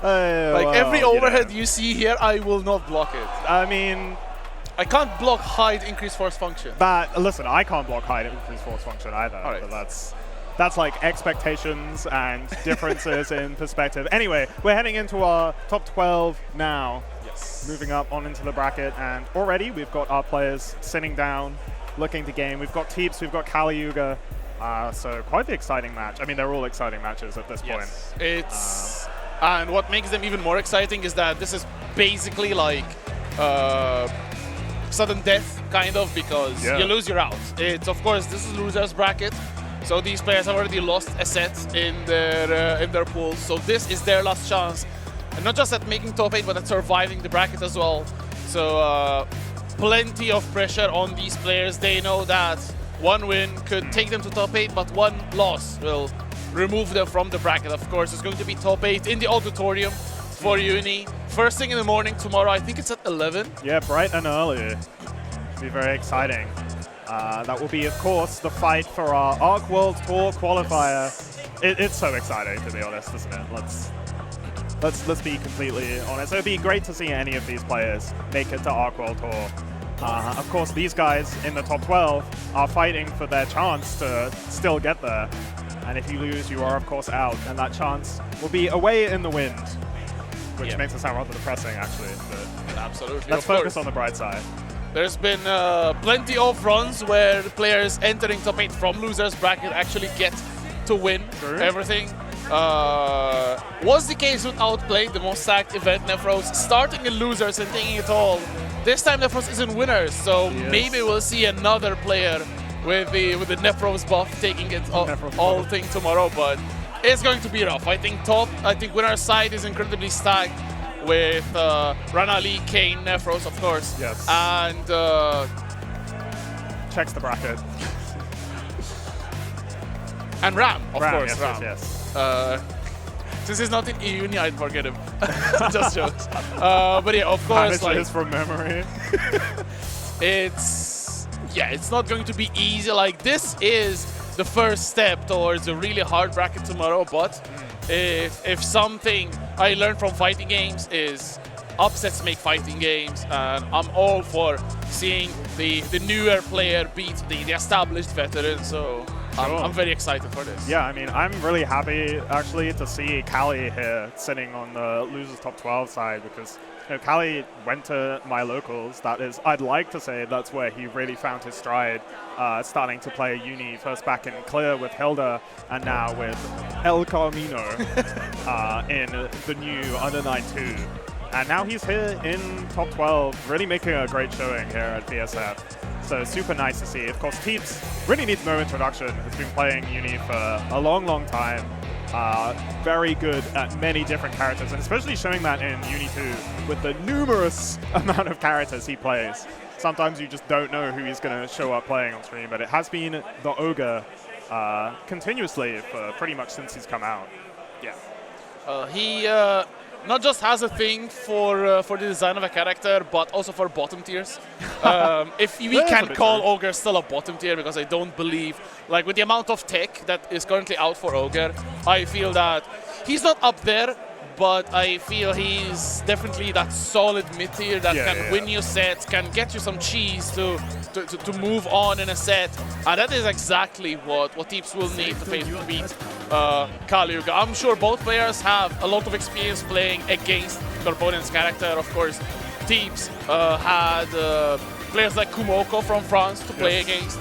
Every overhead you see here, I will not block it. I mean, I can't block hide increase force function. but listen, I can't block hide increase force function either. All right. But that's like expectations and differences in perspective. Anyway, we're heading into our top 12 now. Yes. Moving up on into the bracket, and already we've got our players sitting down, looking to game. We've got Teeps, we've got Kaliuga. So quite the exciting match. I mean, they're all exciting matches at this point. It's and what makes them even more exciting is that this is basically like sudden death, kind of, because you lose, you're out. It's, of course, this is losers bracket, so these players have already lost a set in their pools. So this is their last chance, and not just at making top 8, but at surviving the bracket as well. So plenty of pressure on these players. They know that one win could take them to top 8, but one loss will remove them from the bracket. Of course, it's going to be top 8 in the auditorium for Uni. First thing in the morning tomorrow, I think it's at 11. Yeah, bright and early. It'll be very exciting. That will be, of course, the fight for our Arc World Tour qualifier. It's so exciting, to be honest, isn't it? Let's be completely honest. It'd be great to see any of these players make it to Arc World Tour. Of course, these guys in the top 12 are fighting for their chance to still get there. And if you lose, you are, of course, out. And that chance will be away in the wind, which makes it sound rather depressing, actually. But absolutely. let's focus on the bright side. There's been plenty of runs where the players entering top 8 from losers bracket actually get to win everything. Was the case with Outplayed, the most sacked event, Nefros, starting in losers and taking it all. This time Nefros is in winners, so maybe we'll see another player with the Nefros buff taking it all thing tomorrow, but it's going to be rough. I think winner's side is incredibly stacked with Rana, Lee, Kane, Nefros, of course. Yes. And checks the bracket. And Ram, of course. Yes, Ram. yes. Since he's not in Uni, I'd forget him. Just jokes. But yeah, of course, Manages from memory. It's not going to be easy. Like, this is the first step towards a really hard bracket tomorrow, but if something I learned from fighting games is upsets make fighting games, and I'm all for seeing the newer player beat the established veteran, so I'm very excited for this. Yeah, I mean, I'm really happy, actually, to see Kali here sitting on the losers top 12 side, because Kali went to my locals. That is, I'd like to say that's where he really found his stride, starting to play Uni, first back in Clear with Hilda, and now with El Camino in the new Under Night 2. And now he's here in top 12, really making a great showing here at VSF. So super nice to see. Of course, Teeps really needs no introduction. Has been playing Uni for a long, long time. very good at many different characters, and especially showing that in Uni 2 with the numerous amount of characters he plays. Sometimes you just don't know who he's going to show up playing on stream, but it has been the Ogre continuously for pretty much since he's come out. Yeah. He not just has a thing for the design of a character, but also for bottom tiers. If we can call Ogre still a bottom tier, because I don't believe, like with the amount of tech that is currently out for Ogre, I feel that he's not up there, but I feel he's definitely that solid mid-tier that can win you sets, can get you some cheese to move on in a set. And that is exactly what Teeps will need to beat Kali-Yuga. I'm sure both players have a lot of experience playing against their opponent's character. Of course, Teeps had players like Kumoko from France to play against.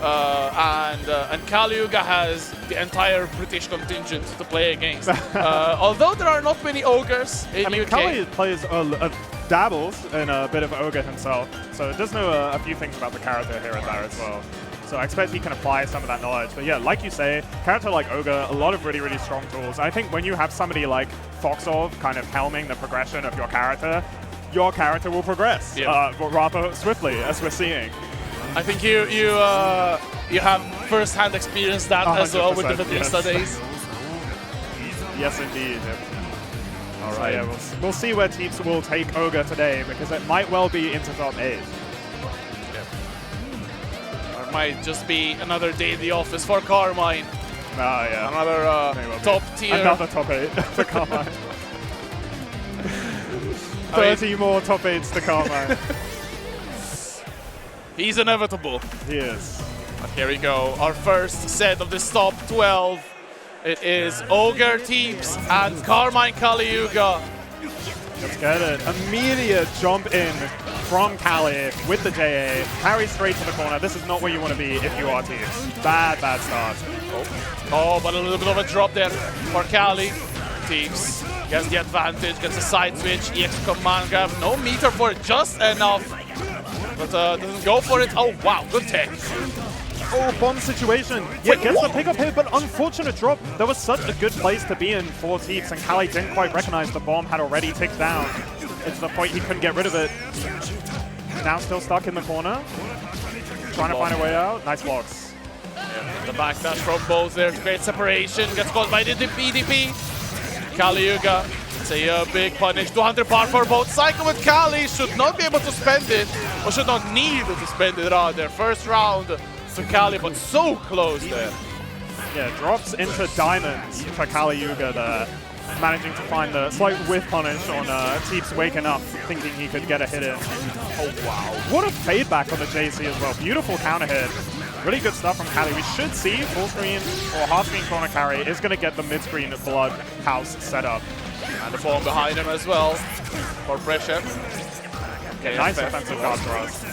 And Kali-Yuga has the entire British contingent to play against. Although there are not many ogres in UK. Kali plays dabbles in a bit of ogre himself, so does know a few things about the character here and there as well. So I expect he can apply some of that knowledge. But yeah, like you say, character like Ogre, a lot of really, really strong tools. I think when you have somebody like Foxov kind of helming the progression of your character will progress rather swiftly, as we're seeing. I think you have first-hand experience that as well with the Batista days. Yes, indeed. All right. So, yeah, we'll see where Teeps will take Ogre today, because it might well be into top 8. Or it might just be another day in the office for Carmine. Another top tier. Another top 8 for Carmine. 30 more top 8s to Carmine. He's inevitable. He is. But here we go. Our first set of this top 12. It is Ogre Teeps and Carmine Kali-Yuga. Let's get it. Immediate jump in from Kali with the JA. Carry straight to the corner. This is not where you want to be if you are Teeps. Bad start. Oh, but a little bit of a drop there for Kali. Teeps gets the advantage, gets a side switch, EX command grab. No meter for it, just enough. But doesn't go for it. Oh, wow, good tech. Oh, bomb situation. Yeah, gets the pickup here, but unfortunate drop. That was such a good place to be in for Teeps, and Kali didn't quite recognize the bomb had already ticked down. It's the point he couldn't get rid of it. Now still stuck in the corner. Trying to find a way out. Nice blocks. Yeah, the back dash from both there. Great separation. Gets caught by the DP. Kali-Yuga. It's a big punish. 200 bar for both. Cycle with Kali should not be able to spend it, or should not need to spend it rather. First round to Kali, but so close there. Yeah, drops into diamonds for Kali-Yuga there. Managing to find the slight whiff punish on Teeps waking up, thinking he could get a hit in. Oh, wow. What a fade back on the JC as well. Beautiful counter hit. Really good stuff from Kali. We should see full screen or half screen corner carry is going to get the mid screen blood house set up. And the bomb behind him as well for pressure. Okay, nice offensive guard for us.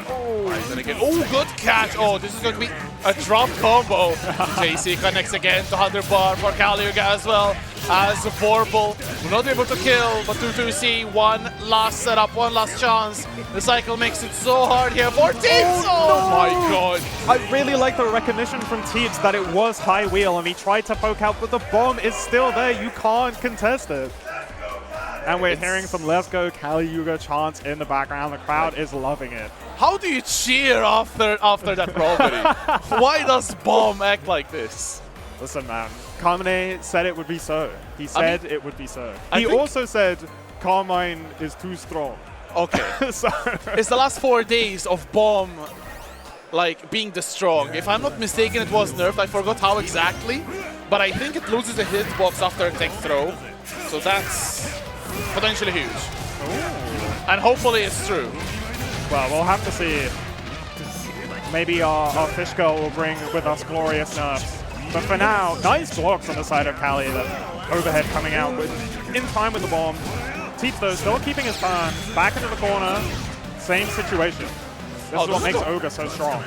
Oh, good catch. Oh, this is going to be a drop combo. JC connects again to 100 bar for Kali-Yuga as well as Vorpal. Will not be able to kill, but 2-2-C, one last setup, one last chance. The cycle makes it so hard here for Teeps. Oh my god. I really like the recognition from Teeps that it was high wheel and he tried to poke out, but the bomb is still there. You can't contest it. And we're hearing some Let's Go Kali-Yuga chants in the background. The crowd is loving it. How do you cheer after that robbery? Why does Bomb act like this? Listen, man. Carmine said it would be so. He said it would be so. He also said Carmine is too strong. Okay. So it's the last 4 days of Bomb like being the strong. If I'm not mistaken, it was nerfed. I forgot how exactly. But I think it loses a hitbox after a tech throw. So that's potentially huge. Ooh. And hopefully it's true. Well, we'll have to see. Maybe our fish girl will bring with us glorious nerfs. But for now, nice blocks on the side of Kali. That overhead coming out in time with the bomb. Teeps, though, still keeping his turn. Back into the corner. Same situation. This is what makes Ogre so strong.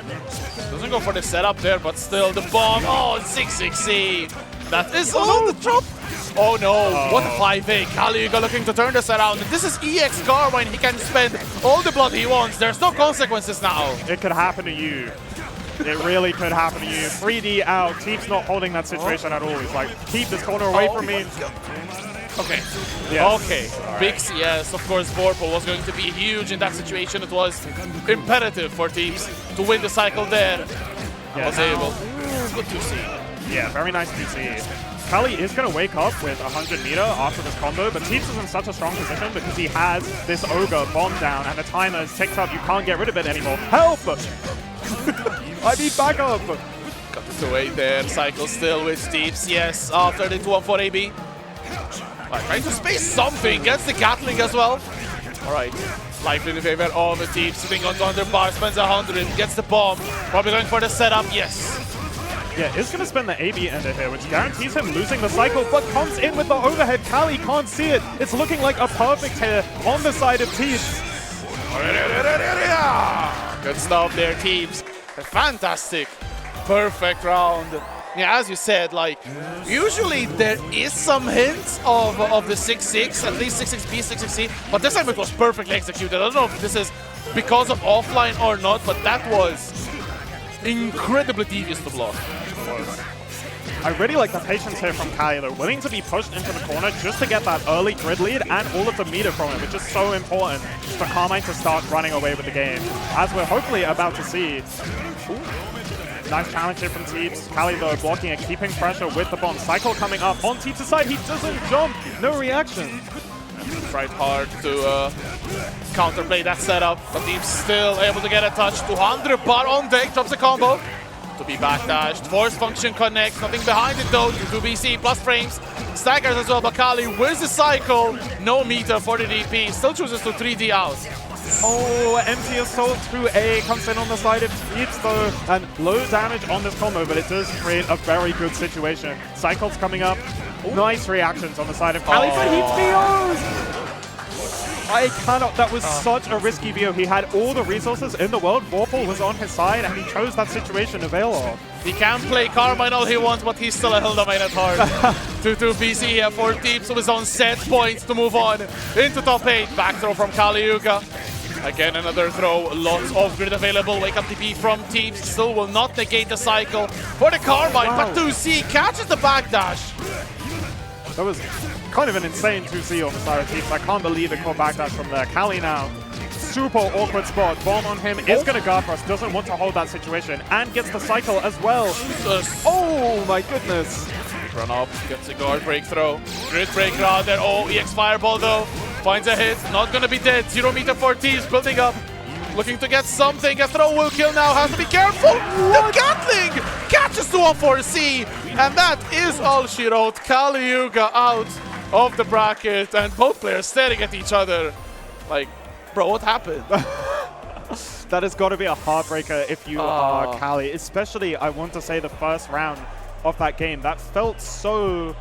Doesn't go for the setup there, but still the bomb. Oh, 6-6-C. That is the drop. Oh no, what a 5-8. Kali-Yuga looking to turn this around. This is EX Carmine. He can spend all the blood he wants. There's no consequences now. It could happen to you. It really could happen to you. 3D out. Teep's not holding that situation at all. He's like, keep this corner away from me. Okay. Yes. Okay. Big CS, of course, Vorpal was going to be huge in that situation. It was imperative for teams to win the cycle there. Yeah, Was able. It's good to see. Yeah, very nice to see. Kali is going to wake up with 100 meter after this combo, but Teeps is in such a strong position because he has this Ogre bomb down and the timer is ticked up. You can't get rid of it anymore. Help! I need backup! Got the 2-8 there. Cycle still with Teeps. Yes, after the 2-1-4 AB. Trying to space something. Gets the Gatling as well. Alright. Life in the favor of the Teeps. Sitting on 200 bar. Spends 100. Gets the bomb. Probably going for the setup. Yes. Yeah, is going to spend the AB ender here, which guarantees him losing the cycle, but comes in with the overhead. Kali can't see it. It's looking like a perfect here on the side of Teeps. Good stuff there, Teeps. A fantastic, perfect round. Yeah, as you said, like, usually there is some hints of the 6-6, at least 6-6B, 6-6C, but this time it was perfectly executed. I don't know if this is because of offline or not, but that was incredibly devious to block. I really like the patience here from Kali. They're willing to be pushed into the corner just to get that early grid lead and all of the meter from it, which is so important for Carmine to start running away with the game, as we're hopefully about to see. Ooh. Nice challenge here from Teeps. Kali, though, blocking and keeping pressure with the bomb. Cycle coming up on Teeps' side. He doesn't jump. No reaction. Tried hard to counterplay that setup, but Teeps still able to get a touch. 200 bar on deck, drops a combo. To be backdashed. Force function connects. Nothing behind it though. 2BC plus frames. Staggers as well, but Kali wins the cycle. No meter for the DP. Still chooses to 3D out. Oh, empty assault 2A comes in on the side of Teeps though, and low damage on this combo, but it does create a very good situation. Cycles coming up. Ooh. Nice reactions on the side of Kali, but he POs! I cannot, that was such a risky VO. He had all the resources in the world. Vorpal was on his side, and he chose that situation to veil off. He can play Carmine all he wants, but he's still a Hilda main at heart. 2-2 here for Teeps with his own set points to move on into top 8. Back throw from Kaliuga. Again, another throw. Lots of grid available. Wake up TP from Teeps. Still will not negate the cycle for the Carmine, but 2C catches the backdash. That was kind of an insane 2C on the side of Teeps. I can't believe it caught backdash from there. Kali now, super awkward spot. Bomb on him is going to guard for us. Doesn't want to hold that situation and gets the cycle as well. Oh my goodness. Run up, gets a guard break throw. Grid breaker out there. Oh, EX Fireball though. Finds a hit. Not going to be dead. 0 meter for Teeps building up. Looking to get something. A throw will kill now. Has to be careful. What? The Gatling catches 2-1-4C. And that is all she wrote. Kaliuga out of the bracket. And both players staring at each other. Like, bro, what happened? That has got to be a heartbreaker if you are Kali. Especially, I want to say, the first round of that game. That felt so,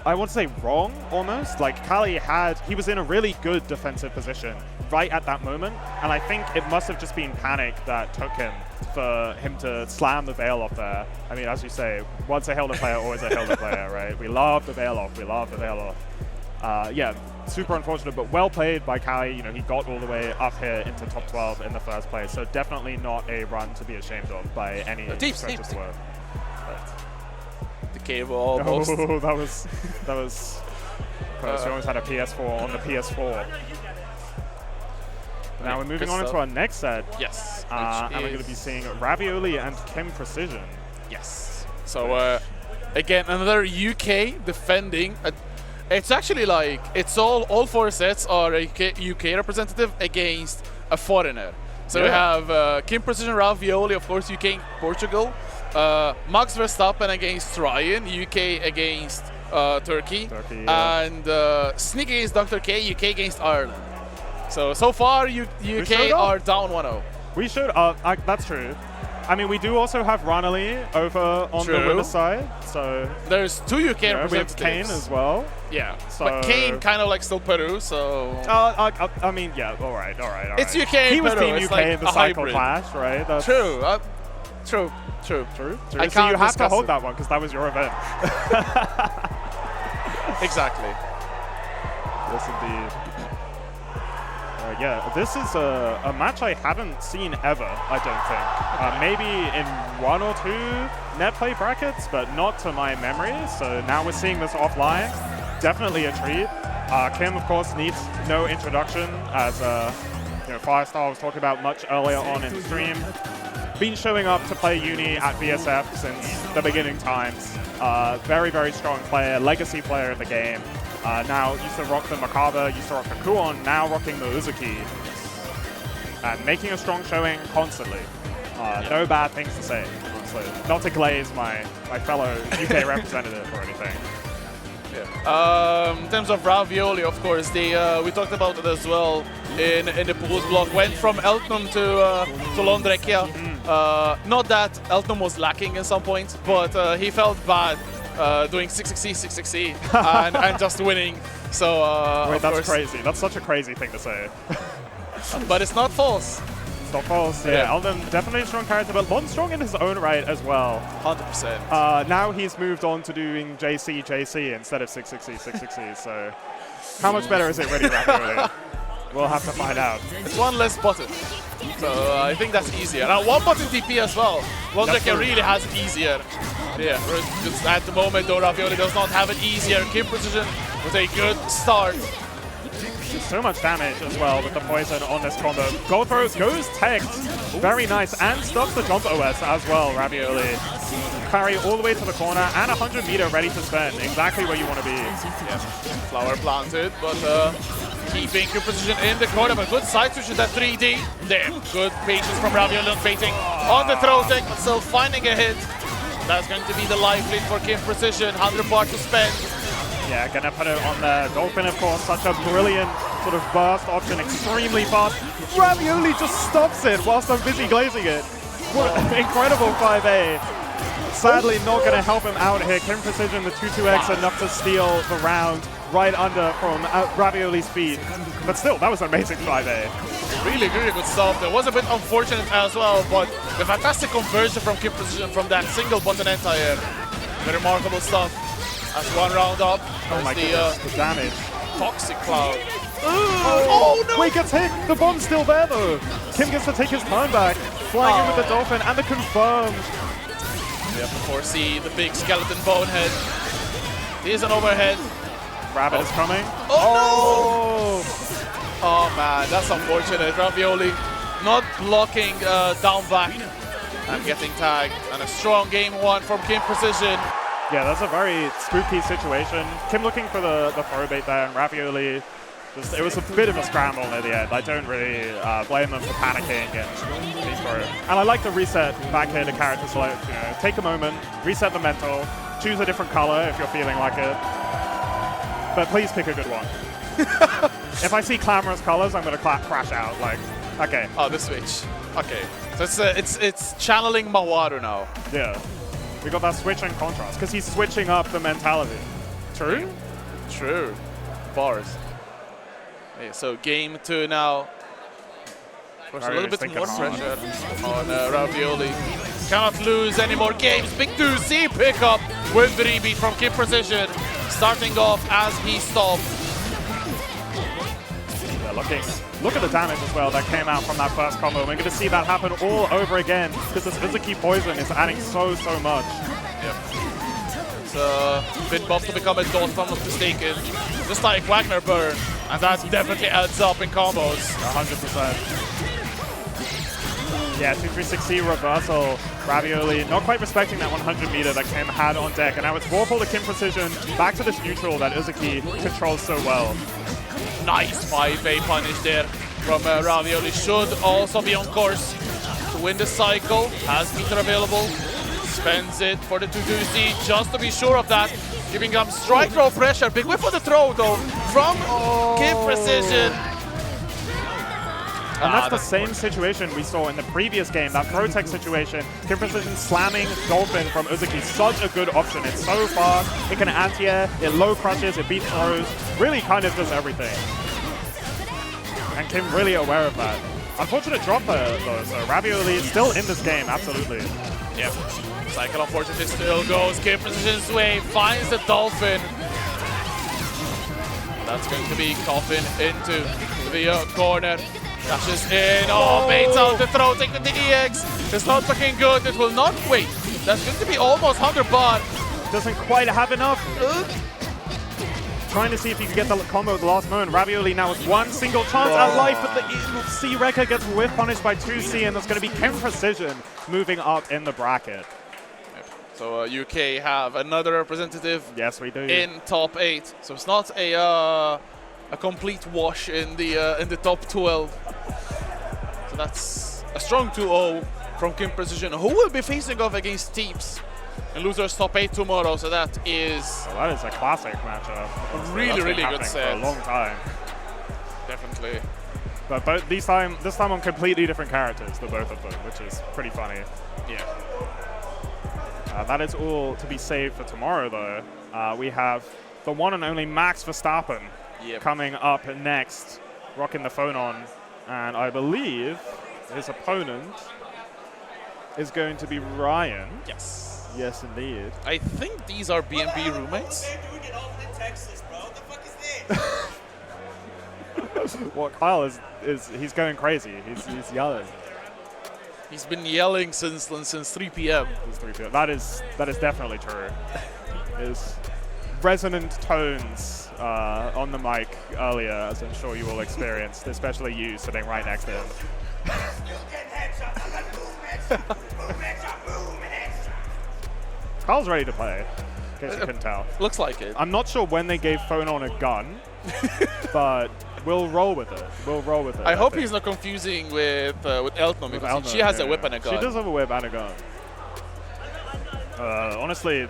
I want to say, wrong almost. Like, Kali he was in a really good defensive position right at that moment, and I think it must have just been panic that took him for him to slam the veil off there. I mean, as you say, once a Hilda player, always a Hilda player, right? We love the veil off, we love the veil off. Yeah, super unfortunate, but well played by Kali. You know, he got all the way up here into top 12 in the first place, so definitely not a run to be ashamed of by any stretch of the word. The cable almost. Oh, that was. She almost had a PS4 on the PS4. Now we're moving on into our next set. Yes. And we're going to be seeing Ravioli and Kim Precision. Yes. So again, another UK defending. It's actually like it's all 4 sets are a UK representative against a foreigner. So we have Kim Precision, Ravioli, of course, UK, Portugal. Max Verstappen against Ryan, UK against Turkey. And Sneak against Dr. K, UK against Ireland. So far, UK are down 1-0. We should, that's true. I mean, we do also have Ranali over on the women's side, so... There's 2 UK representatives. We have Kane as well. Yeah, so but Kane kind of like still Peru, so... I mean, yeah, all right. It's UK and he was Peru. Team UK like in the cycle clash, right? That's True. So you can't have to hold that one, because that was your event. Exactly. Yes, indeed. Yeah, this is a match I haven't seen ever, I don't think. Maybe in 1 or 2 net play brackets, but not to my memory. So now we're seeing this offline. Definitely a treat. Kim, of course, needs no introduction, as Firestar was talking about much earlier on in the stream. Been showing up to play Uni at VSF since the beginning times. Very, very strong player, legacy player in the game. Now used to rock the Makava, used to rock the Kuon, now rocking the Uzuki. And making a strong showing constantly. No bad things to say, honestly. Not to glaze my fellow UK representative or anything. Yeah. In terms of Ravioli, of course, we talked about it as well in the pools block. Went from Eltnum to Londrekia. Not that Eltnum was lacking in some points, but he felt bad doing 6-6-6-6 and just winning. So wait, that's crazy. That's such a crazy thing to say. But it's not false. It's not false. Yeah, Elden definitely a strong character, but Lon strong in his own right as well. 100%. Now he's moved on to doing JC instead of 6-6-6-6. So how much better is it really rapidly? We'll have to find out. It's one less button. So I think that's easier. Now, one button TP as well. Londrekia really has it easier. Yeah, just at the moment, though, Ravioli does not have it easier. Kim Precision with a good start. So much damage as well with the poison on this combo. Gold throws goes teched. Very nice. And stops the jump OS as well, Ravioli. Carry all the way to the corner and 100 meter ready to spend. Exactly where you want to be. Yeah. Flower planted, but keeping Kim Precision in the corner. But good side switch with that 3D. There. Good patience from Ravioli, not baiting on the throw tech, but still finding a hit. That's going to be the life lead for Kim Precision. 100 bar to spend. Yeah, gonna put it on the Dolphin, of course. Such a brilliant sort of burst option, extremely fast. Ravioli just stops it whilst I'm busy glazing it. What an incredible 5A. Sadly, not gonna help him out here. Kim Precision, the 2-2X, enough to steal the round right under from Ravioli's feet. But still, that was an amazing 5A. Really, really good stuff. It was a bit unfortunate as well, but the fantastic conversion from Kim Precision from that single button entire. The remarkable stuff. As one round up. Oh my goodness, the damage. Toxic Cloud. Oh no! Wait, gets hit! The bomb's still there though. Kim gets to take his turn back. Flying in with the Dolphin and the confirmed. We have to foresee the big skeleton bonehead. Here's an overhead. Rabbit is coming. Oh no! Oh man, that's unfortunate. Ravioli not blocking down back and getting tagged. And a strong game one from Kim Precision. Yeah, that's a very spooky situation. Kim looking for the throw bait there, and Ravioli, it was a bit of a scramble at the end. I don't really blame him for panicking and being thrown. And I like to reset back here to character select. Take a moment, reset the mental, choose a different color if you're feeling like it. But please pick a good one. If I see clamorous colors, I'm going to crash out. Like, okay. Oh, the switch. Okay. So it's channeling Mawaru now. Yeah. We got that switch and contrast, because he's switching up the mentality. True? True. Bars. Okay, so game 2 now. Of course, a little bit more pressure on Ravioli. Cannot lose any more games. Big 2C pickup with the rebeat from Kim Precision. Starting off as he stopped. Yeah, look at the damage as well that came out from that first combo. We're going to see that happen all over again because this Uzuki poison is adding so much. Yep. It's a bit buff to become a dot, if I'm not mistaken. Just like Wagner Burn, and that definitely adds up in combos. 100%. Yeah, 2-3-6-C reversal. Ravioli not quite respecting that 100 meter that Kim had on deck, and now it's Warpole to Kim Precision, back to this neutral that Uzuki controls so well. Nice 5A punish there from Ravioli. Should also be on course to win the cycle. Has meter available. Spends it for the 2-2C just to be sure of that. Giving him strike throw pressure. Big whip for the throw though from Kim Precision. And that's the same situation we saw in the previous game, that Protect situation. Kim Precision slamming Dolphin from Uzuki, such a good option. It's so fast, it can anti-air, it low crushes, it beats throws, really kind of does everything. And Kim really aware of that. Unfortunate drop though, so Ravioli is still in this game, absolutely. Yep. Cycle unfortunately still goes Kim Precision's way, finds the Dolphin. That's going to be Coffin into the corner. Dashes in. Oh, baits out the throw. Take the EX. It's not looking good. It will not wait. That's going to be almost 100 bar. Doesn't quite have enough. Trying to see if he can get the combo at the last moment. Ravioli now with one single chance at life, but the C Wrecker gets whiff punished by 2C, and that's going to be Ken Precision moving up in the bracket. So UK have another representative. Yes, we do. In top 8. So it's not a complete wash in the top 12. So that's a strong 2-0 from Kim Precision, who will be facing off against Teeps in losers top 8 tomorrow. So that is that is a classic matchup. Really good set. For a long time. Definitely. But both this time on completely different characters, the both of them, which is pretty funny. Yeah. That is all to be saved for tomorrow, though. We have the one and only Max Verstappen coming up next, rocking the phone on, and I believe his opponent is going to be Ryan. Yes. Yes, indeed. I think these are BNB roommates. Well, Kyle is he's going crazy. He's yelling. He's been yelling since 3 p.m. Since 3 p.m. That is definitely true. His resonant tones on the mic earlier, as I'm sure you all experienced, especially you sitting right next to him. Kyle's ready to play, in case you couldn't tell. Looks like it. I'm not sure when they gave Phone on a gun, but we'll roll with it. We'll roll with it. I hope he's not confusing with Elton, because she has a whip and a gun. She does have a whip and a gun. Honestly,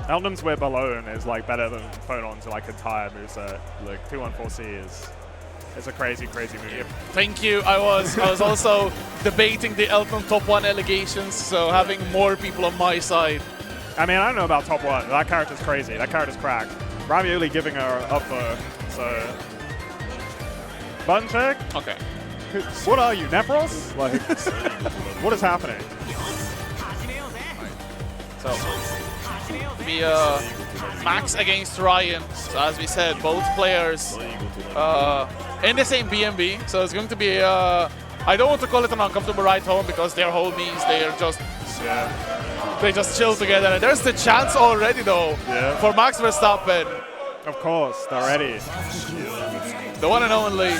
Elton's whip alone is like better than Phone on's like entire moveset. Like 214C is a crazy move. Yep. Thank you. I was also debating the Elton top 1 allegations, so having more people on my side. I mean, I don't know about top 1. That character's crazy. That character's cracked. Ravioli giving her up though, so. Button check? Okay. What are you, Nepros? Like, what is happening? So, the Max against Ryan. So as we said, both players in the same BNB. So it's going to be, I don't want to call it an uncomfortable ride home because they're homies. They just chill together. And there's the chance already though for Max Verstappen. Of course, they're ready. The one and only.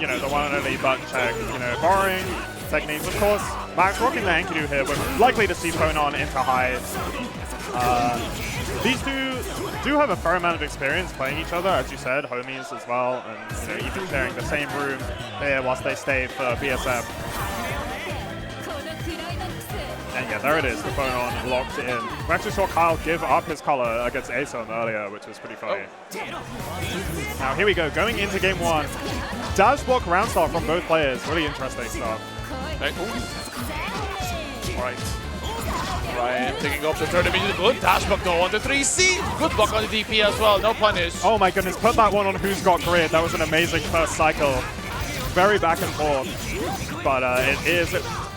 You know, the one and only button check. You know, borrowing techniques, of course. Max rocking the Enkidu here. We're likely to see Phonon into high. These two do have a fair amount of experience playing each other, as you said, homies as well, and you know, even sharing the same room here whilst they stay for VSF. And yeah, there it is, the Phonon locked in. We actually saw Kyle give up his color against Asom earlier, which was pretty funny. Now here we go, going into game 1. Dash block round start from both players, really interesting stuff. Alright. Ryan picking up the third immediate. Good dash block though on the 3C. Good block on the DP as well, no punish. Oh my goodness, put that one on Who's Got Grid. That was an amazing first cycle. Very back and forth. But it is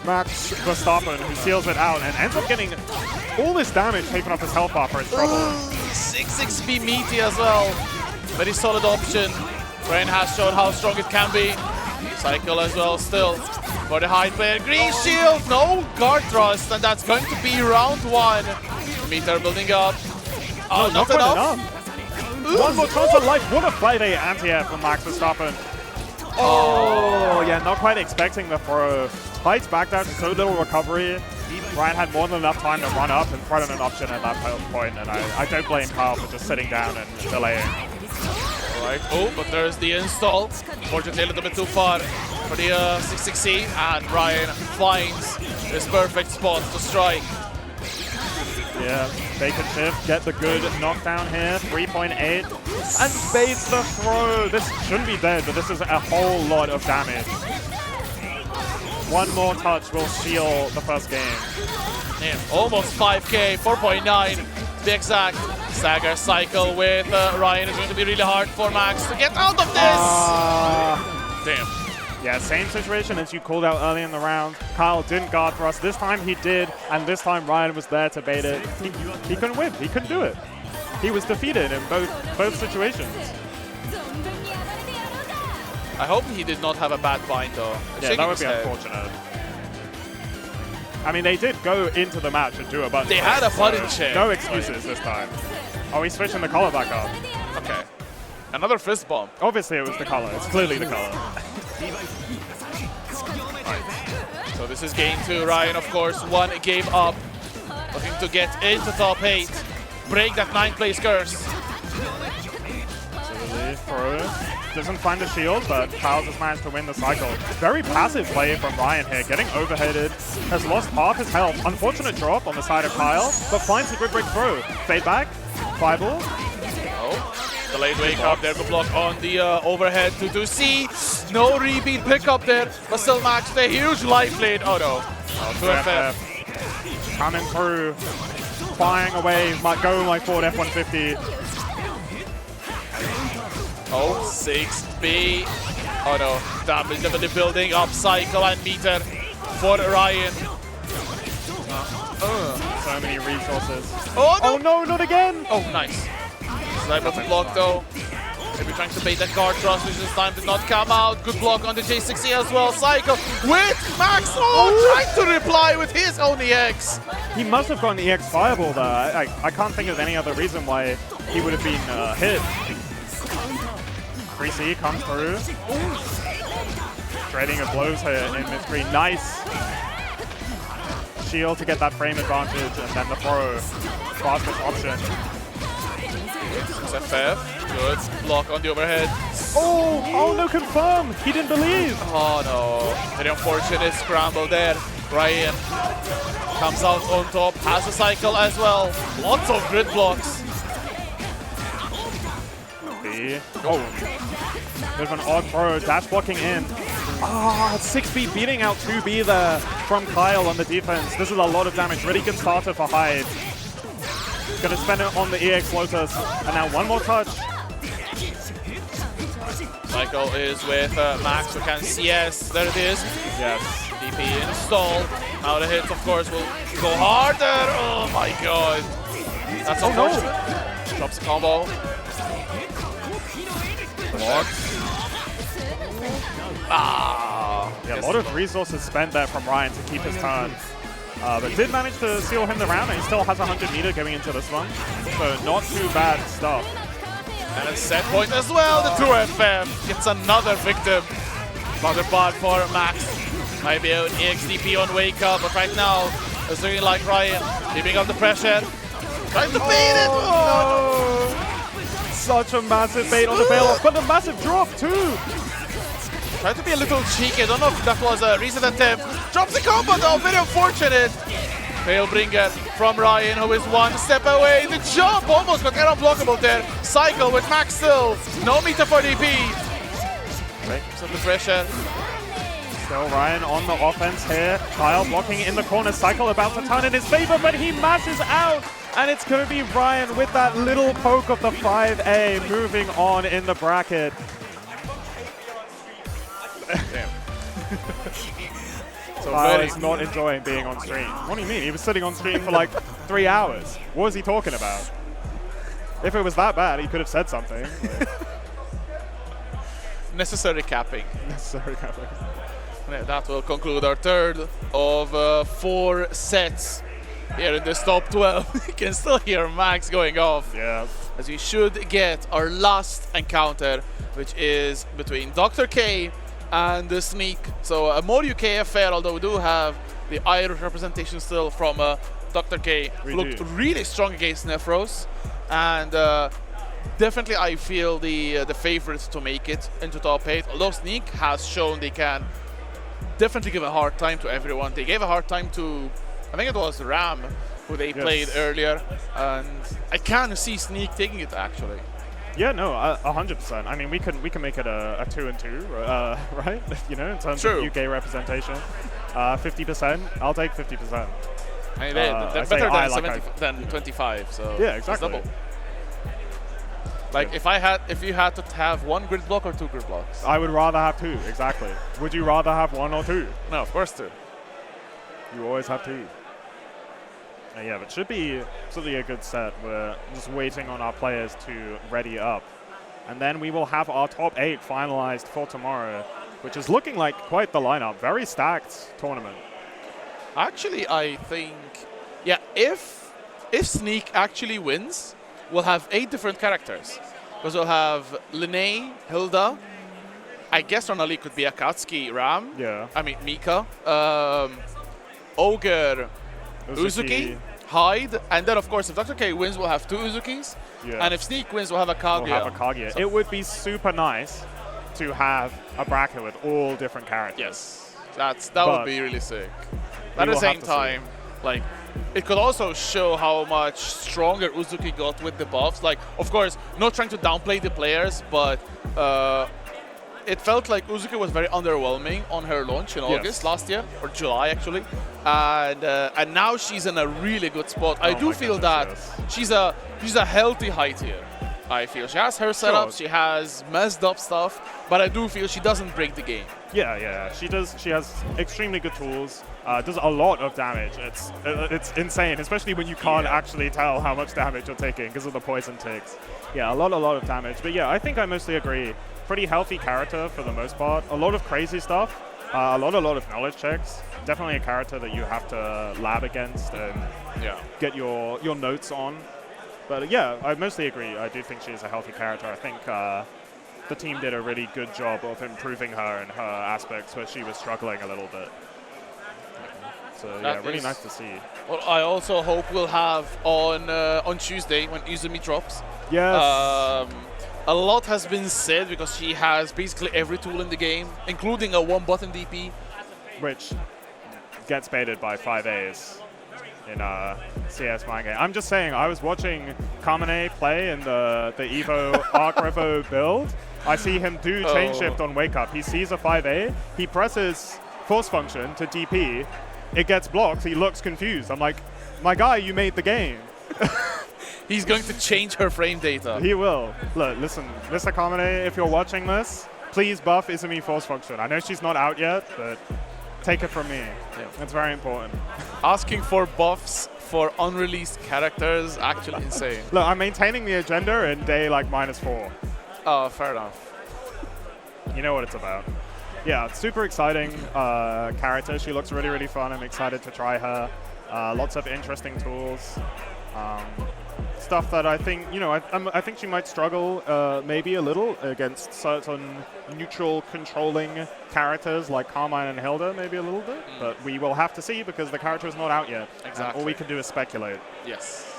Max Verstappen who seals it out and ends up getting all this damage taken off his health bar for his trouble. 6-6B meaty as well. Very solid option. Ryan has shown how strong it can be. Cycle as well still for the high player. Green shield, no guard thrust, and that's going to be round 1. Meter building up. Oh, not enough. One more chance of life. What a Friday anti-air from Max Verstappen. Oh, yeah, not quite expecting the throw. Heights back down to so little recovery. Ryan had more than enough time to run up and throw in an option at that point, and I don't blame Kyle for just sitting down and delaying. Alright, oh, but there's the install. Fortunately, a little bit too far for the 6-6C, and Ryan finds this perfect spot to strike. Yeah, bacon shift, get the good knockdown here, 3.8, and baits the throw. This shouldn't be dead, but this is a whole lot of damage. One more touch will seal the first game. Yeah, almost 5k, 4.9 to be exact. Stagger cycle with Ryan is going to be really hard for Max to get out of this. Damn. Yeah, same situation as you called out early in the round. Kyle didn't guard for us. This time he did, and this time Ryan was there to bait it. He couldn't win. He couldn't do it. He was defeated in both situations. I hope he did not have a bad bind though. Yeah, that would be unfortunate. I mean, they did go into the match and do a bunch. They had a button check. No excuses this time. Oh, he's switching the color back up. Okay. Another fist bomb. Obviously, it was the color. It's clearly the color. So this is game 2. Ryan, of course, one game up. Looking to get into top 8. Break that 9th place curse. Throw. Doesn't find the shield, but Kyle just managed to win the cycle. Very passive play from Ryan here, getting overheaded. Has lost half his health. Unfortunate drop on the side of Kyle, but finds a good break through. Fade back. Fireball. Oh, delayed wake up there. Good block on the overhead to 2C. No rebeat pickup there, but still Max with a huge life lead. Oh no. Oh, 2FF. Coming through. Flying away. Might go like forward F-150. Oh, 6B. Oh no, damage definitely building up. Cycle and meter for Ryan. So many resources. Oh no! Oh no, not again! Oh, nice. Sniper block though. Maybe trying to bait that guard thrust, which this time did not come out. Good block on the J6E as well. Cycle with Max. Oh, trying to reply with his own EX. He must have gotten EX Fireball there. I can't think of any other reason why he would have been hit. 3C comes through. Trading of blows here in mid-screen. Nice. Shield to get that frame advantage, and then the throw. Fastest option. FF. Good block on the overhead. Oh no, confirm. He didn't believe. Oh no. Very unfortunate scramble there. Ryan comes out on top, has a cycle as well. Lots of grid blocks. Oh, bit of an odd throw, dash blocking in. Ah, 6B beating out 2B there from Kyle on the defense. This is a lot of damage. Really good starter for Hyde. Gonna spend it on the EX Lotus, and now one more touch. Cycle is with Max, who can CS. There it is. Yes. DP install. Now the hits, of course, will go harder. Oh my god. That's unfortunate. No. Drops the combo. Ah. Yeah, a lot of resources spent there from Ryan to keep his turn. But did manage to seal him the round, and he still has 100 meter going into this one. So not too bad stuff. And a set point as well. The 2FF gets another victim. Another part for Max. Might be an EXDP on wake up, but right now it's looking like Ryan keeping up the pressure. Trying to beat it. Oh, no. Such a massive bait on the fail-off, but a massive drop too. Tried to be a little cheeky. I don't know if that was a recent attempt. Drops the combo though, very unfortunate. Tailbringer from Ryan, who is one step away. The jump almost got unblockable there. Cycle with Max still. No meter for DP. Breaks up the pressure. Still Ryan on the offense here. Kyle blocking in the corner. Cycle about to turn in his favor, but he mashes out. And it's going to be Ryan with that little poke of the 5A moving on in the bracket. Damn. So Kyle is not enjoying being on stream. What do you mean? He was sitting on stream for like 3 hours. What was he talking about? If it was that bad, he could have said something. Necessary capping. Necessary capping. That will conclude our third of 4 sets here in this top 12. You can still hear Max going off. Yeah. As we should get our last encounter, which is between Dr. K and the Sneak. So a more UK affair, although we do have the Irish representation still from Dr. K. Who looked really strong against Nephros. And definitely I feel the favorites to make it into top 8. Although Sneak has shown they can definitely give a hard time to everyone. They gave a hard time to, I think it was Ram, who they played earlier. And I can see Sneak taking it actually. Yeah, no, 100%. I mean, we can make it a 2-2, right? You know, in terms of UK representation. 50%, I'll take 50%. I mean, they're better than 25, so yeah, exactly. It's double. Like if you had to have 1 grid block or 2 grid blocks? I would rather have 2, exactly. Would you rather have 1 or 2? No, of course 2. You always have 2. Yeah, but it should be a good set. We're just waiting on our players to ready up. And then we will have our top 8 finalized for tomorrow, which is looking like quite the lineup. Very stacked tournament. Actually, I think, yeah, if Sneak actually wins, we'll have 8 different characters. Because we'll have Linnea, Hilda, I guess Ronali could be Akatsuki, Ram. Yeah. I mean, Mika. Ogre, Uzuki, Hyde, and then of course if Dr. K wins, we'll have 2 Uzukis. Yeah. And if Sneak wins, we'll have a Kaguya. We'll have a Kaguya. So it would be super nice to have a bracket with all different characters. Yes, that would be really sick. But at the same time, like, it could also show how much stronger Uzuki got with the buffs. Like, of course, not trying to downplay the players, but it felt like Uzuki was very underwhelming on her launch in August last year, or July actually, and now she's in a really good spot. I do feel that she's a healthy high tier. I feel she has her setups, she has messed up stuff, but I do feel she doesn't break the game. Yeah, she does. She has extremely good tools. Does a lot of damage. It's insane, especially when you can't actually tell how much damage you're taking because of the poison ticks. Yeah, a lot of damage. But yeah, I think I mostly agree. Pretty healthy character for the most part. A lot of crazy stuff. A lot of knowledge checks. Definitely a character that you have to lab against and get your notes on. But yeah, I mostly agree. I do think she's a healthy character. I think the team did a really good job of improving her in her aspects where she was struggling a little bit. So yeah, really nice to see. Well, I also hope we'll have on Tuesday when Izumi drops. Yes. A lot has been said because she has basically every tool in the game, including a 1-button DP. Which gets baited by 5As in CS Mind Game. I'm just saying, I was watching Kamine play in the Evo Arc Revo build. I see him do chain shift on wake up. He sees a 5A, he presses force function to DP, it gets blocked, he looks confused. I'm like, my guy, you made the game. He's going to change her frame data. He will. Look, listen, Mr. Kamine, if you're watching this, please buff Izumi force function. I know she's not out yet, but take it from me. Yeah. It's very important. Asking for buffs for unreleased characters, actually insane. Look, I'm maintaining the agenda in day like -4. Oh, fair enough. You know what it's about. Yeah, super exciting character. She looks really fun. I'm excited to try her. Lots of interesting tools. Stuff that I think, I think she might struggle maybe a little against certain neutral controlling characters like Carmine and Hilda, maybe a little bit. But we will have to see because the character is not out yet. Exactly. And all we can do is speculate. Yes.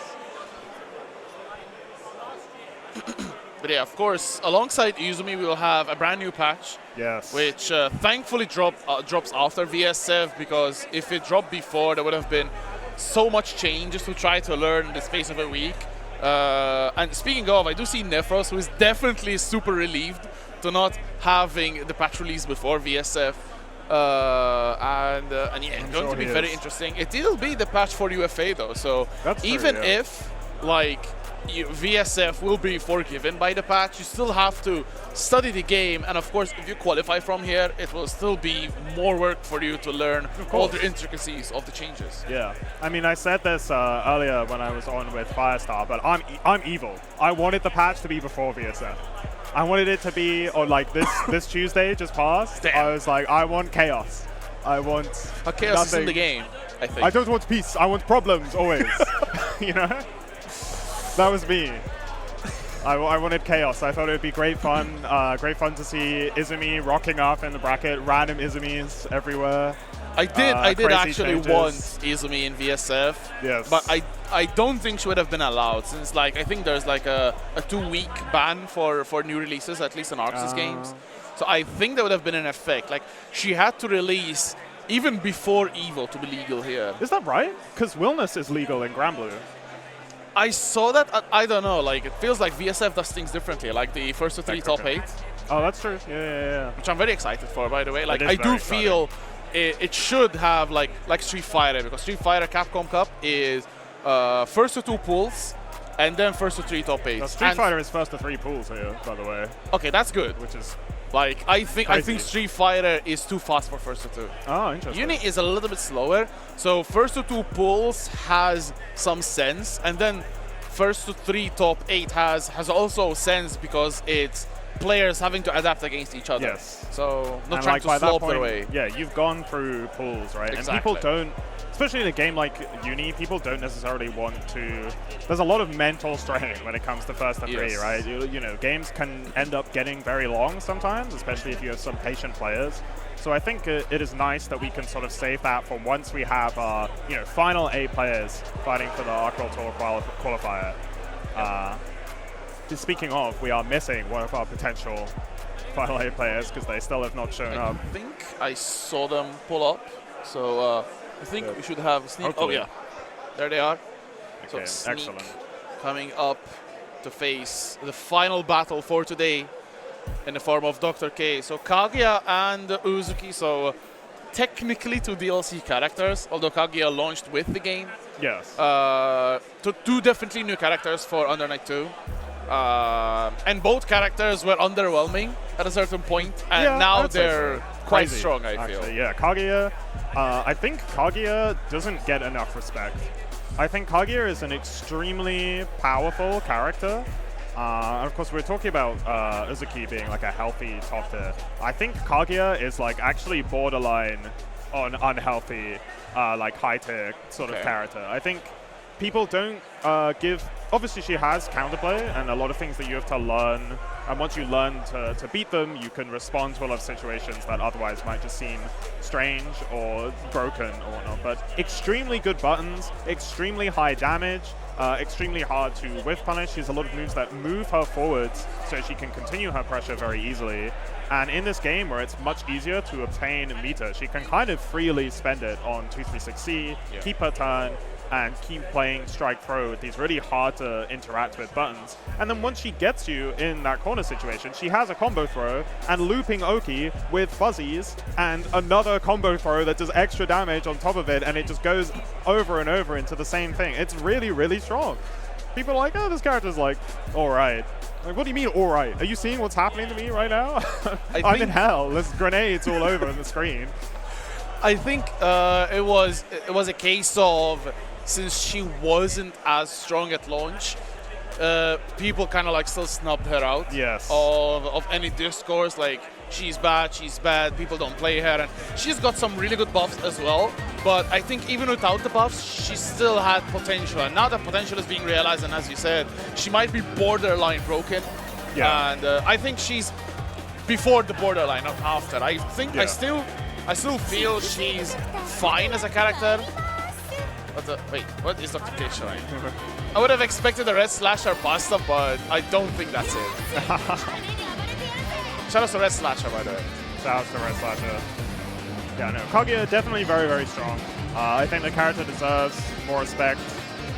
But yeah, of course, alongside Izumi, we will have a brand new patch. Yes. Which thankfully drops after VSF, because if it dropped before, there would have been so much change just to try to learn in the space of a week. And speaking of, I do see Nephros, who is definitely super relieved to not having the patch release before VSF. And yeah, it's going to be very interesting. It will be the patch for UFA though, so even if like VSF will be forgiven by the patch, you still have to study the game, and of course if you qualify from here, it will still be more work for you to learn all the intricacies of the changes. Yeah, I mean, I said this earlier when I was on with Firestar, but I'm evil. I wanted the patch to be before VSF. I wanted it to be on like this Tuesday just passed. Damn. I was like, I want chaos. I want chaos is in the game, I think. I don't want peace. I want problems always. You know? That was me. I wanted chaos. I thought it would be great fun. Great fun to see Izumi rocking up in the bracket. Random Izumis everywhere. I did actually want Izumi in VSF. Yes. But I don't think she would have been allowed, since like I think there's like a 2-week ban for new releases, at least in Arxis games. So I think that would have been in effect. Like she had to release even before Evo to be legal here. Is that right? Because Willness is legal in Granblue. I saw that. I don't know. Like it feels like VSF does things differently. Like the first to 3 top 8. Oh, that's true. Yeah. Which I'm very excited for, by the way. Like I do feel it should have like Street Fighter, because Street Fighter Capcom Cup is first to 2 pools and then first to 3 top 8. Street Fighter is first to 3 pools here, by the way. Okay, that's good. Which is like I think Street Fighter is too fast for first to 2. Oh, interesting. Uni is a little bit slower, so first to 2 pools has some sense, and then first to 3 top 8 has also sense because it's players having to adapt against each other. Yes. So not and trying to slope their way. Yeah, you've gone through pools, right? Exactly. And people don't, especially in a game like Uni, people don't necessarily want to. There's a lot of mental strain when it comes to first to 3, right? You know, games can end up getting very long sometimes, especially if you have some patient players. So I think it is nice that we can sort of save that for once we have our, you know, final 8 players fighting for the Arc World Tour qualifier. Speaking of, we are missing one of our potential final 8 players because they still have not shown up. I think I saw them pull up, so I think we should have Sneak. Hopefully. Oh yeah, there they are. Okay, So Sneak excellent. coming up to face the final battle for today in the form of Dr. K. So Kaguya and Uzuki, so technically 2 DLC characters, although Kaguya launched with the game. Yes. 2 definitely new characters for Under Night 2. And both characters were underwhelming at a certain point, and Yeah, now they're quite Crazy, strong, I actually. feel. Yeah, Kaguya, I think Kaguya doesn't get enough respect. I think Kaguya is an extremely powerful character. And of course, we're talking about Uzuki being like a healthy top tier. I think Kaguya is like actually borderline on unhealthy, like high tier sort of character. I think people don't give. Obviously, she has counterplay and a lot of things that you have to learn. And once you learn to beat them, you can respond to a lot of situations that otherwise might just seem strange or broken or whatnot. But extremely good buttons, extremely high damage, extremely hard to whiff punish. She has a lot of moves that move her forwards so she can continue her pressure very easily. And in this game where it's much easier to obtain meter, she can kind of freely spend it on 236C, keep her turn, and keep playing strike throw with these really hard to interact with buttons. And then once she gets you in that corner situation, she has a combo throw and looping Oki with fuzzies and another combo throw that does extra damage on top of it, and it just goes over and over into the same thing. It's really, really strong. People are like, oh, this character's like, all right. Like, what do you mean, all right? Are you seeing what's happening to me right now? I'm in hell. There's grenades all over the screen. I think it was a case of, since she wasn't as strong at launch, people kind of like still snubbed her out of any discourse, like she's bad, people don't play her, and she's got some really good buffs as well, but I think even without the buffs, she still had potential, and now that potential is being realized, and as you said, she might be borderline broken, and I think she's before the borderline, not after. I think I still feel she's fine as a character. Wait, what is Dr. K showing? I would have expected a Red Slasher Basta, but I don't think that's it. Shout out to Red Slasher, by the way. Shout out to Red Slasher. Yeah, no, Kaguya definitely very, very strong. I think the character deserves more respect.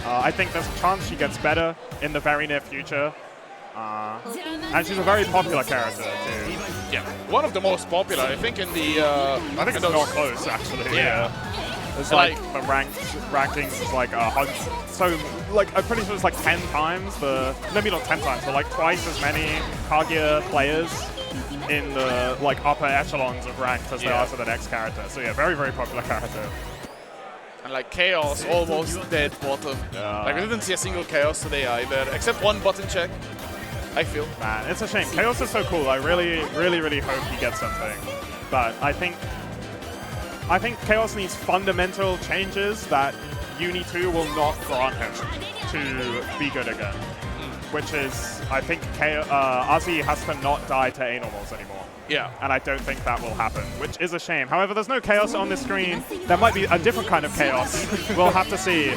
I think there's a chance she gets better in the very near future. And she's a very popular character, too. Yeah, one of the most popular, I think, in the... I think it's not close, actually. Yeah. It's like the rankings is like 100. So, like, I'm pretty sure it's like 10 times the. Maybe not 10 times, but like twice as many Kaguya players in the like upper echelons of ranked as there are for the next character. So yeah, very, very popular character. And like Chaos almost dead bottom. Like we didn't see a single Chaos today either, except one button check, I feel. Man, it's a shame. Chaos is so cool. I really, really, really hope he gets something. But I think Chaos needs fundamental changes that Uni 2 will not grant him to be good again. Which is, I think Azzy has to not die to A-normals anymore. Yeah. And I don't think that will happen, which is a shame. However, there's no Chaos on this screen. There might be a different kind of Chaos. We'll have to see.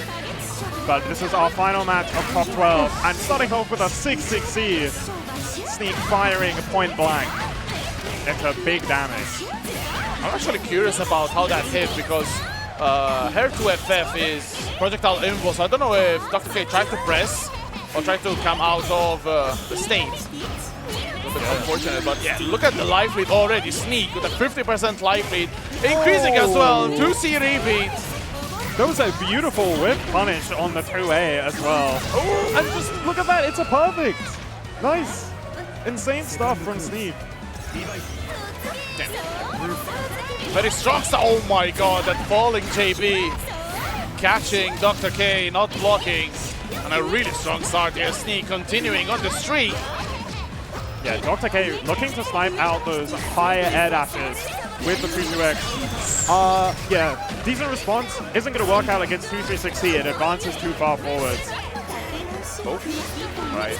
But this is our final match of top 12. And starting off with a 6-6C, Sneak firing point blank into big damage. I'm actually curious about how that hit because her 2FF is projectile info, so I don't know if Dr. K tried to press or tried to come out of the state. A little bit unfortunate, but yeah, look at the life lead already. Sneak with a 50% life lead, increasing as well. 2C repeat. That was a beautiful whip punish on the 2A as well. Oh, and just look at that, it's a perfect. Nice. Insane stuff from Sneak. Very strong start. Oh my god, that falling JB. Catching Dr. K, not blocking. And a really strong start here. Sneak continuing on the streak. Yeah, Dr. K looking to snipe out those high air dashes with the 2-2X. Yeah, decent response. Isn't going to work out against 2-3-6E. It advances too far forwards. Oh, right.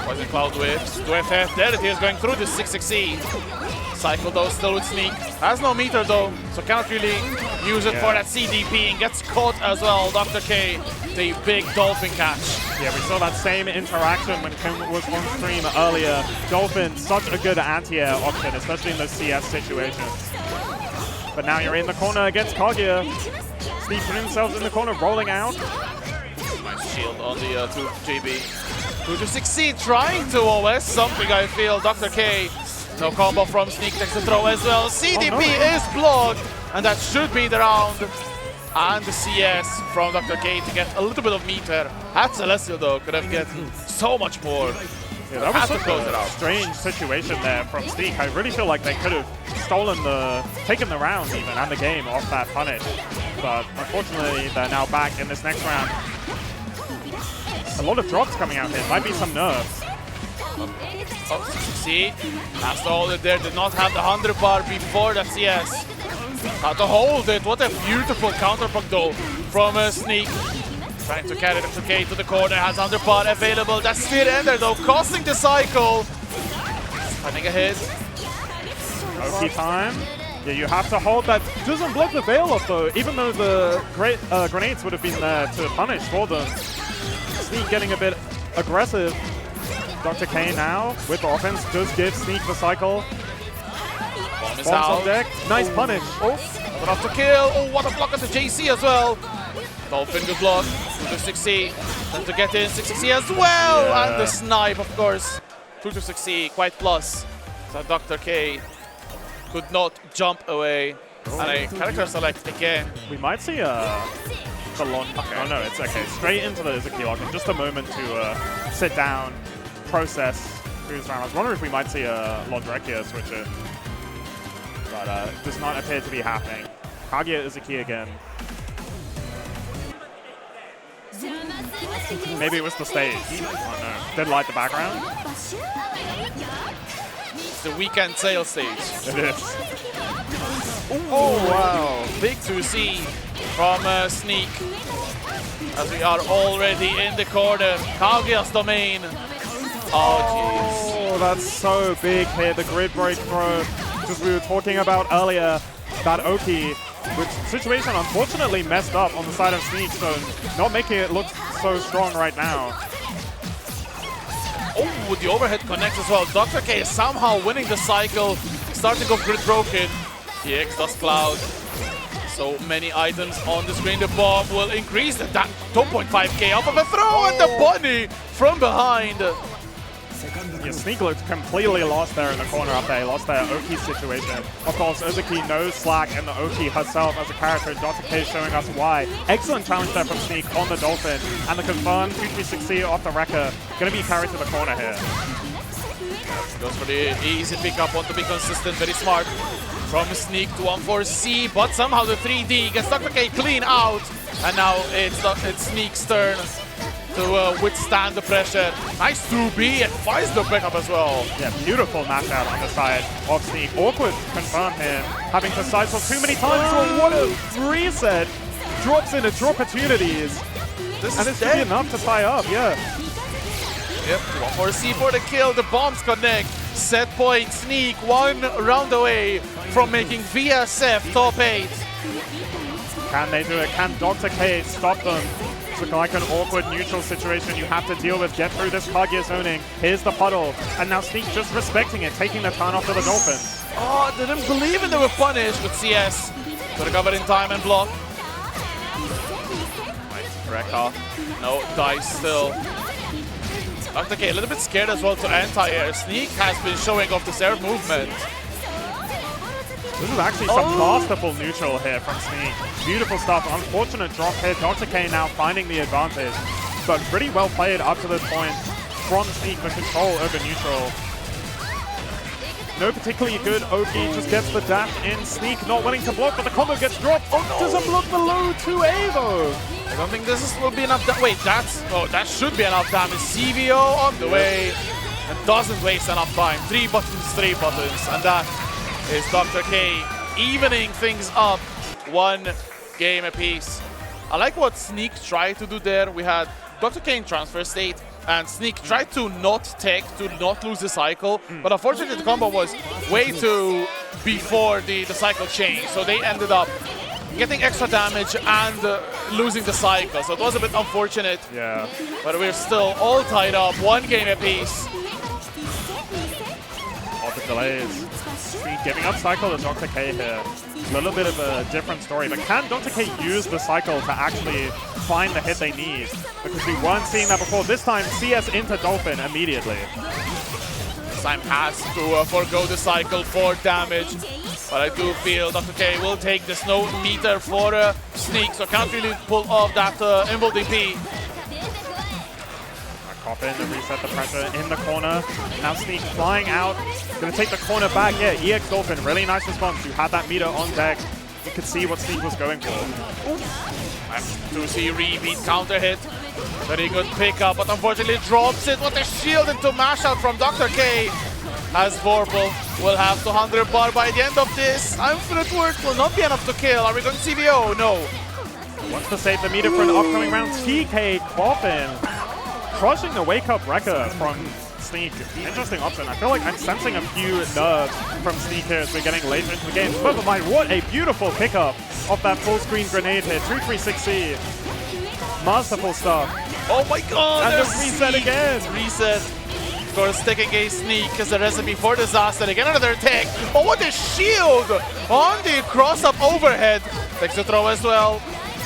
Poison Cloud whiffs. 2FF. There it is, going through the 6-6E. Cycle though, still with Sneak. Has no meter though, so cannot really use it for that CDP, and gets caught as well. Dr. K, the big dolphin catch. Yeah, we saw that same interaction when Kim was on stream earlier. Dolphin, such a good anti-air option, especially in those CS situations. But now you're in the corner against Kaguya. Sneak putting themselves in the corner, rolling out. Nice shield on the 2GB. 2-6E trying to OS something, I feel. Dr. K, no combo from Sneak, takes the throw as well. CDP is blocked, and that should be the round. And the CS from Dr. K to get a little bit of meter. At Celestial though, could have gotten so much more. Yeah, that was such a strange situation there from Sneak. I really feel like they could have taken the round even, and the game off that punish. But unfortunately, they're now back in this next round. A lot of drops coming out here. Might be some nerfs. Oh, see, that's all it there. Did not have the 100 bar before that CS. Had to hold it. What a beautiful counterpunch though from Sneak. Trying to carry Dr. K to the corner. Has 100 bar available. That's still in there though, costing the cycle. Running ahead. Oki time. Yeah, you have to hold that. Doesn't block the veil off though, even though the great grenades would have been there to punish for them. Sneak getting a bit aggressive. Dr. K now with the offense does give Sneak the cycle. Bomb is Bombs out. on deck. Nice punish. Oh, enough to kill. Oh, what a block on the JC as well. Dolphin good block. 2-6E. Trying to get in 6-6E as well. Yeah. And the snipe, of course. 2-6E, quite plus. So Dr. K could not jump away. And a character select again. We might see a launch. Okay. Oh no, it's okay. Straight into the Izuki lock in just a moment to sit down, process through this round. I was wondering if we might see a Lodrek here switch it. But does not appear to be happening. Kaguya Izuki again. Maybe it was the stage. Oh no. Didn't like the background. It's the weekend sale stage. It is. Oh wow. Big 2C from Sneak. As we are already in the corner. Kaguya's domain. Oh jeez. Oh, that's so big here. The grid break throw. Just we were talking about earlier, that Oki, which situation unfortunately messed up on the side of Sneak, so not making it look so strong right now. Oh, the overhead connects as well. Dr. K is somehow winning the cycle, starting off grid broken. TX does Cloud. So many items on the screen. The bomb will increase the 2.5k off of a throw, and the bunny from behind. Yeah, Sneak looked completely lost there in the corner up there. He lost their Oki situation. Of course, Izuki knows Slack and the Oki herself as a character. Dr. K showing us why. Excellent challenge there from Sneak on the Dolphin. And the confirmed 2-3-6E off the Wrecker. Going to be carried to the corner here. Goes for the easy pickup, want to be consistent, very smart. From Sneak to 1-4-C, but somehow the 3D gets Dr. K clean out. And now it's Sneak's turn to withstand the pressure. Nice 2B and finds the backup as well. Yeah, beautiful match out on the side of Sneak. Awkward confirm here, having to sideswap too many times. So what a reset. Drops into drop opportunities. And it's be enough to tie up, yeah. Yep, 1-4-C for the kill. The bombs connect. Set point. Sneak one round away from making VSF top 8. Can they do it? Can Dr. K stop them? It's like an awkward neutral situation you have to deal with. Get through this Kaguya zoning. Here's the puddle. And now Sneak just respecting it, taking the turn off to the Dolphin. Oh, didn't believe it. They were punished with CS. To recover in time and block. Nice Wrecker. No, dice still. Dr. K a little bit scared as well to anti-air. Sneak has been showing off this air movement. This is actually some masterful neutral here from Sneak. Beautiful stuff. Unfortunate drop here. Dr. K now finding the advantage. But pretty well played up to this point from Sneak for control over neutral. No particularly good Oki, just gets the dash in. Sneak not willing to block, but the combo gets dropped. Oh, doesn't block the low 2A though. I don't think will be enough. Wait, that should be enough damage. CVO on the way. And doesn't waste enough time. 3 buttons, and that is Dr. K evening things up. 1 game apiece. I like what Sneak tried to do there. We had Dr. K in transfer state, and Sneak tried to not tech, to not lose the cycle, but unfortunately the combo was way too before the cycle changed, so they ended up getting extra damage and losing the cycle, so it was a bit unfortunate. Yeah. But we're still all tied up, 1 game apiece. All the delays. Sneak giving up cycle to Dr. K here. A little bit of a different story, but can Dr. K use the cycle to actually find the hit they need? Because we weren't seeing that before. This time, CS into Dolphin immediately. This time has to forgo the cycle for damage, but I do feel Dr. K will take this no meter for Sneak, so can't really pull off that Invul DP. Pop in and reset the pressure in the corner. Now Sneak flying out. Gonna take the corner back. Yeah, EX Dolphin, really nice response. You had that meter on deck. You could see what Sneak was going for. F2C repeat counter hit. Very good pickup, but unfortunately drops it with a shield into mash out from Dr. K. As Vorpal will have 200 bar by the end of this. Infinite Work will not be enough to kill. Are we going to CVO? No. Wants to save the meter for an upcoming round. TK Coffin. Crushing the wake-up wrecker from Sneak. Interesting option. I feel like I'm sensing a few nerves from Sneak here as we're getting later into the game. But mind, what a beautiful pickup of that full-screen grenade hit. 236C. Masterful stuff. Oh my god! And the reset again. Reset. Of course, tech against Sneak is the recipe for disaster. Again, another tech. Oh, what a shield on the cross-up overhead. Takes the throw as well.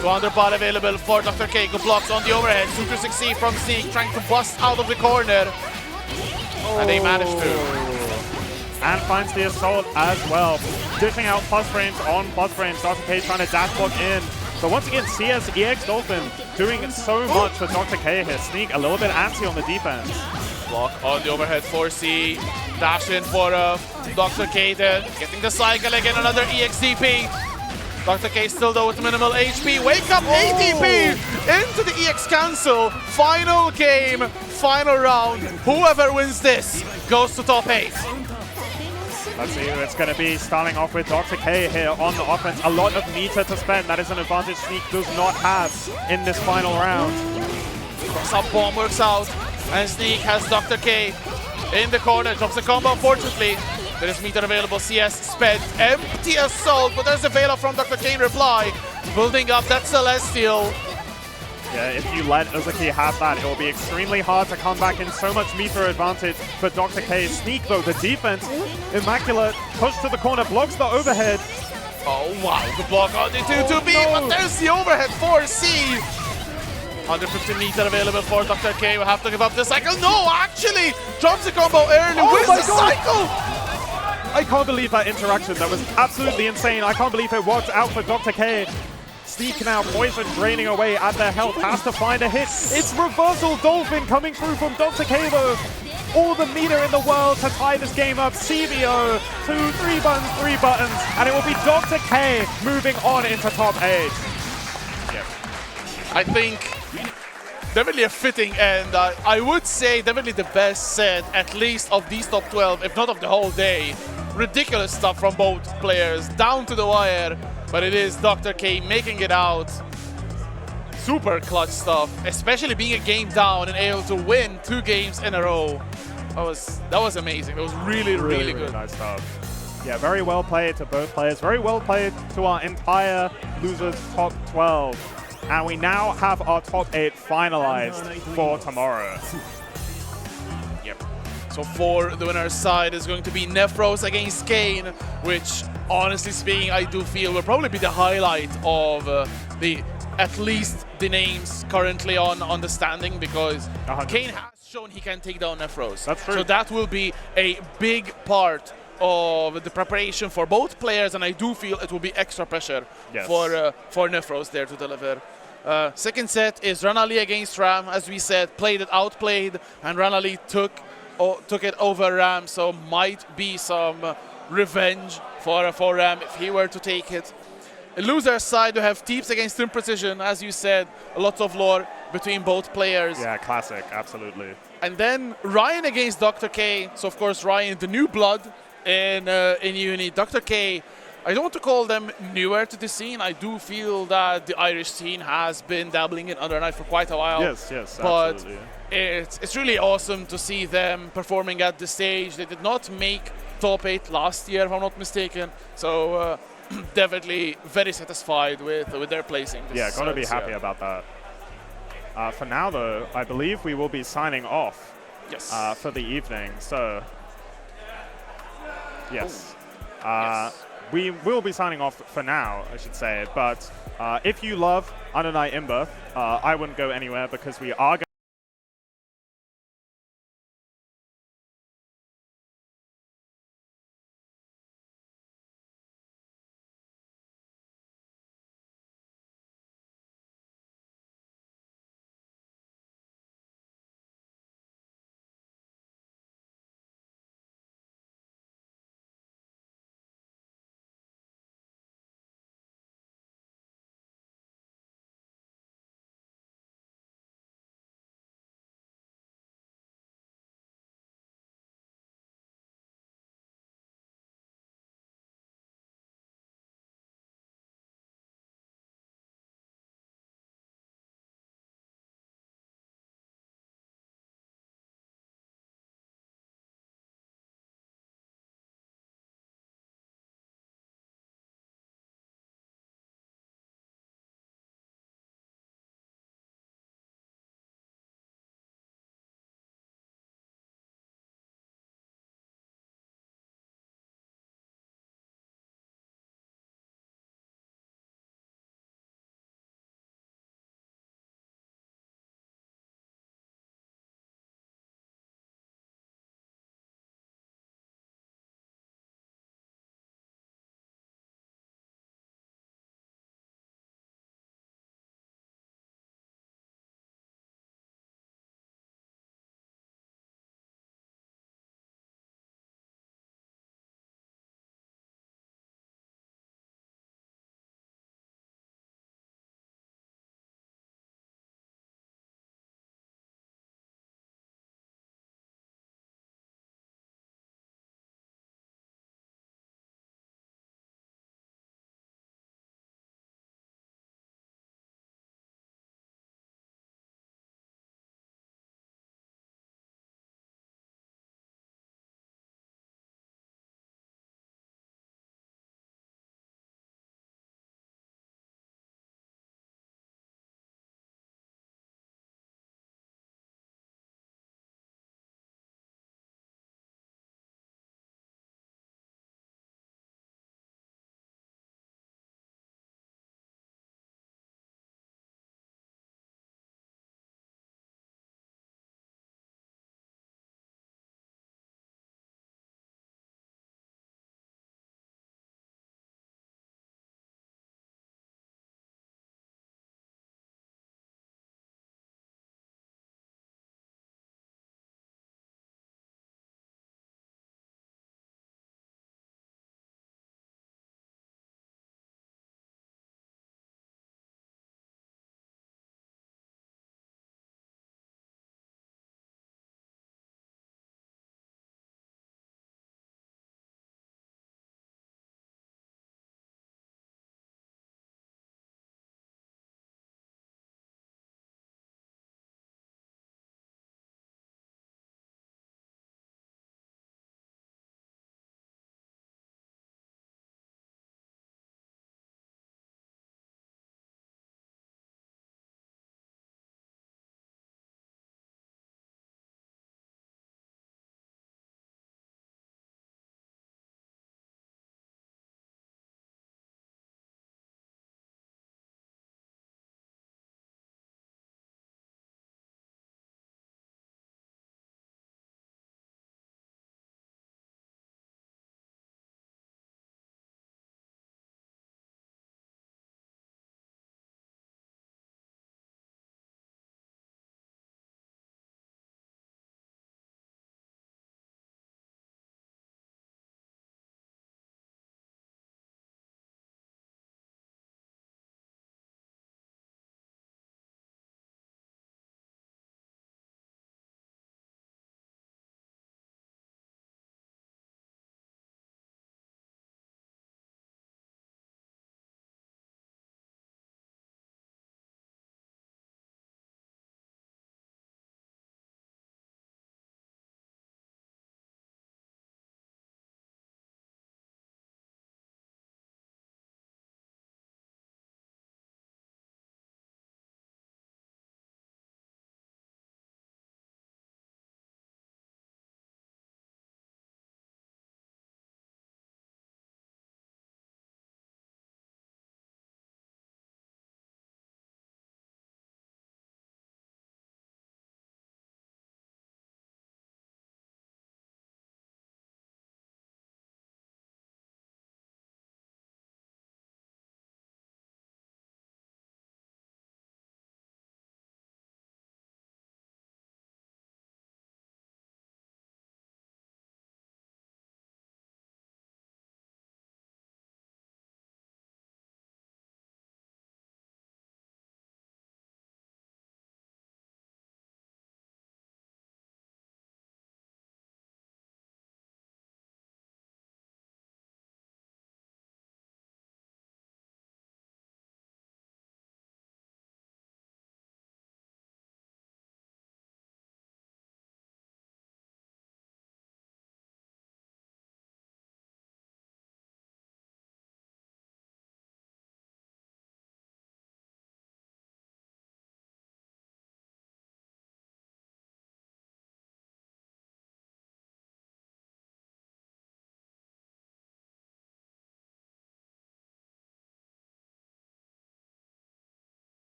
200 bar available for Dr. K. Good blocks on the overhead. 226C from Sneak trying to bust out of the corner. And they managed to. And finds the assault as well. Dishing out plus frames on plus frames. Dr. K trying to dash block in. But once again, CS EX Dolphin doing so much for Dr. K here. Sneak a little bit antsy on the defense. Block on the overhead 4C. Dash in for Dr. K there. Getting the cycle again, another EXDP. Dr. K still though with minimal HP. Wake up ATP into the EX cancel. Final game, final round. Whoever wins this goes to top 8. Let's see who it's going to be. Starting off with Dr. K here on the offense. A lot of meter to spend. That is an advantage Sneak does not have in this final round. Cross-up bomb works out. And Sneak has Dr. K in the corner. Drops the combo, unfortunately. There is meter available. CS spent. Empty assault, but there's a Vela from Dr. K in reply. Building up that Celestial. Yeah, if you let Uzuki have that, it will be extremely hard to come back in. So much meter advantage for Dr. K. Sneak, though, the defense, immaculate. Push to the corner, blocks the overhead. Oh, wow. The block on the 2-2B, but there's the overhead 4C. 150 meter available for Dr. K. We'll have to give up the cycle. No, actually, drops the combo early. Where's the cycle? I can't believe that interaction. That was absolutely insane. I can't believe it worked out for Dr. K. Sneak now, poison draining away at their health, has to find a hit. It's reversal Dolphin coming through from Dr. K though. All the meter in the world to tie this game up. CVO, 3 buttons, and it will be Dr. K moving on into top 8. Yeah. I think definitely a fitting end. I would say definitely the best set, at least of these top 12, if not of the whole day. Ridiculous stuff from both players, down to the wire, but it is Dr. K making it out. Super clutch stuff, especially being a game down and able to win 2 games in a row. That was amazing. It was really good. Nice stuff. Yeah, very well played to both players. Very well played to our entire losers top 12. And we now have our top 8 finalized for tomorrow. Yep. So for the winner's side is going to be Nephros against Kane, which, honestly speaking, I do feel will probably be the highlight of at least the names currently on the standing, because Kane has shown he can take down Nephros. That's true. So that will be a big part of the preparation for both players, and I do feel it will be extra pressure for Nephros there to deliver. Second set is Ranali against Ram. As we said, outplayed, and Ranali took it over Ram, so might be some revenge for Ram if he were to take it. loser side, we have Teeps against Team Precision. As you said, a lot of lore between both players. Yeah, classic, absolutely. And then Ryan against Dr. K. So of course Ryan, the new blood in Uni. Dr. K, I don't want to call them newer to the scene. I do feel that the Irish scene has been dabbling in Under Night for quite a while. Yes, but absolutely. It's really awesome to see them performing at the stage. They did not make top 8 last year, if I'm not mistaken. So definitely very satisfied with their placing. Yeah, gotta be happy about that. For now, though, I believe we will be signing off. Yes. For the evening. So, yes. Yes. We will be signing off for now, I should say. But if you love Under Night in Birth, I wouldn't go anywhere because we are going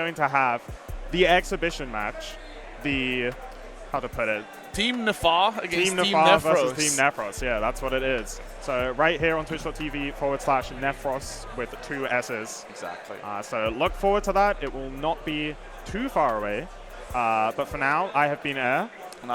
going to have the exhibition match, the, how to put it? Team Nefar against Team Nefar Nefros. versus Team Nefros. Yeah, that's what it is. So right here on twitch.tv/Nefros with 2 S's. Exactly. So look forward to that. It will not be too far away. But for now, I have been Air.